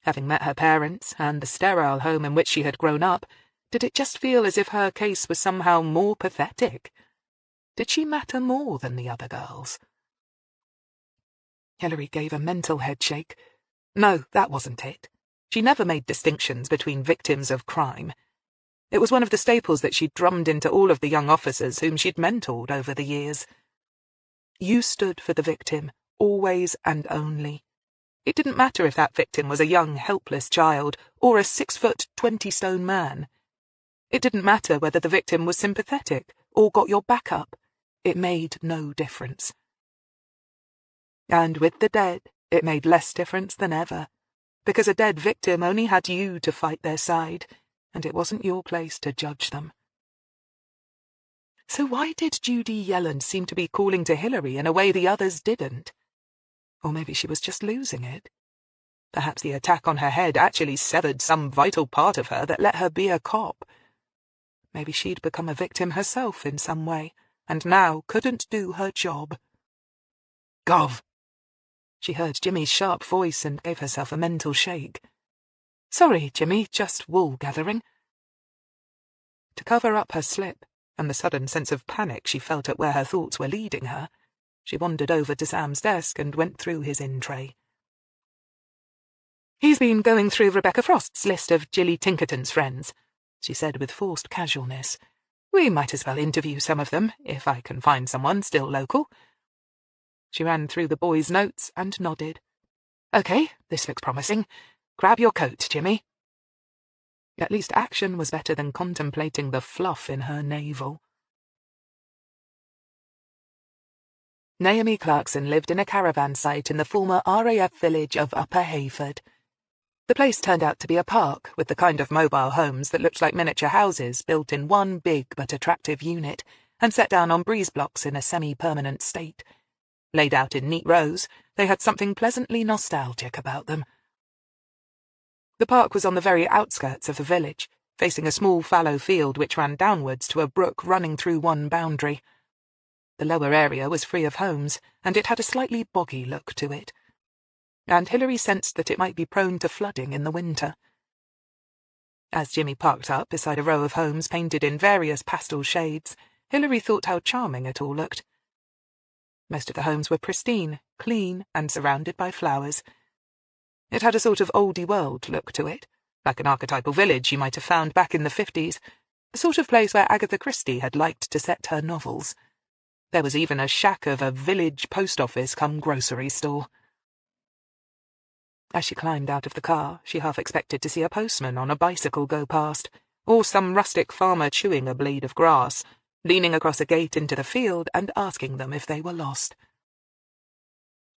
Having met her parents and the sterile home in which she had grown up, did it just feel as if her case was somehow more pathetic? Did she matter more than the other girls? Hillary gave a mental headshake. No, that wasn't it. She never made distinctions between victims of crime. It was one of the staples that she'd drummed into all of the young officers whom she'd mentored over the years. You stood for the victim, always and only. It didn't matter if that victim was a young, helpless child or a 6-foot, 20-stone man. It didn't matter whether the victim was sympathetic or got your back up. It made no difference. And with the dead, it made less difference than ever, because a dead victim only had you to fight their side, and it wasn't your place to judge them. So why did Judy Yelland seem to be calling to Hillary in a way the others didn't? Or maybe she was just losing it. Perhaps the attack on her head actually severed some vital part of her that let her be a cop. Maybe she'd become a victim herself in some way, and now couldn't do her job. Gov! She heard Jimmy's sharp voice and gave herself a mental shake. Sorry, Jimmy, just wool gathering. To cover up her slip, and the sudden sense of panic she felt at where her thoughts were leading her, she wandered over to Sam's desk and went through his in-tray. He's been going through Rebecca Frost's list of Jilly Tinkerton's friends, she said with forced casualness. We might as well interview some of them, if I can find someone still local. She ran through the boy's notes and nodded. Okay, this looks promising. Grab your coat, Jimmy. At least action was better than contemplating the fluff in her navel. Naomi Clarkson lived in a caravan site in the former RAF village of Upper Hayford. The place turned out to be a park with the kind of mobile homes that looked like miniature houses built in one big but attractive unit and set down on breeze blocks in a semi-permanent state. Laid out in neat rows, they had something pleasantly nostalgic about them. The park was on the very outskirts of the village, facing a small fallow field which ran downwards to a brook running through one boundary. The lower area was free of homes, and it had a slightly boggy look to it. And Hillary sensed that it might be prone to flooding in the winter. As Jimmy parked up beside a row of homes painted in various pastel shades, Hillary thought how charming it all looked. Most of the homes were pristine, clean, and surrounded by flowers. It had a sort of oldie-world look to it, like an archetypal village you might have found back in the 50s, the sort of place where Agatha Christie had liked to set her novels. There was even a shack of a village post office come grocery store. As she climbed out of the car, she half expected to see a postman on a bicycle go past, or some rustic farmer chewing a blade of grass, leaning across a gate into the field and asking them if they were lost.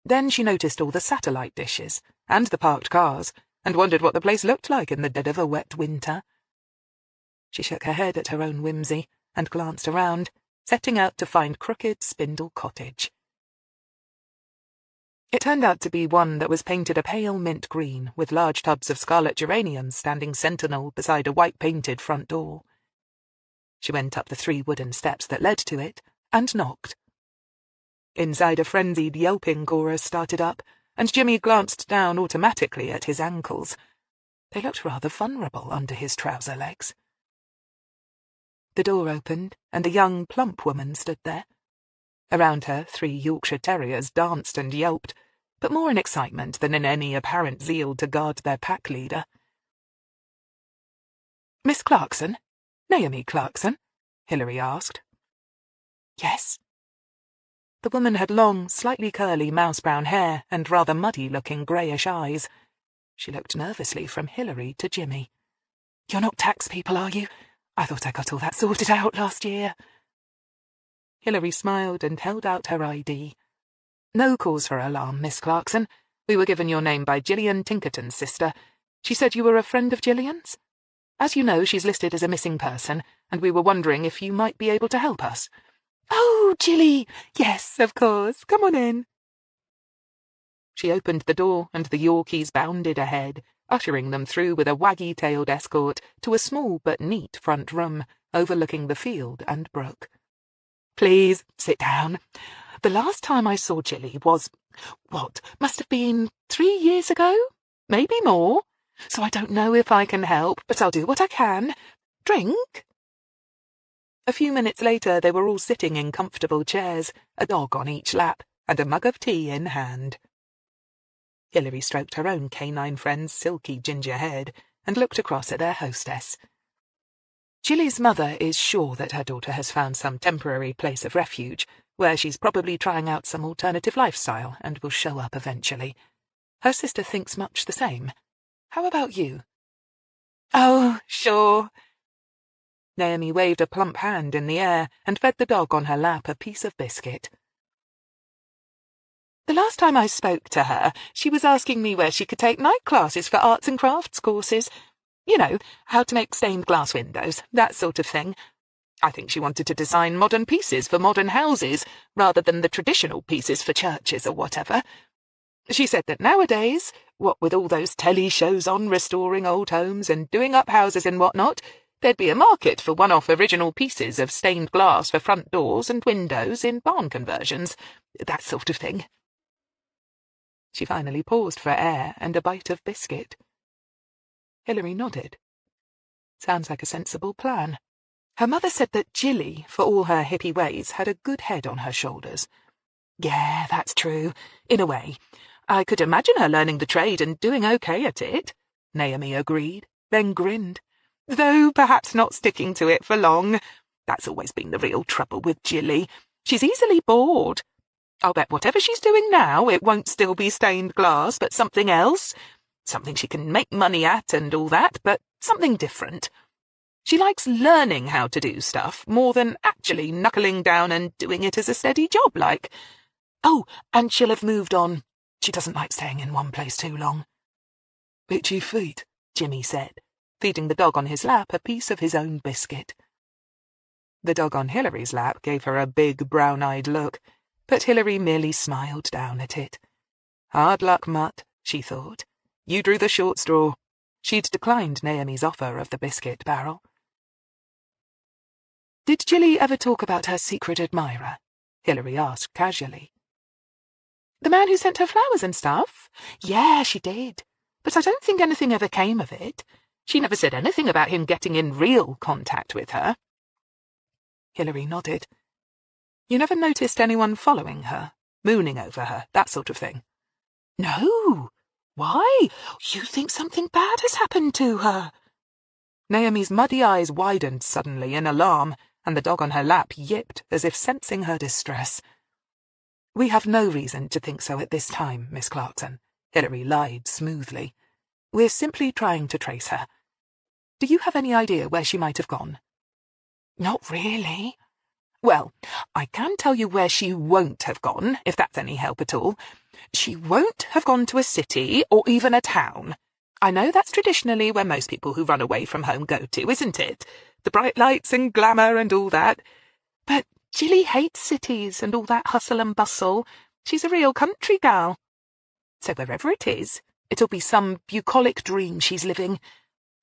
Then she noticed all the satellite dishes, and the parked cars, and wondered what the place looked like in the dead of a wet winter. She shook her head at her own whimsy, and glanced around, setting out to find Crooked Spindle Cottage. It turned out to be one that was painted a pale mint green, with large tubs of scarlet geraniums standing sentinel beside a white-painted front door. She went up the 3 wooden steps that led to it, and knocked. Inside, a frenzied yelping chorus started up, and Jimmy glanced down automatically at his ankles. They looked rather vulnerable under his trouser legs. The door opened, and a young, plump woman stood there. Around her, 3 Yorkshire Terriers danced and yelped, but more in excitement than in any apparent zeal to guard their pack leader. "Miss Clarkson? Naomi Clarkson?" Hillary asked. "Yes." The woman had long, slightly curly mouse-brown hair and rather muddy-looking greyish eyes. She looked nervously from Hillary to Jimmy. "You're not tax people, are you? I thought I got all that sorted out last year." Hillary smiled and held out her ID. "No cause for alarm, Miss Clarkson. We were given your name by Gillian Tinkerton's sister. She said you were a friend of Gillian's. As you know, she's listed as a missing person, and we were wondering if you might be able to help us." "Oh, Jilly! Yes, of course. Come on in." She opened the door, and the Yorkies bounded ahead, ushering them through with a waggy-tailed escort to a small but neat front room, overlooking the field and brook. "Please, sit down. The last time I saw Jilly was, must have been 3 years ago? Maybe more. So I don't know if I can help, but I'll do what I can. Drink?" A few minutes later, they were all sitting in comfortable chairs, a dog on each lap, and a mug of tea in hand. Hillary stroked her own canine friend's silky ginger head and looked across at their hostess. "Jilly's mother is sure that her daughter has found some temporary place of refuge, where she's probably trying out some alternative lifestyle and will show up eventually. Her sister thinks much the same. How about you?" "Oh, sure." Naomi waved a plump hand in the air and fed the dog on her lap a piece of biscuit. "The last time I spoke to her, she was asking me where she could take night classes for arts and crafts courses. You know, how to make stained glass windows, that sort of thing. I think she wanted to design modern pieces for modern houses, rather than the traditional pieces for churches or whatever. She said that nowadays, what with all those telly shows on restoring old homes and doing up houses and whatnot, there'd be a market for one-off original pieces of stained glass for front doors and windows in barn conversions, that sort of thing." She finally paused for air and a bite of biscuit. Hillary nodded. "Sounds like a sensible plan." Her mother said that Jilly, for all her hippie ways, had a good head on her shoulders. "Yeah, that's true, in a way. I could imagine her learning the trade and doing okay at it," Naomi agreed, then grinned. "Though perhaps not sticking to it for long. That's always been the real trouble with Jilly. She's easily bored. I'll bet whatever she's doing now, it won't still be stained glass, but something else. Something she can make money at and all that, but something different. She likes learning how to do stuff more than actually knuckling down and doing it as a steady job, like. Oh, and she'll have moved on. She doesn't like staying in one place too long. Itchy feet, Jimmy said, feeding the dog on his lap a piece of his own biscuit. The dog on Hillary's lap gave her a big brown-eyed look, but Hillary merely smiled down at it. Hard luck, Mutt, she thought. You drew the short straw. She'd declined Naomi's offer of the biscuit barrel. Did Jilly ever talk about her secret admirer? Hillary asked casually. The man who sent her flowers and stuff? Yeah, she did. But I don't think anything ever came of it. She never said anything about him getting in real contact with her. Hillary nodded. You never noticed anyone following her, mooning over her, that sort of thing? No. Why? You think something bad has happened to her? Naomi's muddy eyes widened suddenly in alarm, and the dog on her lap yipped as if sensing her distress. We have no reason to think so at this time, Miss Clarkson, Hillary lied smoothly. We're simply trying to trace her. Do you have any idea where she might have gone? Not really. Well, I can tell you where she won't have gone, if that's any help at all. She won't have gone to a city or even a town. I know that's traditionally where most people who run away from home go to, isn't it? The bright lights and glamour and all that. But Jilly hates cities and all that hustle and bustle. She's a real country gal. So wherever it is, it'll be some bucolic dream she's living.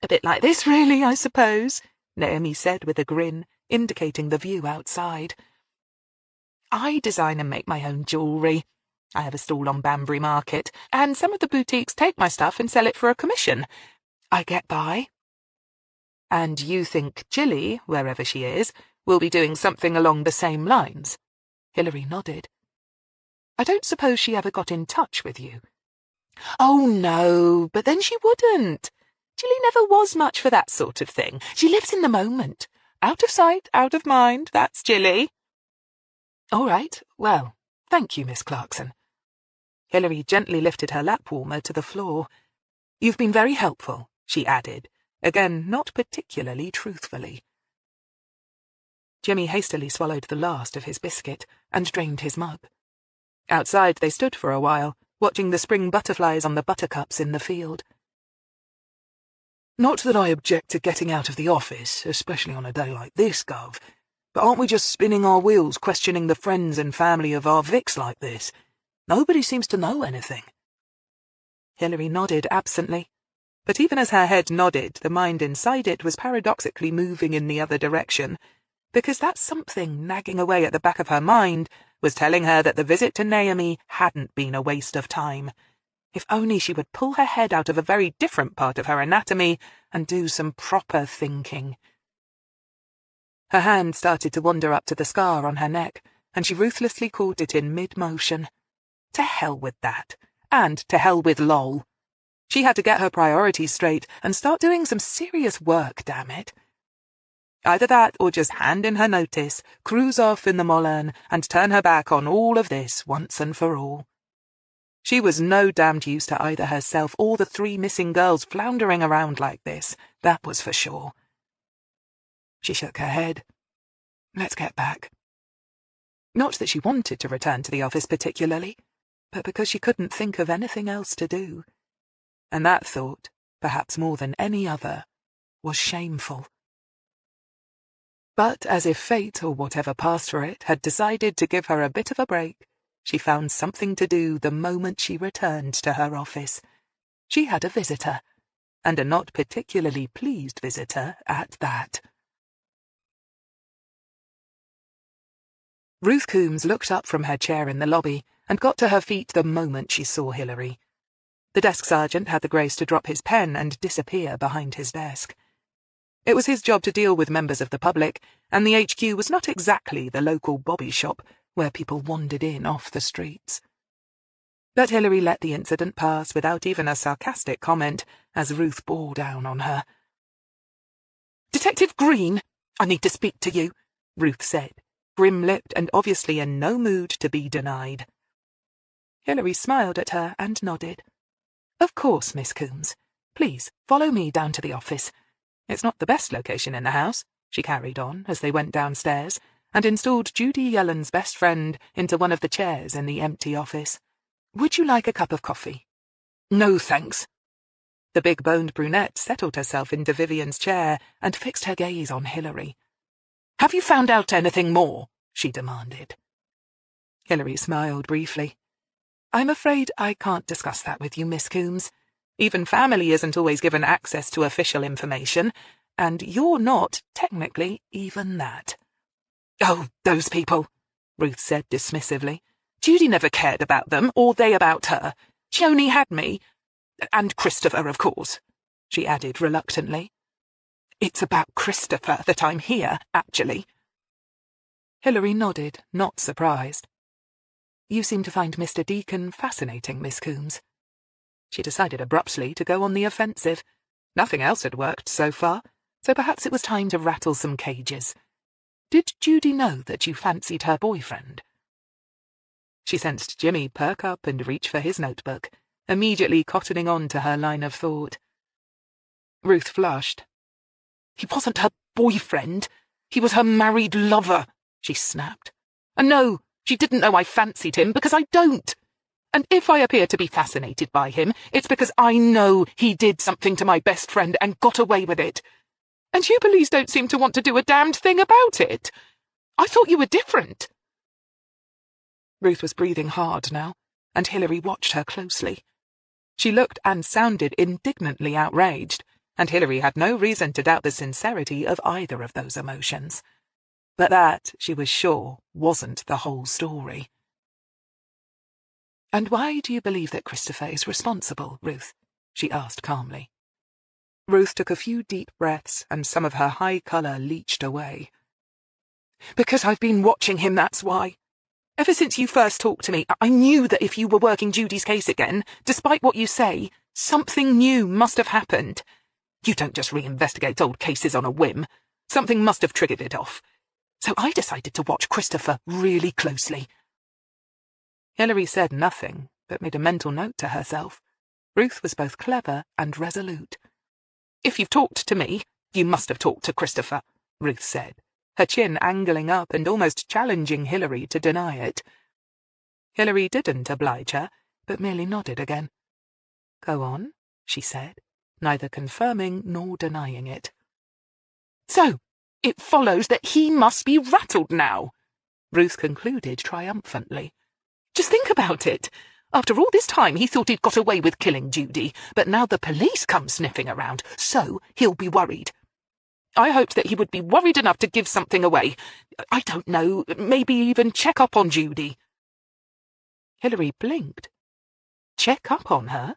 A bit like this, really, I suppose, Naomi said with a grin, indicating the view outside. I design and make my own jewellery. I have a stall on Banbury Market, and some of the boutiques take my stuff and sell it for a commission. I get by. And you think Jilly, wherever she is, will be doing something along the same lines? Hillary nodded. I don't suppose she ever got in touch with you. Oh, no, but then she wouldn't. Jilly never was much for that sort of thing. She lives in the moment. Out of sight, out of mind, that's Jilly. All right, well, thank you, Miss Clarkson. Hillary gently lifted her lap warmer to the floor. You've been very helpful, she added, again not particularly truthfully. Jimmy hastily swallowed the last of his biscuit and drained his mug. Outside they stood for a while, watching the spring butterflies on the buttercups in the field. Not that I object to getting out of the office, especially on a day like this, Gov, but aren't we just spinning our wheels questioning the friends and family of our Vics like this? Nobody seems to know anything. Hillary nodded absently, but even as her head nodded, the mind inside it was paradoxically moving in the other direction, because that something nagging away at the back of her mind was telling her that the visit to Naomi hadn't been a waste of time. If only she would pull her head out of a very different part of her anatomy and do some proper thinking. Her hand started to wander up to the scar on her neck, and she ruthlessly caught it in mid-motion. To hell with that, and to hell with LOL. She had to get her priorities straight and start doing some serious work, damn it. Either that or just hand in her notice, cruise off in the Mollern, and turn her back on all of this once and for all. She was no damned use to either herself or the 3 missing girls floundering around like this, that was for sure. She shook her head. Let's get back. Not that she wanted to return to the office particularly, but because she couldn't think of anything else to do. And that thought, perhaps more than any other, was shameful. But as if fate, or whatever passed for it, had decided to give her a bit of a break, she found something to do the moment she returned to her office. She had a visitor, and a not particularly pleased visitor at that. Ruth Coombs looked up from her chair in the lobby and got to her feet the moment she saw Hillary. The desk sergeant had the grace to drop his pen and disappear behind his desk. It was his job to deal with members of the public, and the HQ was not exactly the local bobby shop where people wandered in off the streets. But Hillary let the incident pass without even a sarcastic comment as Ruth bore down on her. "Detective Greene, I need to speak to you," Ruth said, grim-lipped and obviously in no mood to be denied. Hillary smiled at her and nodded. "Of course, Miss Coombs. Please, follow me down to the office. It's not the best location in the house, she carried on as they went downstairs, and installed Judy Yellen's best friend into one of the chairs in the empty office. Would you like a cup of coffee? No, thanks. The big-boned brunette settled herself into Vivian's chair and fixed her gaze on Hillary. Have you found out anything more? She demanded. Hillary smiled briefly. I'm afraid I can't discuss that with you, Miss Coombs. Even family isn't always given access to official information, and you're not, technically, even that. Oh, those people, Ruth said dismissively. Judy never cared about them, or they about her. She only had me. And Christopher, of course, she added reluctantly. It's about Christopher that I'm here, actually. Hillary nodded, not surprised. You seem to find Mr. Deacon fascinating, Miss Coombs. She decided abruptly to go on the offensive. Nothing else had worked so far, so perhaps it was time to rattle some cages. Did Judy know that you fancied her boyfriend? She sensed Jimmy perk up and reach for his notebook, immediately cottoning on to her line of thought. Ruth flushed. He wasn't her boyfriend. He was her married lover, she snapped. And no, she didn't know I fancied him, because I don't. And if I appear to be fascinated by him, it's because I know he did something to my best friend and got away with it. And you police don't seem to want to do a damned thing about it. I thought you were different. Ruth was breathing hard now, and Hillary watched her closely. She looked and sounded indignantly outraged, and Hillary had no reason to doubt the sincerity of either of those emotions. But that, she was sure, wasn't the whole story. And why do you believe that Christopher is responsible, Ruth? She asked calmly. Ruth took a few deep breaths, and some of her high colour leached away. Because I've been watching him, that's why. Ever since you first talked to me, I knew that if you were working Judy's case again, despite what you say, something new must have happened. You don't just reinvestigate old cases on a whim. Something must have triggered it off. So I decided to watch Christopher really closely. Hillary said nothing, but made a mental note to herself. Ruth was both clever and resolute. If you've talked to me, you must have talked to Christopher, Ruth said, her chin angling up and almost challenging Hillary to deny it. Hillary didn't oblige her, but merely nodded again. Go on, she said, neither confirming nor denying it. So, it follows that he must be rattled now, Ruth concluded triumphantly. Just think about it. After all this time, he thought he'd got away with killing Judy, but now the police come sniffing around, so he'll be worried. I hoped that he would be worried enough to give something away. I don't know, maybe even check up on Judy. Hillary blinked. Check up on her?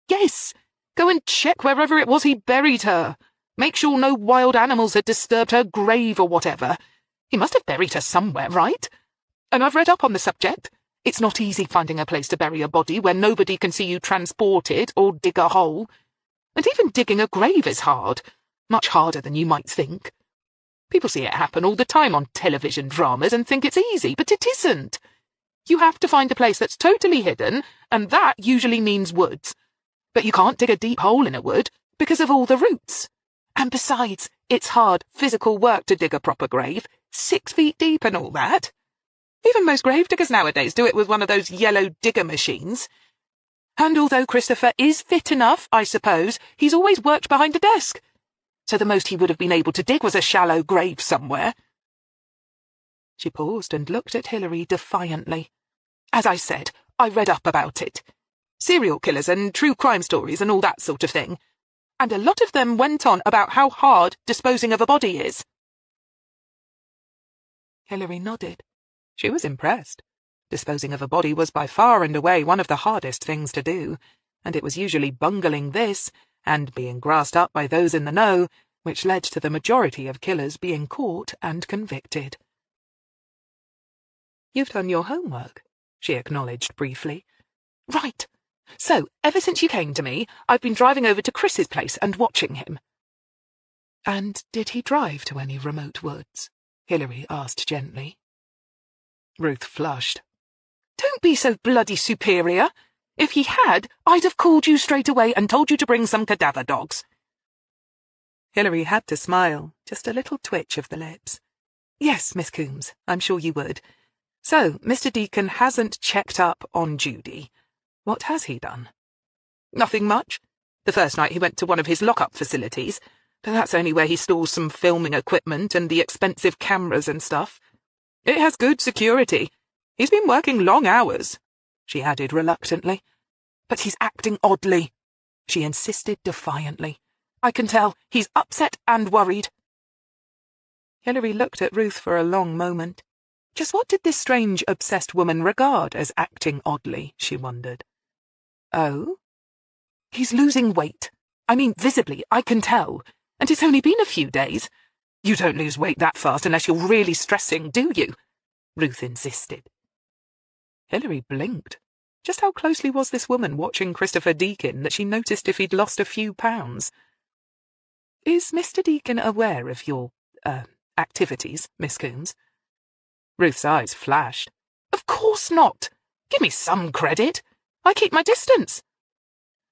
Yes, go and check wherever it was he buried her. Make sure no wild animals had disturbed her grave or whatever. He must have buried her somewhere, right? And I've read up on the subject. It's not easy finding a place to bury a body where nobody can see you transport it or dig a hole. And even digging a grave is hard. Much harder than you might think. People see it happen all the time on television dramas and think it's easy, but it isn't. You have to find a place that's totally hidden, and that usually means woods. But you can't dig a deep hole in a wood because of all the roots. And besides, it's hard physical work to dig a proper grave, 6 feet deep and all that. Even most gravediggers nowadays do it with one of those yellow digger machines. And although Christopher is fit enough, I suppose, he's always worked behind a desk. So the most he would have been able to dig was a shallow grave somewhere. She paused and looked at Hillary defiantly. As I said, I read up about it. Serial killers and true crime stories and all that sort of thing. And a lot of them went on about how hard disposing of a body is. Hillary nodded. She was impressed. Disposing of a body was by far and away one of the hardest things to do, and it was usually bungling this, and being grassed up by those in the know, which led to the majority of killers being caught and convicted. You've done your homework, she acknowledged briefly. Right. So, ever since you came to me, I've been driving over to Chris's place and watching him. And did he drive to any remote woods? Hillary asked gently. Ruth flushed. Don't be so bloody superior. If he had, I'd have called you straight away and told you to bring some cadaver dogs. Hillary had to smile, just a little twitch of the lips. Yes, Miss Coombs, I'm sure you would. So, Mr. Deacon hasn't checked up on Judy. What has he done? Nothing much. The first night he went to one of his lock-up facilities, but that's only where he stores some filming equipment and the expensive cameras and stuff. It has good security. He's been working long hours, she added reluctantly. But he's acting oddly, she insisted defiantly. I can tell he's upset and worried. Hillary looked at Ruth for a long moment. Just what did this strange, obsessed woman regard as acting oddly, she wondered. Oh? He's losing weight. I mean, visibly, I can tell. And it's only been a few days. You don't lose weight that fast unless you're really stressing, do you? Ruth insisted. Hillary blinked. Just how closely was this woman watching Christopher Deacon that she noticed if he'd lost a few pounds? Is Mr. Deacon aware of your, activities, Miss Coombs? Ruth's eyes flashed. Of course not. Give me some credit. I keep my distance.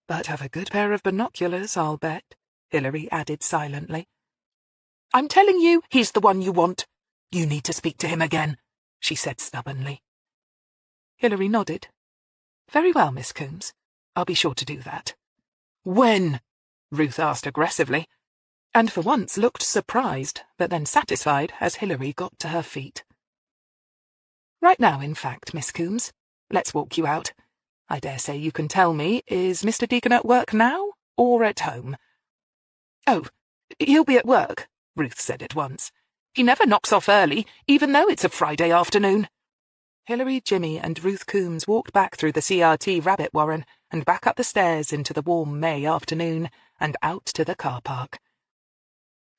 But have a good pair of binoculars, I'll bet, Hillary added silently. I'm telling you, he's the one you want. You need to speak to him again, she said stubbornly. Hillary nodded. Very well, Miss Coombs. I'll be sure to do that. When? Ruth asked aggressively, and for once looked surprised, but then satisfied as Hillary got to her feet. Right now, in fact, Miss Coombs. Let's walk you out. I dare say you can tell me, is Mr. Deacon at work now, or at home? Oh, he'll be at work, Ruth said at once. He never knocks off early, even though it's a Friday afternoon. Hillary, Jimmy, and Ruth Coombs walked back through the CRT rabbit warren and back up the stairs into the warm May afternoon and out to the car park.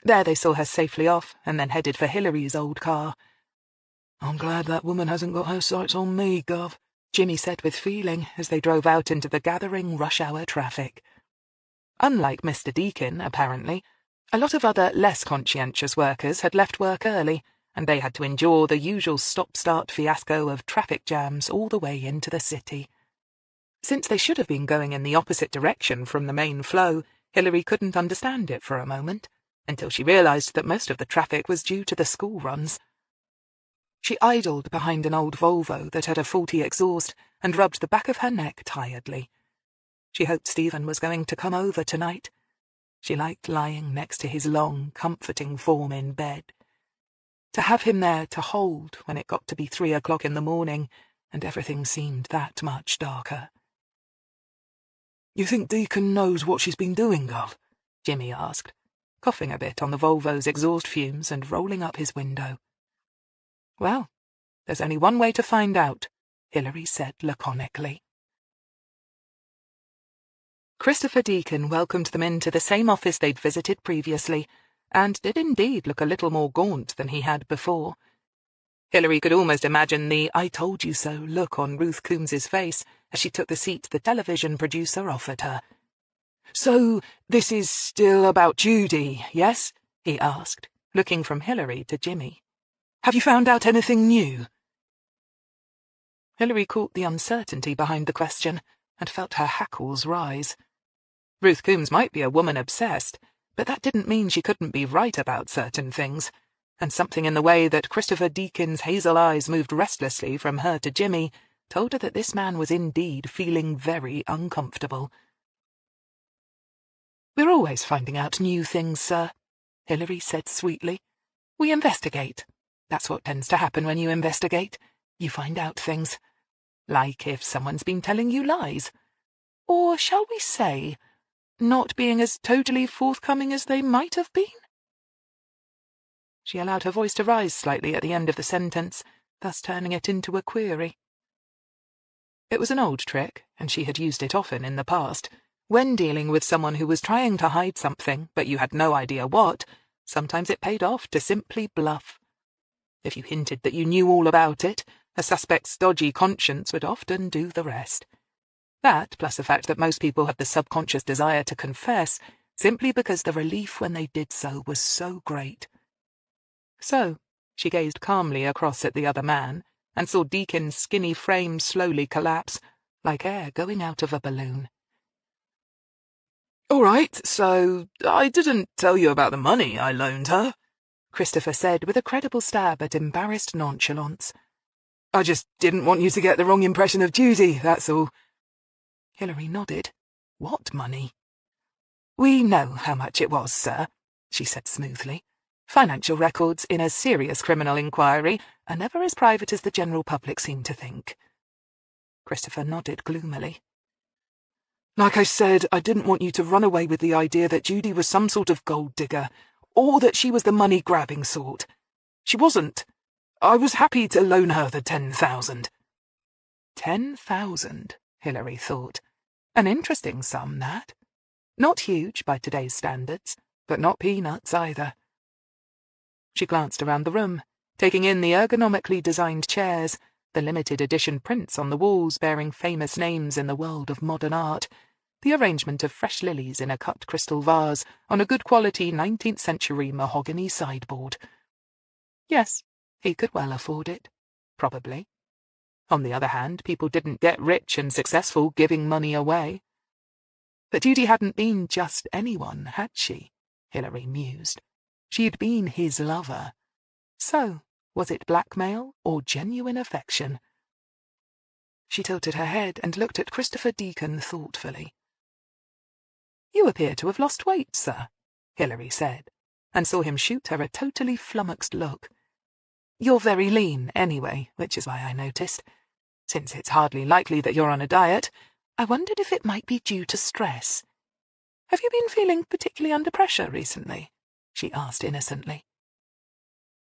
There they saw her safely off and then headed for Hillary's old car. I'm glad that woman hasn't got her sights on me, Gov, Jimmy said with feeling as they drove out into the gathering rush-hour traffic. Unlike Mr. Deacon, apparently, a lot of other less conscientious workers had left work early, and they had to endure the usual stop-start fiasco of traffic jams all the way into the city. Since they should have been going in the opposite direction from the main flow, Hillary couldn't understand it for a moment, until she realised that most of the traffic was due to the school runs. She idled behind an old Volvo that had a faulty exhaust and rubbed the back of her neck tiredly. She hoped Stephen was going to come over tonight. She liked lying next to his long, comforting form in bed. To have him there to hold when it got to be 3 o'clock in the morning, and everything seemed that much darker. You think Deacon knows what she's been doing, Gov? Jimmy asked, coughing a bit on the Volvo's exhaust fumes and rolling up his window. Well, there's only one way to find out, Hillary said laconically. Christopher Deacon welcomed them into the same office they'd visited previously, and did indeed look a little more gaunt than he had before. Hillary could almost imagine the I told you so look on Ruth Coombs's face as she took the seat the television producer offered her. So, this is still about Judy, yes? He asked, looking from Hillary to Jimmy. Have you found out anything new? Hillary caught the uncertainty behind the question and felt her hackles rise. Ruth Coombs might be a woman obsessed, but that didn't mean she couldn't be right about certain things, and something in the way that Christopher Deacon's hazel eyes moved restlessly from her to Jimmy told her that this man was indeed feeling very uncomfortable. We're always finding out new things, sir, Hillary said sweetly. We investigate. That's what tends to happen when you investigate. You find out things. Like if someone's been telling you lies. Or, shall we say, not being as totally forthcoming as they might have been? She allowed her voice to rise slightly at the end of the sentence, thus turning it into a query. It was an old trick, and she had used it often in the past. When dealing with someone who was trying to hide something, but you had no idea what, sometimes it paid off to simply bluff. If you hinted that you knew all about it, a suspect's dodgy conscience would often do the rest. That, plus the fact that most people have the subconscious desire to confess, simply because the relief when they did so was so great. So, she gazed calmly across at the other man, and saw Deacon's skinny frame slowly collapse, like air going out of a balloon. All right, so I didn't tell you about the money I loaned her, Christopher said with a credible stab at embarrassed nonchalance. I just didn't want you to get the wrong impression of Judy, that's all. Hillary nodded. What money? We know how much it was, sir, she said smoothly. Financial records in a serious criminal inquiry are never as private as the general public seem to think. Christopher nodded gloomily. Like I said, I didn't want you to run away with the idea that Judy was some sort of gold digger, or that she was the money-grabbing sort. She wasn't. I was happy to loan her the 10,000. 10,000, Hillary thought. An interesting sum, that. Not huge by today's standards, but not peanuts either. She glanced around the room, taking in the ergonomically designed chairs, the limited edition prints on the walls bearing famous names in the world of modern art, the arrangement of fresh lilies in a cut crystal vase on a good-quality 19th-century mahogany sideboard. Yes, he could well afford it. Probably. On the other hand, people didn't get rich and successful giving money away. But Judy hadn't been just anyone, had she? Hillary mused. She'd been his lover. So, was it blackmail or genuine affection? She tilted her head and looked at Christopher Deacon thoughtfully. You appear to have lost weight, sir, Hillary said, and saw him shoot her a totally flummoxed look. You're very lean, anyway, which is why I noticed. Since it's hardly likely that you're on a diet, I wondered if it might be due to stress. Have you been feeling particularly under pressure recently? She asked innocently.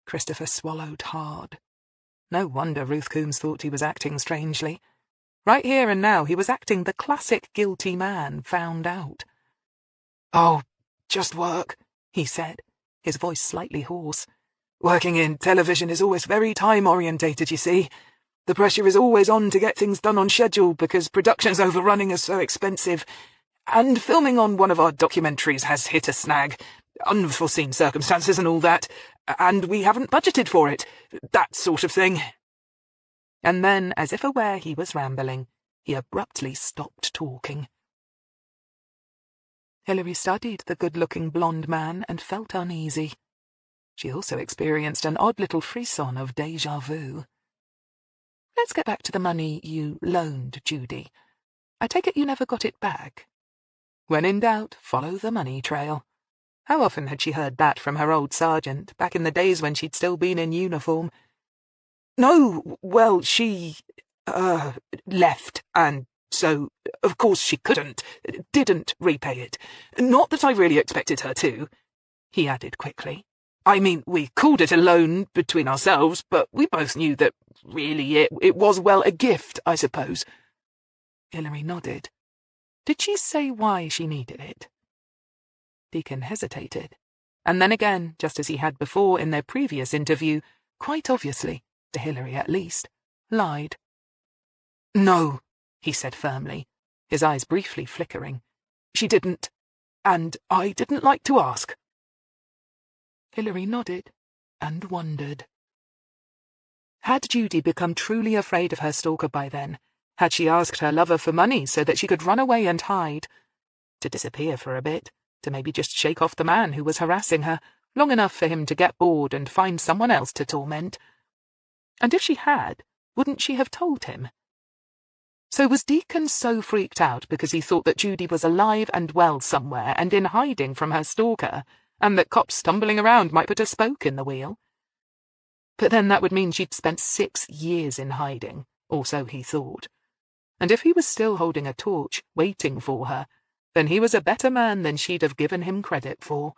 Christopher swallowed hard. No wonder Ruth Coombs thought he was acting strangely. Right here and now he was acting the classic guilty man found out. Oh, just work, he said, his voice slightly hoarse. Working in television is always very time-orientated, you see. The pressure is always on to get things done on schedule because production's overrunning are so expensive. And filming on one of our documentaries has hit a snag. Unforeseen circumstances and all that. And we haven't budgeted for it. That sort of thing. And then, as if aware he was rambling, he abruptly stopped talking. Hillary studied the good-looking blonde man and felt uneasy. She also experienced an odd little frisson of déjà vu. Let's get back to the money you loaned Judy. I take it you never got it back. When in doubt, follow the money trail. How often had she heard that from her old sergeant, back in the days when she'd still been in uniform? No, well, she, left, and so, of course, she didn't repay it. Not that I really expected her to, he added quickly. I mean, we called it a loan between ourselves, but we both knew that, really, it was, well, a gift, I suppose. Hillary nodded. Did she say why she needed it? Deacon hesitated, and then again, just as he had before in their previous interview, quite obviously, to Hillary at least, lied. No, he said firmly, his eyes briefly flickering. She didn't, and I didn't like to ask. Hillary nodded and wondered. Had Judy become truly afraid of her stalker by then? Had she asked her lover for money so that she could run away and hide? To disappear for a bit, to maybe just shake off the man who was harassing her, long enough for him to get bored and find someone else to torment? And if she had, wouldn't she have told him? So was Deacon so freaked out because he thought that Judy was alive and well somewhere and in hiding from her stalker, and that cops stumbling around might put a spoke in the wheel? But then that would mean she'd spent 6 years in hiding, or so he thought. And if he was still holding a torch, waiting for her, then he was a better man than she'd have given him credit for.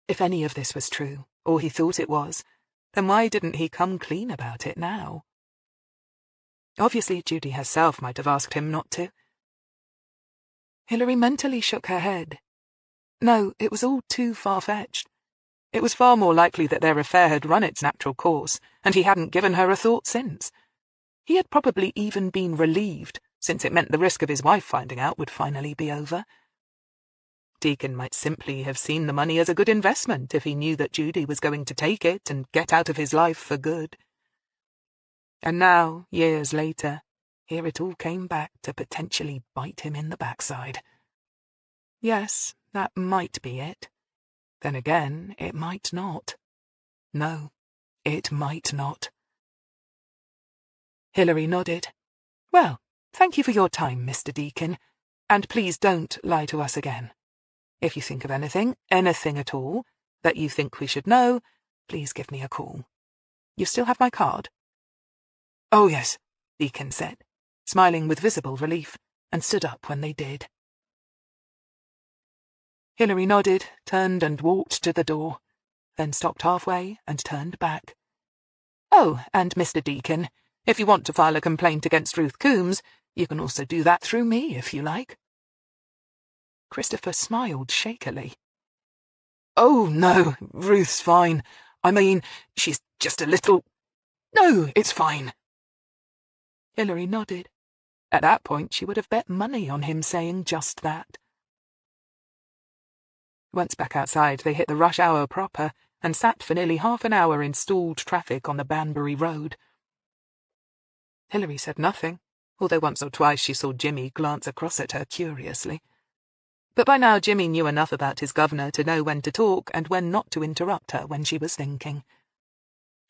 If any of this was true, or he thought it was, then why didn't he come clean about it now? Obviously, Judy herself might have asked him not to. Hillary mentally shook her head. No, it was all too far-fetched. It was far more likely that their affair had run its natural course, and he hadn't given her a thought since. He had probably even been relieved, since it meant the risk of his wife finding out would finally be over. Deacon might simply have seen the money as a good investment if he knew that Judy was going to take it and get out of his life for good. And now, years later, here it all came back to potentially bite him in the backside. Yes, that might be it. Then again, it might not. No, it might not. Hillary nodded. Well, thank you for your time, Mr. Deacon, and please don't lie to us again. If you think of anything at all, that you think we should know, please give me a call. You still have my card? Oh, yes, Deacon said, smiling with visible relief, and stood up when they did. Hillary nodded, turned and walked to the door, then stopped halfway and turned back. Oh, and Mr. Deacon, if you want to file a complaint against Ruth Coombs, you can also do that through me, if you like. Christopher smiled shakily. Oh, no, Ruth's fine. I mean, she's just a little... No, it's fine. Hillary nodded. At that point, she would have bet money on him saying just that. Once back outside, they hit the rush hour proper and sat for nearly half an hour in stalled traffic on the Banbury Road. Hillary said nothing, although once or twice she saw Jimmy glance across at her curiously. But by now Jimmy knew enough about his governor to know when to talk and when not to interrupt her when she was thinking.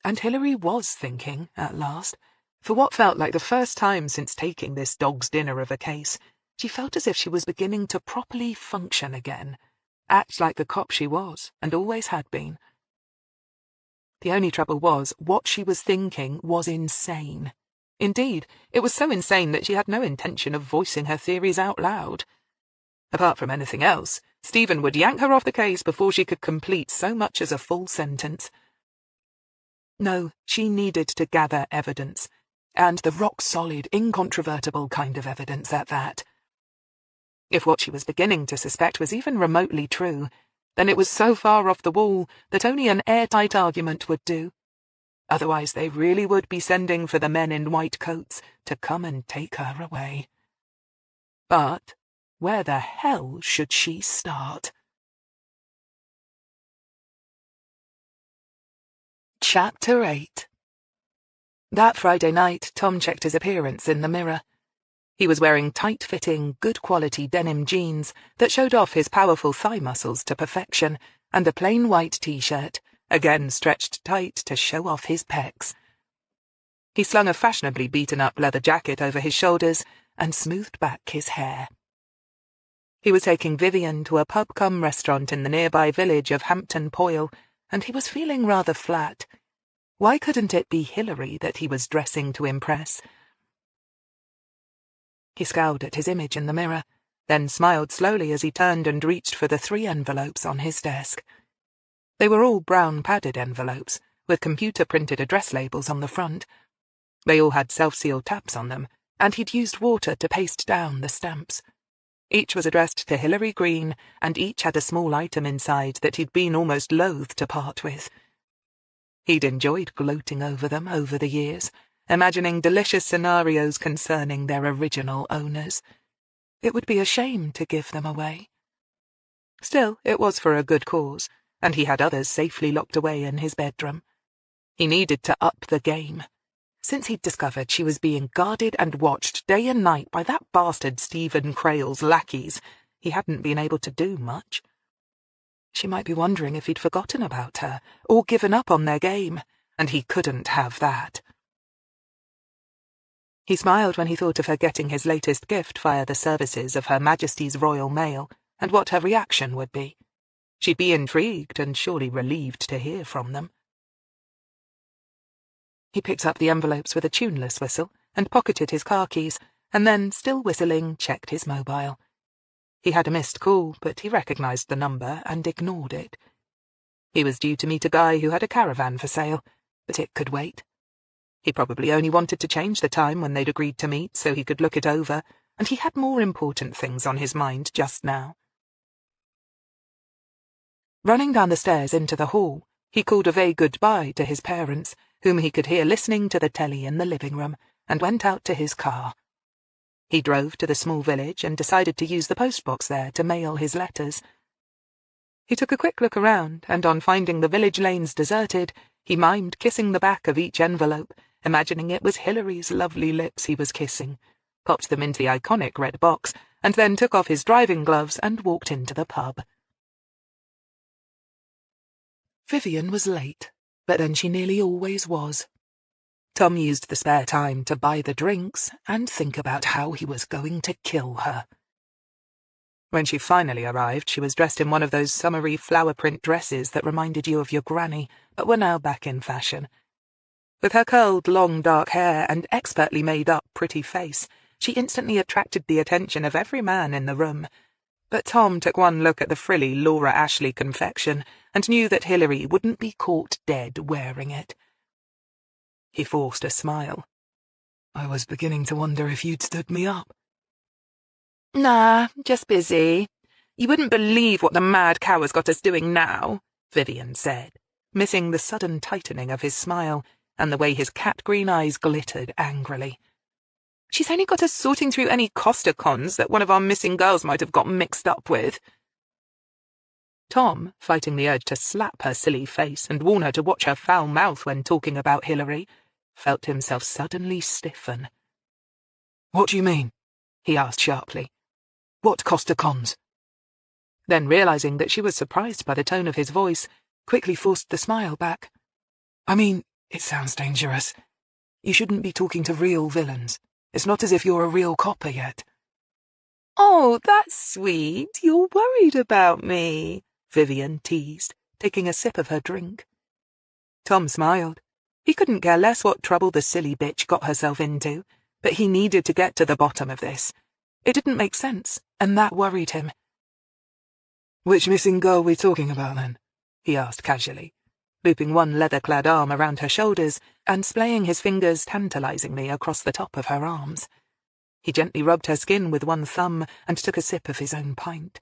And Hillary was thinking, at last. For what felt like the first time since taking this dog's dinner of a case, she felt as if she was beginning to properly function again, act like the cop she was, and always had been. The only trouble was, what she was thinking was insane. Indeed, it was so insane that she had no intention of voicing her theories out loud. Apart from anything else, Stephen would yank her off the case before she could complete so much as a full sentence. No, she needed to gather evidence, and the rock-solid, incontrovertible kind of evidence at that. If what she was beginning to suspect was even remotely true, then it was so far off the wall that only an airtight argument would do. Otherwise they really would be sending for the men in white coats to come and take her away. But where the hell should she start? Chapter 8. That Friday night, Tom checked his appearance in the mirror. He was wearing tight-fitting, good-quality denim jeans that showed off his powerful thigh muscles to perfection, and a plain white t-shirt, again stretched tight to show off his pecs. He slung a fashionably beaten-up leather jacket over his shoulders and smoothed back his hair. He was taking Vivian to a pub-cum-restaurant in the nearby village of Hampton Poyle, and he was feeling rather flat. Why couldn't it be Hillary that he was dressing to impress? He scowled at his image in the mirror, then smiled slowly as he turned and reached for the 3 envelopes on his desk. They were all brown padded envelopes, with computer-printed address labels on the front. They all had self-sealed tabs on them, and he'd used water to paste down the stamps. Each was addressed to Hillary Greene, and each had a small item inside that he'd been almost loath to part with. He'd enjoyed gloating over them over the years, imagining delicious scenarios concerning their original owners. It would be a shame to give them away. Still, it was for a good cause, and he had others safely locked away in his bedroom. He needed to up the game. Since he'd discovered she was being guarded and watched day and night by that bastard Stephen Crail's lackeys, he hadn't been able to do much. She might be wondering if he'd forgotten about her, or given up on their game, and he couldn't have that. He smiled when he thought of her getting his latest gift via the services of Her Majesty's Royal Mail, and what her reaction would be. She'd be intrigued and surely relieved to hear from them. He picked up the envelopes with a tuneless whistle, and pocketed his car keys, and then, still whistling, checked his mobile. He had a missed call, but he recognized the number and ignored it. He was due to meet a guy who had a caravan for sale, but it could wait. He probably only wanted to change the time when they'd agreed to meet so he could look it over, and he had more important things on his mind just now. Running down the stairs into the hall, he called a vague goodbye to his parents, whom he could hear listening to the telly in the living room, and went out to his car. He drove to the small village and decided to use the postbox there to mail his letters. He took a quick look around, and on finding the village lanes deserted, he mimed kissing the back of each envelope, imagining it was Hillary's lovely lips he was kissing, popped them into the iconic red box, and then took off his driving gloves and walked into the pub. Vivian was late, but then she nearly always was. Tom used the spare time to buy the drinks and think about how he was going to kill her. When she finally arrived, she was dressed in one of those summery flower print dresses that reminded you of your granny, but were now back in fashion. With her curled, long, dark hair and expertly made-up, pretty face, she instantly attracted the attention of every man in the room. But Tom took one look at the frilly Laura Ashley confection and knew that Hillary wouldn't be caught dead wearing it. He forced a smile. I was beginning to wonder if you'd stood me up. Nah, just busy. You wouldn't believe what the mad cow has got us doing now, Vivian said, missing the sudden tightening of his smile and the way his cat-green eyes glittered angrily. She's only got us sorting through any Costa cons that one of our missing girls might have got mixed up with. Tom, fighting the urge to slap her silly face and warn her to watch her foul mouth when talking about Hillary, felt himself suddenly stiffen. What do you mean? He asked sharply. What Costa cons? Then, realizing that she was surprised by the tone of his voice, quickly forced the smile back. I mean, it sounds dangerous. You shouldn't be talking to real villains. It's not as if you're a real copper yet. Oh, that's sweet. You're worried about me, Vivian teased, taking a sip of her drink. Tom smiled. He couldn't care less what trouble the silly bitch got herself into, but he needed to get to the bottom of this. It didn't make sense, and that worried him. Which missing girl we talking about, then? He asked casually, looping one leather-clad arm around her shoulders and splaying his fingers tantalizingly across the top of her arms. He gently rubbed her skin with one thumb and took a sip of his own pint.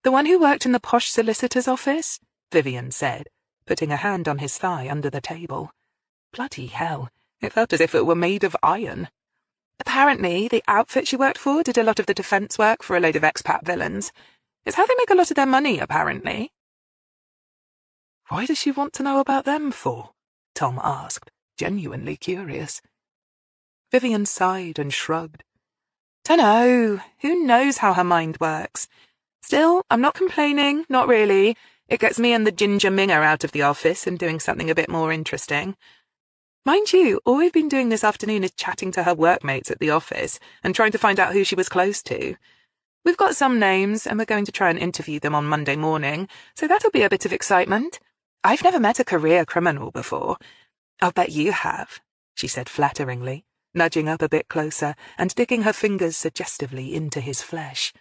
The one who worked in the posh solicitor's office, Vivian said, putting a hand on his thigh under the table. Bloody hell, it felt as if it were made of iron. Apparently, the outfit she worked for did a lot of the defense work for a load of expat villains. It's how they make a lot of their money, apparently. Why does she want to know about them for? Tom asked, genuinely curious. Vivian sighed and shrugged. Dunno. Who knows how her mind works? Still, I'm not complaining, not really. It gets me and the ginger minger out of the office and doing something a bit more interesting. Mind you, all we've been doing this afternoon is chatting to her workmates at the office and trying to find out who she was close to. We've got some names, and we're going to try and interview them on Monday morning, so that'll be a bit of excitement. I've never met a career criminal before. I'll bet you have, she said flatteringly, nudging up a bit closer and digging her fingers suggestively into his flesh.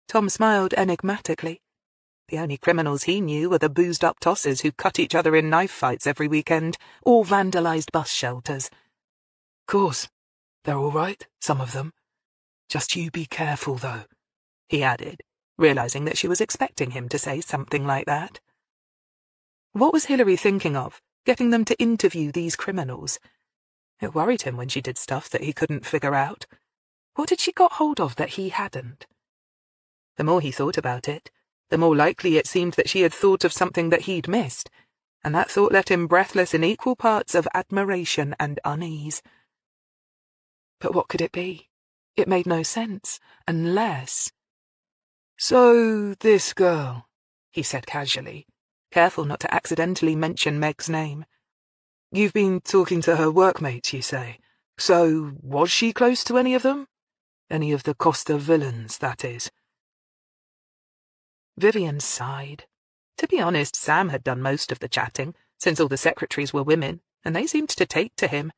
Tom smiled enigmatically. The only criminals he knew were the boozed-up tossers who cut each other in knife fights every weekend, or vandalized bus shelters. Course. They're all right, some of them. Just you be careful, though, he added, realizing that she was expecting him to say something like that. What was Hillary thinking of, getting them to interview these criminals? It worried him when she did stuff that he couldn't figure out. What had she got hold of that he hadn't? The more he thought about it, the more likely it seemed that she had thought of something that he'd missed, and that thought left him breathless in equal parts of admiration and unease. But what could it be? It made no sense, unless— So, this girl, he said casually, careful not to accidentally mention Meg's name. You've been talking to her workmates, you say. So, was she close to any of them? Any of the Costa villains, that is. Vivian sighed. To be honest, Sam had done most of the chatting, since all the secretaries were women, and they seemed to take to him.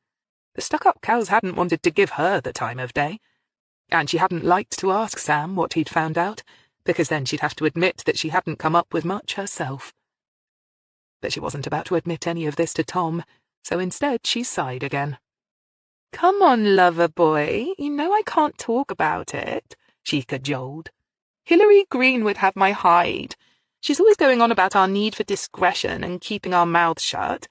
The stuck-up cows hadn't wanted to give her the time of day. And she hadn't liked to ask Sam what he'd found out, because then she'd have to admit that she hadn't come up with much herself. But she wasn't about to admit any of this to Tom, so instead she sighed again. "Come on, lover boy, you know I can't talk about it," she cajoled. "Hillary Greene would have my hide. She's always going on about our need for discretion and keeping our mouths shut.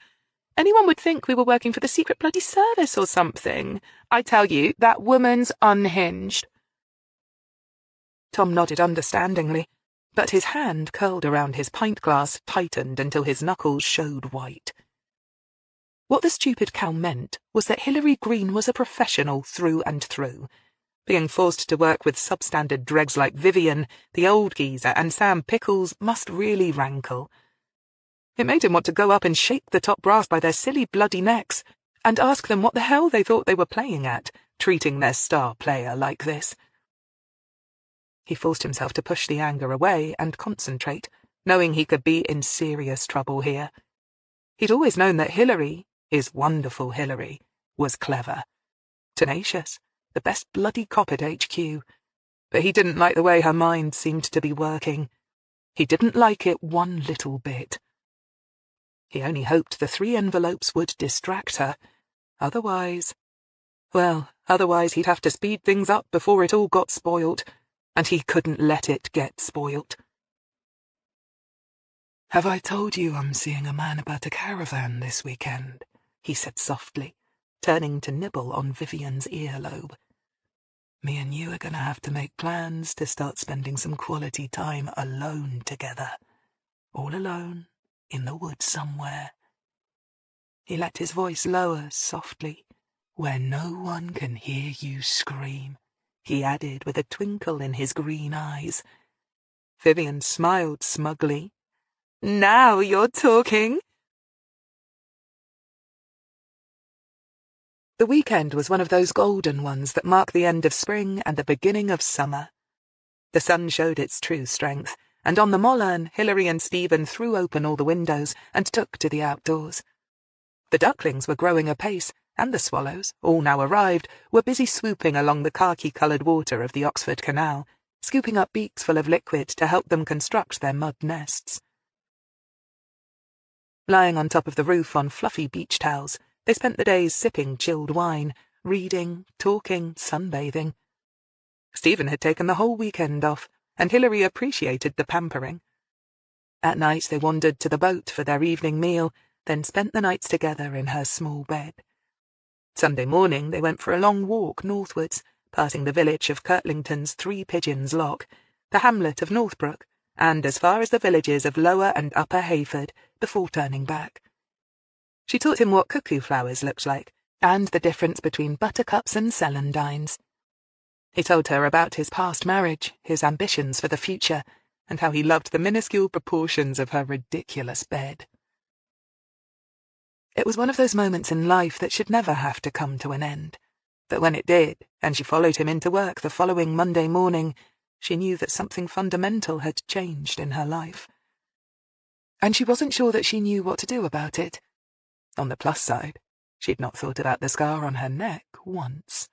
Anyone would think we were working for the Secret Bloody Service or something. I tell you, that woman's unhinged." Tom nodded understandingly, but his hand curled around his pint glass tightened until his knuckles showed white. What the stupid cow meant was that Hillary Greene was a professional through and through, Being forced to work with substandard dregs like Vivian, the old geezer, and Sam Pickles must really rankle. It made him want to go up and shake the top brass by their silly bloody necks and ask them what the hell they thought they were playing at, treating their star player like this. He forced himself to push the anger away and concentrate, knowing he could be in serious trouble here. He'd always known that Hillary, his wonderful Hillary, was clever, tenacious, the best bloody cop at HQ, but he didn't like the way her mind seemed to be working. He didn't like it one little bit. He only hoped the 3 envelopes would distract her. Otherwise he'd have to speed things up before it all got spoilt, and he couldn't let it get spoilt. "Have I told you I'm seeing a man about a caravan this weekend?" he said softly, turning to nibble on Vivian's earlobe. "Me and you are going to have to make plans to start spending some quality time alone together. All alone, in the woods somewhere." He let his voice lower softly. "Where no one can hear you scream," he added with a twinkle in his green eyes. Vivian smiled smugly. "Now you're talking." The weekend was one of those golden ones that mark the end of spring and the beginning of summer. The sun showed its true strength, and on the Mollern, Hillary and Stephen threw open all the windows and took to the outdoors. The ducklings were growing apace, and the swallows, all now arrived, were busy swooping along the khaki-coloured water of the Oxford Canal, scooping up beaks full of liquid to help them construct their mud nests. Lying on top of the roof on fluffy beach towels, they spent the days sipping chilled wine, reading, talking, sunbathing. Stephen had taken the whole weekend off, and Hillary appreciated the pampering. At night they wandered to the boat for their evening meal, then spent the nights together in her small bed. Sunday morning they went for a long walk northwards, passing the village of Kirtlington's 3 Pigeons Lock, the hamlet of Northbrook, and as far as the villages of Lower and Upper Hayford, before turning back. She taught him what cuckoo flowers looked like, and the difference between buttercups and celandines. He told her about his past marriage, his ambitions for the future, and how he loved the minuscule proportions of her ridiculous bed. It was one of those moments in life that should never have to come to an end. But when it did, and she followed him into work the following Monday morning, she knew that something fundamental had changed in her life. And she wasn't sure that she knew what to do about it. On the plus side, she'd not thought about the scar on her neck once.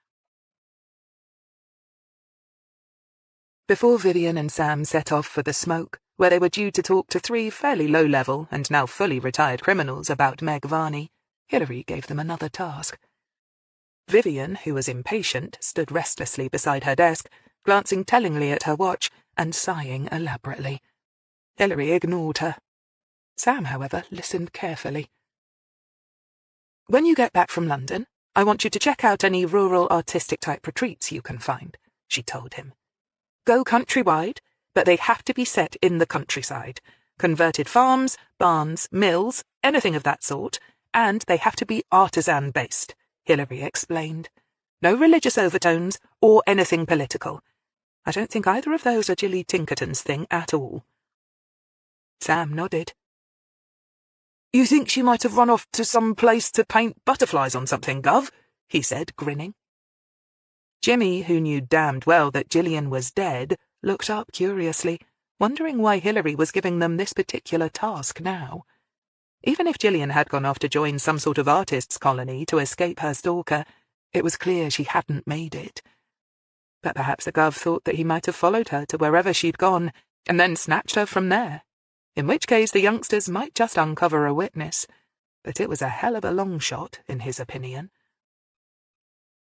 Before Vivian and Sam set off for the Smoke, where they were due to talk to 3 fairly low-level and now fully retired criminals about Meg Varney, Hillary gave them another task. Vivian, who was impatient, stood restlessly beside her desk, glancing tellingly at her watch and sighing elaborately. Hillary ignored her. Sam, however, listened carefully. "When you get back from London, I want you to check out any rural artistic-type retreats you can find," she told him. "Go countrywide, but they have to be set in the countryside. Converted farms, barns, mills, anything of that sort, and they have to be artisan-based," Hillary explained. "No religious overtones or anything political. I don't think either of those are Jilly Tinkerton's thing at all." Sam nodded. "You think she might have run off to some place to paint butterflies on something, Gov?" he said, grinning. Jimmy, who knew damned well that Gillian was dead, looked up curiously, wondering why Hillary was giving them this particular task now. Even if Gillian had gone off to join some sort of artists' colony to escape her stalker, it was clear she hadn't made it. But perhaps the Gov thought that he might have followed her to wherever she'd gone, and then snatched her from there, in which case the youngsters might just uncover a witness, but it was a hell of a long shot, in his opinion.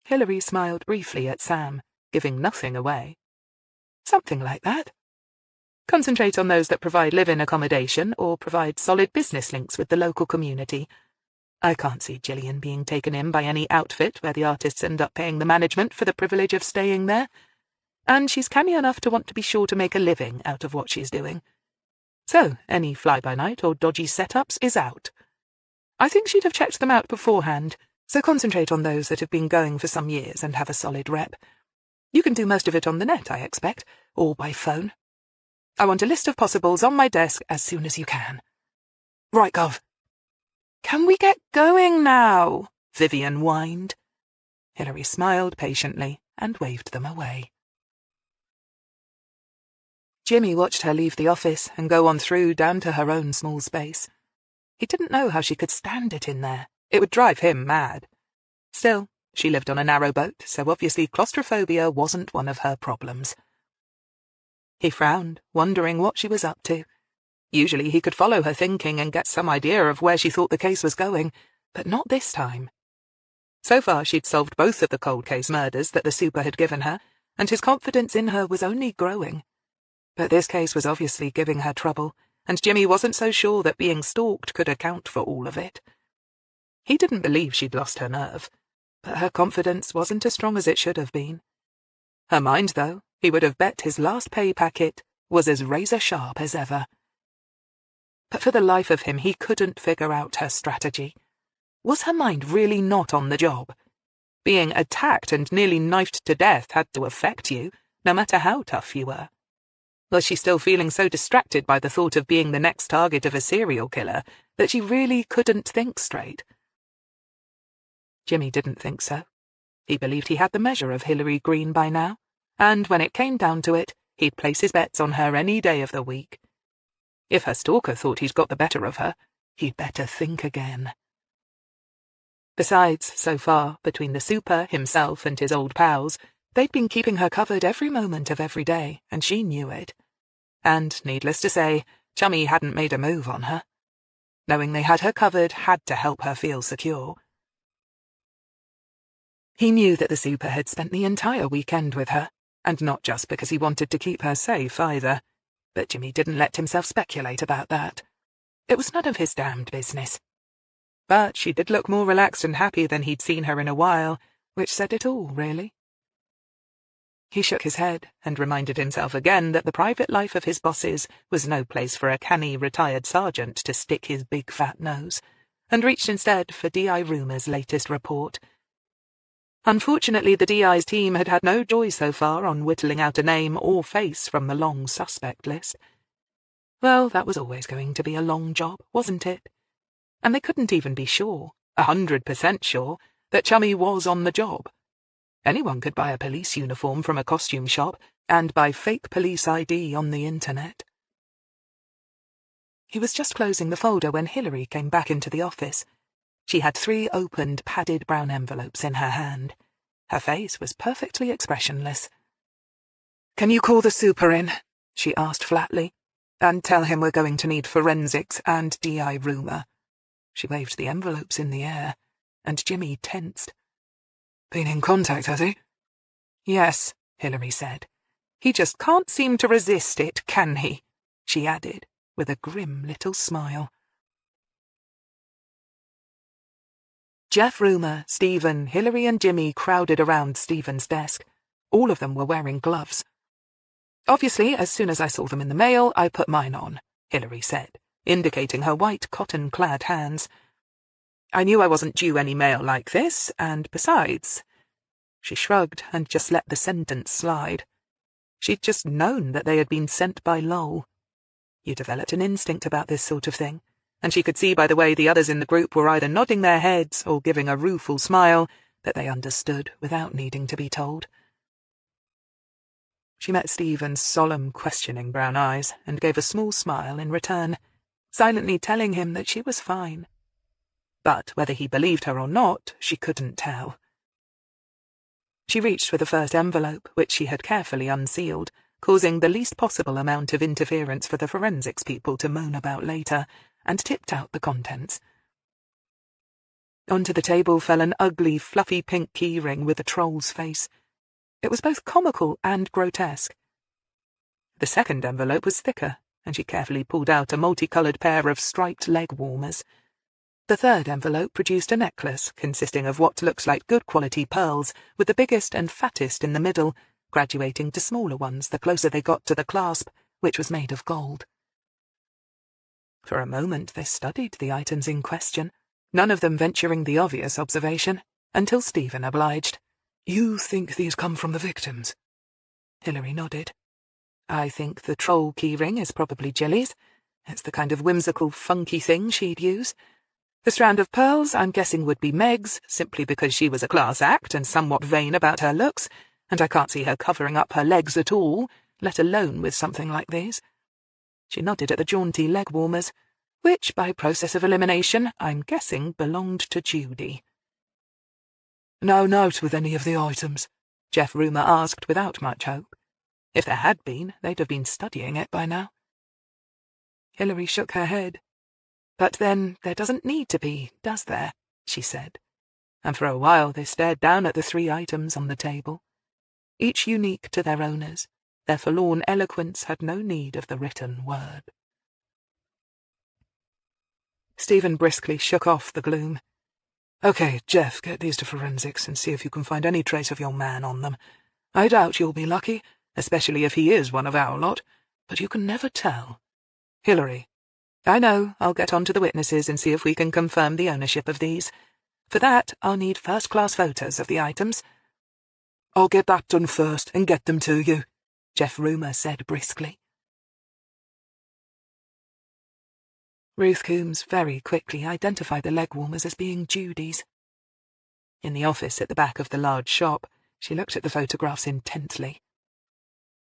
Hillary smiled briefly at Sam, giving nothing away. "Something like that. Concentrate on those that provide live-in accommodation or provide solid business links with the local community. I can't see Gillian being taken in by any outfit where the artists end up paying the management for the privilege of staying there. And she's canny enough to want to be sure to make a living out of what she's doing. So, any fly-by-night or dodgy setups is out. I think she'd have checked them out beforehand, so concentrate on those that have been going for some years and have a solid rep. You can do most of it on the net, I expect, or by phone. I want a list of possibles on my desk as soon as you can. Right, Gov. Can we get going now? Vivian whined. Hillary smiled patiently and waved them away. Jimmy watched her leave the office and go on through down to her own small space. He didn't know how she could stand it in there. It would drive him mad. Still, she lived on a narrow boat, so obviously claustrophobia wasn't one of her problems. He frowned, wondering what she was up to. Usually he could follow her thinking and get some idea of where she thought the case was going, but not this time. So far she'd solved both of the cold case murders that the super had given her, and his confidence in her was only growing. But this case was obviously giving her trouble, and Jimmy wasn't so sure that being stalked could account for all of it. He didn't believe she'd lost her nerve, but her confidence wasn't as strong as it should have been. Her mind, though, he would have bet his last pay packet, was as razor-sharp as ever. But for the life of him, he couldn't figure out her strategy. Was her mind really not on the job? Being attacked and nearly knifed to death had to affect you, no matter how tough you were. Was she still feeling so distracted by the thought of being the next target of a serial killer that she really couldn't think straight? Jimmy didn't think so. He believed he had the measure of Hillary Greene by now, and when it came down to it, he'd place his bets on her any day of the week. If her stalker thought he'd got the better of her, he'd better think again. Besides, so far, between the super, himself, and his old pals, they'd been keeping her covered every moment of every day, and she knew it. And, needless to say, Chummy hadn't made a move on her. Knowing they had her covered had to help her feel secure. He knew that the super had spent the entire weekend with her, and not just because he wanted to keep her safe either. But Jimmy didn't let himself speculate about that. It was none of his damned business. But she did look more relaxed and happy than he'd seen her in a while, which said it all, really. He shook his head and reminded himself again that the private life of his bosses was no place for a canny retired sergeant to stick his big fat nose, and reached instead for D.I. Rumour's latest report. Unfortunately, the DI's team had had no joy so far on whittling out a name or face from the long suspect list. Well, that was always going to be a long job, wasn't it? And they couldn't even be sure, 100% sure, that Chummy was on the job. Anyone could buy a police uniform from a costume shop and buy fake police ID on the internet. He was just closing the folder when Hillary came back into the office. She had 3 opened, padded brown envelopes in her hand. Her face was perfectly expressionless. "Can you call the super in?" she asked flatly, "and tell him we're going to need forensics and DI Rumour." She waved the envelopes in the air, and Jimmy tensed. "Been in contact, has he?" "Yes," Hillary said. "He just can't seem to resist it, can he?" she added, with a grim little smile. Jeff Rumour, Stephen, Hillary and Jimmy crowded around Stephen's desk. All of them were wearing gloves. "Obviously, as soon as I saw them in the mail, I put mine on," Hillary said, indicating her white cotton-clad hands. "I knew I wasn't due any mail like this, and besides—" She shrugged and just let the sentence slide. She'd just known that they had been sent by Lowell. You developed an instinct about this sort of thing, and she could see by the way the others in the group were either nodding their heads or giving a rueful smile that they understood without needing to be told. She met Stephen's solemn, questioning brown eyes and gave a small smile in return, silently telling him that she was fine. But whether he believed her or not, she couldn't tell. She reached for the first envelope, which she had carefully unsealed, causing the least possible amount of interference for the forensics people to moan about later, and tipped out the contents. Onto the table fell an ugly, fluffy pink keyring with a troll's face. It was both comical and grotesque. The second envelope was thicker, and she carefully pulled out a multicoloured pair of striped leg warmers. The third envelope produced a necklace consisting of what looked like good-quality pearls, with the biggest and fattest in the middle, graduating to smaller ones the closer they got to the clasp, which was made of gold. For a moment they studied the items in question, none of them venturing the obvious observation, until Stephen obliged. "You think these come from the victims?" Hillary nodded. I think the troll keyring is probably Jilly's. It's the kind of whimsical, funky thing she'd use. The strand of pearls, I'm guessing, would be Meg's, simply because she was a class act and somewhat vain about her looks, and I can't see her covering up her legs at all, let alone with something like these. She nodded at the jaunty leg warmers, which, by process of elimination, I'm guessing belonged to Judy. No note with any of the items? Jeff Rumour asked without much hope. If there had been, they'd have been studying it by now. Hillary shook her head. But then there doesn't need to be, does there? She said. And for a while they stared down at the 3 items on the table. Each unique to their owners, their forlorn eloquence had no need of the written word. Stephen briskly shook off the gloom. Okay, Jeff, get these to forensics and see if you can find any trace of your man on them. I doubt you'll be lucky, especially if he is one of our lot, but you can never tell. Hillary. I know, I'll get on to the witnesses and see if we can confirm the ownership of these. For that, I'll need first-class photos of the items. I'll get that done first and get them to you, Jeff Rumour said briskly. Ruth Coombs very quickly identified the leg warmers as being Judy's. In the office at the back of the large shop, she looked at the photographs intently.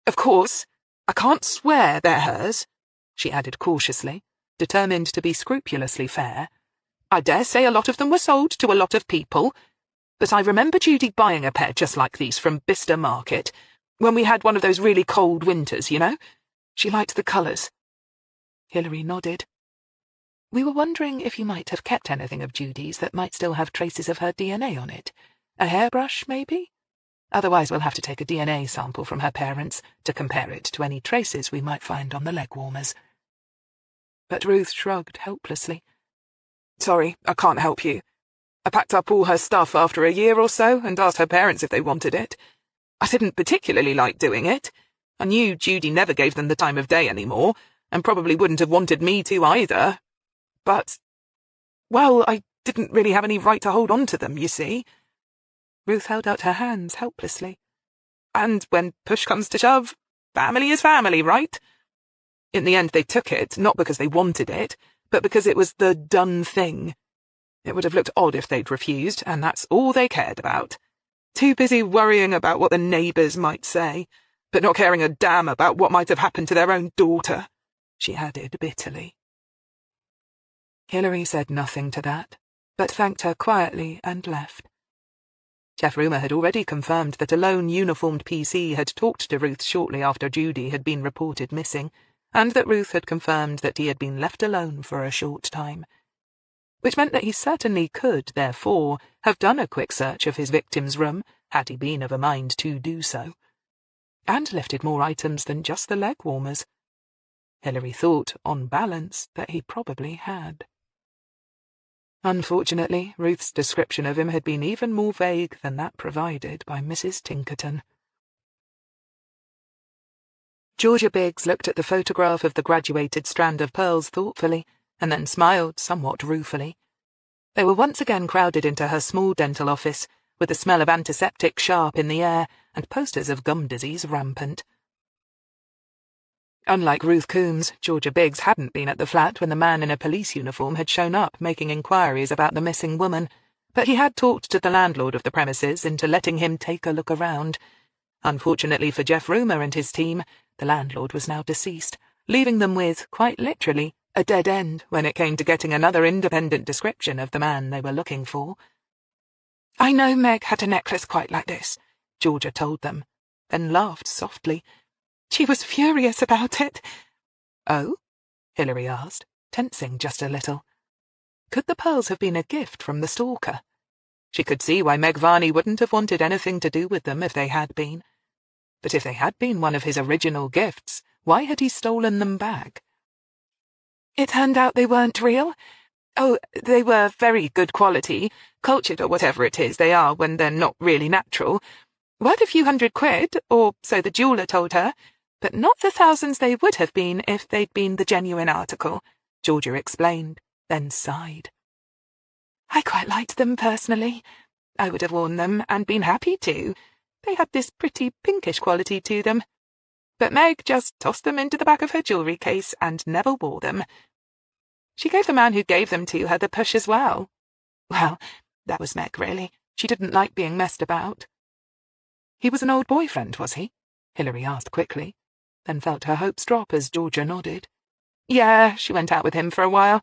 Of course, I can't swear they're hers, she added cautiously, determined to be scrupulously fair. I dare say a lot of them were sold to a lot of people, but I remember Judy buying a pair just like these from Bicester Market, when we had one of those really cold winters, you know. She liked the colours. Hillary nodded. We were wondering if you might have kept anything of Judy's that might still have traces of her DNA on it. A hairbrush, maybe? Otherwise we'll have to take a DNA sample from her parents to compare it to any traces we might find on the leg warmers. But Ruth shrugged helplessly. Sorry, I can't help you. I packed up all her stuff after a year or so and asked her parents if they wanted it. I didn't particularly like doing it. I knew Judy never gave them the time of day anymore, and probably wouldn't have wanted me to either. But, well, I didn't really have any right to hold on to them, you see. Ruth held out her hands helplessly. And when push comes to shove, family is family, right? In the end they took it, not because they wanted it, but because it was the done thing. It would have looked odd if they'd refused, and that's all they cared about. Too busy worrying about what the neighbours might say, but not caring a damn about what might have happened to their own daughter, she added bitterly. Hillary said nothing to that, but thanked her quietly and left. Jeff Rumour had already confirmed that a lone uniformed PC had talked to Ruth shortly after Judy had been reported missing, and that Ruth had confirmed that he had been left alone for a short time. Which meant that he certainly could, therefore, have done a quick search of his victim's room, had he been of a mind to do so. And lifted more items than just the leg warmers. Hillary thought, on balance, that he probably had. Unfortunately, Ruth's description of him had been even more vague than that provided by Mrs. Tinkerton. Georgia Biggs looked at the photograph of the graduated strand of pearls thoughtfully, and then smiled somewhat ruefully. They were once again crowded into her small dental office, with the smell of antiseptic sharp in the air and posters of gum disease rampant. Unlike Ruth Coombs, Georgia Biggs hadn't been at the flat when the man in a police uniform had shown up making inquiries about the missing woman, but he had talked to the landlord of the premises into letting him take a look around. Unfortunately for Jeff Rumour and his team, the landlord was now deceased, leaving them with, quite literally, a dead end when it came to getting another independent description of the man they were looking for. I know Meg had a necklace quite like this, Georgia told them, then laughed softly. She was furious about it. Oh? Hillary asked, tensing just a little. Could the pearls have been a gift from the stalker? She could see why Meg Varney wouldn't have wanted anything to do with them if they had been. But if they had been one of his original gifts, why had he stolen them back? It turned out they weren't real. Oh, they were very good quality, cultured or whatever it is they are when they're not really natural. Worth a few £100, or so the jeweller told her, but not the thousands they would have been if they'd been the genuine article, Georgia explained, then sighed. I quite liked them personally. I would have worn them and been happy to, They had this pretty pinkish quality to them. But Meg just tossed them into the back of her jewellery case and never wore them. She gave the man who gave them to her the push as well. Well, that was Meg, really. She didn't like being messed about. He was an old boyfriend, was he? Hillary asked quickly, then felt her hopes drop as Georgia nodded. Yeah, she went out with him for a while.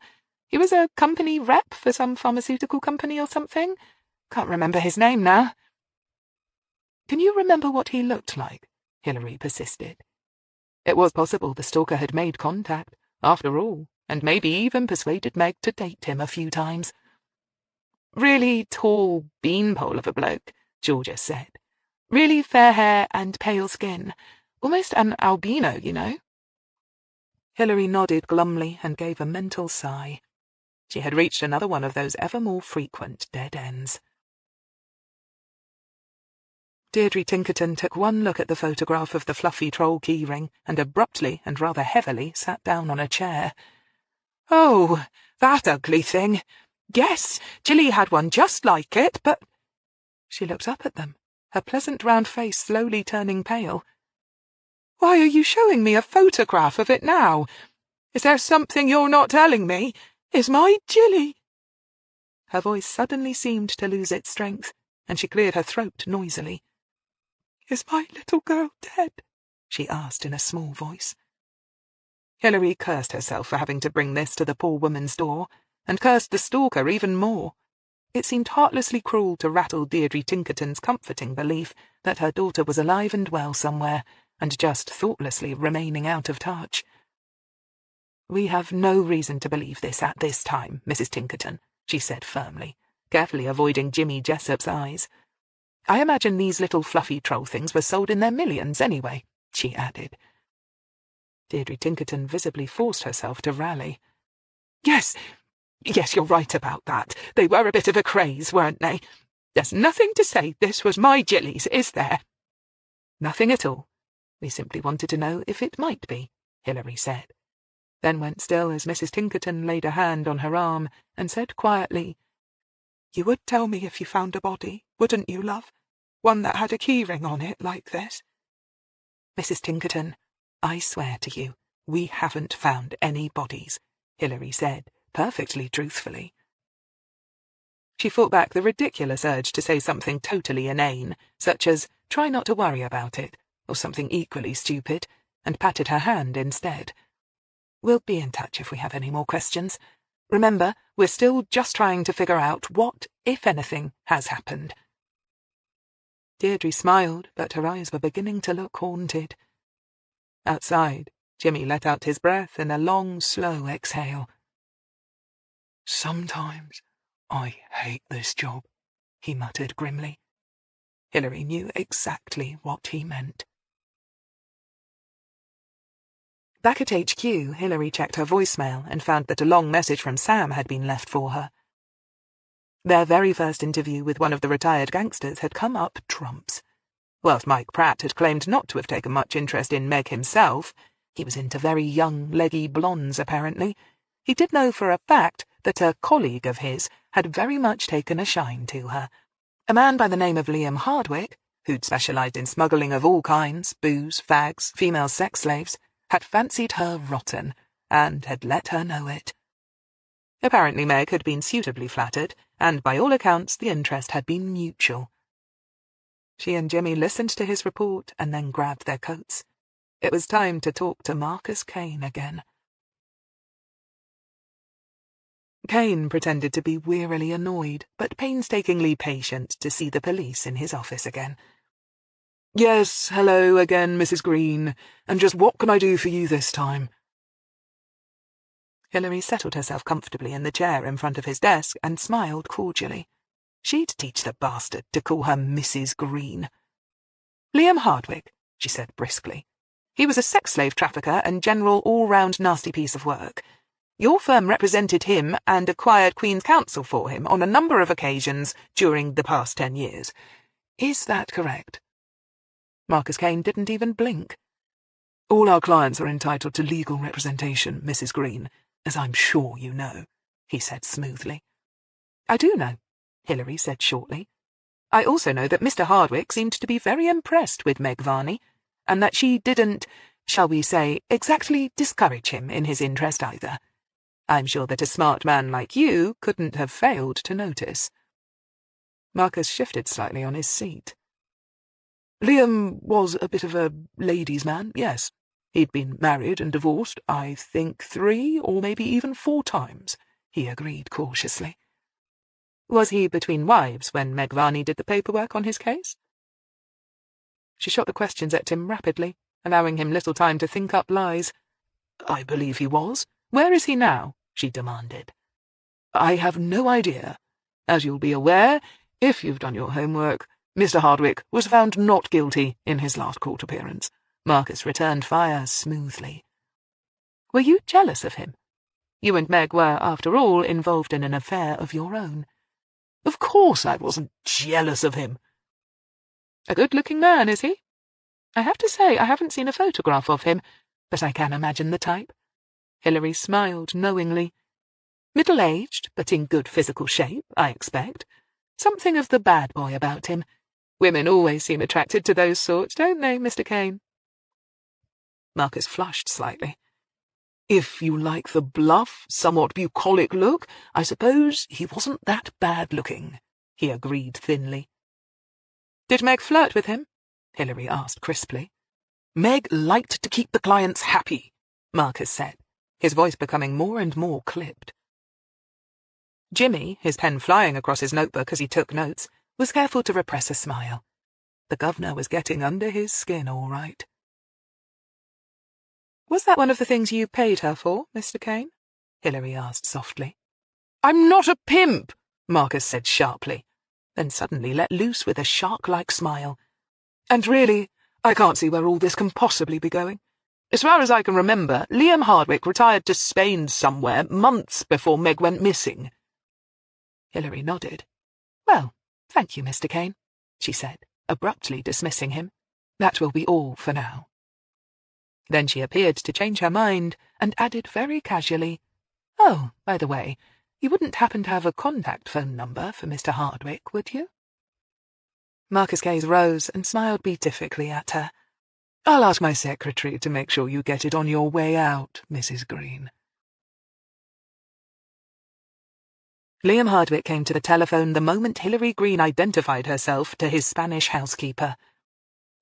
He was a company rep for some pharmaceutical company or something. Can't remember his name now. Can you remember what he looked like? Hillary persisted. It was possible the stalker had made contact, after all, and maybe even persuaded Meg to date him a few times. Really tall beanpole of a bloke, Georgia said. Really fair hair and pale skin. Almost an albino, you know. Hillary nodded glumly and gave a mental sigh. She had reached another one of those ever more frequent dead ends. Deirdre Tinkerton took one look at the photograph of the fluffy troll keyring and abruptly and rather heavily sat down on a chair. Oh, that ugly thing. Yes, Jilly had one just like it, but... She looked up at them, her pleasant round face slowly turning pale. Why are you showing me a photograph of it now? Is there something you're not telling me? Is my Jilly... Her voice suddenly seemed to lose its strength, and she cleared her throat noisily. Is my little girl dead? She asked in a small voice. Hillary cursed herself for having to bring this to the poor woman's door, and cursed the stalker even more. It seemed heartlessly cruel to rattle Deirdre Tinkerton's comforting belief that her daughter was alive and well somewhere, and just thoughtlessly remaining out of touch. "We have no reason to believe this at this time, Mrs. Tinkerton," she said firmly, carefully avoiding Jimmy Jessop's eyes. "I imagine these little fluffy troll things were sold in their millions anyway," she added. Deirdre Tinkerton visibly forced herself to rally. Yes, you're right about that. They were a bit of a craze, weren't they? There's nothing to say this was my Jilly's, is there? Nothing at all. We simply wanted to know if it might be, Hillary said, then went still as Mrs. Tinkerton laid a hand on her arm and said quietly, You would tell me if you found a body, wouldn't you, love? One that had a keyring on it like this? Mrs. Tinkerton, I swear to you, we haven't found any bodies, Hillary said, perfectly truthfully. She fought back the ridiculous urge to say something totally inane, such as, try not to worry about it, or something equally stupid, and patted her hand instead. We'll be in touch if we have any more questions. Remember, we're still just trying to figure out what, if anything, has happened. Deirdre smiled, but her eyes were beginning to look haunted. Outside, Jimmy let out his breath in a long, slow exhale. Sometimes I hate this job, he muttered grimly. Hillary knew exactly what he meant. Back at HQ, Hillary checked her voicemail and found that a long message from Sam had been left for her. Their very first interview with one of the retired gangsters had come up trumps. Whilst Mike Pratt had claimed not to have taken much interest in Meg himself, he was into very young, leggy blondes apparently, he did know for a fact that a colleague of his had very much taken a shine to her. A man by the name of Liam Hardwick, who'd specialised in smuggling of all kinds, booze, fags, female sex slaves, had fancied her rotten, and had let her know it. Apparently Meg had been suitably flattered, and by all accounts the interest had been mutual. She and Jimmy listened to his report and then grabbed their coats. It was time to talk to Marcus Kane again. Kane pretended to be wearily annoyed, but painstakingly patient to see the police in his office again. Yes, hello again, Mrs. Greene, and just what can I do for you this time? Hillary settled herself comfortably in the chair in front of his desk and smiled cordially. She'd teach the bastard to call her Mrs. Greene. Liam Hardwick, she said briskly. He was a sex slave trafficker and general all-round nasty piece of work. Your firm represented him and acquired Queen's Counsel for him on a number of occasions during the past 10 years. Is that correct? Marcus Kane didn't even blink. All our clients are entitled to legal representation, Mrs. Greene, as I'm sure you know, he said smoothly. I do know, Hillary said shortly. I also know that Mr. Hardwick seemed to be very impressed with Meg Varney, and that she didn't, shall we say, exactly discourage him in his interest either. I'm sure that a smart man like you couldn't have failed to notice." Marcus shifted slightly on his seat. Liam was a bit of a ladies' man, yes. He'd been married and divorced, I think 3 or maybe even 4 times, he agreed cautiously. Was he between wives when Meg Varney did the paperwork on his case? She shot the questions at him rapidly, allowing him little time to think up lies. I believe he was. "Where is he now?" she demanded. I have no idea. As you'll be aware, if you've done your homework, Mr. Hardwick was found not guilty in his last court appearance. Marcus returned fire smoothly. "Were you jealous of him? You and Meg were, after all, involved in an affair of your own." Of course I wasn't jealous of him. "A good-looking man, is he? I have to say I haven't seen a photograph of him, but I can imagine the type." Hillary smiled knowingly. "Middle-aged, but in good physical shape, I expect. Something of the bad boy about him. Women always seem attracted to those sorts, don't they, Mr. Kane?" Marcus flushed slightly. If you like the bluff, somewhat bucolic look, I suppose he wasn't that bad-looking, he agreed thinly. "Did Meg flirt with him?" Hillary asked crisply. Meg liked to keep the clients happy, Marcus said, his voice becoming more and more clipped. Jimmy, his pen flying across his notebook as he took notes, was careful to repress a smile. The governor was getting under his skin all right. "Was that one of the things you paid her for, Mr. Kane?" Hillary asked softly. "I'm not a pimp," Marcus said sharply, then suddenly let loose with a shark-like smile. "And really, I can't see where all this can possibly be going. As far as I can remember, Liam Hardwick retired to Spain somewhere months before Meg went missing." Hillary nodded. "Well, thank you, Mr. Kane," she said, abruptly dismissing him. "That will be all for now." Then she appeared to change her mind, and added very casually, "Oh, by the way, you wouldn't happen to have a contact phone number for Mr. Hardwick, would you?" Marcus Gaze rose and smiled beatifically at her. "I'll ask my secretary to make sure you get it on your way out, Mrs. Greene." Liam Hardwick came to the telephone the moment Hillary Greene identified herself to his Spanish housekeeper.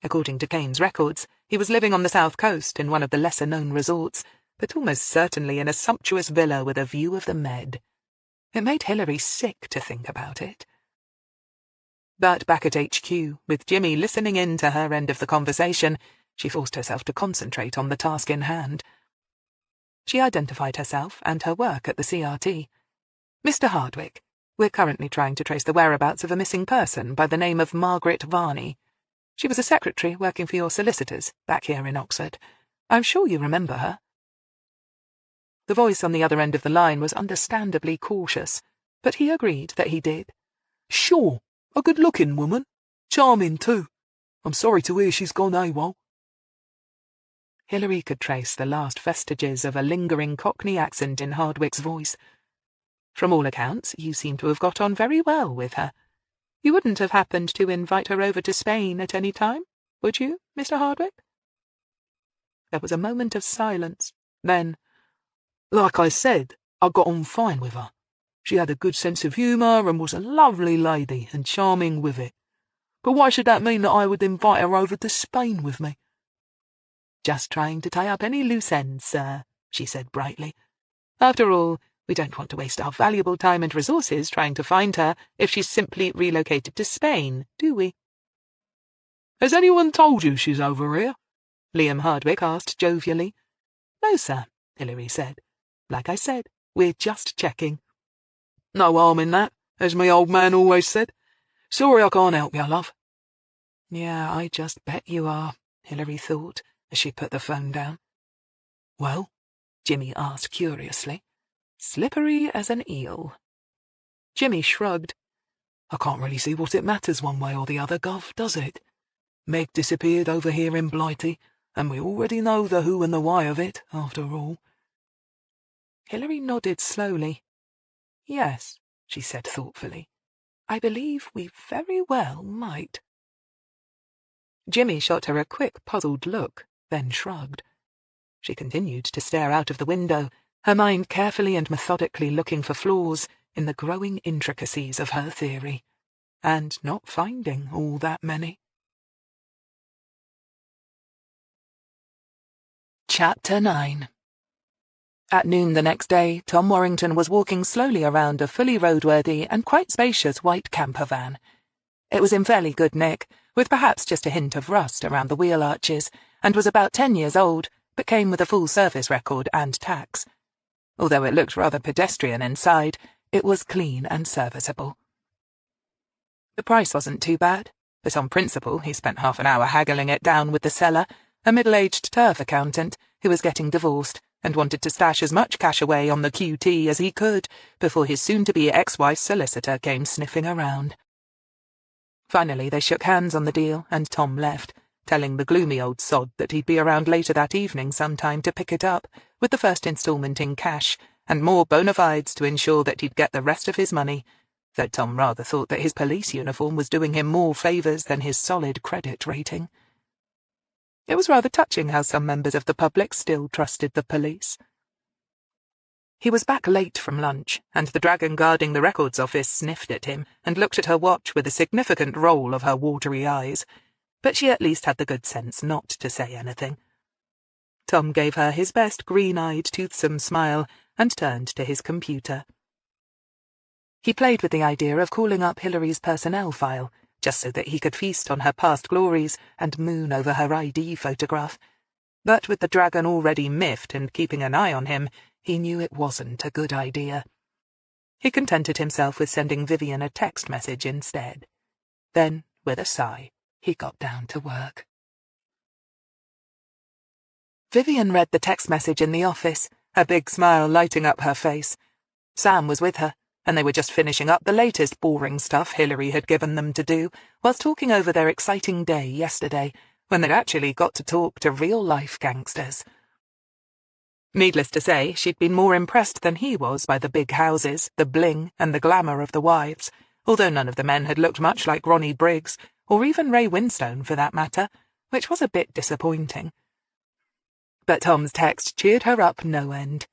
According to Kane's records, he was living on the south coast in one of the lesser-known resorts, but almost certainly in a sumptuous villa with a view of the Med. It made Hillary sick to think about it. But back at HQ, with Jimmy listening in to her end of the conversation, she forced herself to concentrate on the task in hand. She identified herself and her work at the CRT. "Mr. Hardwick, we're currently trying to trace the whereabouts of a missing person by the name of Margaret Varney. She was a secretary working for your solicitors back here in Oxford. I'm sure you remember her." The voice on the other end of the line was understandably cautious, but he agreed that he did. "Sure, a good-looking woman. Charming, too. I'm sorry to hear she's gone AWOL." Hillary could trace the last vestiges of a lingering Cockney accent in Hardwick's voice. "From all accounts, you seem to have got on very well with her. You wouldn't have happened to invite her over to Spain at any time, would you, Mr. Hardwick?" There was a moment of silence. Then, "Like I said, I got on fine with her. She had a good sense of humour and was a lovely lady and charming with it. But why should that mean that I would invite her over to Spain with me?" "Just trying to tie up any loose ends, sir," she said brightly. "After all, we don't want to waste our valuable time and resources trying to find her if she's simply relocated to Spain, do we?" "Has anyone told you she's over here?" Liam Hardwick asked jovially. "No, sir," Hillary said. "Like I said, we're just checking." "No harm in that, as my old man always said. Sorry I can't help you, love." "Yeah, I just bet you are," Hillary thought, as she put the phone down. "Well?" Jimmy asked curiously. Slippery as an eel. Jimmy shrugged. "I can't really see what it matters one way or the other, Gov, does it? Meg disappeared over here in Blighty, and we already know the who and the why of it, after all." Hillary nodded slowly. "Yes," she said thoughtfully. I believe we very well might. Jimmy shot her a quick, puzzled look, then shrugged. She continued to stare out of the window, her mind carefully and methodically looking for flaws in the growing intricacies of her theory, and not finding all that many. Chapter 9. At noon the next day, Tom Warrington was walking slowly around a fully roadworthy and quite spacious white camper van. It was in fairly good nick, with perhaps just a hint of rust around the wheel arches, and was about 10 years old, but came with a full service record and tax. Although it looked rather pedestrian inside, it was clean and serviceable. The price wasn't too bad, but on principle he spent half an hour haggling it down with the seller, a middle-aged turf accountant who was getting divorced and wanted to stash as much cash away on the QT as he could before his soon-to-be ex-wife's solicitor came sniffing around. Finally they shook hands on the deal, and Tom left, telling the gloomy old sod that he'd be around later that evening sometime to pick it up, with the first instalment in cash, and more bona fides to ensure that he'd get the rest of his money, though Tom rather thought that his police uniform was doing him more favours than his solid credit rating. It was rather touching how some members of the public still trusted the police. He was back late from lunch, and the dragon guarding the records office sniffed at him and looked at her watch with a significant roll of her watery eyes, but she at least had the good sense not to say anything. Tom gave her his best green-eyed, toothsome smile and turned to his computer. He played with the idea of calling up Hillary's personnel file, just so that he could feast on her past glories and moon over her ID photograph. But with the dragon already miffed and keeping an eye on him, he knew it wasn't a good idea. He contented himself with sending Vivian a text message instead. Then, with a sigh, he got down to work. Vivian read the text message in the office, a big smile lighting up her face. Sam was with her, and they were just finishing up the latest boring stuff Hillary had given them to do, whilst talking over their exciting day yesterday, when they'd actually got to talk to real-life gangsters. Needless to say, she'd been more impressed than he was by the big houses, the bling, and the glamour of the wives, although none of the men had looked much like Ronnie Briggs, or even Ray Winstone for that matter, which was a bit disappointing. But Tom's text cheered her up no end.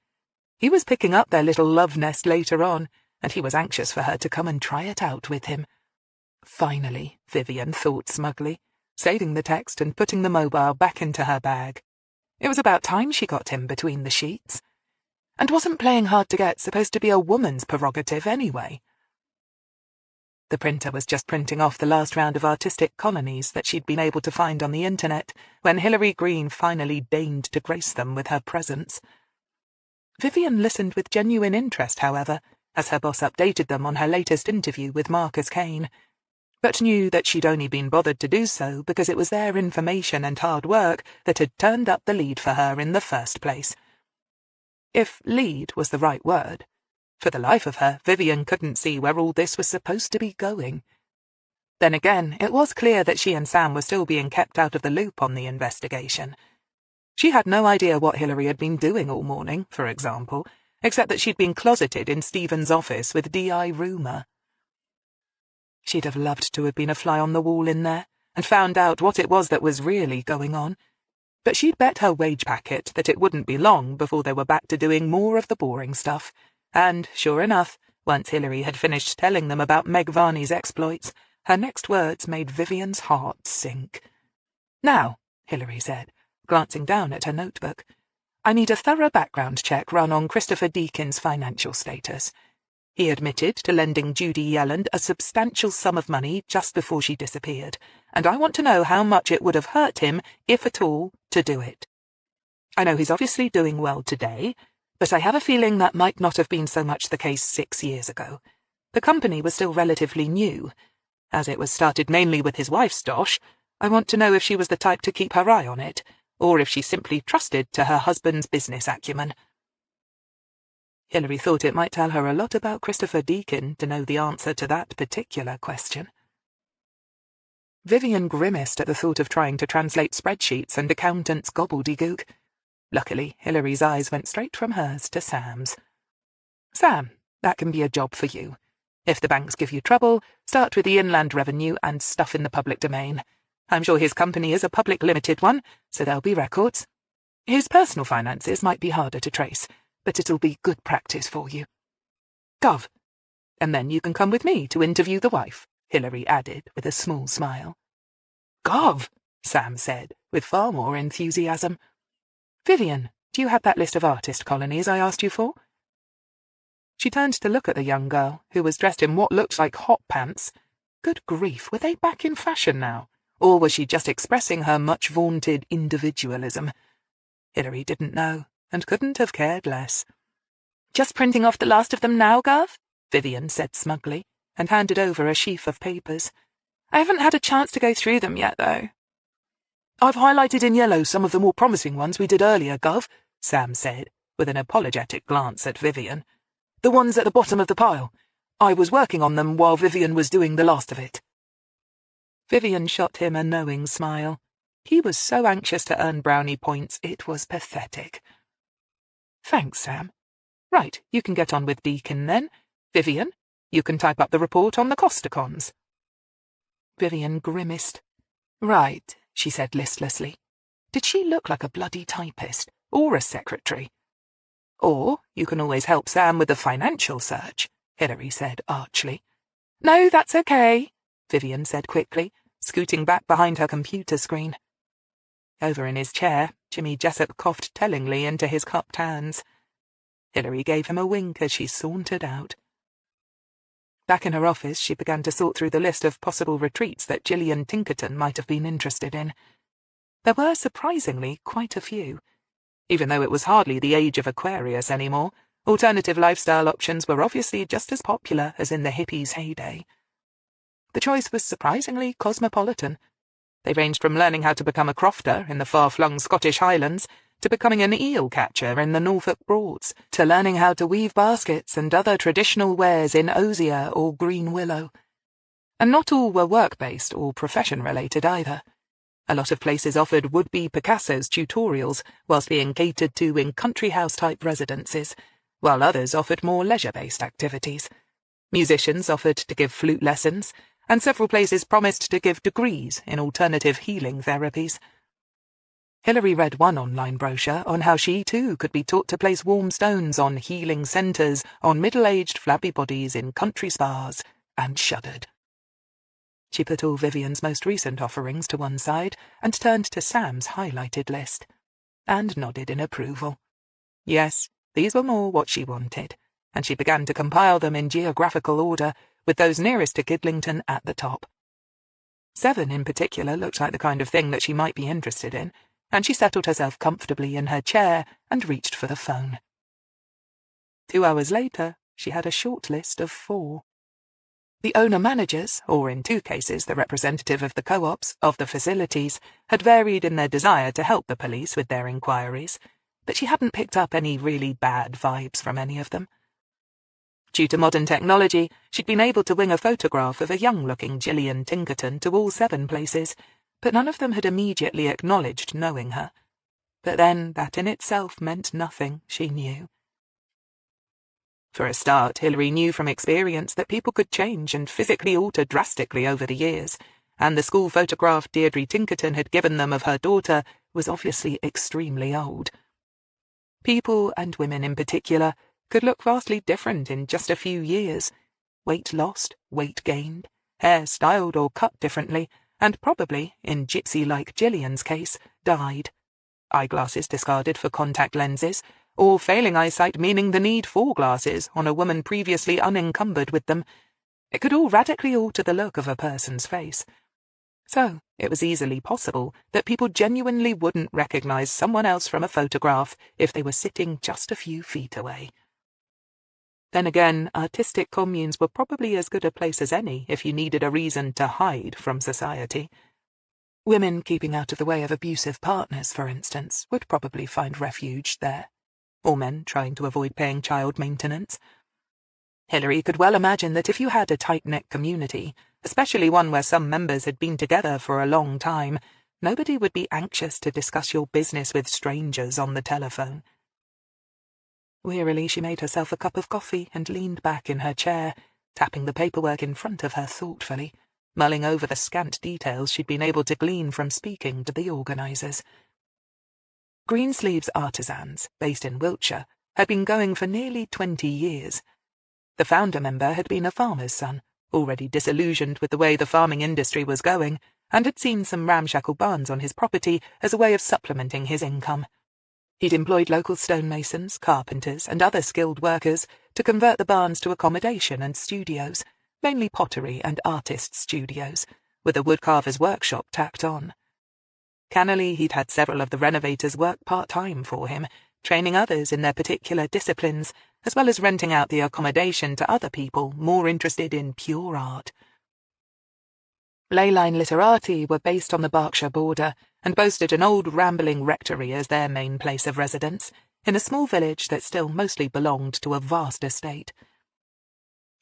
He was picking up their little love nest later on, and he was anxious for her to come and try it out with him. Finally, Vivian thought smugly, saving the text and putting the mobile back into her bag. It was about time she got him between the sheets. And wasn't playing hard to get supposed to be a woman's prerogative anyway? The printer was just printing off the last round of artistic colonies that she'd been able to find on the internet when Hillary Greene finally deigned to grace them with her presence. Vivian listened with genuine interest, however, as her boss updated them on her latest interview with Marcus Kane, but knew that she'd only been bothered to do so because it was their information and hard work that had turned up the lead for her in the first place. If lead was the right word. For the life of her, Vivian couldn't see where all this was supposed to be going. Then again, it was clear that she and Sam were still being kept out of the loop on the investigation. She had no idea what Hillary had been doing all morning, for example, except that she'd been closeted in Stephen's office with D.I. Rumour. She'd have loved to have been a fly on the wall in there, and found out what it was that was really going on. But she'd bet her wage packet that it wouldn't be long before they were back to doing more of the boring stuff. And, sure enough, once Hillary had finished telling them about Meg Varney's exploits, her next words made Vivian's heart sink. "Now," Hillary said, glancing down at her notebook, "I need a thorough background check run on Christopher Deakin's financial status. He admitted to lending Judy Yelland a substantial sum of money just before she disappeared, and I want to know how much it would have hurt him, if at all, to do it. I know he's obviously doing well today, but I have a feeling that might not have been so much the case 6 years ago. The company was still relatively new. As it was started mainly with his wife's dosh, I want to know if she was the type to keep her eye on it, or if she simply trusted to her husband's business acumen." Hillary thought it might tell her a lot about Christopher Deakin to know the answer to that particular question. Vivian grimaced at the thought of trying to translate spreadsheets and accountants' gobbledygook. Luckily, Hillary's eyes went straight from hers to Sam's. "Sam, that can be a job for you. If the banks give you trouble, start with the Inland Revenue and stuff in the public domain. I'm sure his company is a public limited one, so there'll be records. His personal finances might be harder to trace, but it'll be good practice for you. Gov. And then you can come with me to interview the wife, Hillary added with a small smile. Gov, Sam said, with far more enthusiasm. Vivian, do you have that list of artist colonies I asked you for? She turned to look at the young girl, who was dressed in what looked like hot pants. Good grief, were they back in fashion now? Or was she just expressing her much-vaunted individualism? Hillary didn't know, and couldn't have cared less. Just printing off the last of them now, Gov? Vivian said smugly, and handed over a sheaf of papers. I haven't had a chance to go through them yet, though. I've highlighted in yellow some of the more promising ones we did earlier, Gov, Sam said, with an apologetic glance at Vivian. The ones at the bottom of the pile. I was working on them while Vivian was doing the last of it. Vivian shot him a knowing smile. He was so anxious to earn brownie points, it was pathetic. Thanks, Sam. Right, you can get on with Deacon then. Vivian, you can type up the report on the Costacons. Vivian grimaced. Right, she said listlessly. Did she look like a bloody typist, or a secretary? Or you can always help Sam with the financial search, Hillary said archly. No, that's okay, Vivian said quickly, scooting back behind her computer screen. Over in his chair, Jimmy Jessup coughed tellingly into his cupped hands. Hillary gave him a wink as she sauntered out. Back in her office, she began to sort through the list of possible retreats that Gillian Tinkerton might have been interested in. There were surprisingly quite a few. Even though it was hardly the age of Aquarius anymore, alternative lifestyle options were obviously just as popular as in the hippies' heyday. The choice was surprisingly cosmopolitan. They ranged from learning how to become a crofter in the far-flung Scottish Highlands to becoming an eel catcher in the Norfolk Broads, to learning how to weave baskets and other traditional wares in osier or green willow. And not all were work-based or profession-related either. A lot of places offered would-be Picasso's tutorials whilst being catered to in country house-type residences, while others offered more leisure-based activities. Musicians offered to give flute lessons, and several places promised to give degrees in alternative healing therapies. Hillary read one online brochure on how she too could be taught to place warm stones on healing centres on middle-aged flabby bodies in country spas, and shuddered. She put all Vivian's most recent offerings to one side and turned to Sam's highlighted list, and nodded in approval. Yes, these were more what she wanted, and she began to compile them in geographical order, with those nearest to Kidlington at the top. 7 in particular looked like the kind of thing that she might be interested in, and she settled herself comfortably in her chair and reached for the phone. 2 hours later, she had a short list of 4. The owner-managers, or in 2 cases the representative of the co-ops, of the facilities, had varied in their desire to help the police with their inquiries, but she hadn't picked up any really bad vibes from any of them. Due to modern technology, she'd been able to wing a photograph of a young-looking Gillian Tinkerton to all 7 places, but none of them had immediately acknowledged knowing her. But then that in itself meant nothing, she knew. For a start, Hillary knew from experience that people could change and physically alter drastically over the years, and the school photograph Deirdre Tinkerton had given them of her daughter was obviously extremely old. People, and women in particular, could look vastly different in just a few years. Weight lost, weight gained, hair styled or cut differently, and probably, in gypsy-like Gillian's case, died. Eyeglasses discarded for contact lenses, or failing eyesight meaning the need for glasses on a woman previously unencumbered with them. It could all radically alter the look of a person's face. So, it was easily possible that people genuinely wouldn't recognize someone else from a photograph if they were sitting just a few feet away. Then again, artistic communes were probably as good a place as any if you needed a reason to hide from society. Women keeping out of the way of abusive partners, for instance, would probably find refuge there. Or men trying to avoid paying child maintenance. Hillary could well imagine that if you had a tight-knit community, especially one where some members had been together for a long time, nobody would be anxious to discuss your business with strangers on the telephone. Wearily she made herself a cup of coffee and leaned back in her chair, tapping the paperwork in front of her thoughtfully, mulling over the scant details she'd been able to glean from speaking to the organisers. Greensleeves Artisans, based in Wiltshire, had been going for nearly 20 years. The founder member had been a farmer's son, already disillusioned with the way the farming industry was going, and had seen some ramshackle barns on his property as a way of supplementing his income. He'd employed local stonemasons, carpenters, and other skilled workers to convert the barns to accommodation and studios, mainly pottery and artists' studios, with a woodcarver's workshop tacked on. Cannily, he'd had several of the renovators work part-time for him, training others in their particular disciplines, as well as renting out the accommodation to other people more interested in pure art. Leyline Literati were based on the Berkshire border and boasted an old rambling rectory as their main place of residence, in a small village that still mostly belonged to a vast estate.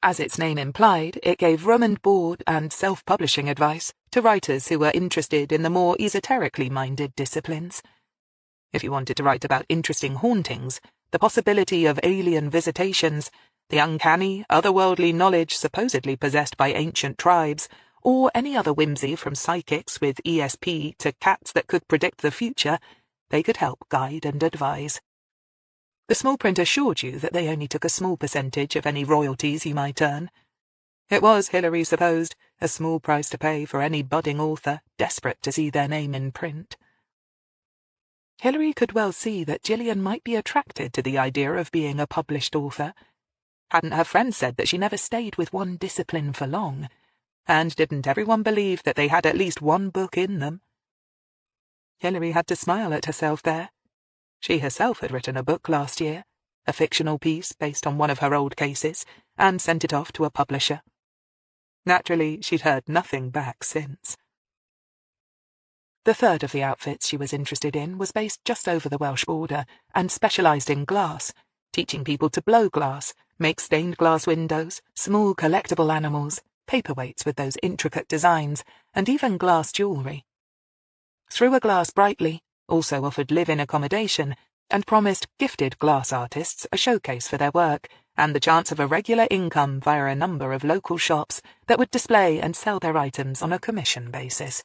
As its name implied, it gave room and board and self-publishing advice to writers who were interested in the more esoterically minded disciplines. If you wanted to write about interesting hauntings, the possibility of alien visitations, the uncanny, otherworldly knowledge supposedly possessed by ancient tribes, or any other whimsy from psychics with ESP to cats that could predict the future, they could help guide and advise. The small print assured you that they only took a small percentage of any royalties you might earn. It was, Hillary supposed, a small price to pay for any budding author desperate to see their name in print. Hillary could well see that Gillian might be attracted to the idea of being a published author. Hadn't her friends said that she never stayed with one discipline for long? And didn't everyone believe that they had at least one book in them? Hillary had to smile at herself there. She herself had written a book last year, a fictional piece based on one of her old cases, and sent it off to a publisher. Naturally, she'd heard nothing back since. The third of the outfits she was interested in was based just over the Welsh border and specialised in glass, teaching people to blow glass, make stained glass windows, small collectible animals, paperweights with those intricate designs, and even glass jewellery. Through a Glass Brightly also offered live-in accommodation and promised gifted glass artists a showcase for their work and the chance of a regular income via a number of local shops that would display and sell their items on a commission basis.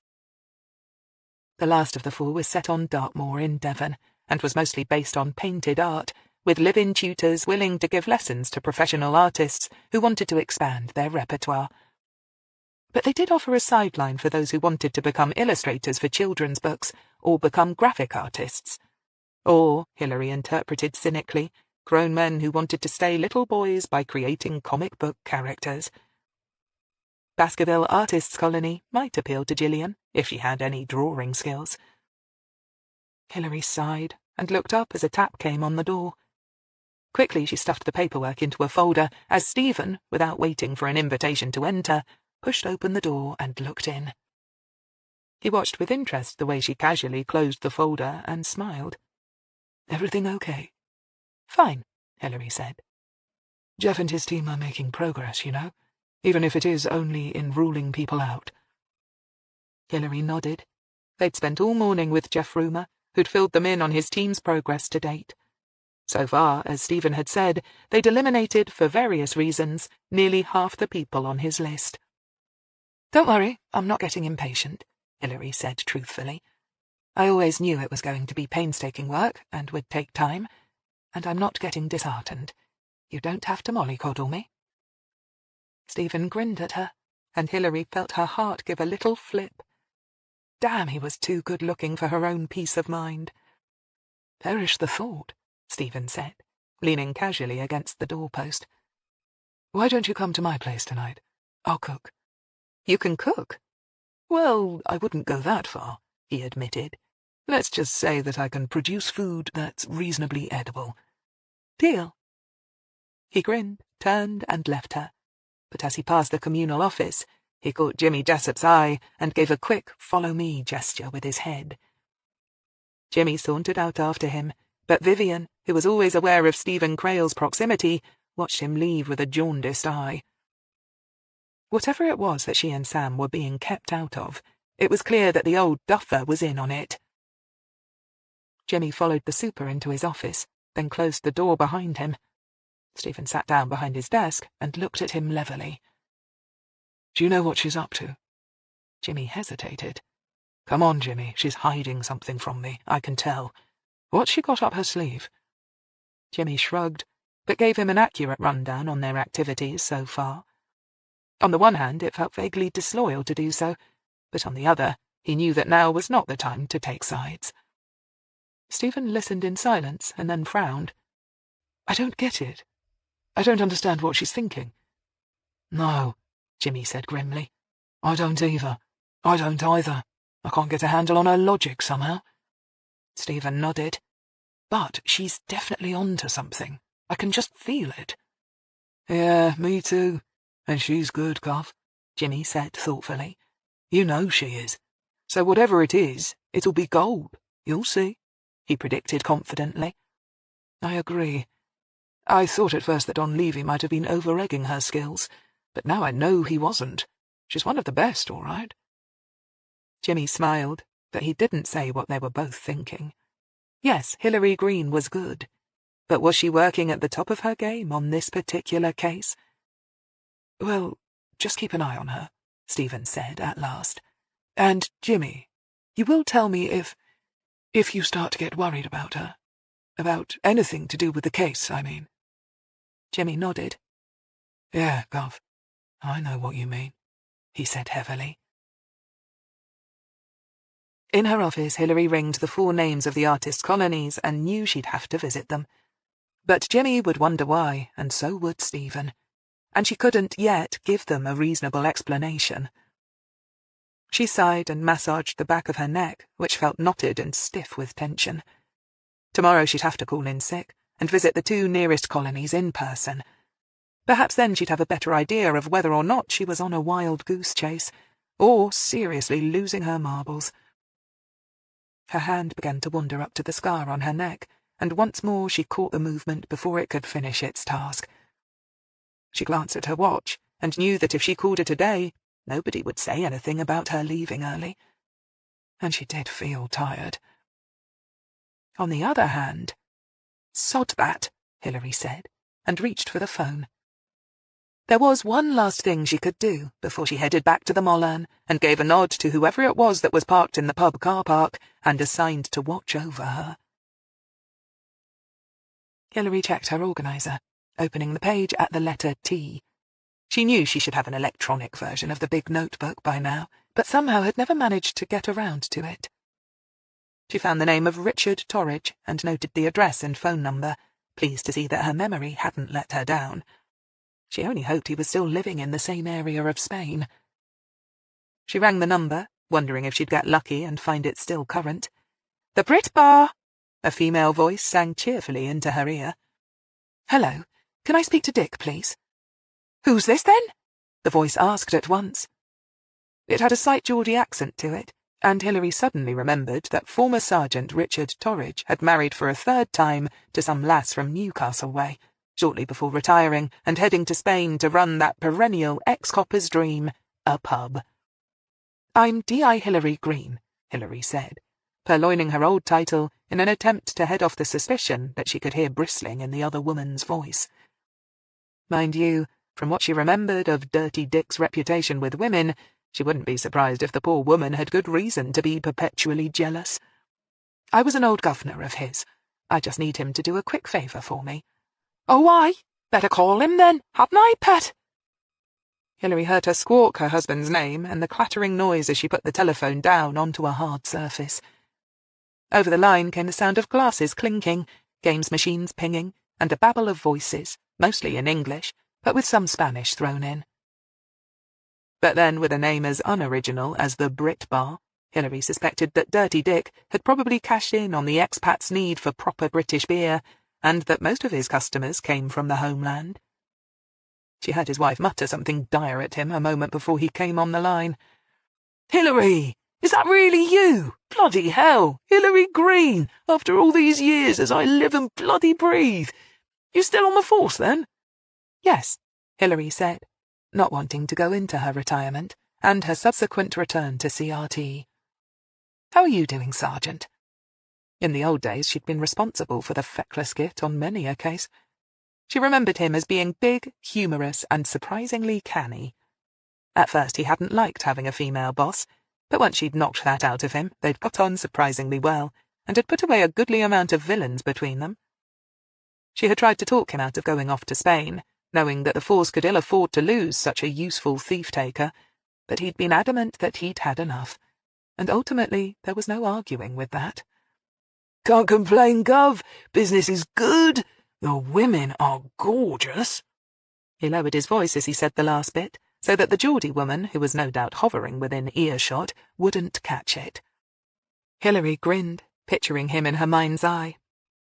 The last of the four was set on Dartmoor in Devon and was mostly based on painted art, with live-in tutors willing to give lessons to professional artists who wanted to expand their repertoire. But they did offer a sideline for those who wanted to become illustrators for children's books or become graphic artists. Or, Hillary interpreted cynically, grown men who wanted to stay little boys by creating comic book characters. Baskerville Artists' Colony might appeal to Gillian, if she had any drawing skills. Hillary sighed and looked up as a tap came on the door. Quickly she stuffed the paperwork into a folder as Stephen, without waiting for an invitation to enter, pushed open the door and looked in. He watched with interest the way she casually closed the folder and smiled. "Everything okay?" "Fine," Hillary said. "Jeff and his team are making progress, you know, even if it is only in ruling people out." Hillary nodded. They'd spent all morning with Jeff Rumer, who'd filled them in on his team's progress to date. So far, as Stephen had said, they'd eliminated, for various reasons, nearly half the people on his list. "Don't worry, I'm not getting impatient," Hillary said truthfully. "I always knew it was going to be painstaking work and would take time, and I'm not getting disheartened. You don't have to mollycoddle me." Stephen grinned at her, and Hillary felt her heart give a little flip. Damn, he was too good-looking for her own peace of mind. "Perish the thought," Stephen said, leaning casually against the doorpost. "Why don't you come to my place tonight? I'll cook." "You can cook?" "Well, I wouldn't go that far," he admitted. "Let's just say that I can produce food that's reasonably edible." "Deal." He grinned, turned, and left her. But as he passed the communal office, he caught Jimmy Jessop's eye and gave a quick follow-me gesture with his head. Jimmy sauntered out after him, but Vivian, who was always aware of Stephen Crail's proximity, watched him leave with a jaundiced eye. Whatever it was that she and Sam were being kept out of, it was clear that the old duffer was in on it. Jimmy followed the super into his office, then closed the door behind him. Stephen sat down behind his desk and looked at him levelly. Do you know what she's up to? Jimmy hesitated. Come on, Jimmy, she's hiding something from me, I can tell. What's she got up her sleeve? Jimmy shrugged, but gave him an accurate rundown on their activities so far. On the one hand, it felt vaguely disloyal to do so, but on the other, he knew that now was not the time to take sides. Stephen listened in silence and then frowned. I don't get it. I don't understand what she's thinking. No, Jimmy said grimly. I don't either. I don't either. I can't get a handle on her logic somehow. Stephen nodded. But she's definitely onto something. I can just feel it. Yeah, me too. And she's good, Cuff, Jimmy said thoughtfully. You know she is. So whatever it is, it'll be gold. You'll see, he predicted confidently. I agree. I thought at first that Don Levy might have been over-egging her skills, but now I know he wasn't. She's one of the best, all right. Jimmy smiled, but he didn't say what they were both thinking. Yes, Hillary Greene was good, but was she working at the top of her game on this particular case? Well, just keep an eye on her, Stephen said at last. And, Jimmy, you will tell me if you start to get worried about her. About anything to do with the case, I mean. Jimmy nodded. Yeah, Gov, I know what you mean, he said heavily. In her office, Hillary ringed the 4 names of the artist colonies and knew she'd have to visit them. But Jimmy would wonder why, and so would Stephen. And she couldn't yet give them a reasonable explanation. She sighed and massaged the back of her neck, which felt knotted and stiff with tension. Tomorrow she'd have to call in sick and visit the 2 nearest colonies in person. Perhaps then she'd have a better idea of whether or not she was on a wild goose chase, or seriously losing her marbles. Her hand began to wander up to the scar on her neck, and once more she caught the movement before it could finish its task. She glanced at her watch, and knew that if she called it a day, nobody would say anything about her leaving early. And she did feel tired. On the other hand, "Sod that," Hillary said, and reached for the phone. There was one last thing she could do before she headed back to the Mollern and gave a nod to whoever it was that was parked in the pub car park and assigned to watch over her. Hillary checked her organiser, opening the page at the letter T. She knew she should have an electronic version of the big notebook by now, but somehow had never managed to get around to it. She found the name of Richard Torridge and noted the address and phone number, pleased to see that her memory hadn't let her down. She only hoped he was still living in the same area of Spain. She rang the number, wondering if she'd get lucky and find it still current. "The Brit Bar!" a female voice sang cheerfully into her ear. "Hello, can I speak to Dick, please?" "Who's this, then?" the voice asked at once. It had a slight Geordie accent to it, and Hillary suddenly remembered that former Sergeant Richard Torridge had married for a 3rd time to some lass from Newcastle way, shortly before retiring and heading to Spain to run that perennial ex-copper's dream, a pub. "I'm D.I. Hillary Greene," Hillary said, purloining her old title in an attempt to head off the suspicion that she could hear bristling in the other woman's voice. Mind you, from what she remembered of Dirty Dick's reputation with women, she wouldn't be surprised if the poor woman had good reason to be perpetually jealous. "I was an old governor of his. I just need him to do a quick favour for me." "Oh, I? Better call him then, hadn't I, pet?" Hillary heard her squawk her husband's name and the clattering noise as she put the telephone down onto a hard surface. Over the line came the sound of glasses clinking, games machines pinging, and a babble of voices, mostly in English, but with some Spanish thrown in. But then, with a name as unoriginal as the Brit Bar, Hillary suspected that Dirty Dick had probably cashed in on the expat's need for proper British beer, and that most of his customers came from the homeland. She heard his wife mutter something dire at him a moment before he came on the line. "Hillary! Is that really you? Bloody hell! Hillary Greene! After all these years, as I live and bloody breathe! You still on the force, then?" "Yes," Hillary said, not wanting to go into her retirement and her subsequent return to CRT. "How are you doing, Sergeant?" In the old days she'd been responsible for the feckless git on many a case. She remembered him as being big, humorous, and surprisingly canny. At first he hadn't liked having a female boss, but once she'd knocked that out of him, they'd got on surprisingly well, and had put away a goodly amount of villains between them. She had tried to talk him out of going off to Spain, knowing that the force could ill afford to lose such a useful thief-taker, but he'd been adamant that he'd had enough, and ultimately there was no arguing with that. "Can't complain, Gov. Business is good. The women are gorgeous." He lowered his voice as he said the last bit, so that the Geordie woman, who was no doubt hovering within earshot, wouldn't catch it. Hillary grinned, picturing him in her mind's eye.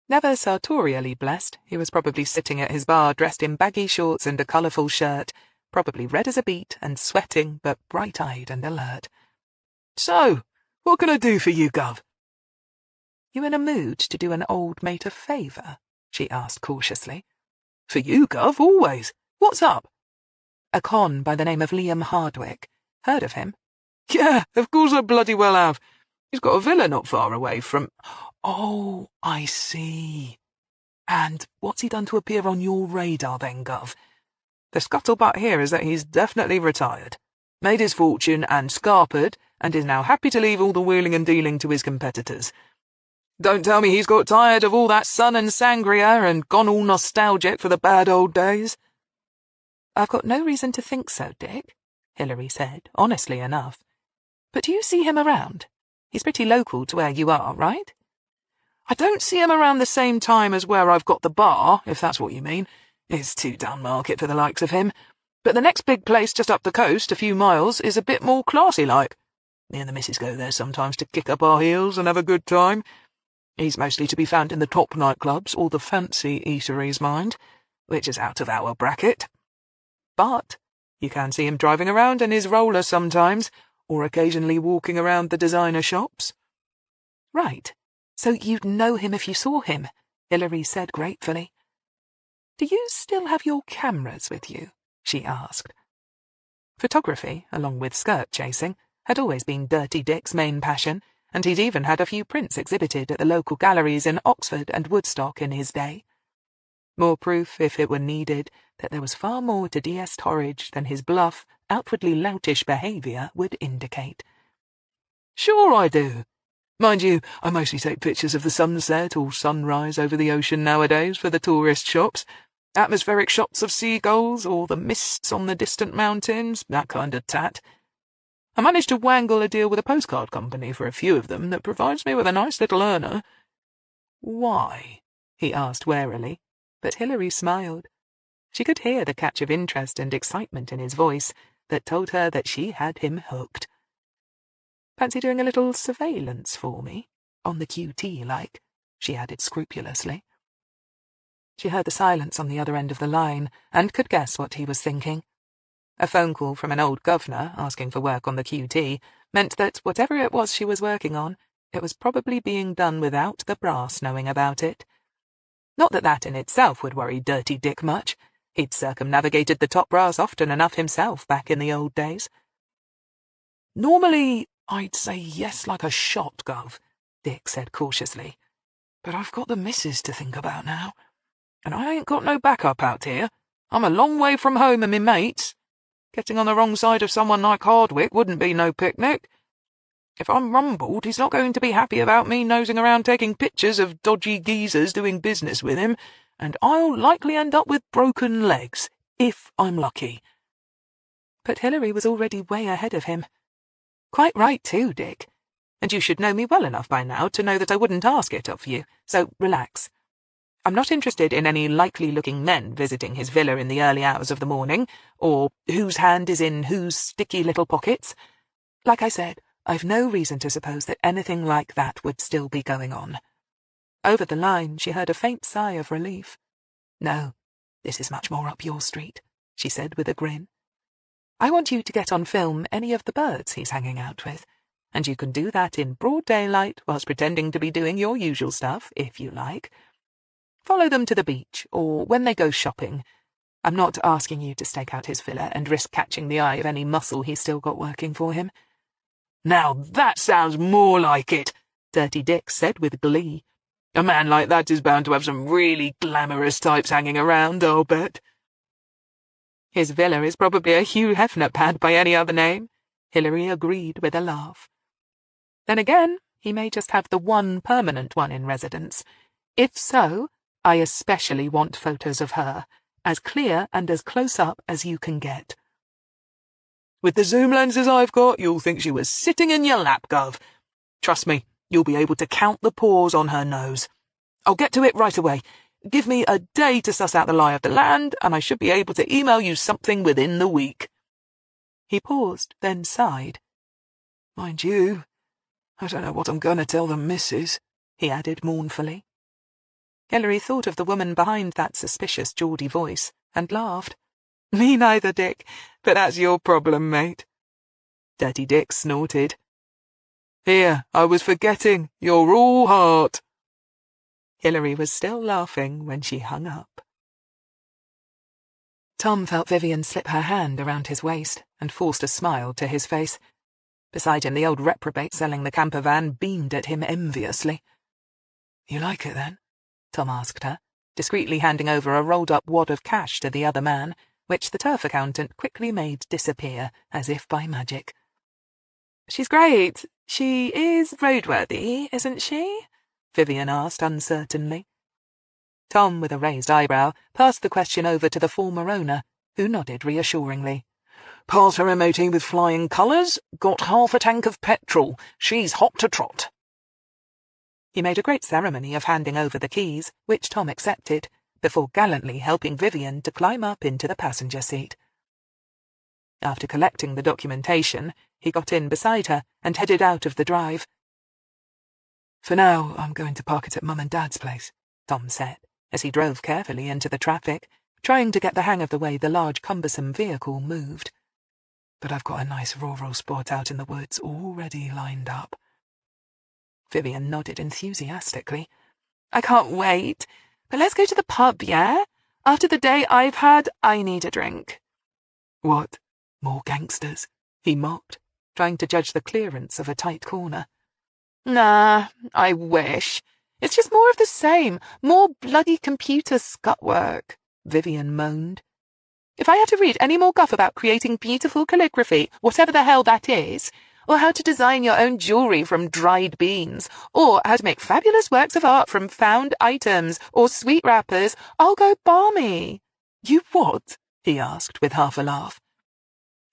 Never sartorially blessed, he was probably sitting at his bar dressed in baggy shorts and a colourful shirt, probably red as a beet and sweating but bright-eyed and alert. "So, what can I do for you, Gov?" "You in a mood to do an old mate a favour?" she asked cautiously. "For you, Gov, always. What's up?" "A con by the name of Liam Hardwick. Heard of him?" "Yeah, of course I bloody well have. He's got a villa not far away from—" "Oh, I see. And what's he done to appear on your radar then, Gov?" "The scuttlebutt here is that he's definitely retired, made his fortune and scarpered, and is now happy to leave all the wheeling and dealing to his competitors. Don't tell me he's got tired of all that sun and sangria and gone all nostalgic for the bad old days." "I've got no reason to think so, Dick," Hillary said, honestly enough. "But do you see him around? He's pretty local to where you are, right?" "I don't see him around the same time as where I've got the bar, if that's what you mean. It's too down market for the likes of him. But the next big place just up the coast, a few miles, is a bit more classy-like. Me and the missus go there sometimes to kick up our heels and have a good time. He's mostly to be found in the top nightclubs or the fancy eateries, mind, which is out of our bracket. But you can see him driving around in his roller sometimes, or occasionally walking around the designer shops." "Right. So you'd know him if you saw him," Hillary said gratefully. "Do you still have your cameras with you?" she asked. Photography, along with skirt chasing, had always been Dirty Dick's main passion, and he'd even had a few prints exhibited at the local galleries in Oxford and Woodstock in his day. More proof, if it were needed, that there was far more to D.S. Torridge than his bluff, outwardly loutish behaviour would indicate. "Sure I do. Mind you, I mostly take pictures of the sunset or sunrise over the ocean nowadays for the tourist shops. Atmospheric shots of seagulls or the mists on the distant mountains, that kind of tat. I managed to wangle a deal with a postcard company for a few of them that provides me with a nice little earner." "Why?" he asked warily, but Hillary smiled. She could hear the catch of interest and excitement in his voice that told her that she had him hooked. "Fancy doing a little surveillance for me? On the QT, like," she added scrupulously. She heard the silence on the other end of the line, and could guess what he was thinking. A phone call from an old governor asking for work on the QT meant that whatever it was she was working on, it was probably being done without the brass knowing about it. Not that that in itself would worry Dirty Dick much. He'd circumnavigated the top brass often enough himself back in the old days. "Normally, I'd say yes like a shot, Gov," Dick said cautiously. "But I've got the missus to think about now. And I ain't got no backup out here. I'm a long way from home and me mates. Getting on the wrong side of someone like Hardwick wouldn't be no picnic. If I'm rumbled, he's not going to be happy about me nosing around taking pictures of dodgy geezers doing business with him, and I'll likely end up with broken legs, if I'm lucky." But Hillary was already way ahead of him. "Quite right too, Dick. And you should know me well enough by now to know that I wouldn't ask it of you, so relax. I'm not interested in any likely-looking men visiting his villa in the early hours of the morning, or whose hand is in whose sticky little pockets. Like I said, I've no reason to suppose that anything like that would still be going on." Over the line, she heard a faint sigh of relief. "No, this is much more up your street," she said with a grin. "I want you to get on film any of the birds he's hanging out with, and you can do that in broad daylight whilst pretending to be doing your usual stuff, if you like. Follow them to the beach, or when they go shopping. I'm not asking you to stake out his villa and risk catching the eye of any muscle he's still got working for him." "Now that sounds more like it," Dirty Dick said with glee. A man like that is bound to have some really glamorous types hanging around, I'll bet. His villa is probably a Hugh Hefner pad by any other name, Hillary agreed with a laugh. Then again, he may just have the one permanent one in residence. If so, I especially want photos of her, as clear and as close up as you can get. With the zoom lenses I've got, you'll think she was sitting in your lap, Gov. Trust me, you'll be able to count the pores on her nose. I'll get to it right away. Give me a day to suss out the lie of the land, and I should be able to email you something within the week. He paused, then sighed. Mind you, I don't know what I'm going to tell the missus, he added mournfully. Hillary thought of the woman behind that suspicious Geordie voice, and laughed. Me neither, Dick, but that's your problem, mate. Dirty Dick snorted. Here, I was forgetting, you're all heart. Hillary was still laughing when she hung up. Tom felt Vivian slip her hand around his waist and forced a smile to his face. Beside him, the old reprobate selling the camper van beamed at him enviously. You like it, then? Tom asked her, discreetly handing over a rolled-up wad of cash to the other man, which the turf accountant quickly made disappear, as if by magic. She's great. She is roadworthy, isn't she? Vivian asked uncertainly. Tom, with a raised eyebrow, passed the question over to the former owner, who nodded reassuringly. Passed her MOT with flying colours, got half a tank of petrol. She's hot to trot. He made a great ceremony of handing over the keys, which Tom accepted, before gallantly helping Vivian to climb up into the passenger seat. After collecting the documentation, he got in beside her and headed out of the drive. For now, I'm going to park it at Mum and Dad's place, Tom said, as he drove carefully into the traffic, trying to get the hang of the way the large cumbersome vehicle moved. But I've got a nice rural spot out in the woods already lined up. Vivian nodded enthusiastically. I can't wait. But let's go to the pub, yeah? After the day I've had, I need a drink. What? More gangsters? He mocked, trying to judge the clearance of a tight corner. Nah, I wish. It's just more of the same, more bloody computer scutwork, Vivian moaned. If I had to read any more guff about creating beautiful calligraphy, whatever the hell that is, or how to design your own jewellery from dried beans, or how to make fabulous works of art from found items, or sweet wrappers, I'll go balmy. You what? He asked with half a laugh.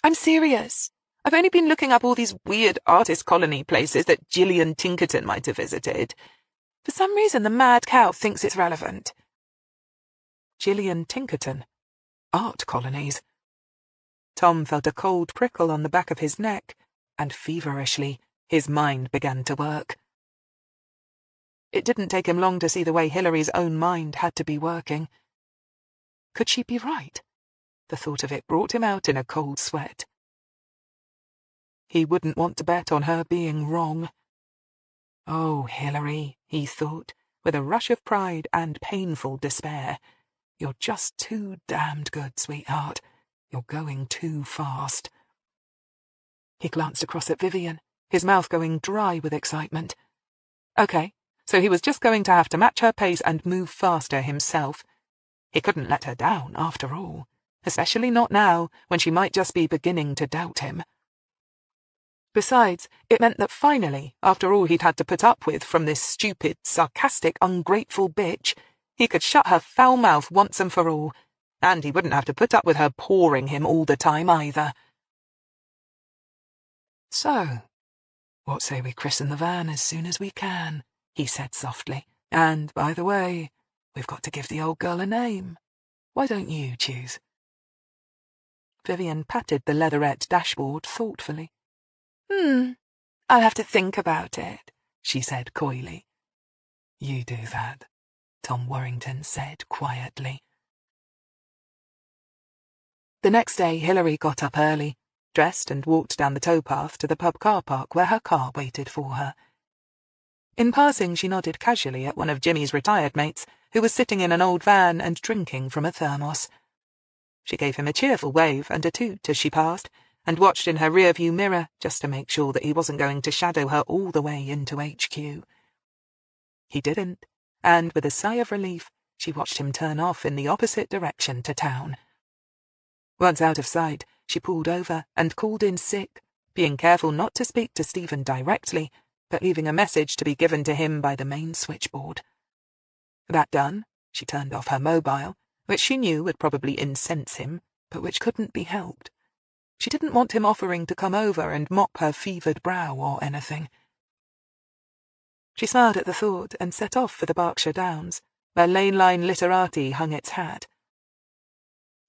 I'm serious. I've only been looking up all these weird artist colony places that Gillian Tinkerton might have visited. For some reason, the mad cow thinks it's relevant. Gillian Tinkerton? Art colonies? Tom felt a cold prickle on the back of his neck, and feverishly, his mind began to work. It didn't take him long to see the way Hillary's own mind had to be working. Could she be right? The thought of it brought him out in a cold sweat. He wouldn't want to bet on her being wrong. Oh, Hillary, he thought, with a rush of pride and painful despair. You're just too damned good, sweetheart. You're going too fast. He glanced across at Vivian, his mouth going dry with excitement. Okay, so he was just going to have to match her pace and move faster himself. He couldn't let her down, after all, especially not now, when she might just be beginning to doubt him. Besides, it meant that finally, after all he'd had to put up with from this stupid, sarcastic, ungrateful bitch, he could shut her foul mouth once and for all, and he wouldn't have to put up with her pawing him all the time either. So, what say we christen the van as soon as we can, he said softly. And, by the way, we've got to give the old girl a name. Why don't you choose? Vivian patted the leatherette dashboard thoughtfully. I'll have to think about it, she said coyly. You do that, Tom Warrington said quietly. The next day, Hillary got up early, dressed and walked down the towpath to the pub car park where her car waited for her. In passing, she nodded casually at one of Jimmy's retired mates, who was sitting in an old van and drinking from a thermos. She gave him a cheerful wave and a toot as she passed, and watched in her rear-view mirror just to make sure that he wasn't going to shadow her all the way into HQ. He didn't, and with a sigh of relief, she watched him turn off in the opposite direction to town. Once out of sight, she pulled over and called in sick, being careful not to speak to Stephen directly, but leaving a message to be given to him by the main switchboard. That done, she turned off her mobile, which she knew would probably incense him, but which couldn't be helped. She didn't want him offering to come over and mop her fevered brow or anything. She smiled at the thought and set off for the Berkshire Downs, where Lane-line Literati hung its hat.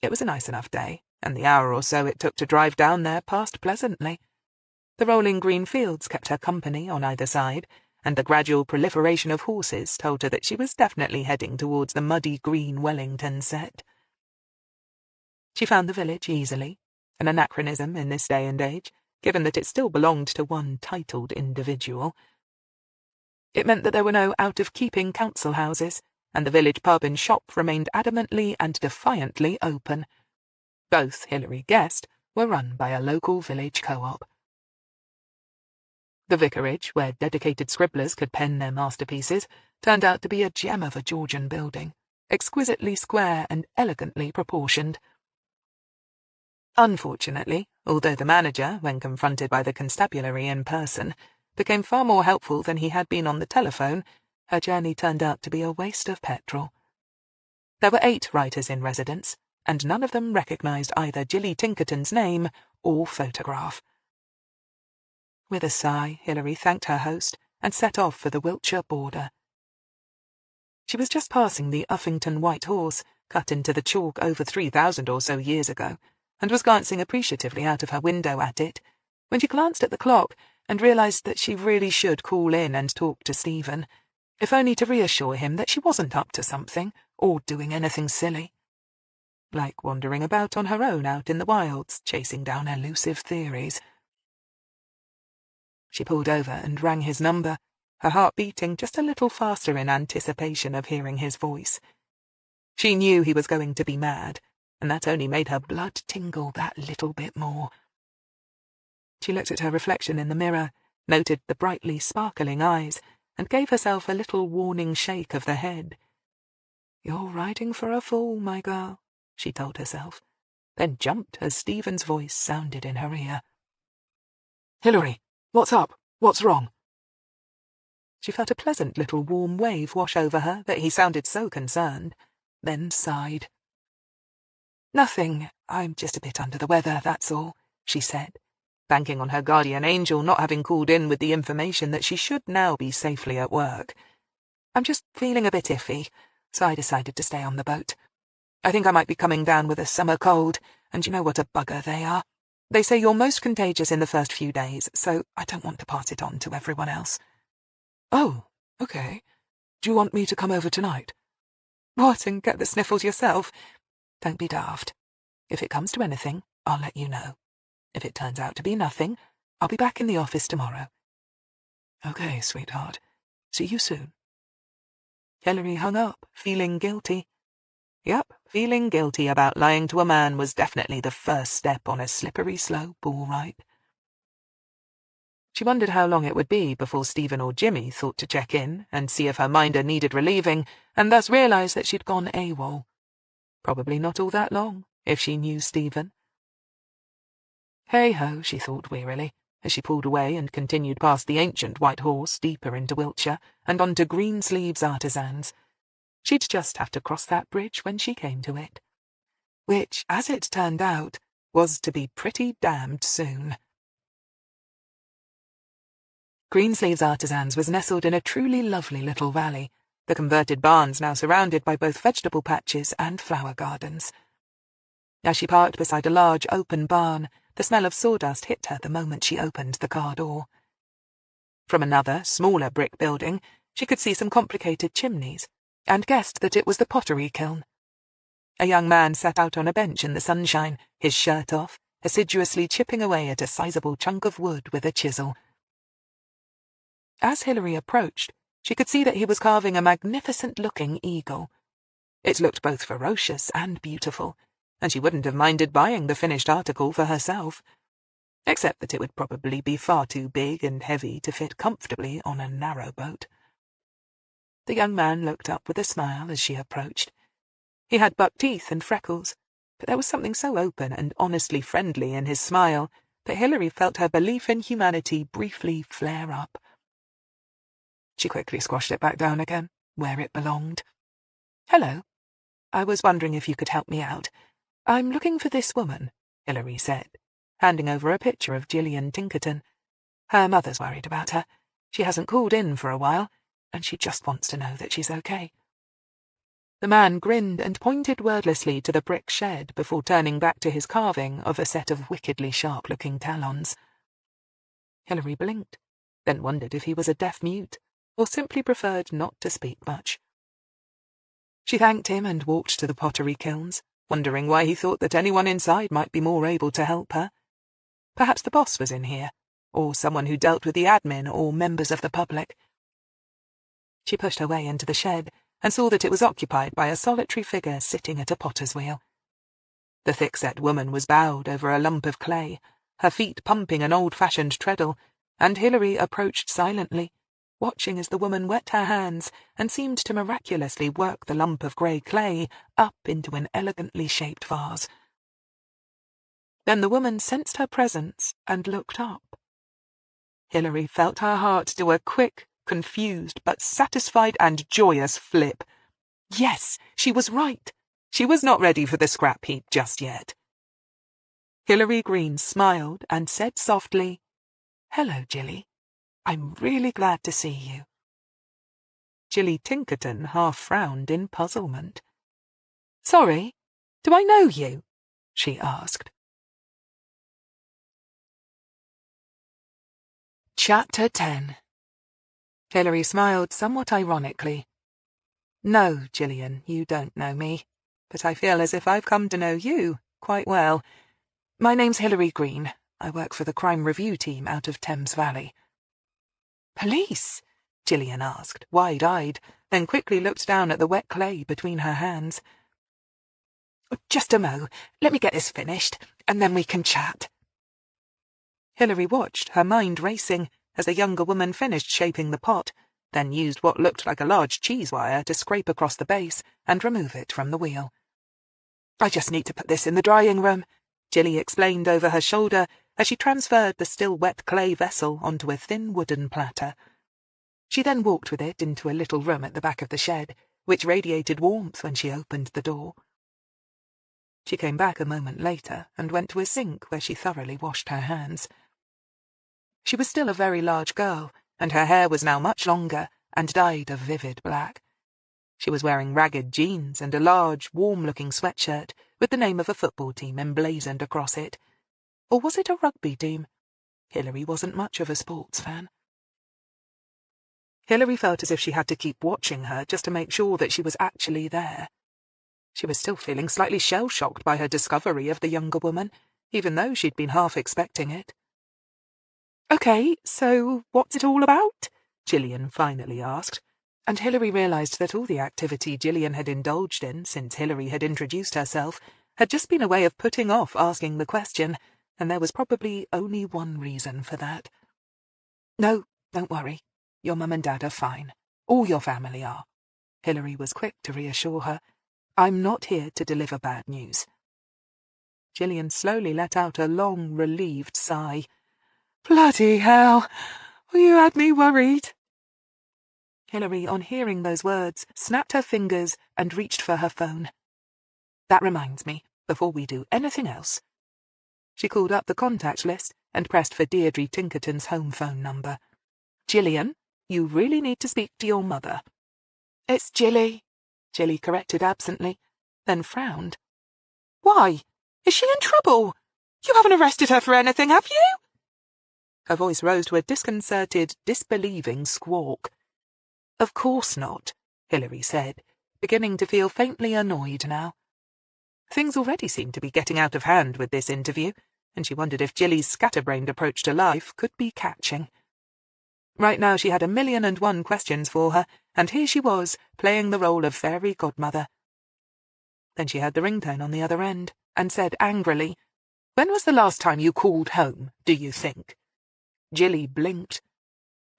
It was a nice enough day, and the hour or so it took to drive down there passed pleasantly. The rolling green fields kept her company on either side, and the gradual proliferation of horses told her that she was definitely heading towards the muddy green Wellington set. She found the village easily, an anachronism in this day and age, given that it still belonged to one titled individual. It meant that there were no out-of-keeping council houses, and the village pub and shop remained adamantly and defiantly open. Both, Hillary guessed, were run by a local village co-op. The vicarage, where dedicated scribblers could pen their masterpieces, turned out to be a gem of a Georgian building, exquisitely square and elegantly proportioned. Unfortunately, although the manager, when confronted by the constabulary in person, became far more helpful than he had been on the telephone, her journey turned out to be a waste of petrol. There were 8 writers in residence, and none of them recognised either Jilly Tinkerton's name or photograph. With a sigh, Hillary thanked her host and set off for the Wiltshire border. She was just passing the Uffington White Horse, cut into the chalk over 3,000 or so years ago, and was glancing appreciatively out of her window at it, when she glanced at the clock and realised that she really should call in and talk to Stephen, if only to reassure him that she wasn't up to something or doing anything silly. Like wandering about on her own out in the wilds, chasing down elusive theories. She pulled over and rang his number, her heart beating just a little faster in anticipation of hearing his voice. She knew he was going to be mad, and that only made her blood tingle that little bit more. She looked at her reflection in the mirror, noted the brightly sparkling eyes, and gave herself a little warning shake of the head. "You're riding for a fool, my girl," she told herself, then jumped as Stephen's voice sounded in her ear. "Hillary, what's up? What's wrong?" She felt a pleasant little warm wave wash over her that he sounded so concerned, then sighed. "Nothing. I'm just a bit under the weather, that's all," she said, banking on her guardian angel not having called in with the information that she should now be safely at work. "I'm just feeling a bit iffy, so I decided to stay on the boat. I think I might be coming down with a summer cold, and you know what a bugger they are. They say you're most contagious in the first few days, so I don't want to pass it on to everyone else." "Oh, okay. Do you want me to come over tonight?" "What, and get the sniffles yourself? Don't be daft. If it comes to anything, I'll let you know. If it turns out to be nothing, I'll be back in the office tomorrow." "Okay, sweetheart. See you soon." Hillary hung up, feeling guilty. Yep, feeling guilty about lying to a man was definitely the first step on a slippery slope, all right. She wondered how long it would be before Stephen or Jimmy thought to check in and see if her minder needed relieving, and thus realised that she'd gone AWOL. Probably not all that long, if she knew Stephen. Hey-ho, she thought wearily, as she pulled away and continued past the ancient White Horse deeper into Wiltshire and onto Greensleeves Artisans. She'd just have to cross that bridge when she came to it. Which, as it turned out, was to be pretty damned soon. Greensleeves Artisans was nestled in a truly lovely little valley, the converted barns now surrounded by both vegetable patches and flower gardens. As she parked beside a large open barn, the smell of sawdust hit her the moment she opened the car door. From another, smaller brick building, she could see some complicated chimneys, and guessed that it was the pottery kiln. A young man sat out on a bench in the sunshine, his shirt off, assiduously chipping away at a sizable chunk of wood with a chisel. As Hillary approached, she could see that he was carving a magnificent-looking eagle. It looked both ferocious and beautiful, and she wouldn't have minded buying the finished article for herself, except that it would probably be far too big and heavy to fit comfortably on a narrow boat. The young man looked up with a smile as she approached. He had buck teeth and freckles, but there was something so open and honestly friendly in his smile that Hillary felt her belief in humanity briefly flare up. She quickly squashed it back down again, where it belonged. "Hello. I was wondering if you could help me out. I'm looking for this woman," Hillary said, handing over a picture of Gillian Tinkerton. "Her mother's worried about her. She hasn't called in for a while, and she just wants to know that she's okay." The man grinned and pointed wordlessly to the brick shed before turning back to his carving of a set of wickedly sharp-looking talons. Hillary blinked, then wondered if he was a deaf-mute, or simply preferred not to speak much. She thanked him and walked to the pottery kilns, wondering why he thought that anyone inside might be more able to help her. Perhaps the boss was in here, or someone who dealt with the admin or members of the public. She pushed her way into the shed and saw that it was occupied by a solitary figure sitting at a potter's wheel. The thick-set woman was bowed over a lump of clay, her feet pumping an old-fashioned treadle, and Hillary approached silently, watching as the woman wet her hands and seemed to miraculously work the lump of grey clay up into an elegantly shaped vase. Then the woman sensed her presence and looked up. Hillary felt her heart do a quick, confused but satisfied and joyous flip. Yes, she was right. She was not ready for the scrap heap just yet. Hillary Greene smiled and said softly, "Hello, Gilly. I'm really glad to see you." Gilly Tinkerton half frowned in puzzlement. "Sorry, do I know you?" she asked. Chapter 10. Hillary smiled somewhat ironically. "No, Gillian, you don't know me, but I feel as if I've come to know you quite well. My name's Hillary Greene. I work for the crime review team out of Thames Valley." "Police?" Gillian asked, wide-eyed, then quickly looked down at the wet clay between her hands. "Just a mo. Let me get this finished, and then we can chat." Hillary watched, her mind racing, as the younger woman finished shaping the pot, then used what looked like a large cheese wire to scrape across the base and remove it from the wheel. "I just need to put this in the drying room," Gilly explained over her shoulder as she transferred the still wet clay vessel onto a thin wooden platter. She then walked with it into a little room at the back of the shed, which radiated warmth when she opened the door. She came back a moment later and went to a sink where she thoroughly washed her hands. She was still a very large girl, and her hair was now much longer and dyed a vivid black. She was wearing ragged jeans and a large, warm-looking sweatshirt with the name of a football team emblazoned across it. Or was it a rugby team? Hillary wasn't much of a sports fan. Hillary felt as if she had to keep watching her just to make sure that she was actually there. She was still feeling slightly shell-shocked by her discovery of the younger woman, even though she'd been half expecting it. "Okay, so what's it all about?" Gillian finally asked, and Hillary realised that all the activity Gillian had indulged in since Hillary had introduced herself had just been a way of putting off asking the question, and there was probably only one reason for that. "No, don't worry. Your mum and dad are fine. All your family are." Hillary was quick to reassure her. "I'm not here to deliver bad news." Gillian slowly let out a long, relieved sigh. "Bloody hell! You had me worried." Hillary, on hearing those words, snapped her fingers and reached for her phone. "That reminds me, before we do anything else." She called up the contact list and pressed for Deirdre Tinkerton's home phone number. "Gillian, you really need to speak to your mother." "It's Gilly," Gilly corrected absently, then frowned. "Why? Is she in trouble? You haven't arrested her for anything, have you?" Her voice rose to a disconcerted, disbelieving squawk. "Of course not," Hillary said, beginning to feel faintly annoyed now. Things already seemed to be getting out of hand with this interview, and she wondered if Gilly's scatterbrained approach to life could be catching. Right now she had 1,000,001 questions for her, and here she was, playing the role of fairy godmother. Then she heard the ringtone on the other end, and said angrily, "When was the last time you called home, do you think?" Gilly blinked.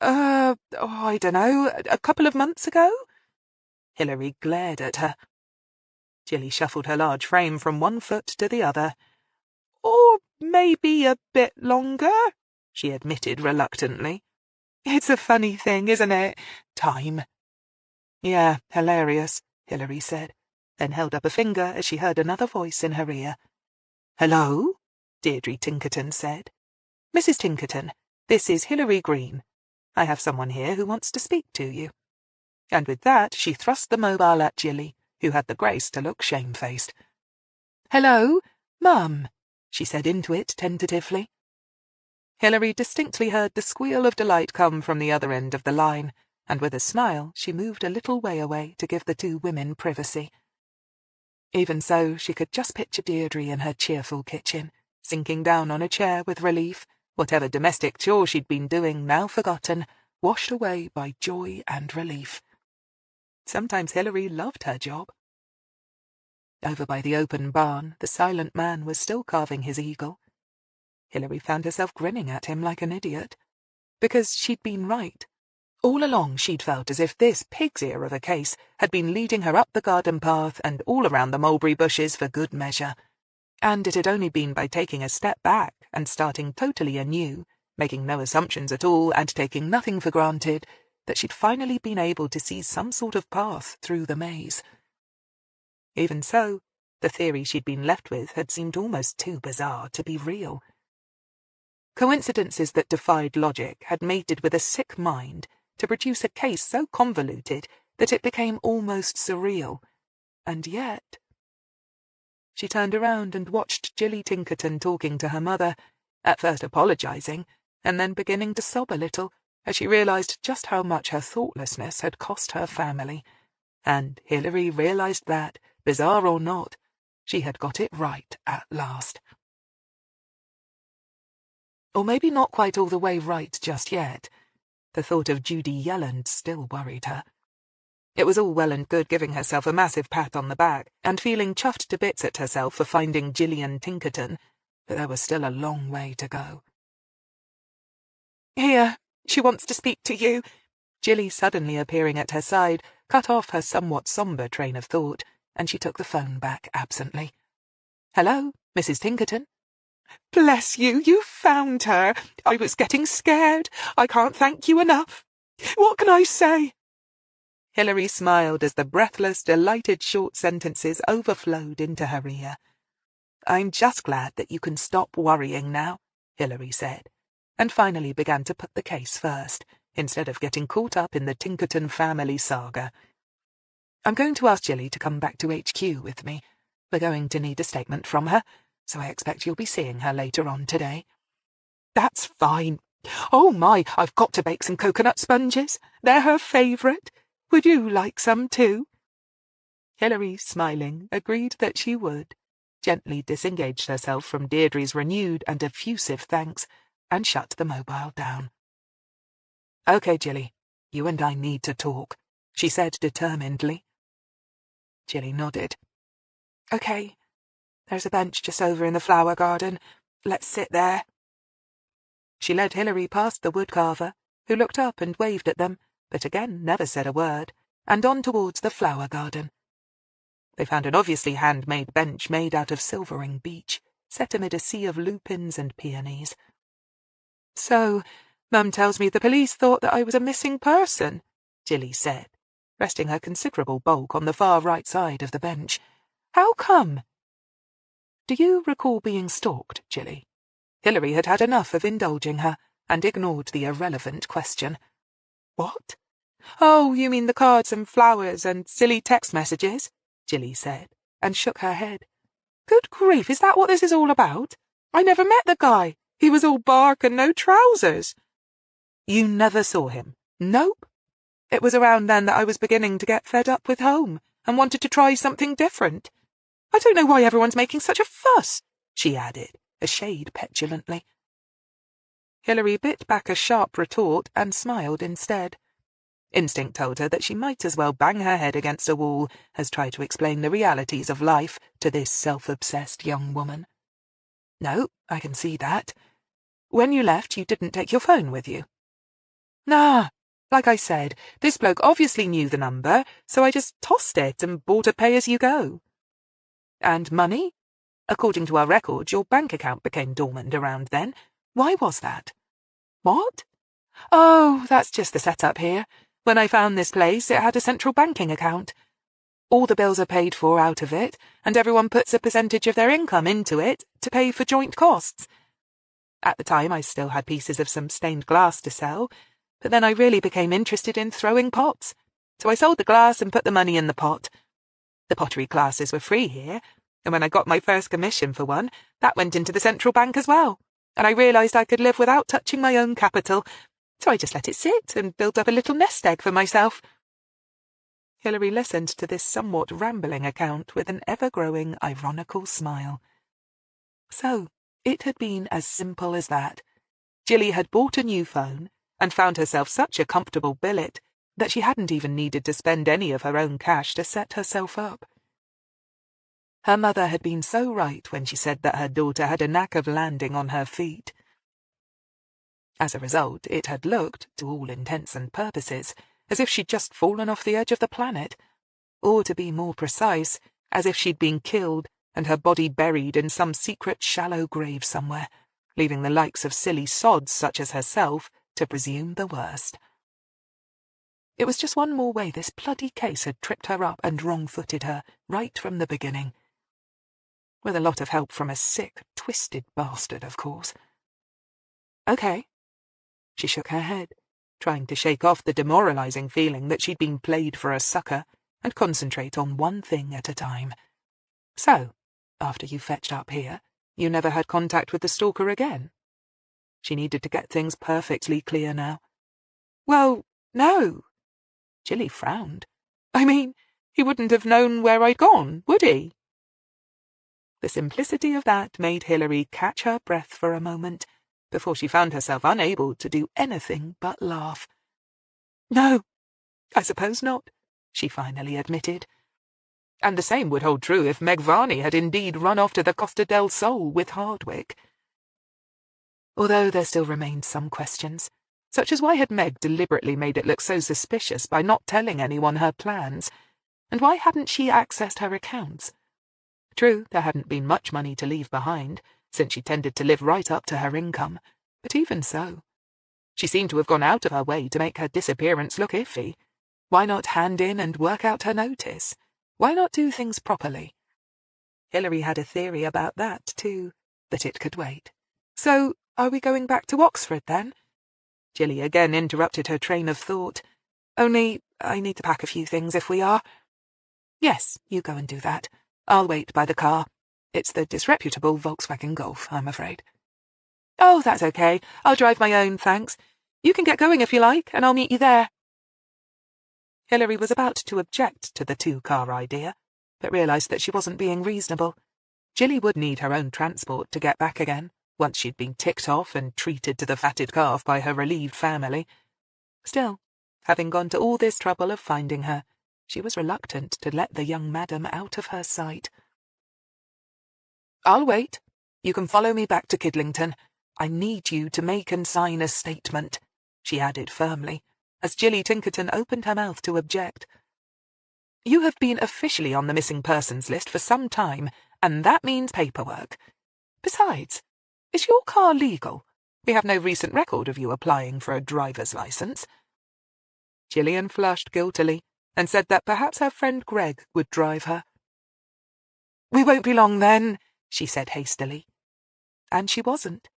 I dunno, a couple of months ago?" Hillary glared at her. Jilly shuffled her large frame from one foot to the other. "Or maybe a bit longer," she admitted reluctantly. "It's a funny thing, isn't it? Time." "Yeah, hilarious," Hillary said, then held up a finger as she heard another voice in her ear. "Hello?" Deirdre Tinkerton said. "Mrs. Tinkerton, this is Hillary Greene. I have someone here who wants to speak to you." And with that she thrust the mobile at Jilly, who had the grace to look shamefaced. "Hello, Mum," she said into it tentatively. Hillary distinctly heard the squeal of delight come from the other end of the line, and with a smile she moved a little way away to give the two women privacy. Even so, she could just picture Deirdre in her cheerful kitchen, sinking down on a chair with relief, whatever domestic chore she'd been doing now forgotten, washed away by joy and relief. Sometimes Hillary loved her job. Over by the open barn, the silent man was still carving his eagle. Hillary found herself grinning at him like an idiot. Because she'd been right. All along she'd felt as if this pig's ear of a case had been leading her up the garden path and all around the mulberry bushes for good measure. And it had only been by taking a step back and starting totally anew, making no assumptions at all and taking nothing for granted, that she'd finally been able to see some sort of path through the maze. Even so, the theory she'd been left with had seemed almost too bizarre to be real. Coincidences that defied logic had mated with a sick mind to produce a case so convoluted that it became almost surreal. And yet... She turned around and watched Jilly Tinkerton talking to her mother, at first apologizing, and then beginning to sob a little, as she realized just how much her thoughtlessness had cost her family. And Hillary realized that, bizarre or not, she had got it right at last. Or maybe not quite all the way right just yet. The thought of Judy Yelland still worried her. It was all well and good giving herself a massive pat on the back and feeling chuffed to bits at herself for finding Gillian Tinkerton, but there was still a long way to go. "Here, she wants to speak to you." Jilly, suddenly appearing at her side, cut off her somewhat sombre train of thought, and she took the phone back absently. "Hello, Mrs. Tinkerton?" "Bless you, you found her. I was getting scared. I can't thank you enough. What can I say?" Hillary smiled as the breathless, delighted short sentences overflowed into her ear. "I'm just glad that you can stop worrying now," Hillary said, and finally began to put the case first, instead of getting caught up in the Tinkerton family saga. "I'm going to ask Jilly to come back to HQ with me. We're going to need a statement from her, so I expect you'll be seeing her later on today." "That's fine. Oh my, I've got to bake some coconut sponges. They're her favourite. Would you like some too?" Hillary, smiling, agreed that she would, gently disengaged herself from Deirdre's renewed and effusive thanks, and shut the mobile down. "Okay, Jilly, you and I need to talk," she said determinedly. Jilly nodded. "Okay, there's a bench just over in the flower garden. Let's sit there." She led Hillary past the woodcarver, who looked up and waved at them, but again never said a word, and on towards the flower garden. They found an obviously handmade bench made out of silvering beech, set amid a sea of lupins and peonies. "So, Mum tells me the police thought that I was a missing person," Jilly said, resting her considerable bulk on the far right side of the bench. "How come?" "Do you recall being stalked, Jilly?" Hillary had had enough of indulging her, and ignored the irrelevant question. "What? Oh, you mean the cards and flowers and silly text messages?" Jilly said, and shook her head. "Good grief, is that what this is all about? I never met the guy. He was all bark and no trousers." "You never saw him?" "Nope. It was around then that I was beginning to get fed up with home, and wanted to try something different. I don't know why everyone's making such a fuss," she added, a shade petulantly. Hillary bit back a sharp retort and smiled instead. Instinct told her that she might as well bang her head against a wall as try to explain the realities of life to this self-obsessed young woman. "No, I can see that. When you left, you didn't take your phone with you." "Nah, Like I said, this bloke obviously knew the number, so I just tossed it and bought a pay-as-you-go. And money? According to our records, your bank account became dormant around then. Why was that? What? Oh, that's just the setup here. When I found this place, it had a central banking account. All the bills are paid for out of it, and everyone puts a percentage of their income into it to pay for joint costs. At the time, I still had pieces of some stained glass to sell, but then I really became interested in throwing pots, so I sold the glass and put the money in the pot. The pottery classes were free here, and when I got my first commission for one, that went into the central bank as well, and I realised I could live without touching my own capital, so I just let it sit and built up a little nest egg for myself. Hillary listened to this somewhat rambling account with an ever-growing, ironical smile. So, it had been as simple as that. Jilly had bought a new phone and found herself such a comfortable billet that she hadn't even needed to spend any of her own cash to set herself up. Her mother had been so right when she said that her daughter had a knack of landing on her feet. As a result, it had looked, to all intents and purposes, as if she'd just fallen off the edge of the planet, or to be more precise, as if she'd been killed and her body buried in some secret shallow grave somewhere, leaving the likes of silly sods such as herself to presume the worst. It was just one more way this bloody case had tripped her up and wrong-footed her, right from the beginning. With a lot of help from a sick, twisted bastard, of course. Okay. She shook her head, trying to shake off the demoralizing feeling that she'd been played for a sucker and concentrate on one thing at a time. So, after you fetched up here, you never had contact with the stalker again? She needed to get things perfectly clear now. Well, no. Jilly frowned. I mean, he wouldn't have known where I'd gone, would he? The simplicity of that made Hillary catch her breath for a moment, before she found herself unable to do anything but laugh. No, I suppose not, she finally admitted. And the same would hold true if Meg Varney had indeed run off to the Costa del Sol with Hardwick. Although there still remained some questions, such as why had Meg deliberately made it look so suspicious by not telling anyone her plans, and why hadn't she accessed her accounts? True, there hadn't been much money to leave behind, since she tended to live right up to her income, but even so, she seemed to have gone out of her way to make her disappearance look iffy. Why not hand in and work out her notice? Why not do things properly? Hillary had a theory about that, too, but it could wait. So, are we going back to Oxford, then? Jilly again interrupted her train of thought. Only, I need to pack a few things if we are. Yes, you go and do that. I'll wait by the car. It's the disreputable Volkswagen Golf, I'm afraid. Oh, that's okay. I'll drive my own, thanks. You can get going if you like, and I'll meet you there. Hillary was about to object to the two-car idea, but realised that she wasn't being reasonable. Jilly would need her own transport to get back again, once she'd been ticked off and treated to the fatted calf by her relieved family. Still, having gone to all this trouble of finding her, she was reluctant to let the young madam out of her sight. I'll wait. You can follow me back to Kidlington. I need you to make and sign a statement, she added firmly, as Jilly Tinkerton opened her mouth to object. You have been officially on the missing persons list for some time, and that means paperwork. Besides, is your car legal? We have no recent record of you applying for a driver's license. Gillian flushed guiltily and said that perhaps her friend Greg would drive her. We won't be long then, she said hastily. And she wasn't.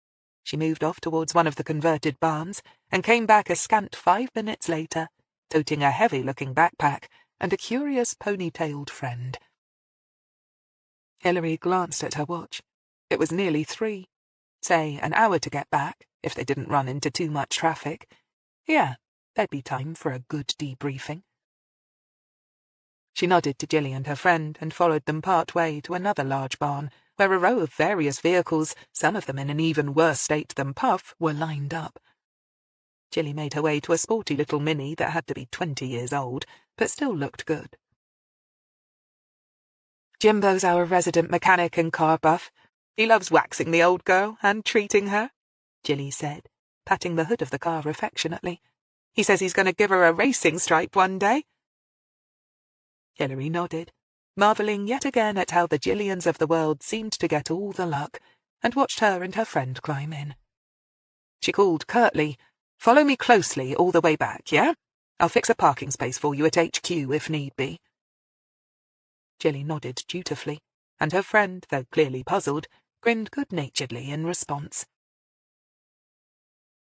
She moved off towards one of the converted barns and came back a scant 5 minutes later, toting a heavy-looking backpack and a curious ponytailed friend. Hillary glanced at her watch. It was nearly 3. Say, an hour to get back, if they didn't run into too much traffic. Yeah, there'd be time for a good debriefing. She nodded to Jilly and her friend and followed them part way to another large barn, where a row of various vehicles, some of them in an even worse state than Puff, were lined up. Jilly made her way to a sporty little Mini that had to be 20 years old, but still looked good. Jimbo's our resident mechanic and car buff. He loves waxing the old girl and treating her, Jilly said, patting the hood of the car affectionately. He says he's going to give her a racing stripe one day. Hillary nodded, marvelling yet again at how the Gillians of the world seemed to get all the luck, and watched her and her friend climb in. She called curtly, "Follow me closely all the way back, yeah? I'll fix a parking space for you at HQ if need be." Jilly nodded dutifully, and her friend, though clearly puzzled, grinned good-naturedly in response.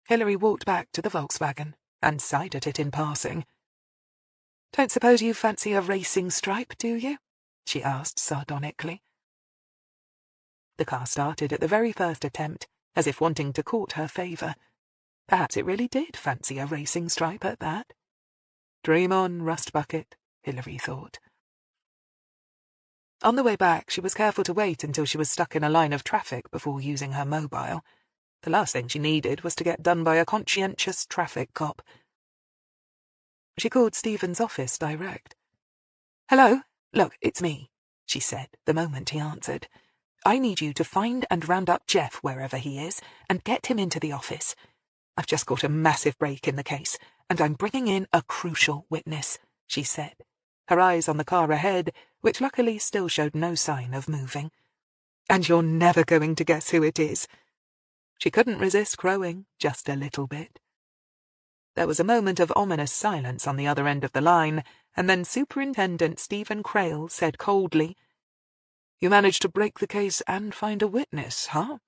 Hillary walked back to the Volkswagen and sighed at it in passing. "Don't suppose you fancy a racing stripe, do you?" she asked sardonically. The car started at the very first attempt, as if wanting to court her favour. Perhaps it really did fancy a racing stripe at that. Dream on, Rust Bucket, Hillary thought. On the way back, she was careful to wait until she was stuck in a line of traffic before using her mobile. The last thing she needed was to get done by a conscientious traffic cop. She called Stephen's office direct. "Hello? Look, it's me," she said the moment he answered. "I need you to find and round up Jeff wherever he is and get him into the office. I've just got a massive break in the case, and I'm bringing in a crucial witness," she said, her eyes on the car ahead, which luckily still showed no sign of moving. "And you're never going to guess who it is." She couldn't resist crowing, just a little bit. There was a moment of ominous silence on the other end of the line, and then Superintendent Stephen Crail said coldly, "You managed to break the case and find a witness, huh?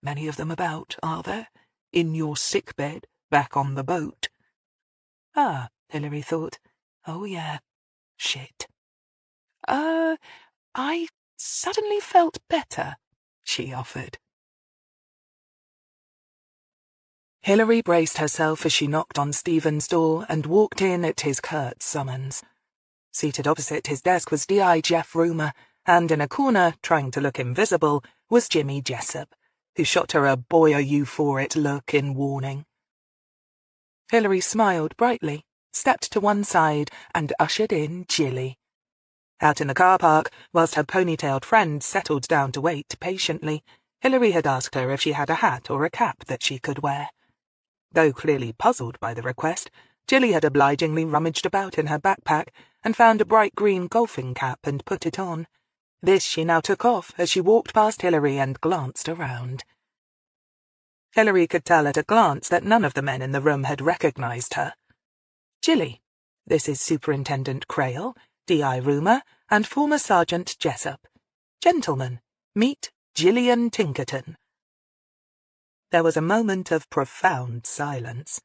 Many of them about, are there? In your sickbed, back on the boat?" Ah, Hillary thought. Oh yeah. Shit. I suddenly felt better, she offered. Hillary braced herself as she knocked on Stephen's door and walked in at his curt summons. Seated opposite his desk was D.I. Jeff Rumer, and in a corner, trying to look invisible, was Jimmy Jessup, who shot her a "boy are you for it" look in warning. Hillary smiled brightly, stepped to one side, and ushered in Jilly. Out in the car park, whilst her ponytailed friend settled down to wait patiently, Hillary had asked her if she had a hat or a cap that she could wear. Though clearly puzzled by the request, Jilly had obligingly rummaged about in her backpack and found a bright green golfing cap and put it on. This she now took off as she walked past Hillary and glanced around. Hillary could tell at a glance that none of the men in the room had recognized her. "Jilly, this is Superintendent Crail, D.I. Rumer, and former Sergeant Jessup. Gentlemen, meet Gillian Tinkerton." There was a moment of profound silence.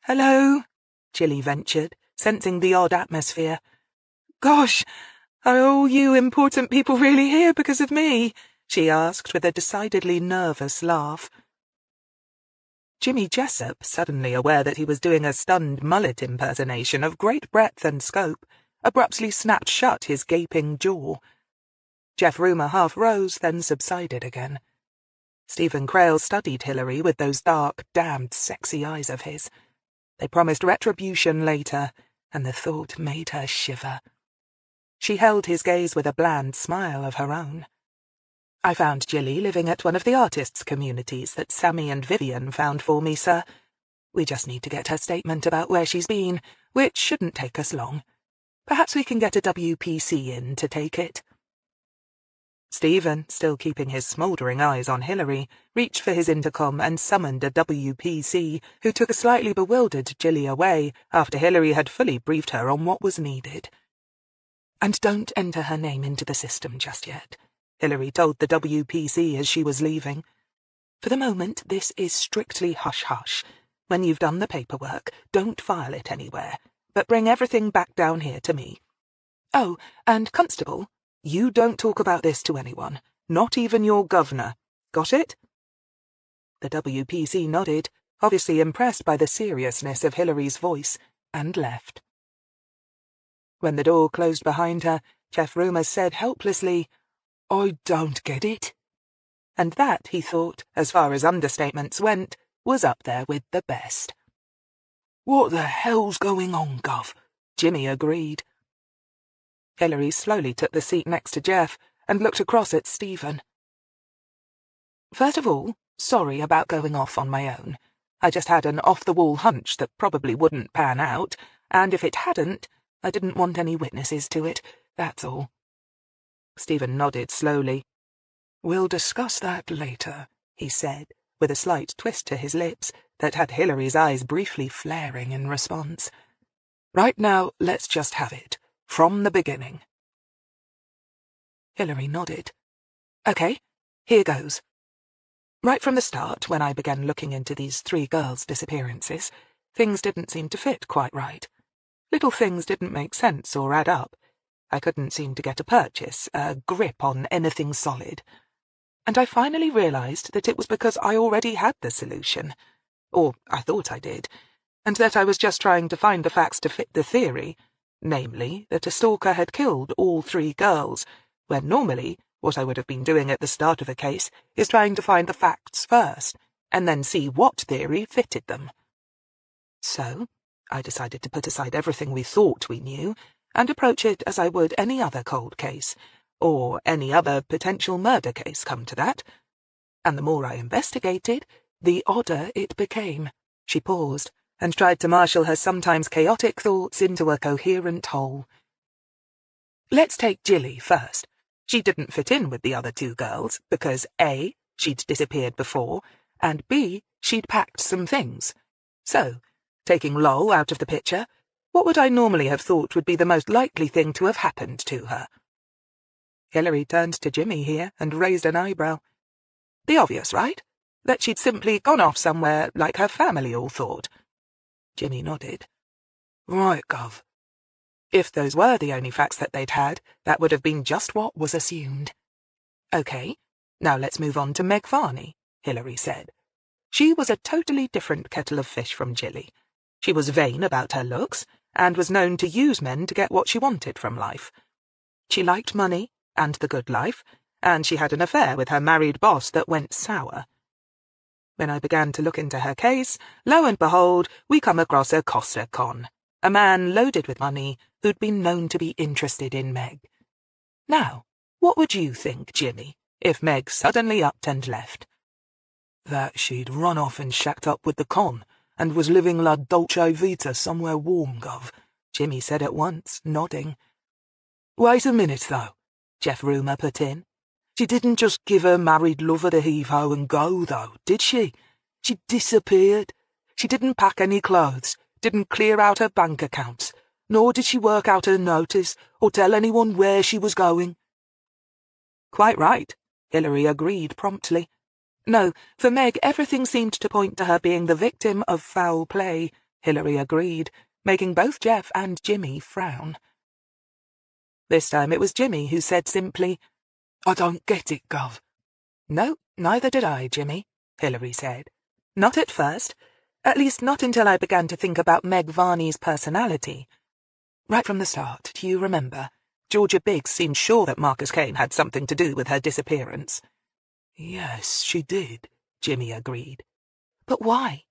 "Hello," Jilly ventured, sensing the odd atmosphere. "Gosh, are all you important people really here because of me?" she asked with a decidedly nervous laugh. Jimmy Jessup, suddenly aware that he was doing a stunned mullet impersonation of great breadth and scope, abruptly snapped shut his gaping jaw. Jeff Rumer half rose, then subsided again. Stephen Crail studied Hillary with those dark, damned, sexy eyes of his. They promised retribution later, and the thought made her shiver. She held his gaze with a bland smile of her own. "I found Jilly living at one of the artists' communities that Sammy and Vivian found for me, sir. We just need to get her statement about where she's been, which shouldn't take us long. Perhaps we can get a WPC in to take it." Stephen, still keeping his smouldering eyes on Hillary, reached for his intercom and summoned a WPC, who took a slightly bewildered Jilly away after Hillary had fully briefed her on what was needed. "And don't enter her name into the system just yet," Hillary told the WPC as she was leaving. "For the moment, this is strictly hush-hush. When you've done the paperwork, don't file it anywhere, but bring everything back down here to me. Oh, and Constable, you don't talk about this to anyone, not even your governor. Got it?" The WPC nodded, obviously impressed by the seriousness of Hillary's voice, and left. When the door closed behind her, Jeff Rumer said helplessly, "I don't get it." And that, he thought, as far as understatements went, was up there with the best. "What the hell's going on, Gov?" Jimmy agreed. Hillary slowly took the seat next to Jeff and looked across at Stephen. "First of all, sorry about going off on my own. I just had an off-the-wall hunch that probably wouldn't pan out, and if it hadn't, I didn't want any witnesses to it, that's all. Stephen nodded slowly. We'll discuss that later, he said, with a slight twist to his lips that had Hillary's eyes briefly flaring in response. Right now, let's just have it, from the beginning. Hillary nodded. Okay, here goes. Right from the start, when I began looking into these 3 girls' disappearances, things didn't seem to fit quite right. Little things didn't make sense or add up. I couldn't seem to get a purchase, a grip on anything solid. And I finally realized that it was because I already had the solution. Or I thought I did. And that I was just trying to find the facts to fit the theory, namely that a stalker had killed all 3 girls, when normally what I would have been doing at the start of a case is trying to find the facts first, and then see what theory fitted them. So, I decided to put aside everything we thought we knew, and approach it as I would any other cold case, or any other potential murder case, come to that. And the more I investigated, the odder it became. She paused, and tried to marshal her sometimes chaotic thoughts into a coherent whole. Let's take Jilly first. She didn't fit in with the other 2 girls, because A, she'd disappeared before, and B, she'd packed some things. So, taking Lol out of the picture, what would I normally have thought would be the most likely thing to have happened to her? Hillary turned to Jimmy here and raised an eyebrow. The obvious, right? That she'd simply gone off somewhere like her family all thought. Jimmy nodded. Right, Gov. If those were the only facts that they'd had, that would have been just what was assumed. Okay, now let's move on to Meg Varney, Hillary said. She was a totally different kettle of fish from Jilly. She was vain about her looks, and was known to use men to get what she wanted from life. She liked money, and the good life, and she had an affair with her married boss that went sour. When I began to look into her case, lo and behold, we come across a Costa Con, a man loaded with money who'd been known to be interested in Meg. Now, what would you think, Jimmy, if Meg suddenly upped and left? That she'd run off and shacked up with the con, and was living la dolce vita somewhere warm, Gov, Jimmy said at once, nodding. Wait a minute, though, Jeff Rumour put in. She didn't just give her married lover the heave-ho and go, though, did she? She disappeared. She didn't pack any clothes, didn't clear out her bank accounts, nor did she work out her notice or tell anyone where she was going. Quite right, Hillary agreed promptly. No, for Meg everything seemed to point to her being the victim of foul play, Hillary agreed, making both Jeff and Jimmy frown. This time it was Jimmy who said simply, I don't get it, Gov. No, neither did I, Jimmy, Hillary said. Not at first. At least not until I began to think about Meg Varney's personality. Right from the start, do you remember? Georgia Biggs seemed sure that Marcus Kane had something to do with her disappearance. Yes, she did, Jimmy agreed. But why?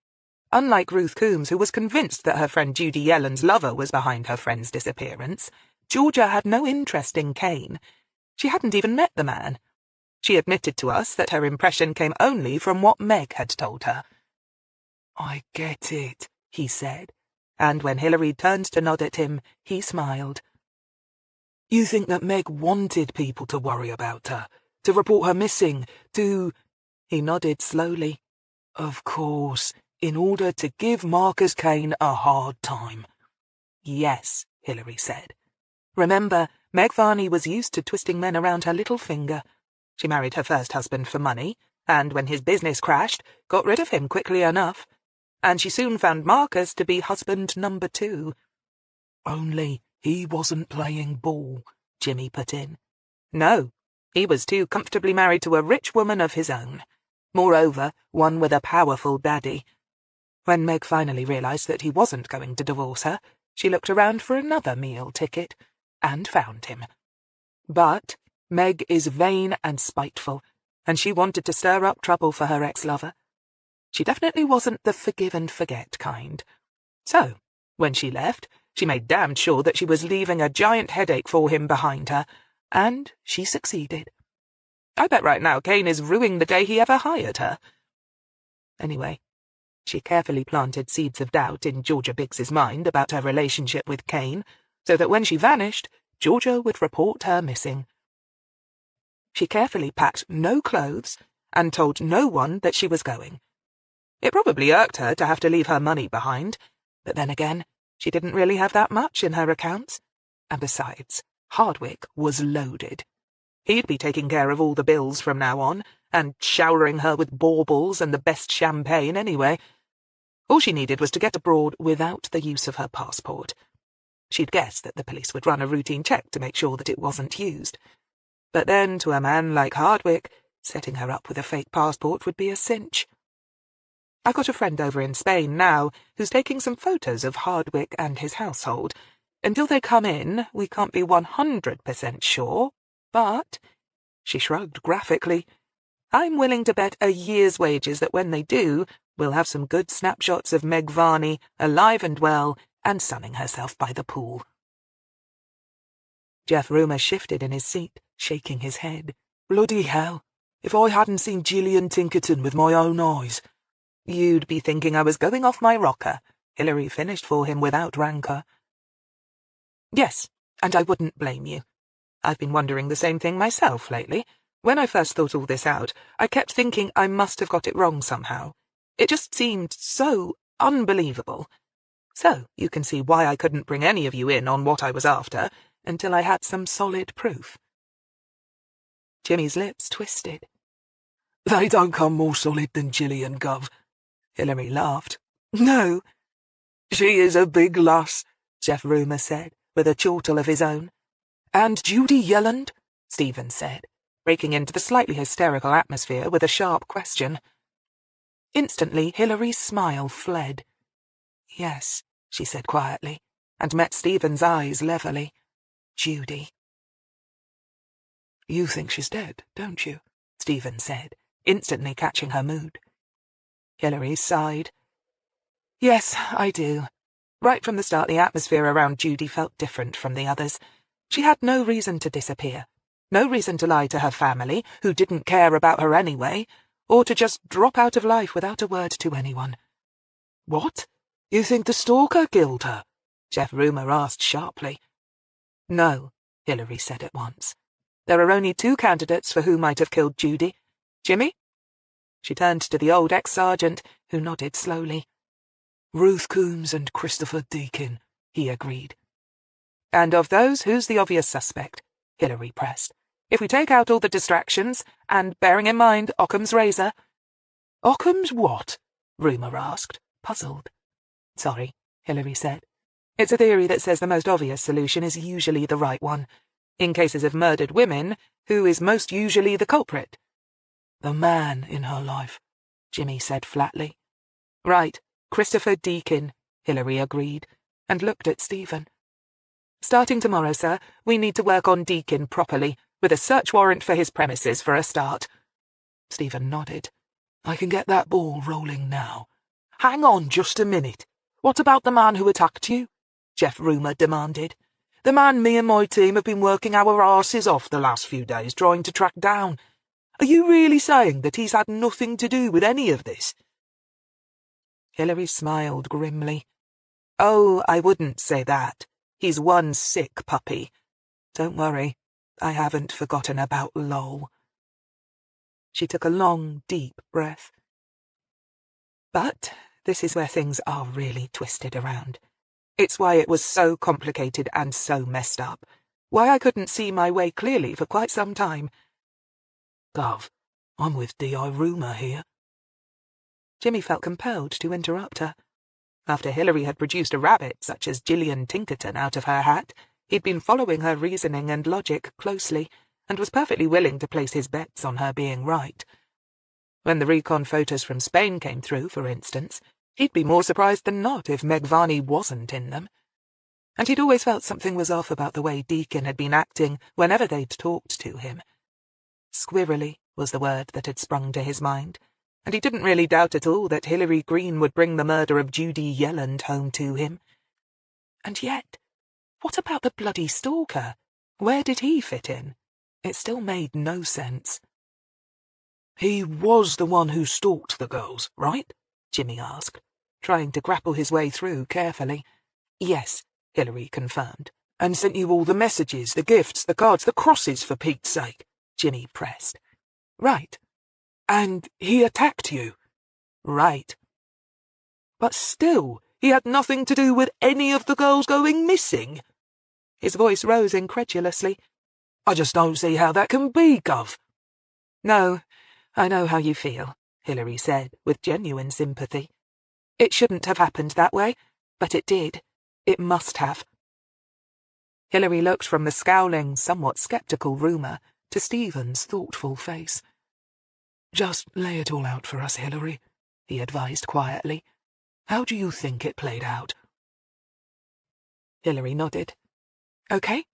Unlike Ruth Coombs, who was convinced that her friend Judy Yellen's lover was behind her friend's disappearance, Georgia had no interest in Kane. She hadn't even met the man. She admitted to us that her impression came only from what Meg had told her. I get it, he said, and when Hillary turned to nod at him, he smiled. You think that Meg wanted people to worry about her, to report her missing, to... He nodded slowly. Of course, in order to give Marcus Kane a hard time. Yes, Hillary said. Remember, Meg Varney was used to twisting men around her little finger. She married her first husband for money, and when his business crashed, got rid of him quickly enough. And she soon found Marcus to be husband number 2. Only he wasn't playing ball, Jimmy put in. No, he was too comfortably married to a rich woman of his own. Moreover, one with a powerful daddy. When Meg finally realized that he wasn't going to divorce her, she looked around for another meal ticket, and found him. But Meg is vain and spiteful, and she wanted to stir up trouble for her ex-lover. She definitely wasn't the forgive and forget kind. So, when she left, she made damned sure that she was leaving a giant headache for him behind her, and she succeeded. I bet right now Kane is ruining the day he ever hired her. Anyway, She carefully planted seeds of doubt in Georgia Biggs's mind about her relationship with Kane, so that when she vanished, Georgia would report her missing. She carefully packed no clothes and told no one that she was going. It probably irked her to have to leave her money behind, but then again, she didn't really have that much in her accounts. And besides, Hardwick was loaded. He'd be taking care of all the bills from now on, and showering her with baubles and the best champagne anyway. All she needed was to get abroad without the use of her passport. She'd guessed that the police would run a routine check to make sure that it wasn't used. But then, to a man like Hardwick, setting her up with a fake passport would be a cinch. I've got a friend over in Spain now who's taking some photos of Hardwick and his household. Until they come in, we can't be 100% sure, but, she shrugged graphically, I'm willing to bet a year's wages that when they do, we'll have some good snapshots of Meg Varney, alive and well, and sunning herself by the pool. Jeff Rumer shifted in his seat, shaking his head. Bloody hell, if I hadn't seen Gillian Tinkerton with my own eyes. You'd be thinking I was going off my rocker, Hillary finished for him without rancour. Yes, and I wouldn't blame you. I've been wondering the same thing myself lately. When I first thought all this out, I kept thinking I must have got it wrong somehow. It just seemed so unbelievable. So you can see why I couldn't bring any of you in on what I was after until I had some solid proof. Jimmy's lips twisted. They don't come more solid than Gillian, Gov. Hillary laughed. No. She is a big lass, Jeff Rumer said, with a chortle of his own. And Judy Yelland? Stephen said, breaking into the slightly hysterical atmosphere with a sharp question. Instantly, Hillary's smile fled. Yes, she said quietly, and met Stephen's eyes levelly. Judy. You think she's dead, don't you? Stephen said, instantly catching her mood. Hillary sighed. Yes, I do. Right from the start, the atmosphere around Judy felt different from the others. She had no reason to disappear, no reason to lie to her family, who didn't care about her anyway, or to just drop out of life without a word to anyone. What? You think the stalker killed her? Jeff Rumer asked sharply. No, Hillary said at once. There are only two candidates for who might have killed Judy. Jimmy? She turned to the old ex-sergeant, who nodded slowly. Ruth Coombs and Christopher Deakin, he agreed. And of those, who's the obvious suspect? Hillary pressed. If we take out all the distractions, and bearing in mind Occam's razor— Occam's what? Rumer asked, puzzled. Sorry, Hillary said. It's a theory that says the most obvious solution is usually the right one. In cases of murdered women, who is most usually the culprit? The man in her life, Jimmy said flatly. Right, Christopher Deakin, Hillary agreed, and looked at Stephen. Starting tomorrow, sir, we need to work on Deakin properly, with a search warrant for his premises for a start. Stephen nodded. I can get that ball rolling now. Hang on just a minute. What about the man who attacked you? Jeff Rumer demanded. The man me and my team have been working our arses off the last few days trying to track down. Are you really saying that he's had nothing to do with any of this? Hillary smiled grimly. Oh, I wouldn't say that. He's one sick puppy. Don't worry, I haven't forgotten about Lowell. She took a long, deep breath. But this is where things are really twisted around. It's why it was so complicated and so messed up. Why I couldn't see my way clearly for quite some time. Gov, I'm with D.I. Rumer here. Jimmy felt compelled to interrupt her. After Hillary had produced a rabbit such as Gillian Tinkerton out of her hat, he'd been following her reasoning and logic closely, and was perfectly willing to place his bets on her being right. When the recon photos from Spain came through, for instance, he'd be more surprised than not if Meg Varney wasn't in them. And he'd always felt something was off about the way Deakin had been acting whenever they'd talked to him. Squirrely was the word that had sprung to his mind, and he didn't really doubt at all that Hillary Greene would bring the murder of Judy Yelland home to him. And yet, what about the bloody stalker? Where did he fit in? It still made no sense. He was the one who stalked the girls, right? Jimmy asked, trying to grapple his way through carefully. Yes, Hillary confirmed. And sent you all the messages, the gifts, the cards, the crosses, for Pete's sake, Jimmy pressed. Right. And he attacked you. Right. But still, he had nothing to do with any of the girls going missing. His voice rose incredulously. I just don't see how that can be, Gov. No, I know how you feel, Hillary said, with genuine sympathy. It shouldn't have happened that way, but it did. It must have. Hillary looked from the scowling, somewhat sceptical rumour to Stephen's thoughtful face. Just lay it all out for us, Hillary, he advised quietly. How do you think it played out? Hillary nodded. OK,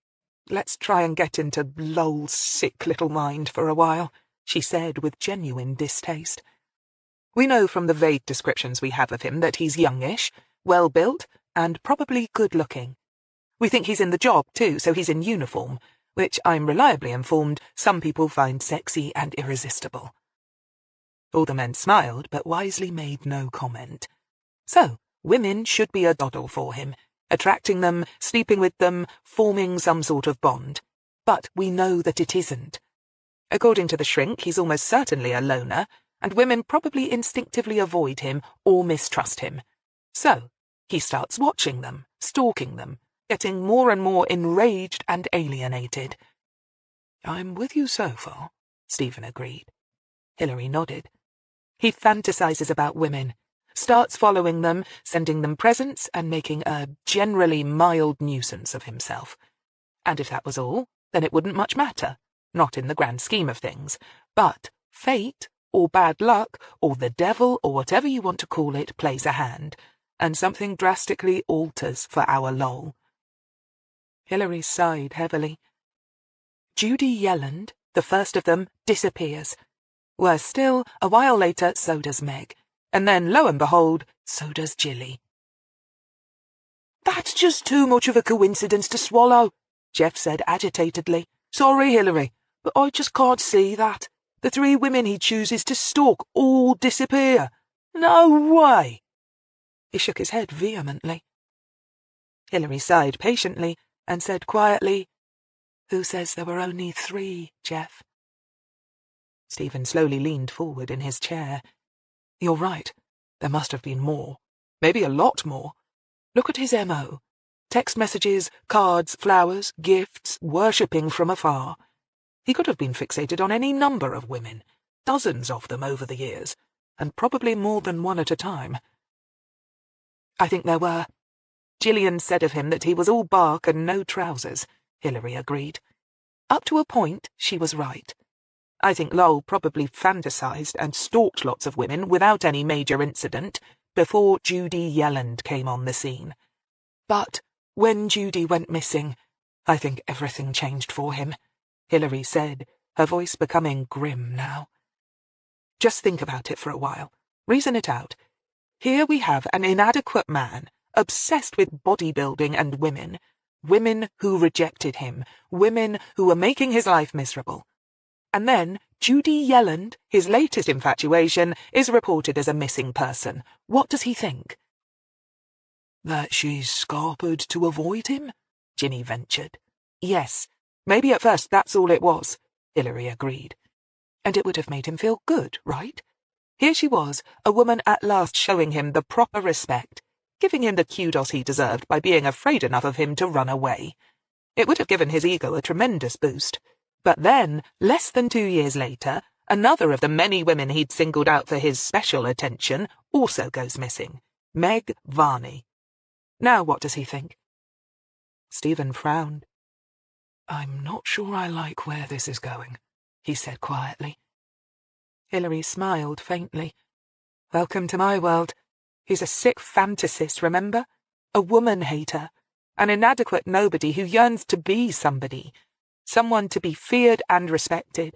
let's try and get into Lowell's sick little mind for a while, she said with genuine distaste. We know from the vague descriptions we have of him that he's youngish, well-built, and probably good-looking. We think he's in the job, too, so he's in uniform, which I'm reliably informed some people find sexy and irresistible. All the men smiled, but wisely made no comment. So, women should be a doddle for him, attracting them, sleeping with them, forming some sort of bond. But we know that it isn't. According to the shrink, he's almost certainly a loner, and women probably instinctively avoid him or mistrust him. So, he starts watching them, stalking them, getting more and more enraged and alienated. I'm with you so far, Stephen agreed. Hillary nodded. He fantasizes about women, starts following them, sending them presents, and making a generally mild nuisance of himself. And if that was all, then it wouldn't much matter, not in the grand scheme of things. But fate, or bad luck, or the devil, or whatever you want to call it, plays a hand, and something drastically alters for our Lowell. Hillary sighed heavily. Judy Yelland, the first of them, disappears. Worse still, a while later, so does Meg. And then, lo and behold, so does Jilly. That's just too much of a coincidence to swallow, Jeff said agitatedly. Sorry, Hillary, but I just can't see that. The 3 women he chooses to stalk all disappear. No way! He shook his head vehemently. Hillary sighed patiently and said quietly, Who says there were only 3, Jeff? Stephen slowly leaned forward in his chair. You're right. There must have been more. Maybe a lot more. Look at his M.O. Text messages, cards, flowers, gifts, worshipping from afar. He could have been fixated on any number of women, dozens of them over the years, and probably more than one at a time. I think there were. Gillian said of him that he was all bark and no trousers, Hillary agreed. Up to a point, she was right. I think Lowell probably fantasized and stalked lots of women without any major incident before Judy Yelland came on the scene. But when Judy went missing, I think everything changed for him, Hillary said, her voice becoming grim now. Just think about it for a while. Reason it out. Here we have an inadequate man, obsessed with bodybuilding and women, women who rejected him, women who were making his life miserable. And then Judy Yelland, his latest infatuation, is reported as a missing person. What does he think? That she's scarpered to avoid him? Jimmy ventured. Yes, maybe at first that's all it was, Hillary agreed. And it would have made him feel good, right? Here she was, a woman at last showing him the proper respect, giving him the kudos he deserved by being afraid enough of him to run away. It would have given his ego a tremendous boost. But then, less than 2 years later, another of the many women he'd singled out for his special attention also goes missing, Meg Varney. Now what does he think? Stephen frowned. I'm not sure I like where this is going, he said quietly. Hillary smiled faintly. Welcome to my world. He's a sick fantasist, remember? A woman-hater. An inadequate nobody who yearns to be somebody. Someone to be feared and respected.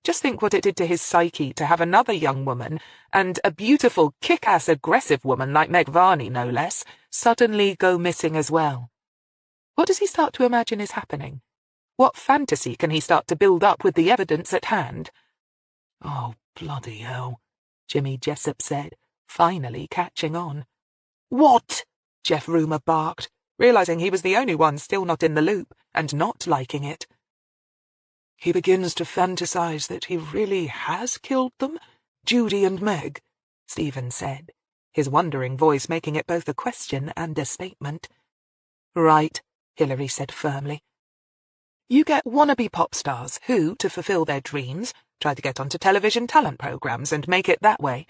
Just think what it did to his psyche to have another young woman, and a beautiful, kick-ass aggressive woman like Meg Varney, no less, suddenly go missing as well. What does he start to imagine is happening? What fantasy can he start to build up with the evidence at hand? Oh, bloody hell, Jimmy Jessup said, finally catching on. What? Jeff Rumour barked, realising he was the only one still not in the loop and not liking it. He begins to fantasise that he really has killed them, Judy and Meg, Stephen said, his wondering voice making it both a question and a statement. Right, Hillary said firmly. You get wannabe pop stars who, to fulfill their dreams, try to get onto television talent programmes and make it that way.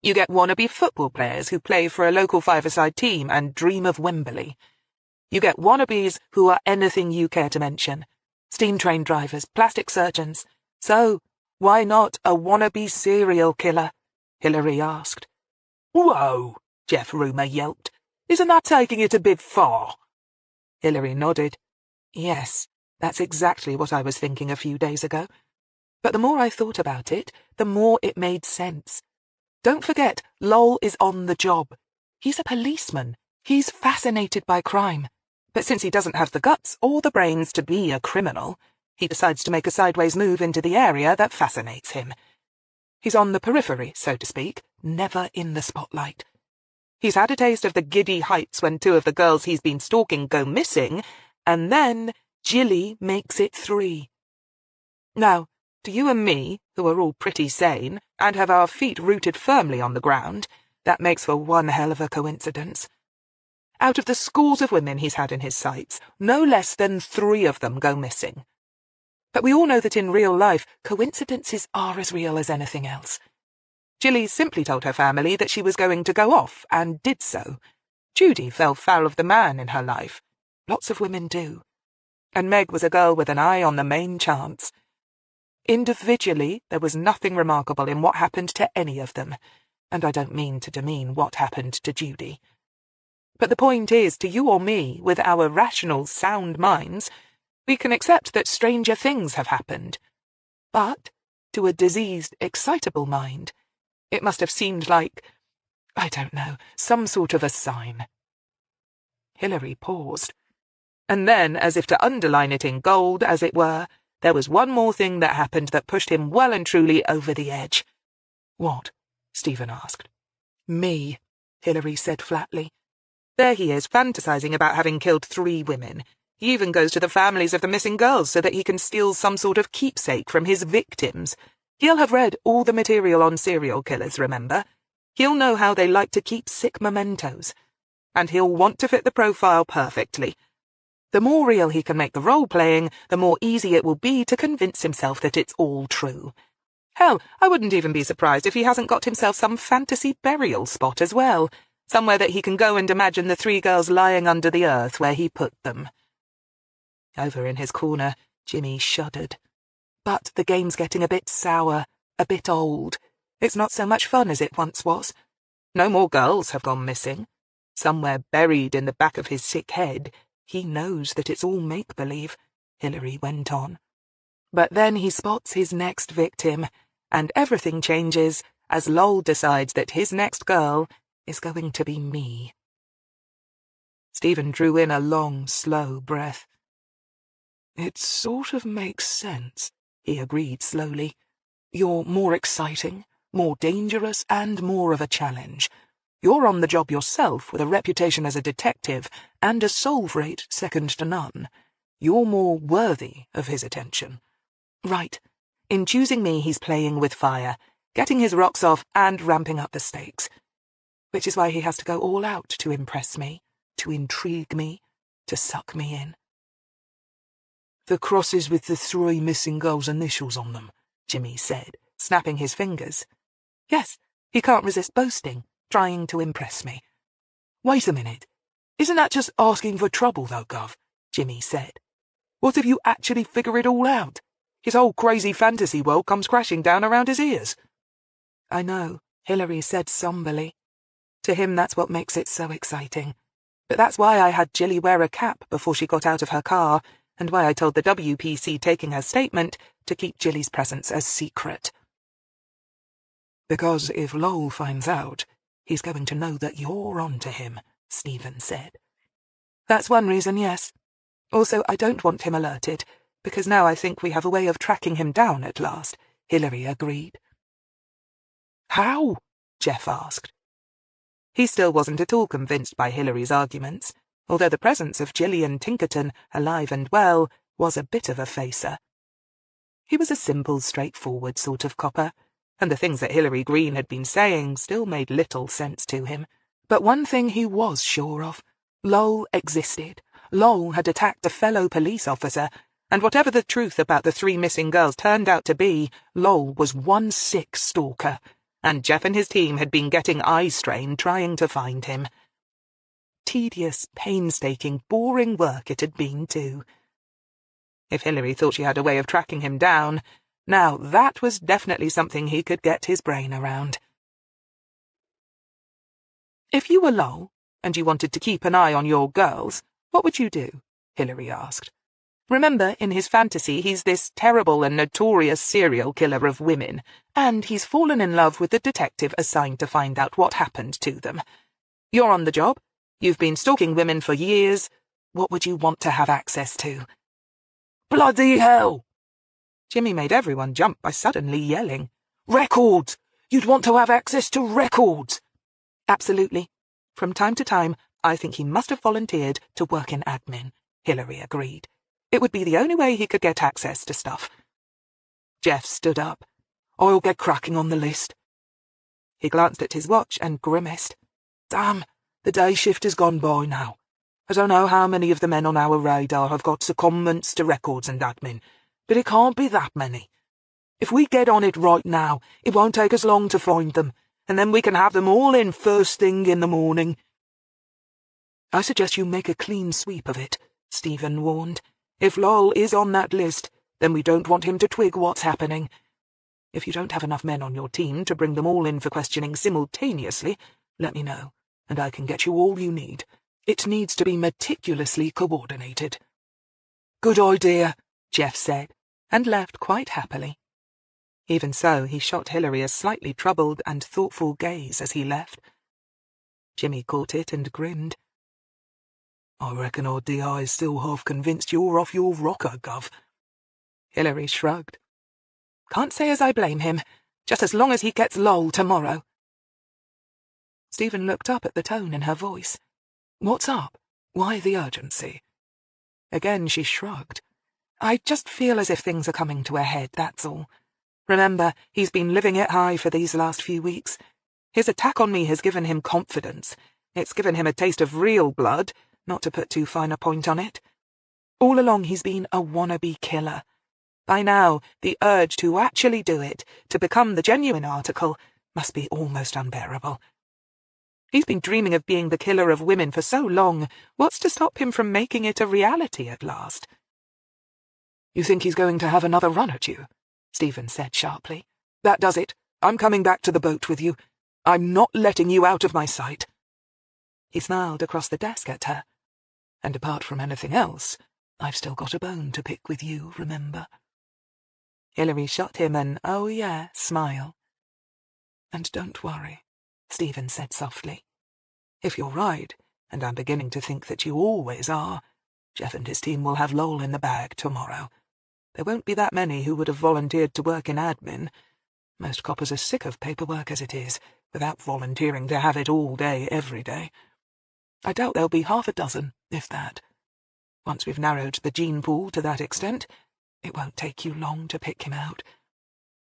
You get wannabe football players who play for a local five-a-side team and dream of Wembley. You get wannabes who are anything you care to mention. Steam train drivers, plastic surgeons. So, why not a wannabe serial killer? Hillary asked. Whoa, Jeff Rumour yelped. Isn't that taking it a bit far? Hillary nodded. Yes, that's exactly what I was thinking a few days ago. But the more I thought about it, the more it made sense. Don't forget, Lowell is on the job. He's a policeman. He's fascinated by crime. But since he doesn't have the guts or the brains to be a criminal, he decides to make a sideways move into the area that fascinates him. He's on the periphery, so to speak, never in the spotlight. He's had a taste of the giddy heights when two of the girls he's been stalking go missing, and then Jilly makes it 3. Now, to you and me, who are all pretty sane, and have our feet rooted firmly on the ground, that makes for one hell of a coincidence. Out of the scores of women he's had in his sights, no less than 3 of them go missing. But we all know that in real life, coincidences are as real as anything else. Jilly simply told her family that she was going to go off, and did so. Judy fell foul of the man in her life. Lots of women do. And Meg was a girl with an eye on the main chance. Individually, there was nothing remarkable in what happened to any of them, and I don't mean to demean what happened to Judy. But the point is, to you or me, with our rational, sound minds, we can accept that stranger things have happened. But, to a diseased, excitable mind, it must have seemed like, I don't know, some sort of a sign. Hillary paused. And then, as if to underline it in gold, as it were, there was one more thing that happened that pushed him well and truly over the edge. What? Stephen asked. Me, Hillary said flatly. There he is, fantasizing about having killed 3 women. He even goes to the families of the missing girls so that he can steal some sort of keepsake from his victims. He'll have read all the material on serial killers, remember? He'll know how they like to keep sick mementos. And he'll want to fit the profile perfectly. The more real he can make the role-playing, the more easy it will be to convince himself that it's all true. Hell, I wouldn't even be surprised if he hasn't got himself some fantasy burial spot as well, somewhere that he can go and imagine the 3 girls lying under the earth where he put them. Over in his corner, Jimmy shuddered. But the game's getting a bit sour, a bit old. It's not so much fun as it once was. No more girls have gone missing. Somewhere buried in the back of his sick head, he knows that it's all make-believe, Hillary went on. But then he spots his next victim, and everything changes as Lowell decides that his next girl is going to be me. Stephen drew in a long, slow breath. It sort of makes sense, he agreed slowly. You're more exciting, more dangerous, and more of a challenge. You're on the job yourself with a reputation as a detective and a solve rate second to none. You're more worthy of his attention. Right. In choosing me, he's playing with fire, getting his rocks off and ramping up the stakes. Which is why he has to go all out to impress me, to intrigue me, to suck me in. The crosses with the 3 missing girls' initials on them, Jimmy said, snapping his fingers. Yes, he can't resist boasting, trying to impress me. Wait a minute. Isn't that just asking for trouble, though, Gov? Jimmy said. What if you actually figure it all out? His whole crazy fantasy world comes crashing down around his ears. I know, Hillary said somberly. To him, that's what makes it so exciting. But that's why I had Jilly wear a cap before she got out of her car, and why I told the WPC taking her statement to keep Jilly's presence a secret. Because if Lowell finds out, he's going to know that you're on to him, Stephen said. That's one reason, yes. Also, I don't want him alerted, because now I think we have a way of tracking him down at last, Hillary agreed. How? Jeff asked, He still wasn't at all convinced by Hillary's arguments, although the presence of Gillian Tinkerton, alive and well, was a bit of a facer. He was a simple, straightforward sort of copper, and the things that Hillary Greene had been saying still made little sense to him. But one thing he was sure of: Lowell existed. Lowell had attacked a fellow police officer, and whatever the truth about the 3 missing girls turned out to be, Lowell was one sick stalker, and Jeff and his team had been getting eye-strained trying to find him. Tedious, painstaking, boring work it had been, too. If Hillary thought she had a way of tracking him down, now that was definitely something he could get his brain around. "If you were Lowell, and you wanted to keep an eye on your girls, what would you do?" Hillary asked. "Remember, in his fantasy, he's this terrible and notorious serial killer of women, and he's fallen in love with the detective assigned to find out what happened to them. You're on the job. You've been stalking women for years. What would you want to have access to?" "Bloody hell!" Jimmy made everyone jump by suddenly yelling. "Records! You'd want to have access to records!" "Absolutely. From time to time, I think he must have volunteered to work in admin," Hillary agreed. "It would be the only way he could get access to stuff." Jeff stood up. "I'll get cracking on the list." He glanced at his watch and grimaced. "Damn, the day shift has gone by now. I don't know how many of the men on our radar have got secondments to records and admin, but it can't be that many. If we get on it right now, it won't take us long to find them, and then we can have them all in first thing in the morning." "I suggest you make a clean sweep of it," Stephen warned. "If Lowell is on that list, then we don't want him to twig what's happening. If you don't have enough men on your team to bring them all in for questioning simultaneously, let me know, and I can get you all you need. It needs to be meticulously coordinated." "Good idea," Jeff said, and left quite happily. Even so, he shot Hillary a slightly troubled and thoughtful gaze as he left. Jimmy caught it and grinned. "I reckon our DI is still half convinced you're off your rocker, Gov." Hillary shrugged. "Can't say as I blame him, just as long as he gets Lowell tomorrow." Stephen looked up at the tone in her voice. "What's up? Why the urgency?" Again she shrugged. "I just feel as if things are coming to a head, that's all. Remember, he's been living it high for these last few weeks. His attack on me has given him confidence. It's given him a taste of real blood, not to put too fine a point on it. All along he's been a wannabe killer. By now, the urge to actually do it, to become the genuine article, must be almost unbearable. He's been dreaming of being the killer of women for so long. What's to stop him from making it a reality at last?" "You think he's going to have another run at you?" Stephen said sharply. "That does it. I'm coming back to the boat with you. I'm not letting you out of my sight." He smiled across the desk at her. "And apart from anything else, I've still got a bone to pick with you, remember?" Hillary shot him an "oh yeah" smile. "And don't worry," Stephen said softly. "If you're right, and I'm beginning to think that you always are, Jeff and his team will have Lowell in the bag tomorrow. There won't be that many who would have volunteered to work in admin. Most coppers are sick of paperwork as it is, without volunteering to have it all day, every day. I doubt there'll be half a dozen, if that. Once we've narrowed the gene pool to that extent, it won't take you long to pick him out.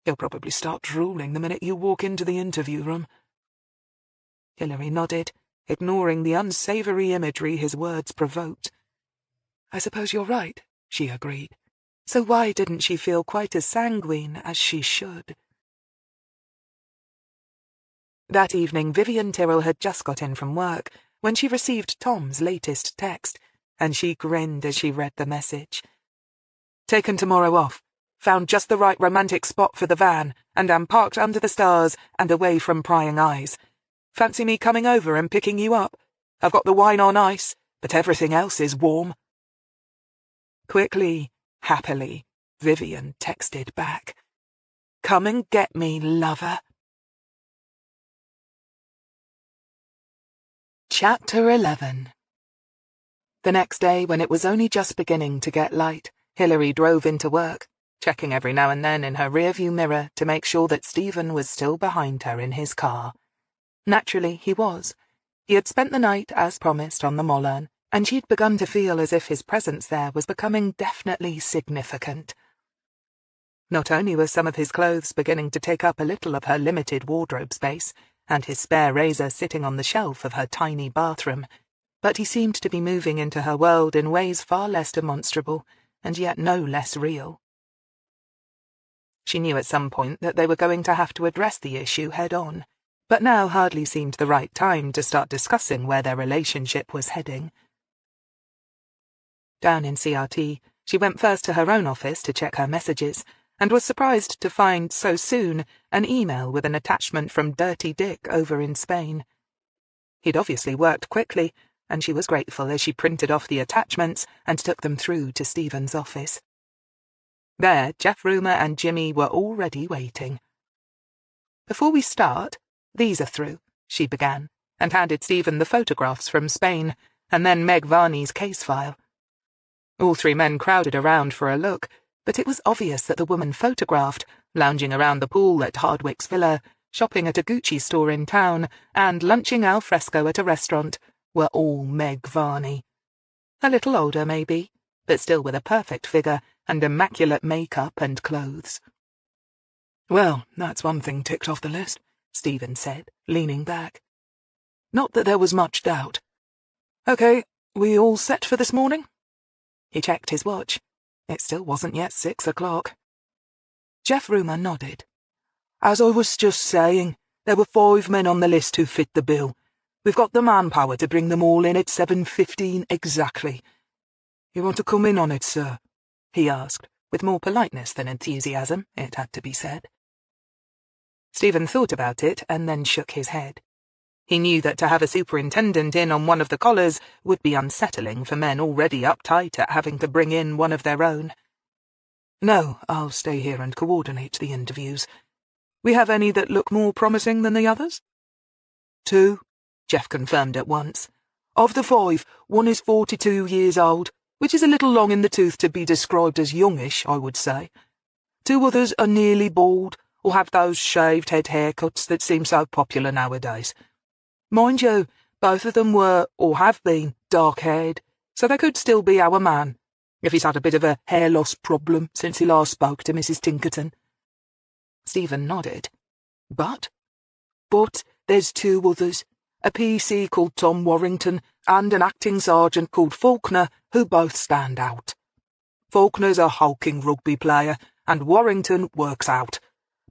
He'll probably start drooling the minute you walk into the interview room." Hillary nodded, ignoring the unsavoury imagery his words provoked. "I suppose you're right," she agreed. So why didn't she feel quite as sanguine as she should? That evening, Vivian Tyrrell had just got in from work when she received Tom's latest text, and she grinned as she read the message. "Taken tomorrow off. Found just the right romantic spot for the van, and am parked under the stars and away from prying eyes. Fancy me coming over and picking you up? I've got the wine on ice, but everything else is warm." Quickly, happily, Vivian texted back, "Come and get me, lover." Chapter 11. The next day, when it was only just beginning to get light, Hillary drove into work, checking every now and then in her rearview mirror to make sure that Stephen was still behind her in his car. Naturally, he was. He had spent the night, as promised, on the Mollern, and she'd begun to feel as if his presence there was becoming definitely significant. Not only were some of his clothes beginning to take up a little of her limited wardrobe space, and his spare razor sitting on the shelf of her tiny bathroom, but he seemed to be moving into her world in ways far less demonstrable, and yet no less real. She knew at some point that they were going to have to address the issue head-on, but now hardly seemed the right time to start discussing where their relationship was heading. Down in CRT, she went first to her own office to check her messages, and was surprised to find so soon an email with an attachment from Dirty Dick over in Spain. He'd obviously worked quickly, and she was grateful as she printed off the attachments and took them through to Stephen's office. There, Jeff Rumer and Jimmy were already waiting. "Before we start, these are through," she began, and handed Stephen the photographs from Spain, and then Meg Varney's case file. All three men crowded around for a look, but it was obvious that the woman photographed, lounging around the pool at Hardwick's Villa, shopping at a Gucci store in town, and lunching al fresco at a restaurant, were all Meg Varney. A little older, maybe, but still with a perfect figure and immaculate makeup and clothes. "Well, that's one thing ticked off the list," Stephen said, leaning back. "Not that there was much doubt. Okay, we all set for this morning?" He checked his watch. It still wasn't yet 6 o'clock. Jeff Rumer nodded. "As I was just saying, there were 5 men on the list who fit the bill. We've got the manpower to bring them all in at 7:15 exactly. You want to come in on it, sir?" he asked, with more politeness than enthusiasm, it had to be said. Stephen thought about it and then shook his head. He knew that to have a superintendent in on one of the collars would be unsettling for men already uptight at having to bring in one of their own. "No, I'll stay here and coordinate the interviews. We have any that look more promising than the others?" 2, Jeff confirmed at once. "Of the 5, one is 42 years old, which is a little long in the tooth to be described as youngish, I would say. 2 others are nearly bald, or have those shaved head haircuts that seem so popular nowadays. Mind you, both of them were, or have been, dark-haired, so they could still be our man, if he's had a bit of a hair loss problem since he last spoke to Mrs. Tinkerton." Stephen nodded. But there's 2 others, a PC called Tom Warrington and an acting sergeant called Faulkner, who both stand out. Faulkner's a hulking rugby player, and Warrington works out.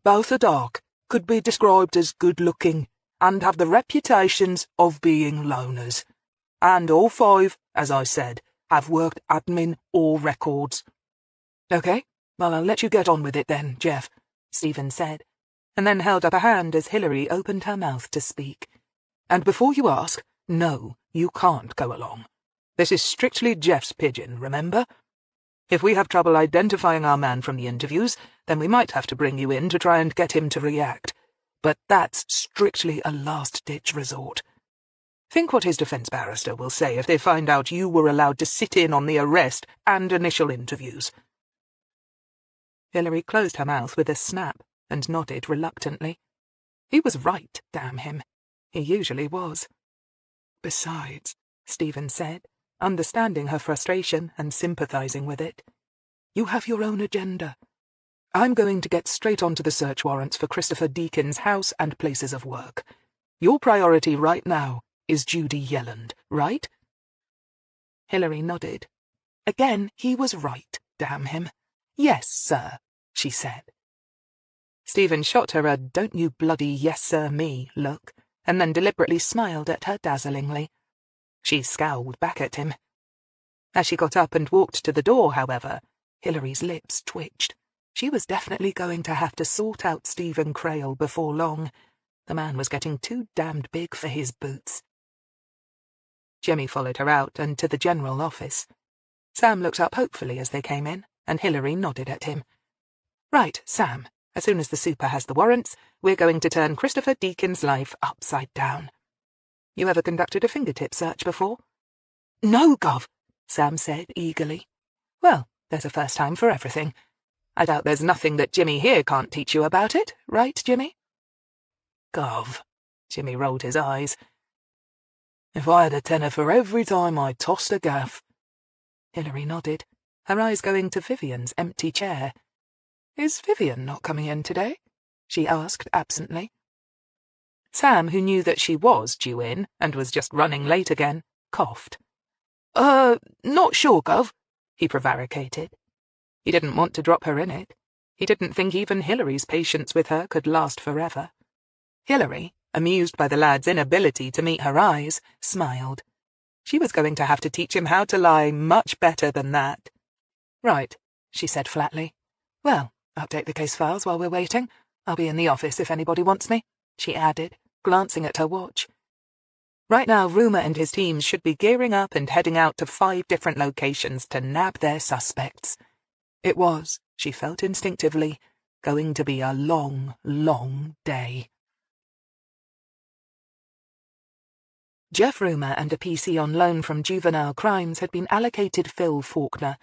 Both are dark, could be described as good-looking, and have the reputations of being loners. And all 5, as I said, have worked admin or records." "Okay, well, I'll let you get on with it then, Jeff," Stephen said, and then held up a hand as Hillary opened her mouth to speak. "And before you ask, no, you can't go along. This is strictly Jeff's pigeon, remember? If we have trouble identifying our man from the interviews, then we might have to bring you in to try and get him to react. But that's strictly a last-ditch resort. Think what his defense barrister will say if they find out you were allowed to sit in on the arrest and initial interviews." Hillary closed her mouth with a snap and nodded reluctantly. He was right, damn him. He usually was. "Besides," Stephen said, understanding her frustration and sympathizing with it, "you have your own agenda. I'm going to get straight onto the search warrants for Christopher Deakin's house and places of work. Your priority right now is Judy Yelland, right?" Hillary nodded. Again, he was right, damn him. "Yes, sir," she said. Stephen shot her a "don't you bloody yes, sir, me" look, and then deliberately smiled at her dazzlingly. She scowled back at him. As she got up and walked to the door, however, Hillary's lips twitched. She was definitely going to have to sort out Stephen Crail before long. The man was getting too damned big for his boots. Jimmy followed her out and to the general office. Sam looked up hopefully as they came in, and Hillary nodded at him. "Right, Sam, as soon as the super has the warrants, we're going to turn Christopher Deakin's life upside down. You ever conducted a fingertip search before?" "No, Gov," Sam said eagerly. "Well, there's a first time for everything. I doubt there's nothing that Jimmy here can't teach you about it, right, Jimmy?" "Gov," Jimmy rolled his eyes. If I had a tenner for every time I tossed a gaff. Hillary nodded, her eyes going to Vivian's empty chair. Is Vivian not coming in today? She asked absently. Sam, who knew that she was due in and was just running late again, coughed. Not sure, Gov, he prevaricated. He didn't want to drop her in it. He didn't think even Hillary's patience with her could last forever. Hillary, amused by the lad's inability to meet her eyes, smiled. She was going to have to teach him how to lie much better than that. Right, she said flatly. Well, update the case files while we're waiting. I'll be in the office if anybody wants me, she added, glancing at her watch. Right now, Rumour and his teams should be gearing up and heading out to 5 different locations to nab their suspects. It was, she felt instinctively, going to be a long, long day. Jeff Rumour and a PC on loan from Juvenile Crimes had been allocated Phil Faulkner.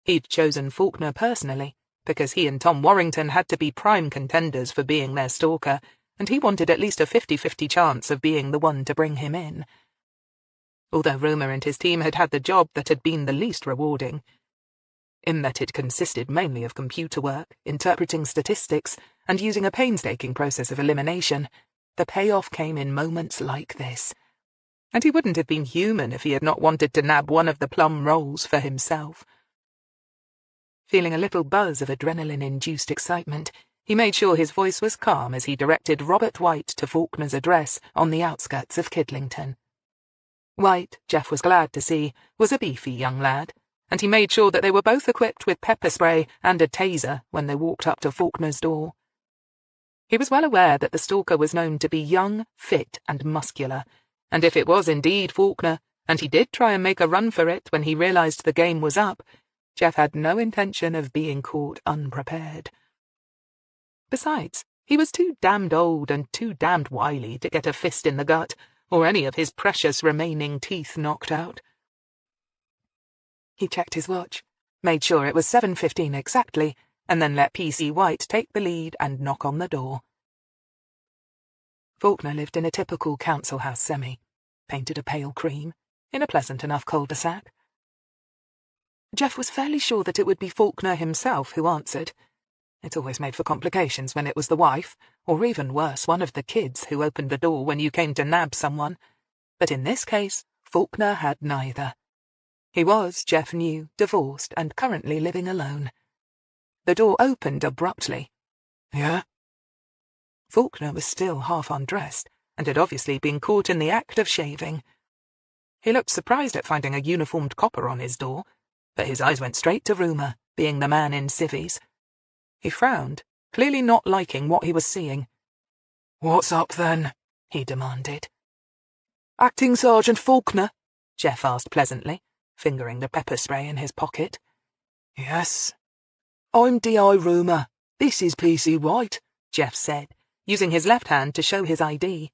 He'd chosen Faulkner personally, because he and Tom Warrington had to be prime contenders for being their stalker, and he wanted at least a 50-50 chance of being the one to bring him in. Although Rumour and his team had had the job that had been the least rewarding, in that it consisted mainly of computer work, interpreting statistics, and using a painstaking process of elimination, the payoff came in moments like this. And he wouldn't have been human if he had not wanted to nab one of the plum rolls for himself. Feeling a little buzz of adrenaline-induced excitement, he made sure his voice was calm as he directed Robert White to Faulkner's address on the outskirts of Kidlington. White, Jeff was glad to see, was a beefy young lad, and he made sure that they were both equipped with pepper spray and a taser when they walked up to Faulkner's door. He was well aware that the stalker was known to be young, fit, and muscular, and if it was indeed Faulkner, and he did try and make a run for it when he realized the game was up, Jeff had no intention of being caught unprepared. Besides, he was too damned old and too damned wily to get a fist in the gut, or any of his precious remaining teeth knocked out. He checked his watch, made sure it was 7:15 exactly, and then let PC White take the lead and knock on the door. Faulkner lived in a typical council house semi, painted a pale cream, in a pleasant enough cul-de-sac. Jeff was fairly sure that it would be Faulkner himself who answered. It always made for complications when it was the wife, or even worse, one of the kids who opened the door when you came to nab someone. But in this case, Faulkner had neither. He was, Jeff knew, divorced and currently living alone. The door opened abruptly. Yeah? Faulkner was still half undressed, and had obviously been caught in the act of shaving. He looked surprised at finding a uniformed copper on his door, but his eyes went straight to Rumour, being the man in civvies. He frowned, clearly not liking what he was seeing. What's up, then? He demanded. Acting Sergeant Faulkner? Jeff asked pleasantly, fingering the pepper spray in his pocket. Yes. I'm D.I. Rumour. This is PC White, Jeff said, using his left hand to show his ID.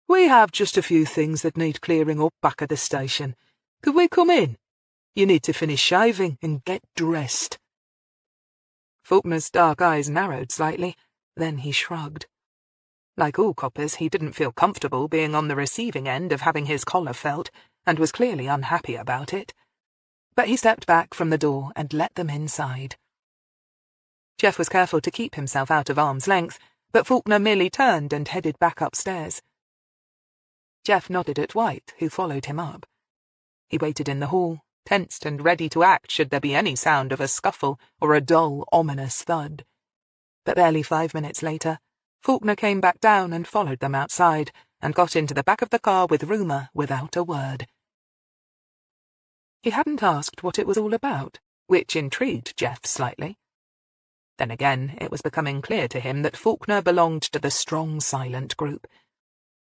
We have just a few things that need clearing up back at the station. Could we come in? You need to finish shaving and get dressed. Faulkner's dark eyes narrowed slightly, then he shrugged. Like all coppers, he didn't feel comfortable being on the receiving end of having his collar felt, and was clearly unhappy about it. But he stepped back from the door and let them inside. Jeff was careful to keep himself out of arm's length, but Faulkner merely turned and headed back upstairs. Jeff nodded at White, who followed him up. He waited in the hall, tensed and ready to act should there be any sound of a scuffle or a dull, ominous thud. But barely 5 minutes later, Faulkner came back down and followed them outside, and got into the back of the car with Rumour without a word. He hadn't asked what it was all about, which intrigued Jeff slightly. Then again, it was becoming clear to him that Faulkner belonged to the strong, silent group.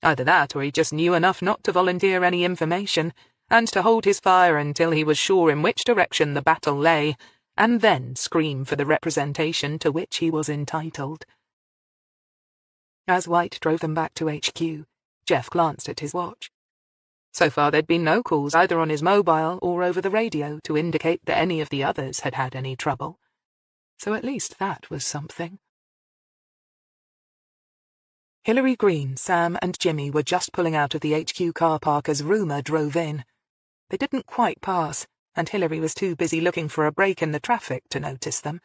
Either that, or he just knew enough not to volunteer any information, and to hold his fire until he was sure in which direction the battle lay, and then scream for the representation to which he was entitled. As White drove them back to HQ, Jeff glanced at his watch. So far there'd been no calls either on his mobile or over the radio to indicate that any of the others had had any trouble. So at least that was something. Hillary Greene, Sam and Jimmy were just pulling out of the HQ car park as Rumour drove in. They didn't quite pass, and Hillary was too busy looking for a break in the traffic to notice them.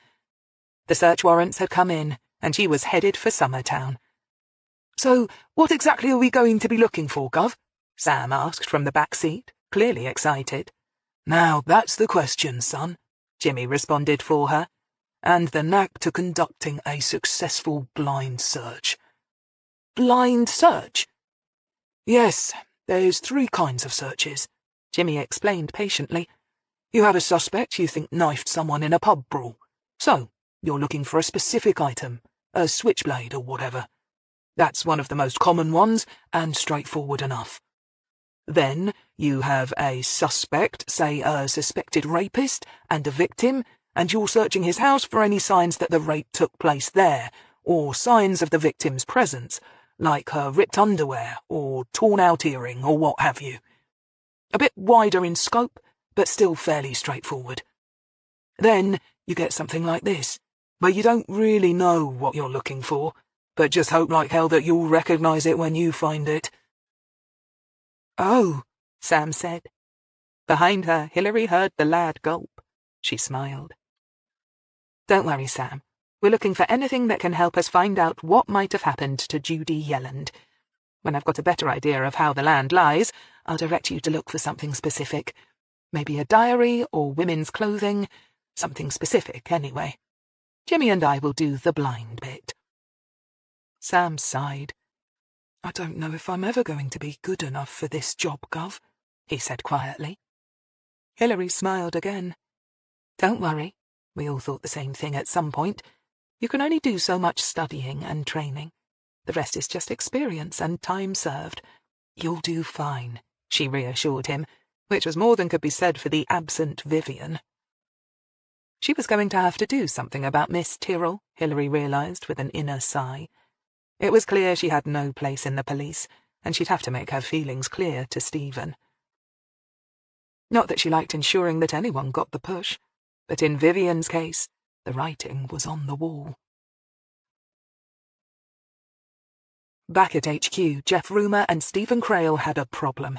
The search warrants had come in, and she was headed for Summertown. "So, what exactly are we going to be looking for, Gov?" Sam asked from the back seat, clearly excited. "Now, that's the question, son," Jimmy responded for her. "And the knack to conducting a successful blind search." "Blind search?" "Yes, there's 3 kinds of searches," Jimmy explained patiently. "You have a suspect you think knifed someone in a pub brawl. So, you're looking for a specific item, a switchblade or whatever. That's one of the most common ones, and straightforward enough. Then, you have a suspect, say a suspected rapist, and a victim, and you're searching his house for any signs that the rape took place there, or signs of the victim's presence, like her ripped underwear, or torn-out earring, or what have you. A bit wider in scope, but still fairly straightforward. Then, you get something like this, where you don't really know what you're looking for, but just hope like hell that you'll recognize it when you find it." "Oh," Sam said. Behind her, Hillary heard the lad gulp. She smiled. "Don't worry, Sam. We're looking for anything that can help us find out what might have happened to Judy Yelland. When I've got a better idea of how the land lies, I'll direct you to look for something specific. Maybe a diary or women's clothing. Something specific, anyway. Jimmy and I will do the blind bit." Sam sighed. "I don't know if I'm ever going to be good enough for this job, Gov," he said quietly. Hillary smiled again. "Don't worry. We all thought the same thing at some point. You can only do so much studying and training. The rest is just experience and time served. You'll do fine," she reassured him, which was more than could be said for the absent Vivian. She was going to have to do something about Miss Tyrrell, Hillary realized with an inner sigh. It was clear she had no place in the police, and she'd have to make her feelings clear to Stephen. Not that she liked ensuring that anyone got the push, but in Vivian's case, the writing was on the wall. Back at HQ, Jeff Rumour and Stephen Crail had a problem.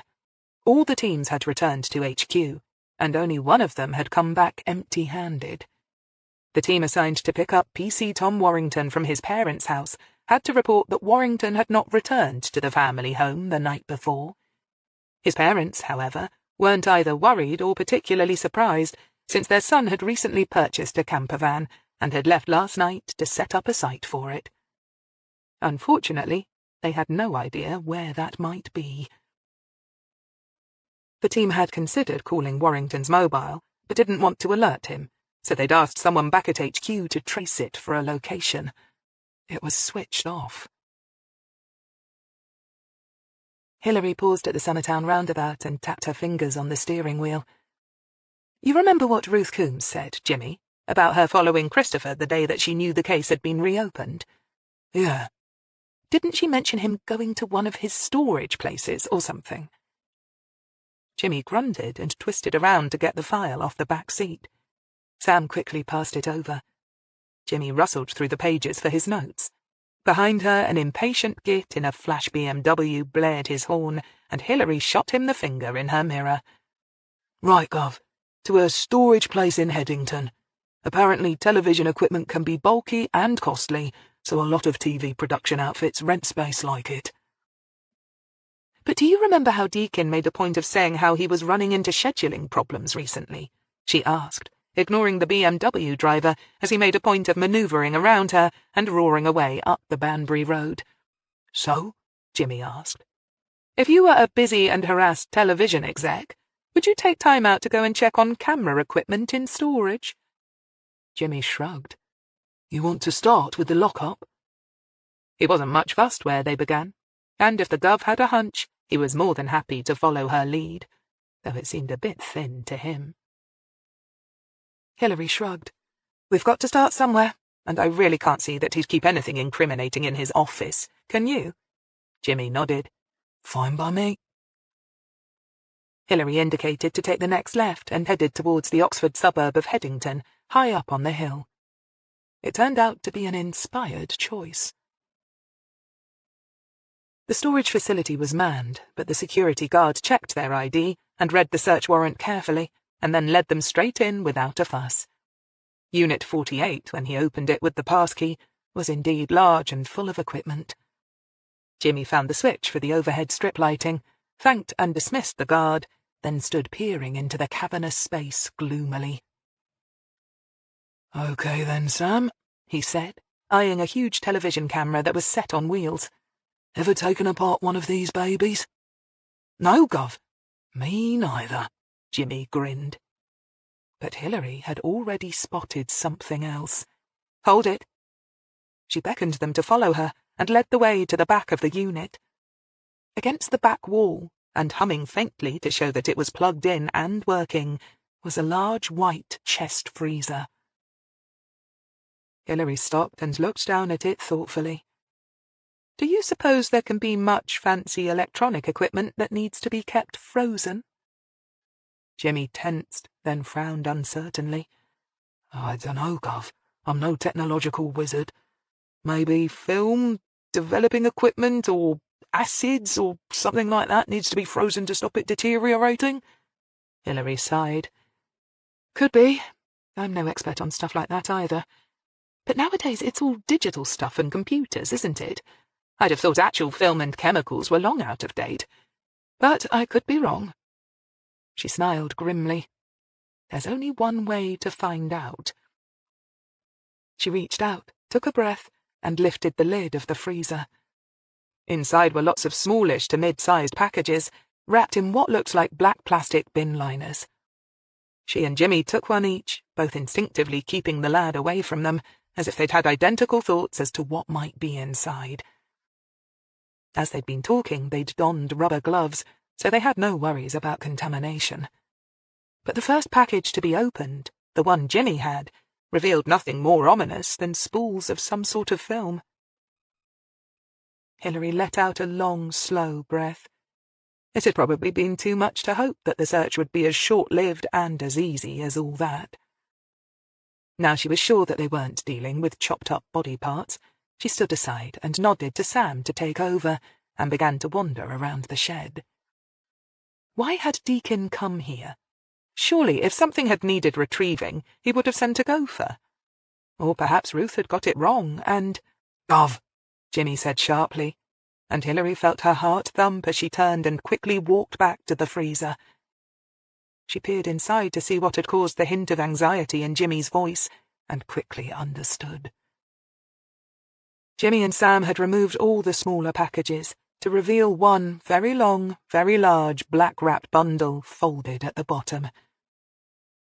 All the teams had returned to HQ, and only one of them had come back empty-handed. The team assigned to pick up PC Tom Warrington from his parents' house had to report that Warrington had not returned to the family home the night before. His parents, however, weren't either worried or particularly surprised, since their son had recently purchased a camper van and had left last night to set up a site for it. Unfortunately, they had no idea where that might be. The team had considered calling Warrington's mobile, but didn't want to alert him, so they'd asked someone back at HQ to trace it for a location. It was switched off. Hillary paused at the Summertown roundabout and tapped her fingers on the steering wheel. "You remember what Ruth Coombs said, Jimmy, about her following Christopher the day that she knew the case had been reopened?" "Yeah." "Didn't she mention him going to one of his storage places or something?" Jimmy grunted and twisted around to get the file off the back seat. Sam quickly passed it over. Jimmy rustled through the pages for his notes. Behind her, an impatient git in a flash BMW blared his horn, and Hillary shot him the finger in her mirror. "Right, Gov. To a storage place in Headington. Apparently television equipment can be bulky and costly, so a lot of TV production outfits rent space like it." "But do you remember how Deakin made a point of saying how he was running into scheduling problems recently?" she asked, ignoring the BMW driver as he made a point of manoeuvring around her and roaring away up the Banbury Road. "So?" Jimmy asked. "If you were a busy and harassed television exec, would you take time out to go and check on camera equipment in storage?" Jimmy shrugged. "You want to start with the lockup?" He wasn't much fussed where they began, and if the Gov had a hunch, he was more than happy to follow her lead, though it seemed a bit thin to him. Hillary shrugged. "We've got to start somewhere, and I really can't see that he'd keep anything incriminating in his office. Can you?" Jimmy nodded. "Fine by me." Hillary indicated to take the next left and headed towards the Oxford suburb of Headington, high up on the hill. It turned out to be an inspired choice. The storage facility was manned, but the security guard checked their ID and read the search warrant carefully, and then led them straight in without a fuss. Unit 48, when he opened it with the passkey, was indeed large and full of equipment. Jimmy found the switch for the overhead strip lighting, thanked and dismissed the guard, then stood peering into the cavernous space gloomily. "Okay then, Sam," he said, eyeing a huge television camera that was set on wheels. "Ever taken apart one of these babies?" "No, Gov." "Me neither," Jimmy grinned. But Hillary had already spotted something else. "Hold it." She beckoned them to follow her and led the way to the back of the unit. Against the back wall, and humming faintly to show that it was plugged in and working, was a large white chest freezer. Hillary stopped and looked down at it thoughtfully. "Do you suppose there can be much fancy electronic equipment that needs to be kept frozen?" Jimmy tensed, then frowned uncertainly. "I dunno, Gov. I'm no technological wizard. Maybe film, developing equipment, or acids, or something like that needs to be frozen to stop it deteriorating?" Hillary sighed. "Could be. I'm no expert on stuff like that either. But nowadays it's all digital stuff and computers, isn't it? I'd have thought actual film and chemicals were long out of date. But I could be wrong." She smiled grimly. "There's only one way to find out." She reached out, took a breath, and lifted the lid of the freezer. Inside were lots of smallish to mid-sized packages, wrapped in what looked like black plastic bin liners. She and Jimmy took one each, both instinctively keeping the lad away from them, as if they'd had identical thoughts as to what might be inside. As they'd been talking, they'd donned rubber gloves, so they had no worries about contamination. But the first package to be opened, the one Jimmy had, revealed nothing more ominous than spools of some sort of film. Hillary let out a long, slow breath. It had probably been too much to hope that the search would be as short-lived and as easy as all that. Now she was sure that they weren't dealing with chopped-up body parts. She stood aside and nodded to Sam to take over, and began to wander around the shed. Why had Deacon come here? Surely, if something had needed retrieving, he would have sent a gopher. Or perhaps Ruth had got it wrong, and— "Gov," Jimmy said sharply, and Hillary felt her heart thump as she turned and quickly walked back to the freezer. She peered inside to see what had caused the hint of anxiety in Jimmy's voice, and quickly understood. Jimmy and Sam had removed all the smaller packages to reveal one very long, very large black-wrapped bundle folded at the bottom.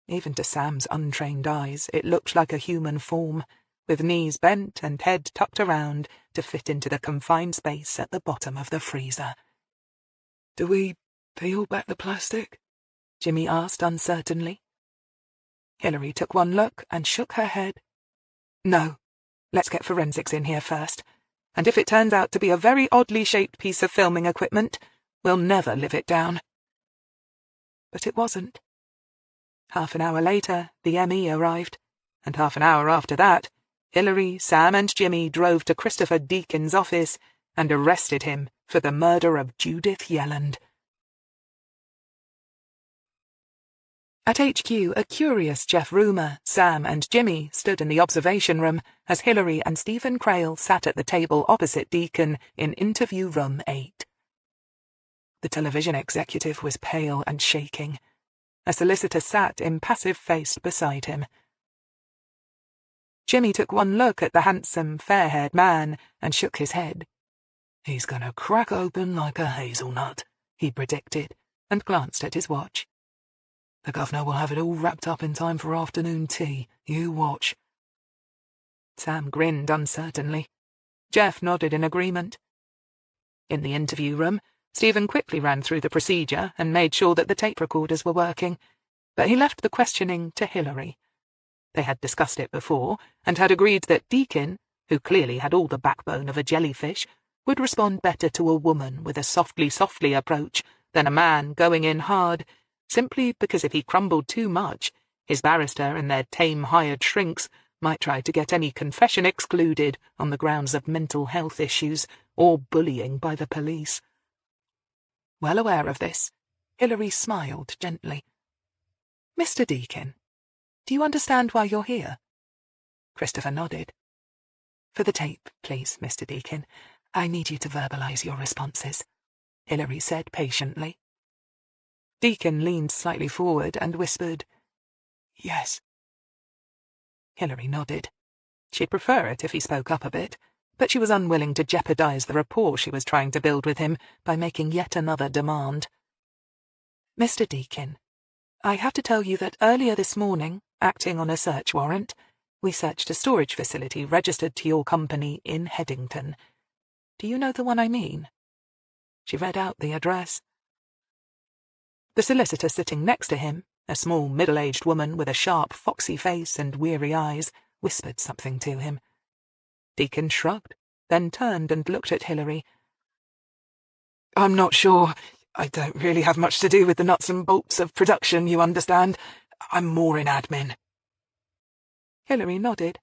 Even to Sam's untrained eyes, it looked like a human form, with knees bent and head tucked around to fit into the confined space at the bottom of the freezer. "Do we peel back the plastic?" Jimmy asked uncertainly. Hillary took one look and shook her head. "No. Let's get forensics in here first. And if it turns out to be a very oddly shaped piece of filming equipment, we'll never live it down." But it wasn't. Half an hour later, the ME arrived, and half an hour after that, Hillary, Sam, and Jimmy drove to Christopher Deacon's office and arrested him for the murder of Judith Yelland. At HQ, a curious Jeff Rumer, Sam, and Jimmy stood in the observation room as Hillary and Stephen Crail sat at the table opposite Deacon in interview room 8. The television executive was pale and shaking. A solicitor sat impassive-faced beside him. Jimmy took one look at the handsome, fair-haired man and shook his head. "He's gonna crack open like a hazelnut," he predicted, and glanced at his watch. "The governor will have it all wrapped up in time for afternoon tea. You watch." Sam grinned uncertainly. Jeff nodded in agreement. In the interview room, Stephen quickly ran through the procedure and made sure that the tape recorders were working, but he left the questioning to Hillary. They had discussed it before, and had agreed that Deacon, who clearly had all the backbone of a jellyfish, would respond better to a woman with a softly approach than a man going in hard, simply because if he crumbled too much, his barrister and their tame hired shrinks might try to get any confession excluded on the grounds of mental health issues, or bullying by the police. Well aware of this, Hillary smiled gently. Mr. Deakin, do you understand why you're here? Christopher nodded. For the tape, please, Mr. Deakin. I need you to verbalise your responses, Hillary said patiently. Deakin leaned slightly forward and whispered, "Yes." Hillary nodded. She'd prefer it if he spoke up a bit, but she was unwilling to jeopardise the rapport she was trying to build with him by making yet another demand. Mr. Deakin, I have to tell you that earlier this morning, acting on a search warrant, we searched a storage facility registered to your company in Headington. Do you know the one I mean? She read out the address. The solicitor sitting next to him, a small middle-aged woman with a sharp, foxy face and weary eyes, whispered something to him. Deakin shrugged, then turned and looked at Hillary. "I'm not sure. I don't really have much to do with the nuts and bolts of production, you understand. I'm more in admin." Hillary nodded.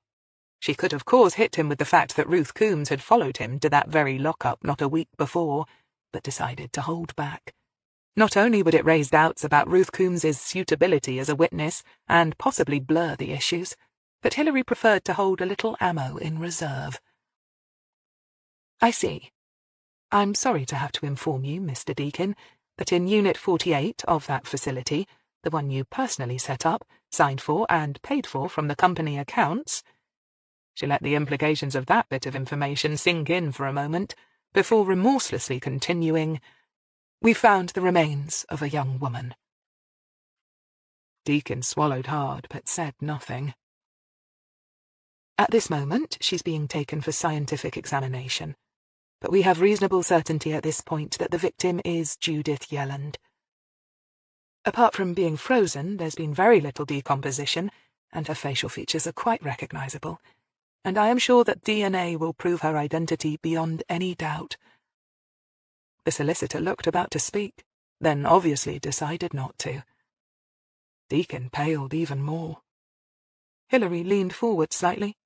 She could of course hit him with the fact that Ruth Coombs had followed him to that very lockup not a week before, but decided to hold back. Not only would it raise doubts about Ruth Coombs's suitability as a witness and possibly blur the issues, but Hillary preferred to hold a little ammo in reserve. I see. I'm sorry to have to inform you, Mr. Deakin, that in Unit 48 of that facility, the one you personally set up, signed for and paid for from the company accounts— She let the implications of that bit of information sink in for a moment, before remorselessly continuing, "We found the remains of a young woman." Deakin swallowed hard, but said nothing. At this moment, she's being taken for scientific examination, but we have reasonable certainty at this point that the victim is Judith Yelland. Apart from being frozen, there's been very little decomposition, and her facial features are quite recognisable, and I am sure that DNA will prove her identity beyond any doubt. The solicitor looked about to speak, then obviously decided not to. Deakin paled even more. Hillary leaned forward slightly.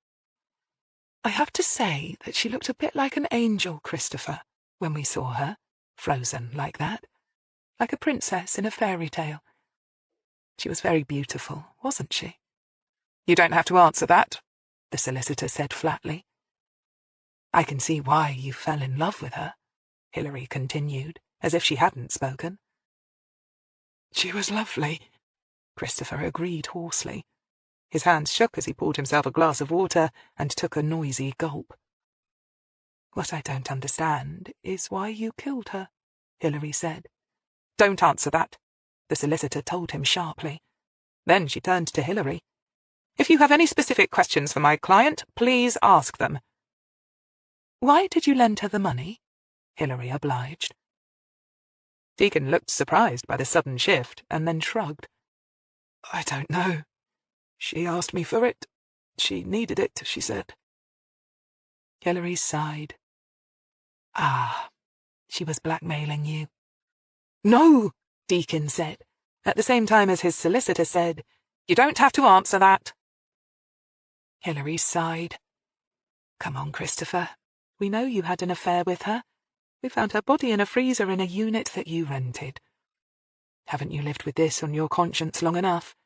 I have to say that she looked a bit like an angel, Christopher, when we saw her, frozen like that, like a princess in a fairy tale. She was very beautiful, wasn't she? "You don't have to answer that," the solicitor said flatly. I can see why you fell in love with her, Hillary continued, as if she hadn't spoken. "She was lovely," Christopher agreed hoarsely. His hands shook as he poured himself a glass of water and took a noisy gulp. What I don't understand is why you killed her, Hillary said. Don't answer that, the solicitor told him sharply. Then she turned to Hillary. If you have any specific questions for my client, please ask them. Why did you lend her the money? Hillary obliged. Deakin looked surprised by the sudden shift, and then shrugged. "I don't know. She asked me for it. She needed it, she said." Hillary sighed. Ah, she was blackmailing you. No, Deakin said, at the same time as his solicitor said, You don't have to answer that. Hillary sighed. Come on, Christopher. We know you had an affair with her. We found her body in a freezer in a unit that you rented. Haven't you lived with this on your conscience long enough?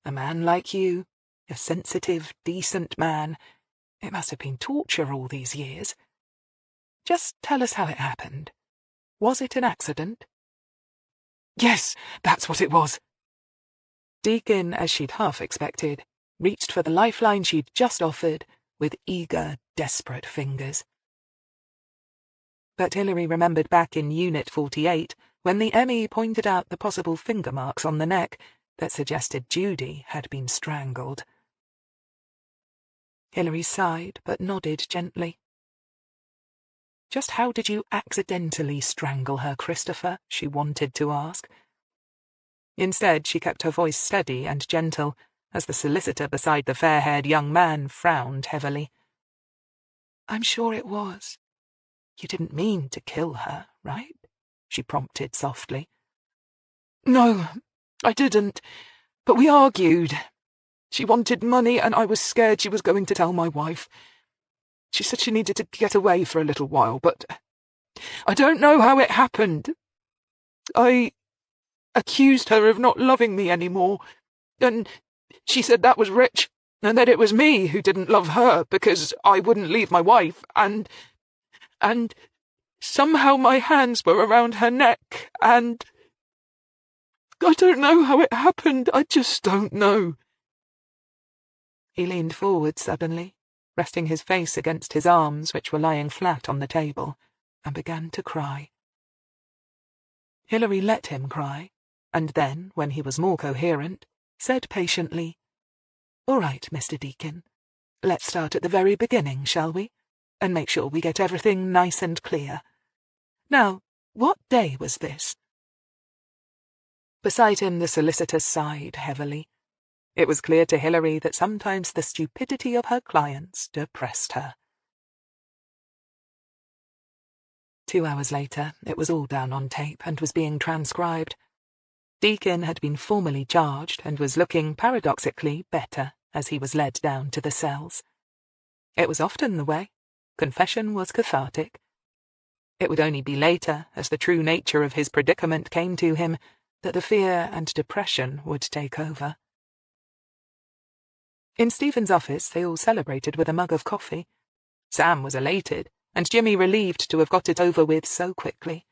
A man like you, a sensitive, decent man. It must have been torture all these years. Just tell us how it happened. Was it an accident? Yes, that's what it was. Deakin, as she'd half expected, reached for the lifeline she'd just offered with eager, desperate fingers. But Hillary remembered back in Unit 48 when the ME pointed out the possible finger marks on the neck that suggested Judy had been strangled. Hillary sighed but nodded gently. Just how did you accidentally strangle her, Christopher? She wanted to ask. Instead, she kept her voice steady and gentle, as the solicitor beside the fair-haired young man frowned heavily. I'm sure it was. You didn't mean to kill her, right? She prompted softly. No, I didn't, but we argued. She wanted money, and I was scared she was going to tell my wife. She said she needed to get away for a little while, but I don't know how it happened. I accused her of not loving me anymore, and she said that was rich, and that it was me who didn't love her because I wouldn't leave my wife, and somehow my hands were around her neck, and I don't know how it happened. I just don't know. He leaned forward suddenly, resting his face against his arms, which were lying flat on the table, and began to cry. Hillary let him cry, and then, when he was more coherent, said patiently, "All right, Mr. Deacon. Let's start at the very beginning, shall we? And make sure we get everything nice and clear. Now, what day was this?" Beside him the solicitor sighed heavily. It was clear to Hillary that sometimes the stupidity of her clients depressed her. 2 hours later, it was all down on tape and was being transcribed. Deacon had been formally charged and was looking, paradoxically, better as he was led down to the cells. It was often the way. Confession was cathartic. It would only be later, as the true nature of his predicament came to him, that the fear and depression would take over. In Stephen's office, they all celebrated with a mug of coffee. Sam was elated, and Jimmy relieved to have got it over with so quickly.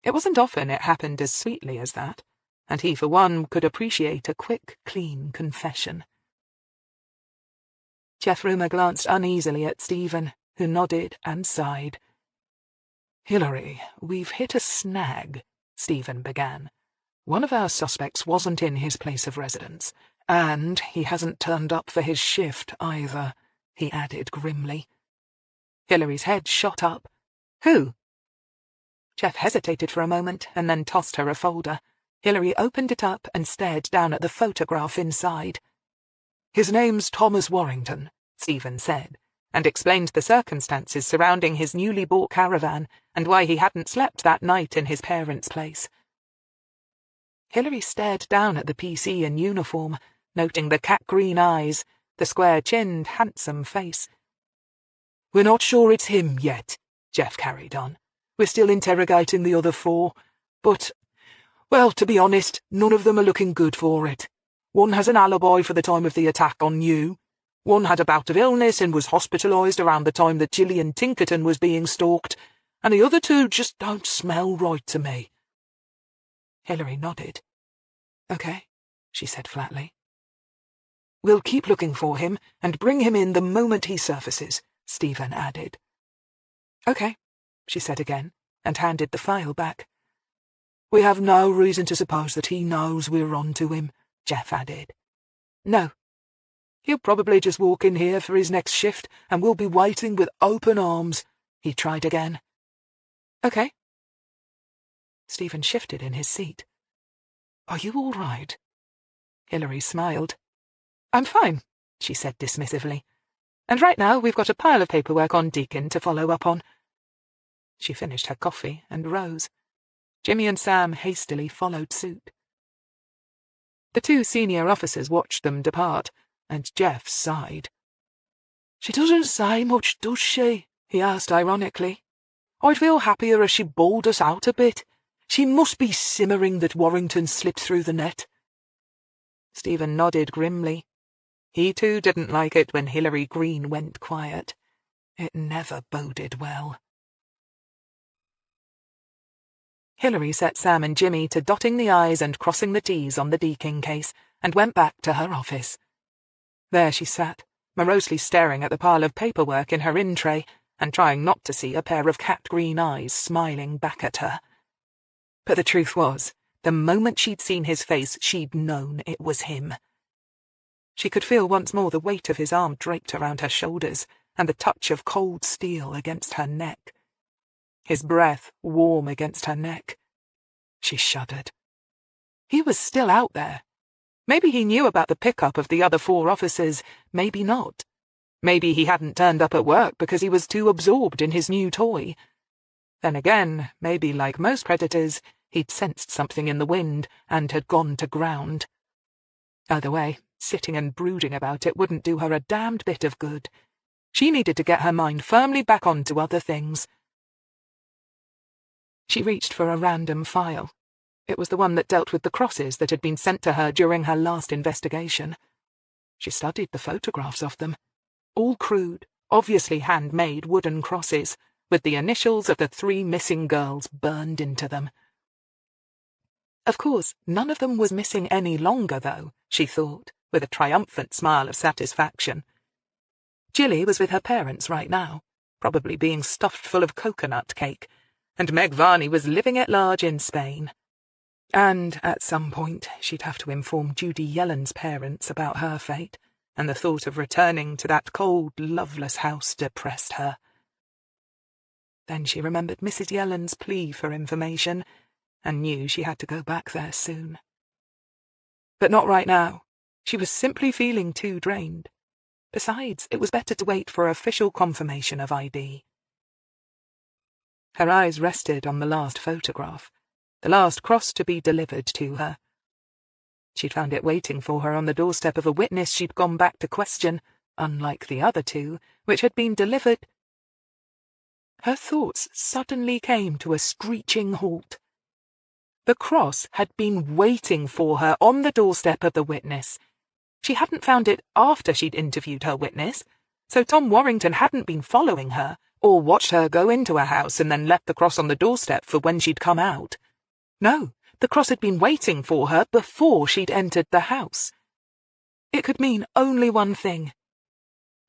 It wasn't often it happened as sweetly as that, and he, for one, could appreciate a quick, clean confession. Jeff Rumer glanced uneasily at Stephen, who nodded and sighed. Hillary, we've hit a snag, Stephen began. One of our suspects wasn't in his place of residence, and he hasn't turned up for his shift either, he added grimly. Hillary's head shot up. Who? Jeff hesitated for a moment and then tossed her a folder. Hillary opened it up and stared down at the photograph inside. His name's Thomas Warrington, Stephen said, and explained the circumstances surrounding his newly bought caravan and why he hadn't slept that night in his parents' place. Hillary stared down at the PC in uniform, noting the cat-green eyes, the square-chinned, handsome face. We're not sure it's him yet, Jeff carried on. We're still interrogating the other 4, but, well, to be honest, none of them are looking good for it. One has an alibi for the time of the attack on you. One had a bout of illness and was hospitalised around the time that Gillian Tinkerton was being stalked, and the other 2 just don't smell right to me. Hillary nodded. "Okay," she said flatly. "We'll keep looking for him and bring him in the moment he surfaces," Stephen added. "Okay," she said again, and handed the file back. "We have no reason to suppose that he knows we're on to him," Jeff added. "No. He'll probably just walk in here for his next shift, and we'll be waiting with open arms," he tried again. "Okay." Stephen shifted in his seat. "Are you all right?" Hillary smiled. "I'm fine," she said dismissively. "And right now we've got a pile of paperwork on Deacon to follow up on." She finished her coffee and rose. Jimmy and Sam hastily followed suit. The 2 senior officers watched them depart, and Jeff sighed. "She doesn't say much, does she?" he asked ironically. "I'd feel happier if she bawled us out a bit. She must be simmering that Warrington slipped through the net." Stephen nodded grimly. He too didn't like it when Hillary Greene went quiet. It never boded well. Hillary set Sam and Jimmy to dotting the I's and crossing the T's on the Deakin case, and went back to her office. There she sat, morosely staring at the pile of paperwork in her in-tray, and trying not to see a pair of cat-green eyes smiling back at her. But the truth was, the moment she'd seen his face, she'd known it was him. She could feel once more the weight of his arm draped around her shoulders, and the touch of cold steel against her neck. His breath warm against her neck. She shuddered. He was still out there. Maybe he knew about the pickup of the other 4 officers, maybe not. Maybe he hadn't turned up at work because he was too absorbed in his new toy. Then again, maybe, like most predators, he'd sensed something in the wind and had gone to ground. Either way, sitting and brooding about it wouldn't do her a damned bit of good. She needed to get her mind firmly back onto other things. She reached for a random file. It was the one that dealt with the crosses that had been sent to her during her last investigation. She studied the photographs of them. All crude, obviously handmade wooden crosses, with the initials of the 3 missing girls burned into them. Of course, none of them was missing any longer, though, she thought, with a triumphant smile of satisfaction. Jilly was with her parents right now, probably being stuffed full of coconut cake, and Meg Varney was living at large in Spain. And, at some point, she'd have to inform Judy Yellen's parents about her fate, and the thought of returning to that cold, loveless house depressed her. Then she remembered Mrs. Yellen's plea for information, and knew she had to go back there soon. But not right now. She was simply feeling too drained. Besides, it was better to wait for official confirmation of ID. Her eyes rested on the last photograph, the last cross to be delivered to her. She'd found it waiting for her on the doorstep of a witness she'd gone back to question, unlike the other 2, which had been delivered. Her thoughts suddenly came to a screeching halt. The cross had been waiting for her on the doorstep of the witness. She hadn't found it after she'd interviewed her witness, so Tom Warrington hadn't been following her, or watched her go into a house and then left the cross on the doorstep for when she'd come out. No, the cross had been waiting for her before she'd entered the house. It could mean only one thing.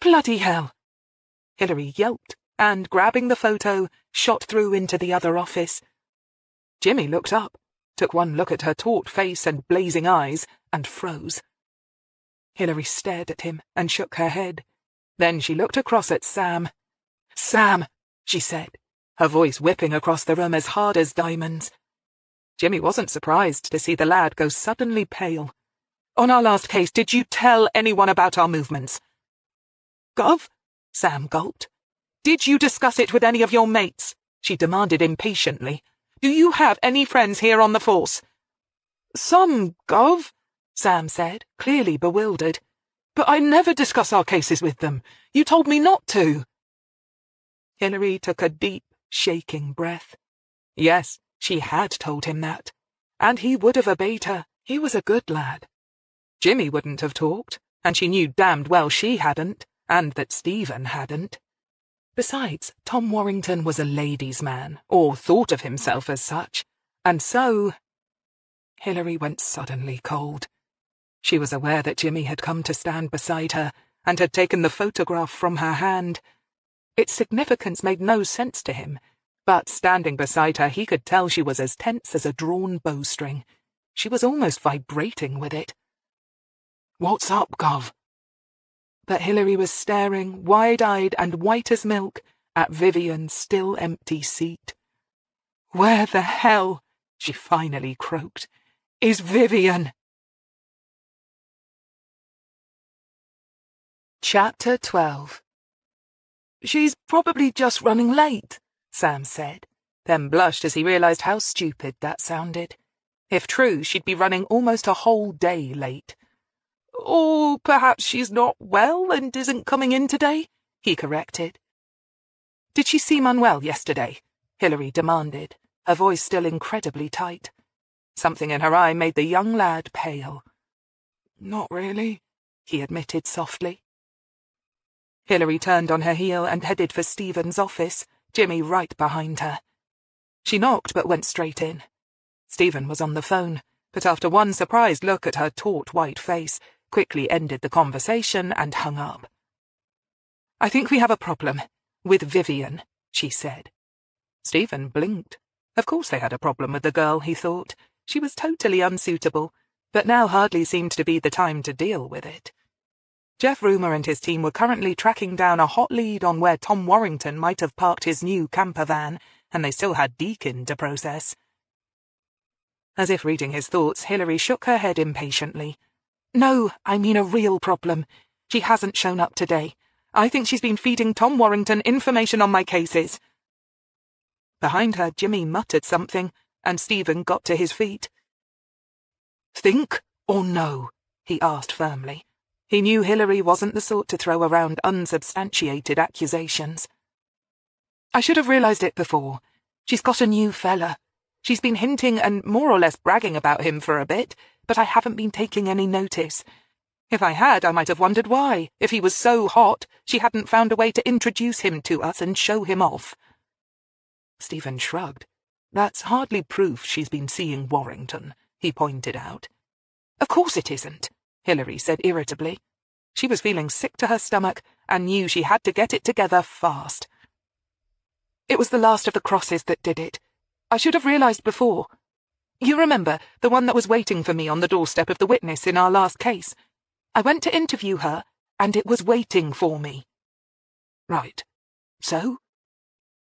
Bloody hell! Hillary yelped, and, grabbing the photo, shot through into the other office. Jimmy looked up, took one look at her taut face and blazing eyes, and froze. Hillary stared at him and shook her head. Then she looked across at Sam. "Sam," she said, her voice whipping across the room as hard as diamonds. Jimmy wasn't surprised to see the lad go suddenly pale. "On our last case, did you tell anyone about our movements?" "Gov?" Sam gulped. "Did you discuss it with any of your mates?" she demanded impatiently. "Do you have any friends here on the force?" "Some, Gov," Sam said, clearly bewildered. "But I never discuss our cases with them. You told me not to." Hillary took a deep, shaking breath. Yes, she had told him that. And he would have obeyed her. He was a good lad. Jimmy wouldn't have talked, and she knew damned well she hadn't, and that Stephen hadn't. Besides, Tom Warrington was a ladies' man, or thought of himself as such, and so... Hillary went suddenly cold. She was aware that Jimmy had come to stand beside her, and had taken the photograph from her hand. Its significance made no sense to him, but standing beside her he could tell she was as tense as a drawn bowstring. She was almost vibrating with it. "What's up, Gov?" But Hillary was staring, wide-eyed and white as milk, at Vivian's still empty seat. "Where the hell," she finally croaked, "is Vivian?" Chapter 12. "She's probably just running late," Sam said, then blushed as he realized how stupid that sounded. If true, she'd be running almost a whole day late. "Or perhaps she's not well and isn't coming in today," he corrected. "Did she seem unwell yesterday?" Hillary demanded, her voice still incredibly tight. Something in her eye made the young lad pale. "Not really," he admitted softly. Hillary turned on her heel and headed for Stephen's office, Jimmy right behind her. She knocked but went straight in. Stephen was on the phone, but after one surprised look at her taut white face, quickly ended the conversation and hung up. "I think we have a problem. With Vivian," she said. Stephen blinked. Of course they had a problem with the girl, he thought. She was totally unsuitable, but now hardly seemed to be the time to deal with it. Jeff Rumer and his team were currently tracking down a hot lead on where Tom Warrington might have parked his new camper van, and they still had Deakin to process. As if reading his thoughts, Hillary shook her head impatiently. "No, I mean a real problem. She hasn't shown up today. I think she's been feeding Tom Warrington information on my cases." Behind her, Jimmy muttered something, and Stephen got to his feet. "Think or no?" he asked firmly. He knew Hillary wasn't the sort to throw around unsubstantiated accusations. "I should have realized it before. She's got a new fella. She's been hinting and more or less bragging about him for a bit, but I haven't been taking any notice. If I had, I might have wondered why, if he was so hot, she hadn't found a way to introduce him to us and show him off. Stephen shrugged. That's hardly proof she's been seeing Warrington, he pointed out. Of course it isn't, Hillary said irritably. She was feeling sick to her stomach and knew she had to get it together fast. It was the last of the crosses that did it. I should have realised before. You remember, the one that was waiting for me on the doorstep of the witness in our last case? I went to interview her, and it was waiting for me. Right. So?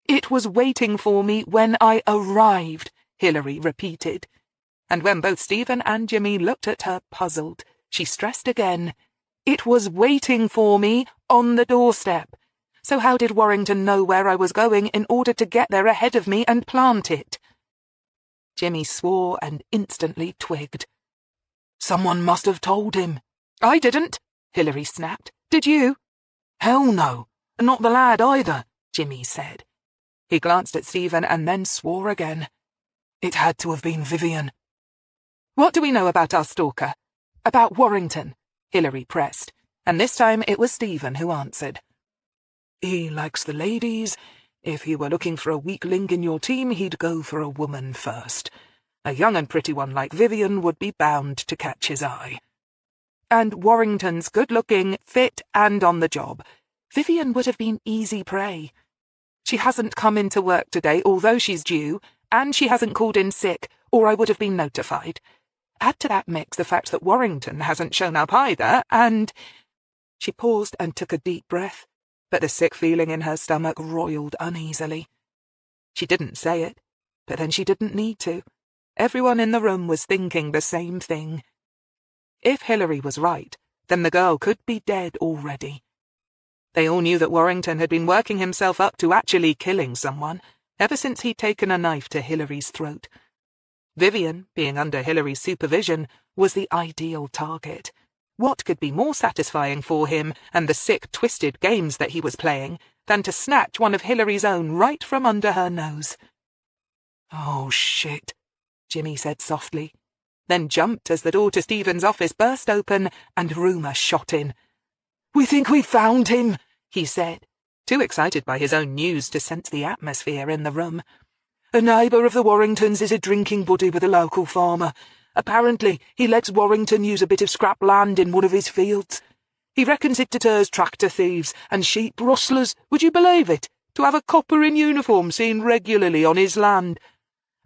It was waiting for me when I arrived, Hillary repeated. And when both Stephen and Jimmy looked at her puzzled, she stressed again, it was waiting for me on the doorstep. So how did Warrington know where I was going in order to get there ahead of me and plant it? Jimmy swore and instantly twigged. Someone must have told him. I didn't, Hillary snapped. Did you? Hell no, and not the lad either, Jimmy said. He glanced at Stephen and then swore again. It had to have been Vivian. What do we know about our stalker? About Warrington, Hillary pressed, and this time it was Stephen who answered. He likes the ladies. If he were looking for a weak link in your team, he'd go for a woman first. A young and pretty one like Vivian would be bound to catch his eye. And Warrington's good-looking, fit, and on the job. Vivian would have been easy prey. She hasn't come into work today, although she's due, and she hasn't called in sick, or I would have been notified. Add to that mix the fact that Warrington hasn't shown up either, and... She paused and took a deep breath, but the sick feeling in her stomach roiled uneasily. She didn't say it, but then she didn't need to. Everyone in the room was thinking the same thing. If Hillary was right, then the girl could be dead already. They all knew that Warrington had been working himself up to actually killing someone, ever since he'd taken a knife to Hillary's throat. Vivian, being under Hillary's supervision, was the ideal target. What could be more satisfying for him and the sick, twisted games that he was playing than to snatch one of Hillary's own right from under her nose? Oh, shit, Jimmy said softly, then jumped as the door to Stephen's office burst open and Rumour shot in. We think we found him, he said, too excited by his own news to sense the atmosphere in the room. A neighbour of the Warringtons is a drinking buddy with a local farmer. Apparently, he lets Warrington use a bit of scrap land in one of his fields. He reckons it deters tractor thieves and sheep rustlers, would you believe it, to have a copper in uniform seen regularly on his land.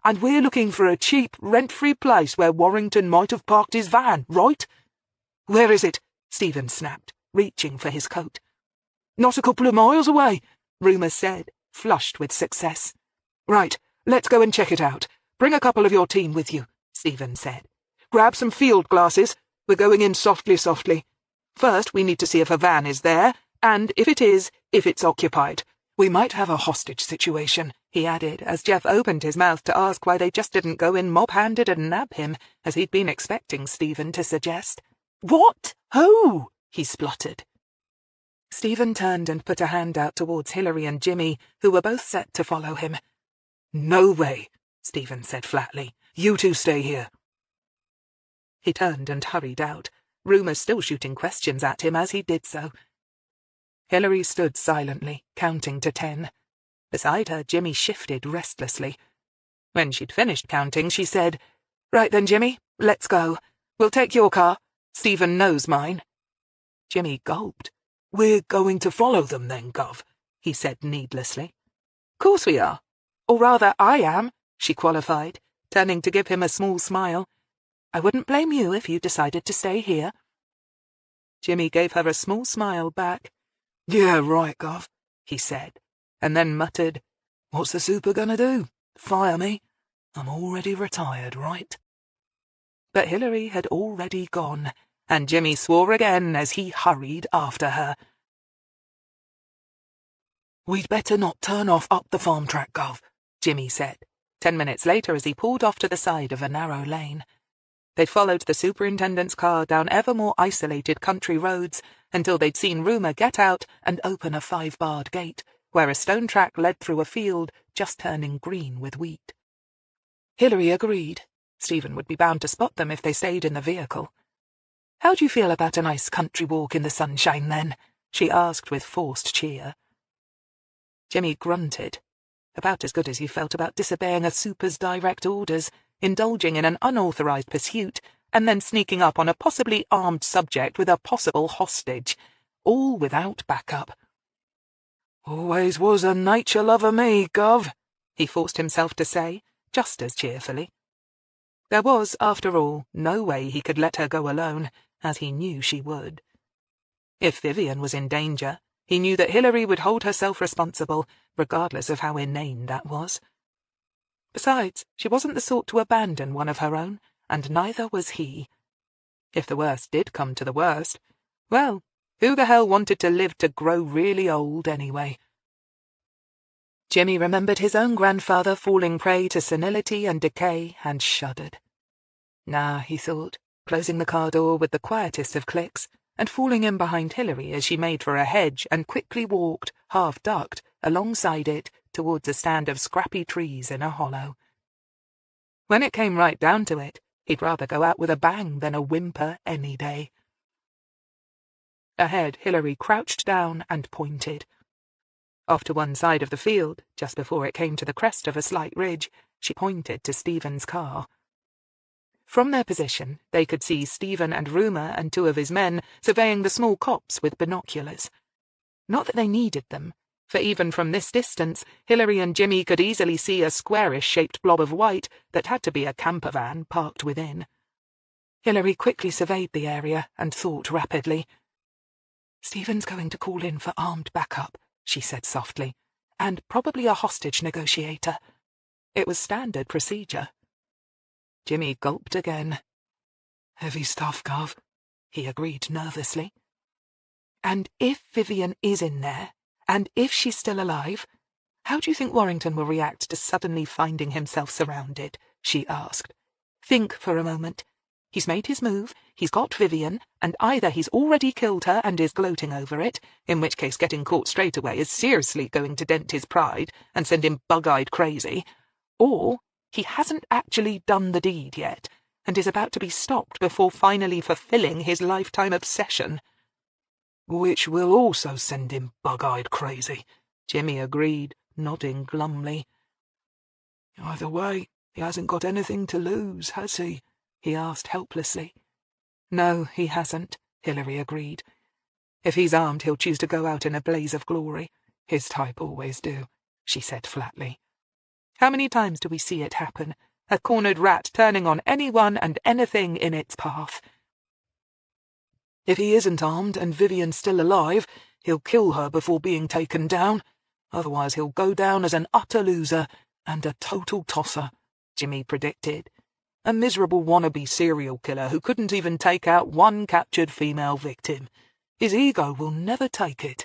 And we're looking for a cheap, rent-free place where Warrington might have parked his van, right? Where is it? Stephen snapped, reaching for his coat. Not a couple of miles away, Rumour said, flushed with success. Right, let's go and check it out. Bring a couple of your team with you, Stephen said. Grab some field glasses. We're going in softly. First, we need to see if a van is there, and if it is, if it's occupied. We might have a hostage situation, he added, as Jeff opened his mouth to ask why they just didn't go in mob-handed and nab him, as he'd been expecting Stephen to suggest. What? Who? He spluttered. Stephen turned and put a hand out towards Hillary and Jimmy, who were both set to follow him. No way, Stephen said flatly. You two stay here. He turned and hurried out, Rumour still shooting questions at him as he did so. Hillary stood silently, counting to 10. Beside her, Jimmy shifted restlessly. When she'd finished counting, she said, "Right then, Jimmy, let's go. We'll take your car. Stephen knows mine." Jimmy gulped. "We're going to follow them then, Gov," he said needlessly. "Course we are. Or rather, I am," she qualified, turning to give him a small smile. "I wouldn't blame you if you decided to stay here." Jimmy gave her a small smile back. "Yeah, right, Gov," he said, and then muttered, "What's the super gonna do? Fire me? I'm already retired, right?" But Hillary had already gone, and Jimmy swore again as he hurried after her. "We'd better not turn off up the farm track, Gov," Jimmy said, 10 minutes later as he pulled off to the side of a narrow lane. They'd followed the superintendent's car down ever more isolated country roads until they'd seen Rumour get out and open a 5-barred gate, where a stone track led through a field just turning green with wheat. Hillary agreed. Stephen would be bound to spot them if they stayed in the vehicle. "How do you feel about a nice country walk in the sunshine, then?" she asked with forced cheer. Jimmy grunted, about as good as he felt about disobeying a super's direct orders, indulging in an unauthorized pursuit, and then sneaking up on a possibly armed subject with a possible hostage, all without backup. "Always was a nature lover me, Gov," he forced himself to say, just as cheerfully. There was, after all, no way he could let her go alone, as he knew she would. If Vivian was in danger, he knew that Hillary would hold herself responsible, regardless of how inane that was. Besides, she wasn't the sort to abandon one of her own, and neither was he. If the worst did come to the worst, well, who the hell wanted to live to grow really old anyway? Jimmy remembered his own grandfather falling prey to senility and decay and shuddered. Nah, he thought, closing the car door with the quietest of clicks, and falling in behind Hillary as she made for a hedge and quickly walked, half-ducked, alongside it towards a stand of scrappy trees in a hollow. When it came right down to it, he'd rather go out with a bang than a whimper any day. Ahead, Hillary crouched down and pointed. Off to one side of the field, just before it came to the crest of a slight ridge, she pointed to Stephen's car. From their position, they could see Stephen and Rumour and two of his men surveying the small copse with binoculars. Not that they needed them, for even from this distance, Hillary and Jimmy could easily see a squarish-shaped blob of white that had to be a camper van parked within. Hillary quickly surveyed the area and thought rapidly. "Stephen's going to call in for armed backup," she said softly, "and probably a hostage negotiator." It was standard procedure. Jimmy gulped again. "Heavy stuff, Gov," he agreed nervously. "And if Vivian is in there, and if she's still alive, how do you think Warrington will react to suddenly finding himself surrounded?" she asked. "Think for a moment. He's made his move, he's got Vivian, and either he's already killed her and is gloating over it, in which case getting caught straight away is seriously going to dent his pride and send him bug-eyed crazy, or he hasn't actually done the deed yet, and is about to be stopped before finally fulfilling his lifetime obsession." "Which will also send him bug-eyed crazy," Jimmy agreed, nodding glumly. "Either way, he hasn't got anything to lose, has he?" he asked helplessly. "No, he hasn't," Hillary agreed. "If he's armed, he'll choose to go out in a blaze of glory. His type always do," she said flatly. "How many times do we see it happen? A cornered rat turning on anyone and anything in its path." "If he isn't armed and Vivian's still alive, he'll kill her before being taken down. Otherwise he'll go down as an utter loser and a total tosser," Jimmy predicted. "A miserable wannabe serial killer who couldn't even take out one captured female victim. His ego will never take it."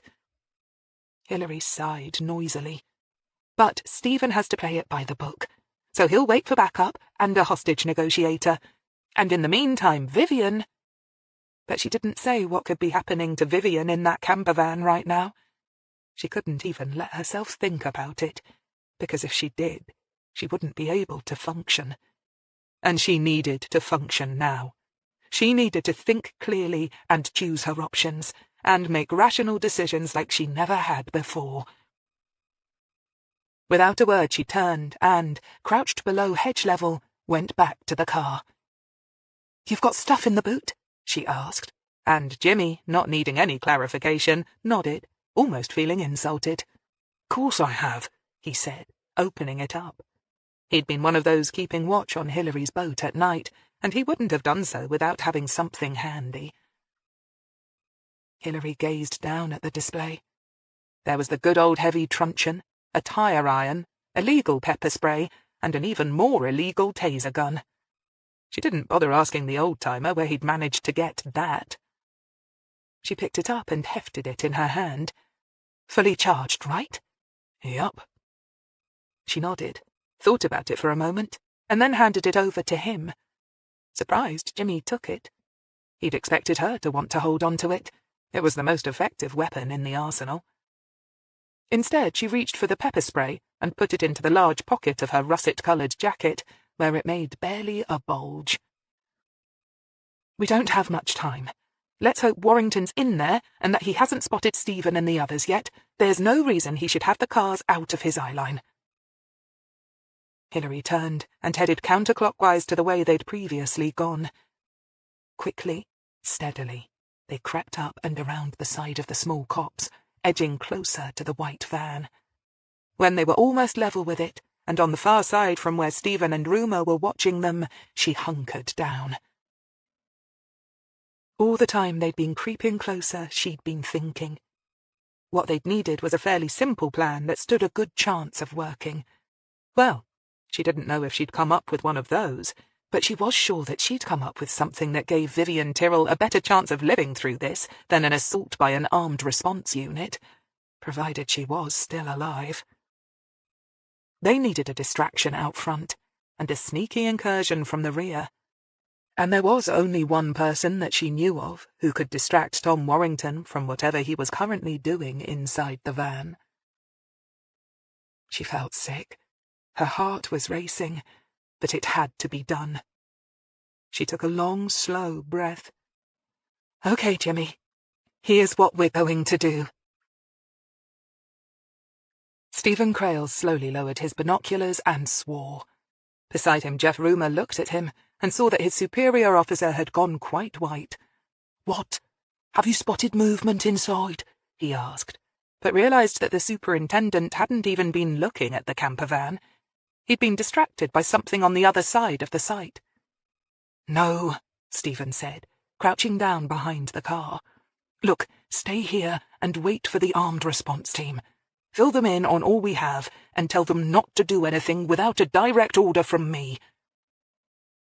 Hillary sighed noisily. "But Stephen has to play it by the book, so he'll wait for backup and a hostage negotiator. And in the meantime, Vivian—" But she didn't say what could be happening to Vivian in that camper van right now. She couldn't even let herself think about it, because if she did, she wouldn't be able to function. And she needed to function now. She needed to think clearly and choose her options, and make rational decisions like she never had before. Without a word, she turned and, crouched below hedge level, went back to the car. "You've got stuff in the boot?" she asked, and Jimmy, not needing any clarification, nodded, almost feeling insulted. "Course I have," he said, opening it up. He'd been one of those keeping watch on Hillary's boat at night, and he wouldn't have done so without having something handy. Hillary gazed down at the display. There was the good old heavy truncheon, a tire iron, illegal pepper spray, and an even more illegal taser gun. She didn't bother asking the old-timer where he'd managed to get that. She picked it up and hefted it in her hand. "Fully charged, right?" "Yup." She nodded, thought about it for a moment, and then handed it over to him. Surprised, Jimmy took it. He'd expected her to want to hold on to it. It was the most effective weapon in the arsenal. Instead, she reached for the pepper spray and put it into the large pocket of her russet-coloured jacket, where it made barely a bulge. "We don't have much time. Let's hope Warrington's in there and that he hasn't spotted Stephen and the others yet. There's no reason he should have the cars out of his eyeline." Hillary turned and headed counterclockwise to the way they'd previously gone. Quickly, steadily, they crept up and around the side of the small copse, edging closer to the white van. When they were almost level with it, and on the far side from where Stephen and Rumour were watching them, she hunkered down. All the time they'd been creeping closer, she'd been thinking. What they'd needed was a fairly simple plan that stood a good chance of working. Well, she didn't know if she'd come up with one of those, but she was sure that she'd come up with something that gave Vivian Tyrrell a better chance of living through this than an assault by an armed response unit, provided she was still alive. They needed a distraction out front, and a sneaky incursion from the rear. And there was only one person that she knew of who could distract Tom Warrington from whatever he was currently doing inside the van. She felt sick. Her heart was racing, but it had to be done. She took a long, slow breath. "Okay, Jimmy, here's what we're going to do." Stephen Crale slowly lowered his binoculars and swore. Beside him, Jeff Rumour looked at him and saw that his superior officer had gone quite white. "What? Have you spotted movement inside?" he asked, but realised that the superintendent hadn't even been looking at the camper van. He'd been distracted by something on the other side of the site. "No," Stephen said, crouching down behind the car. "Look, stay here and wait for the armed response team. Fill them in on all we have and tell them not to do anything without a direct order from me."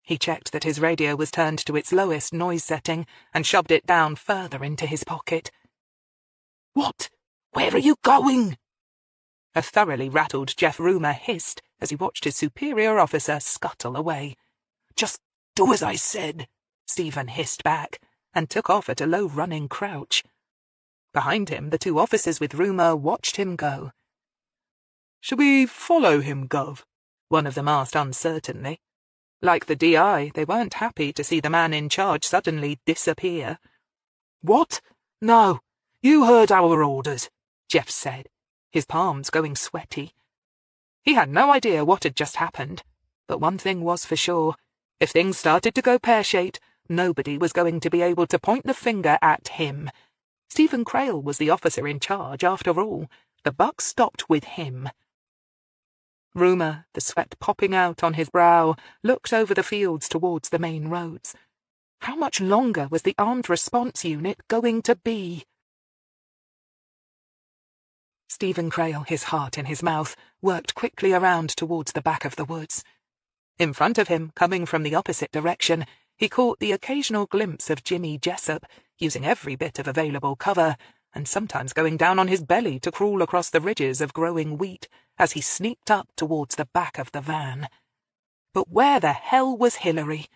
He checked that his radio was turned to its lowest noise setting and shoved it down further into his pocket. "What? Where are you going?" A thoroughly rattled Jeff Rumour hissed as he watched his superior officer scuttle away. "Just do as I said," Stephen hissed back, and took off at a low running crouch. Behind him, the two officers with Rumour watched him go. "Shall we follow him, Gov?" one of them asked uncertainly. Like the DI, they weren't happy to see the man in charge suddenly disappear. "What? No, you heard our orders," Jeff said, his palms going sweaty. He had no idea what had just happened, but one thing was for sure. If things started to go pear-shaped, nobody was going to be able to point the finger at him. Stephen Crale was the officer in charge, after all. The buck stopped with him. Rumour, the sweat popping out on his brow, looked over the fields towards the main roads. How much longer was the armed response unit going to be? Stephen Crale, his heart in his mouth, worked quickly around towards the back of the woods. In front of him, coming from the opposite direction, he caught the occasional glimpse of Jimmy Jessup, using every bit of available cover, and sometimes going down on his belly to crawl across the ridges of growing wheat as he sneaked up towards the back of the van. But where the hell was Hillary?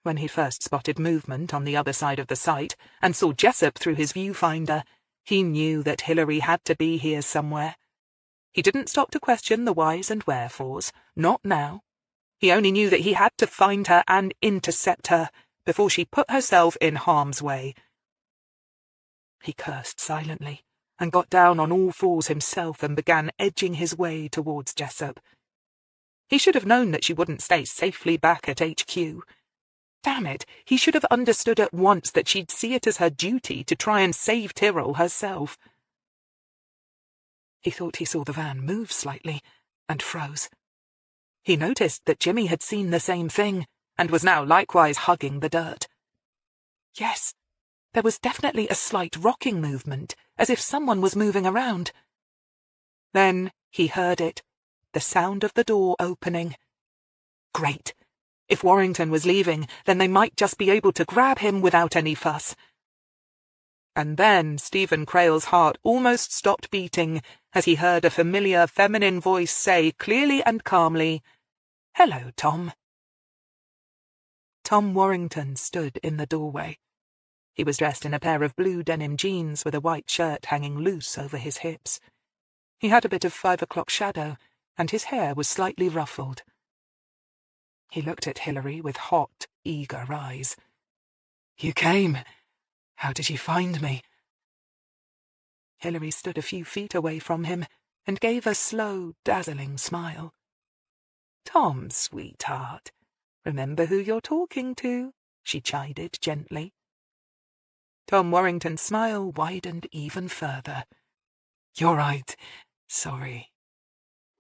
When he first spotted movement on the other side of the site and saw Jessup through his viewfinder, he knew that Hillary had to be here somewhere. He didn't stop to question the whys and wherefores, not now. He only knew that he had to find her and intercept her before she put herself in harm's way. He cursed silently and got down on all fours himself and began edging his way towards Jessup. He should have known that she wouldn't stay safely back at HQ. Damn it, he should have understood at once that she'd see it as her duty to try and save Tyrrell herself. He thought he saw the van move slightly, and froze. He noticed that Jimmy had seen the same thing, and was now likewise hugging the dirt. Yes, there was definitely a slight rocking movement, as if someone was moving around. Then he heard it, the sound of the door opening. Great. If Warrington was leaving, then they might just be able to grab him without any fuss. And then Stephen Crale's heart almost stopped beating as he heard a familiar feminine voice say clearly and calmly, "Hello, Tom." Tom Warrington stood in the doorway. He was dressed in a pair of blue denim jeans with a white shirt hanging loose over his hips. He had a bit of 5 o'clock shadow, and his hair was slightly ruffled. He looked at Hillary with hot, eager eyes. "You came. How did you find me?" Hillary stood a few feet away from him and gave a slow, dazzling smile. "Tom, sweetheart, remember who you're talking to," she chided gently. Tom Warrington's smile widened even further. "You're right. Sorry.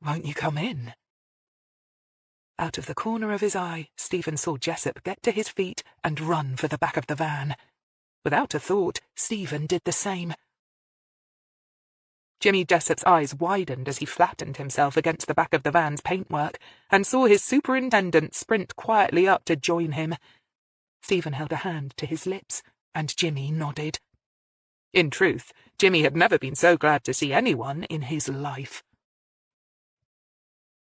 Won't you come in?" Out of the corner of his eye, Stephen saw Jessup get to his feet and run for the back of the van. Without a thought, Stephen did the same. Jimmy Jessup's eyes widened as he flattened himself against the back of the van's paintwork and saw his superintendent sprint quietly up to join him. Stephen held a hand to his lips, and Jimmy nodded. In truth, Jimmy had never been so glad to see anyone in his life.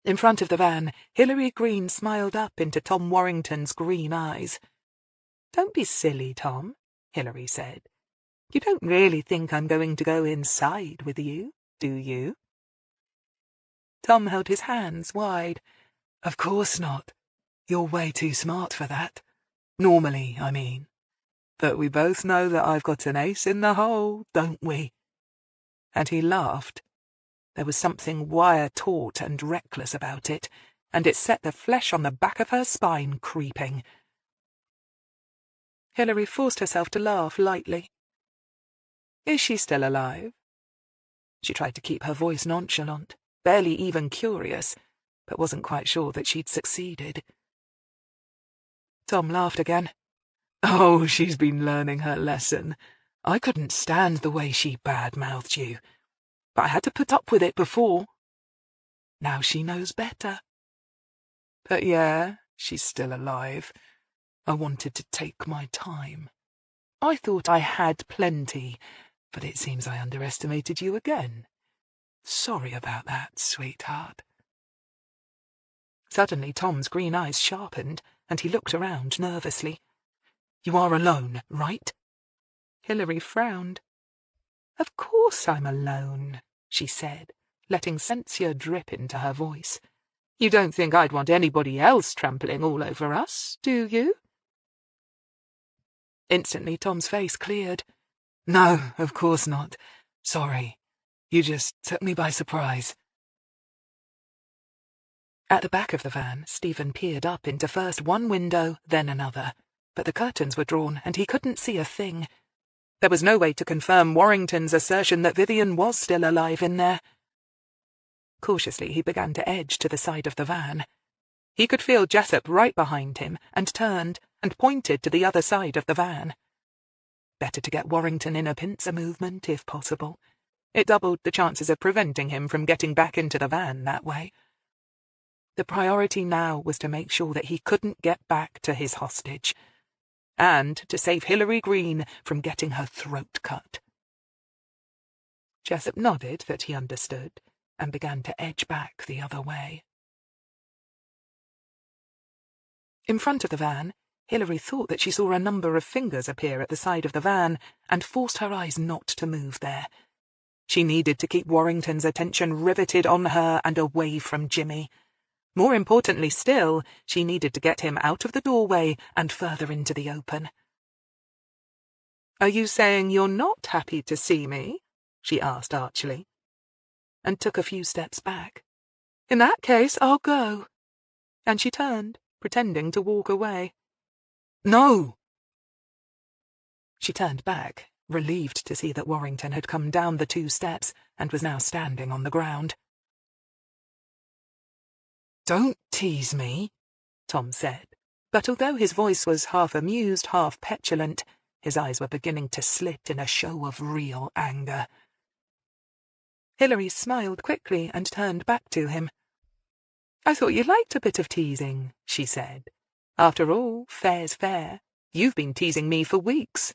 In front of the van, Hillary Greene smiled up into Tom Warrington's green eyes. "Don't be silly, Tom," Hillary said. "You don't really think I'm going to go inside with you, do you?" Tom held his hands wide. "Of course not. You're way too smart for that. Normally, I mean. But we both know that I've got an ace in the hole, don't we?" And he laughed. There was something wire-taut and reckless about it, and it set the flesh on the back of her spine creeping. Hillary forced herself to laugh lightly. "Is she still alive?" She tried to keep her voice nonchalant, barely even curious, but wasn't quite sure that she'd succeeded. Tom laughed again. "Oh, she's been learning her lesson. I couldn't stand the way she bad-mouthed you, but I had to put up with it before. Now she knows better. But yeah, she's still alive. I wanted to take my time. I thought I had plenty, but it seems I underestimated you again. Sorry about that, sweetheart." Suddenly Tom's green eyes sharpened, and he looked around nervously. "You are alone, right?" Hillary frowned. "Of course I'm alone," she said, letting censure drip into her voice. "You don't think I'd want anybody else trampling all over us, do you?" Instantly Tom's face cleared. "No, of course not. Sorry. You just took me by surprise." At the back of the van, Stephen peered up into first one window, then another, but the curtains were drawn and he couldn't see a thing. There was no way to confirm Warrington's assertion that Vivian was still alive in there. Cautiously, he began to edge to the side of the van. He could feel Jessup right behind him, and turned and pointed to the other side of the van. Better to get Warrington in a pincer movement, if possible. It doubled the chances of preventing him from getting back into the van that way. The priority now was to make sure that he couldn't get back to his hostage, and to save Hillary Greene from getting her throat cut. Jessup nodded that he understood, and began to edge back the other way. In front of the van, Hillary thought that she saw a number of fingers appear at the side of the van, and forced her eyes not to move there. She needed to keep Warrington's attention riveted on her and away from Jimmy. More importantly still, she needed to get him out of the doorway and further into the open. "Are you saying you're not happy to see me?" she asked archly, and took a few steps back. "In that case, I'll go." And she turned, pretending to walk away. "No!" She turned back, relieved to see that Warrington had come down the 2 steps and was now standing on the ground. "Don't tease me," Tom said, but although his voice was half amused, half petulant, his eyes were beginning to slit in a show of real anger. Hillary smiled quickly and turned back to him. "I thought you liked a bit of teasing," she said. "After all, fair's fair. You've been teasing me for weeks."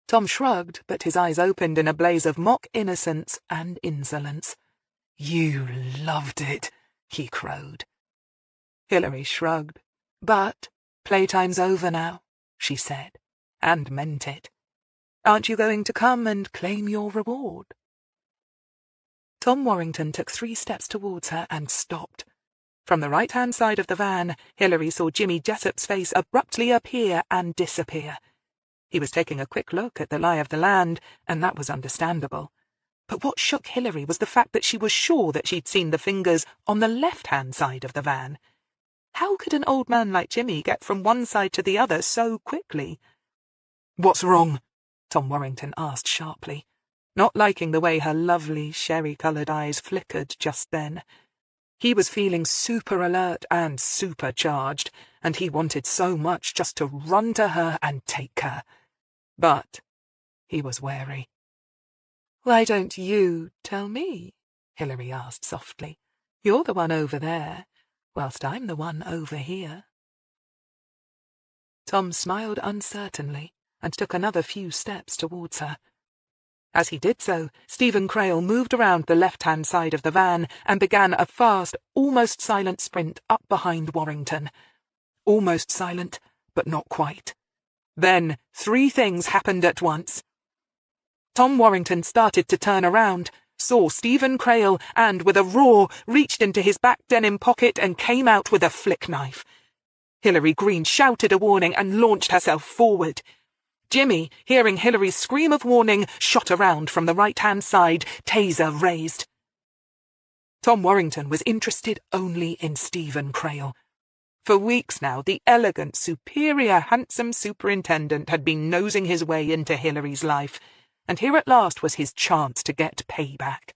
Tom shrugged, but his eyes opened in a blaze of mock innocence and insolence. "You loved it," he crowed. Hillary shrugged. "But playtime's over now," she said. and meant it. "Aren't you going to come and claim your reward?" Tom Warrington took 3 steps towards her and stopped. From the right-hand side of the van, Hillary saw Jimmy Jessop's face abruptly appear and disappear. He was taking a quick look at the lie of the land, and that was understandable. But what shook Hillary was the fact that she was sure that she'd seen the fingers on the left-hand side of the van. How could an old man like Jimmy get from one side to the other so quickly? "What's wrong?" Tom Warrington asked sharply, not liking the way her lovely, sherry-coloured eyes flickered just then. He was feeling super alert and supercharged, and he wanted so much just to run to her and take her. But he was wary. "Why don't you tell me?" Hillary asked softly. "You're the one over there, whilst I'm the one over here." Tom smiled uncertainly and took another few steps towards her. As he did so, Stephen Crail moved around the left-hand side of the van and began a fast, almost silent sprint up behind Warrington. Almost silent, but not quite. Then 3 things happened at once. Tom Warrington started to turn around, saw Stephen Crail, and, with a roar, reached into his back denim pocket and came out with a flick knife. Hillary Greene shouted a warning and launched herself forward. Jimmy, hearing Hillary's scream of warning, shot around from the right-hand side, taser raised. Tom Warrington was interested only in Stephen Crail. For weeks now, the elegant, superior, handsome superintendent had been nosing his way into Hillary's life, and here at last was his chance to get payback.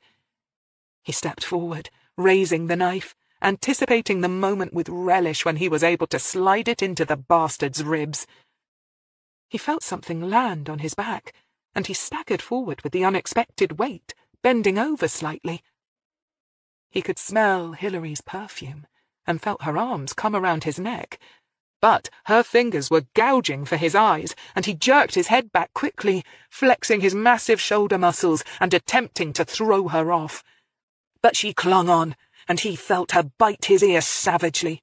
He stepped forward, raising the knife, anticipating the moment with relish when he was able to slide it into the bastard's ribs. He felt something land on his back, and he staggered forward with the unexpected weight, bending over slightly. He could smell Hillary's perfume, and felt her arms come around his neck. But her fingers were gouging for his eyes, and he jerked his head back quickly, flexing his massive shoulder muscles and attempting to throw her off. But she clung on, and he felt her bite his ear savagely.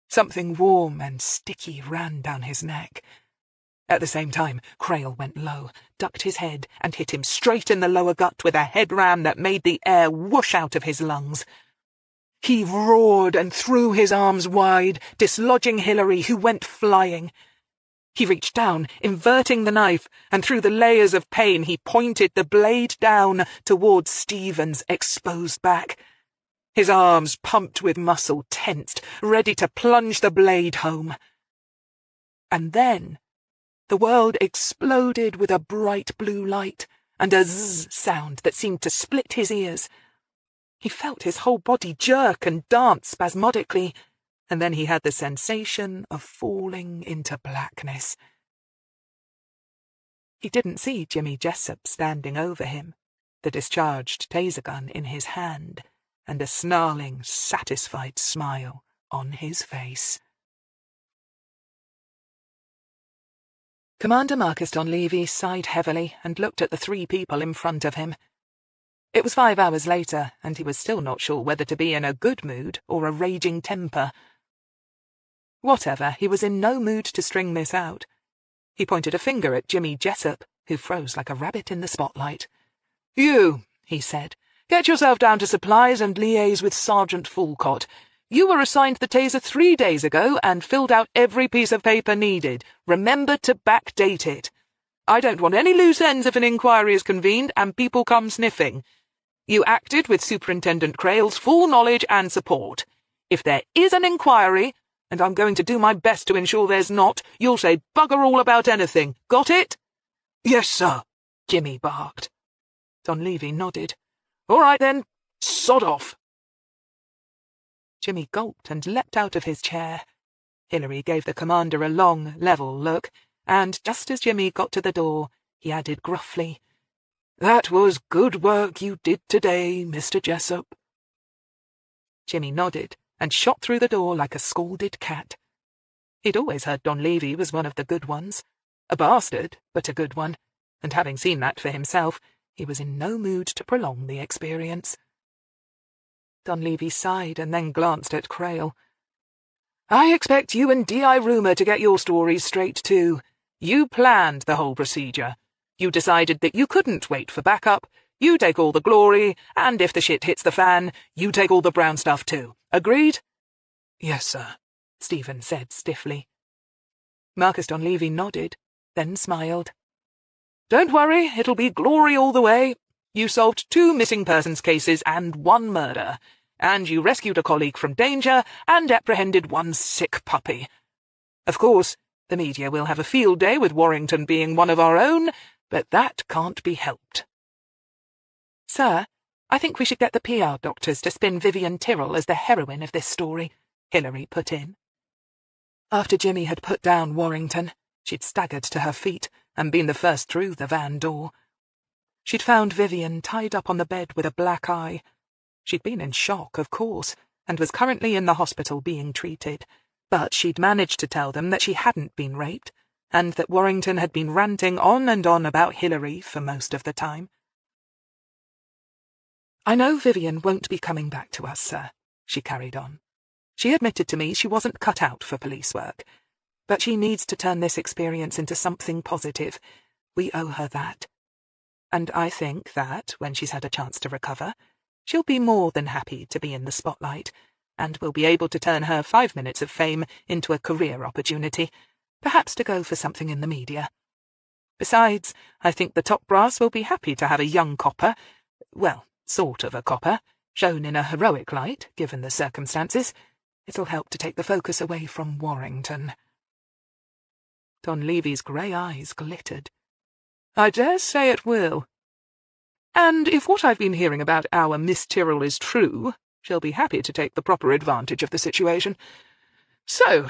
Something warm and sticky ran down his neck. At the same time, Crail went low, ducked his head, and hit him straight in the lower gut with a head ram that made the air whoosh out of his lungs. He roared and threw his arms wide, dislodging Hillary, who went flying. He reached down, inverting the knife, and through the layers of pain he pointed the blade down towards Stephen's exposed back. His arms, pumped with muscle, tensed, ready to plunge the blade home. And then the world exploded with a bright blue light and a zzz sound that seemed to split his ears. He felt his whole body jerk and dance spasmodically, and then he had the sensation of falling into blackness. He didn't see Jimmy Jessop standing over him, the discharged taser gun in his hand, and a snarling, satisfied smile on his face. Commander Marcus Donlevy sighed heavily and looked at the 3 people in front of him. It was 5 hours later, and he was still not sure whether to be in a good mood or a raging temper. Whatever, he was in no mood to string this out. He pointed a finger at Jimmy Jessop, who froze like a rabbit in the spotlight. "You," he said, "get yourself down to supplies and liaise with Sergeant Fulcott. You were assigned the taser 3 days ago and filled out every piece of paper needed. Remember to backdate it. I don't want any loose ends if an inquiry is convened and people come sniffing. You acted with Superintendent Crail's full knowledge and support. If there is an inquiry, and I'm going to do my best to ensure there's not, you'll say bugger all about anything. Got it?" "Yes, sir," Jimmy barked. Donlevy nodded. "All right, then. Sod off." Jimmy gulped and leapt out of his chair. Hillary gave the commander a long, level look, and just as Jimmy got to the door, he added gruffly, "That was good work you did today, Mr. Jessop." Jimmy nodded and shot through the door like a scalded cat. He'd always heard Donlevy was one of the good ones. A bastard, but a good one, and having seen that for himself, he was in no mood to prolong the experience. Donlevy sighed and then glanced at Crail. "I expect you and D.I. Rumour to get your stories straight, too. You planned the whole procedure. You decided that you couldn't wait for backup. You take all the glory, and if the shit hits the fan, you take all the brown stuff too. Agreed? Yes, sir, Stephen said stiffly. Marcus Donlevy nodded, then smiled. Don't worry, it'll be glory all the way. You solved 2 missing persons cases and 1 murder, and you rescued a colleague from danger and apprehended 1 sick puppy. Of course, the media will have a field day with Warrington being one of our own, but that can't be helped. Sir, I think we should get the PR doctors to spin Vivian Tyrrell as the heroine of this story, Hillary put in. After Jimmy had put down Warrington, she'd staggered to her feet and been the first through the van door. She'd found Vivian tied up on the bed with a black eye. She'd been in shock, of course, and was currently in the hospital being treated, but she'd managed to tell them that she hadn't been raped, and that Warrington had been ranting on and on about Hillary for most of the time. I know Vivian won't be coming back to us, sir, she carried on. She admitted to me she wasn't cut out for police work, but she needs to turn this experience into something positive. We owe her that. And I think that, when she's had a chance to recover, she'll be more than happy to be in the spotlight, and will be able to turn her 5 minutes of fame into a career opportunity, perhaps to go for something in the media. Besides, I think the top brass will be happy to have a young copper, well, sort of a copper, shown in a heroic light, given the circumstances. It'll help to take the focus away from Warrington. Donlevy's grey eyes glittered. I dare say it will. And if what I've been hearing about our Miss Tyrrell is true, she'll be happy to take the proper advantage of the situation. So,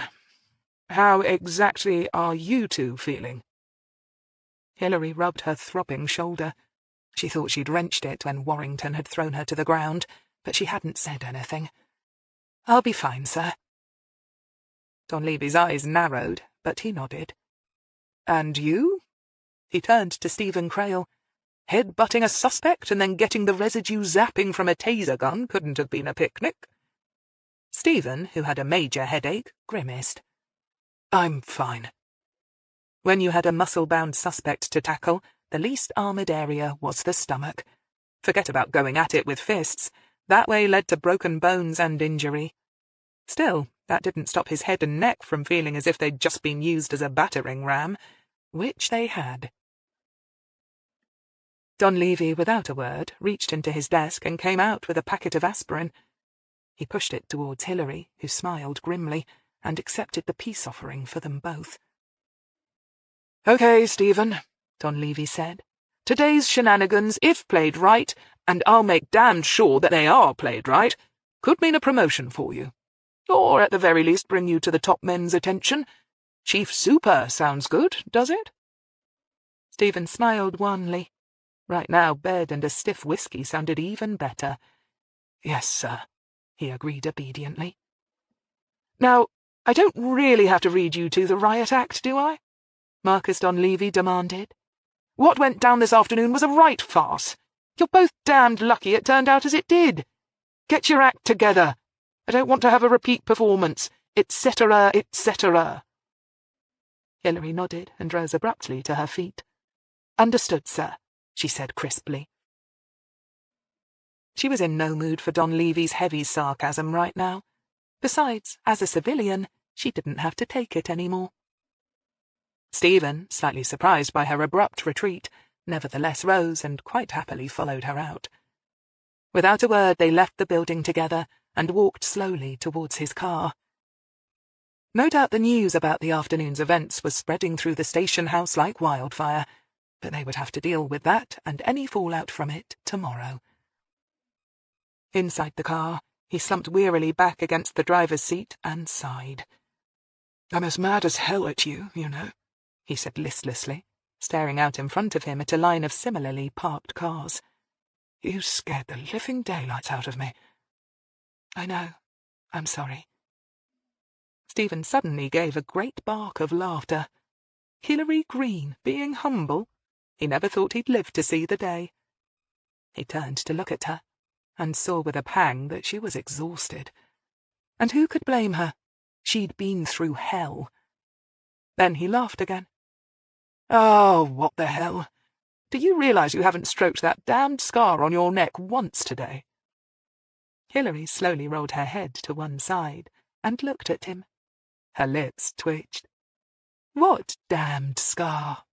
how exactly are you 2 feeling? Hillary rubbed her throbbing shoulder. She thought she'd wrenched it when Warrington had thrown her to the ground, but she hadn't said anything. I'll be fine, sir. Donlevy's eyes narrowed, but he nodded. And you? He turned to Stephen Crail. Head-butting a suspect and then getting the residue zapping from a taser gun couldn't have been a picnic. Stephen, who had a major headache, grimaced. I'm fine. When you had a muscle-bound suspect to tackle, the least armoured area was the stomach. Forget about going at it with fists. That way led to broken bones and injury. Still, that didn't stop his head and neck from feeling as if they'd just been used as a battering ram, which they had. Donlevy, without a word, reached into his desk and came out with a packet of aspirin. He pushed it towards Hillary, who smiled grimly, and accepted the peace offering for them both. "Okay, Stephen," Donlevy said. "Today's shenanigans, if played right, and I'll make damned sure that they are played right, could mean a promotion for you. Or at the very least bring you to the top men's attention. Chief Super sounds good, does it?" Stephen smiled wanly. Right now, bed and a stiff whiskey sounded even better. Yes, sir, he agreed obediently. "Now, I don't really have to read you 2 the riot act, do I?" Marcus Donlevy demanded. "What went down this afternoon was a right farce. You're both damned lucky it turned out as it did. Get your act together. I don't want to have a repeat performance, etc., etc." Hillary nodded and rose abruptly to her feet. "Understood, sir," she said crisply. She was in no mood for Donlevy's heavy sarcasm right now. Besides, as a civilian, she didn't have to take it anymore. Stephen, slightly surprised by her abrupt retreat, nevertheless rose and quite happily followed her out. Without a word, they left the building together and walked slowly towards his car. No doubt the news about the afternoon's events was spreading through the station house like wildfire, but they would have to deal with that and any fallout from it tomorrow. Inside the car, he slumped wearily back against the driver's seat and sighed. "I'm as mad as hell at you, you know," he said listlessly, staring out in front of him at a line of similarly parked cars. "You scared the living daylights out of me." "I know. I'm sorry." Stephen suddenly gave a great bark of laughter. Hillary Greene being humble? He never thought he'd live to see the day. He turned to look at her, and saw with a pang that she was exhausted. And who could blame her? She'd been through hell. Then he laughed again. Oh, what the hell? Do you realise you haven't stroked that damned scar on your neck once today? Hillary slowly rolled her head to one side and looked at him. Her lips twitched. What damned scar?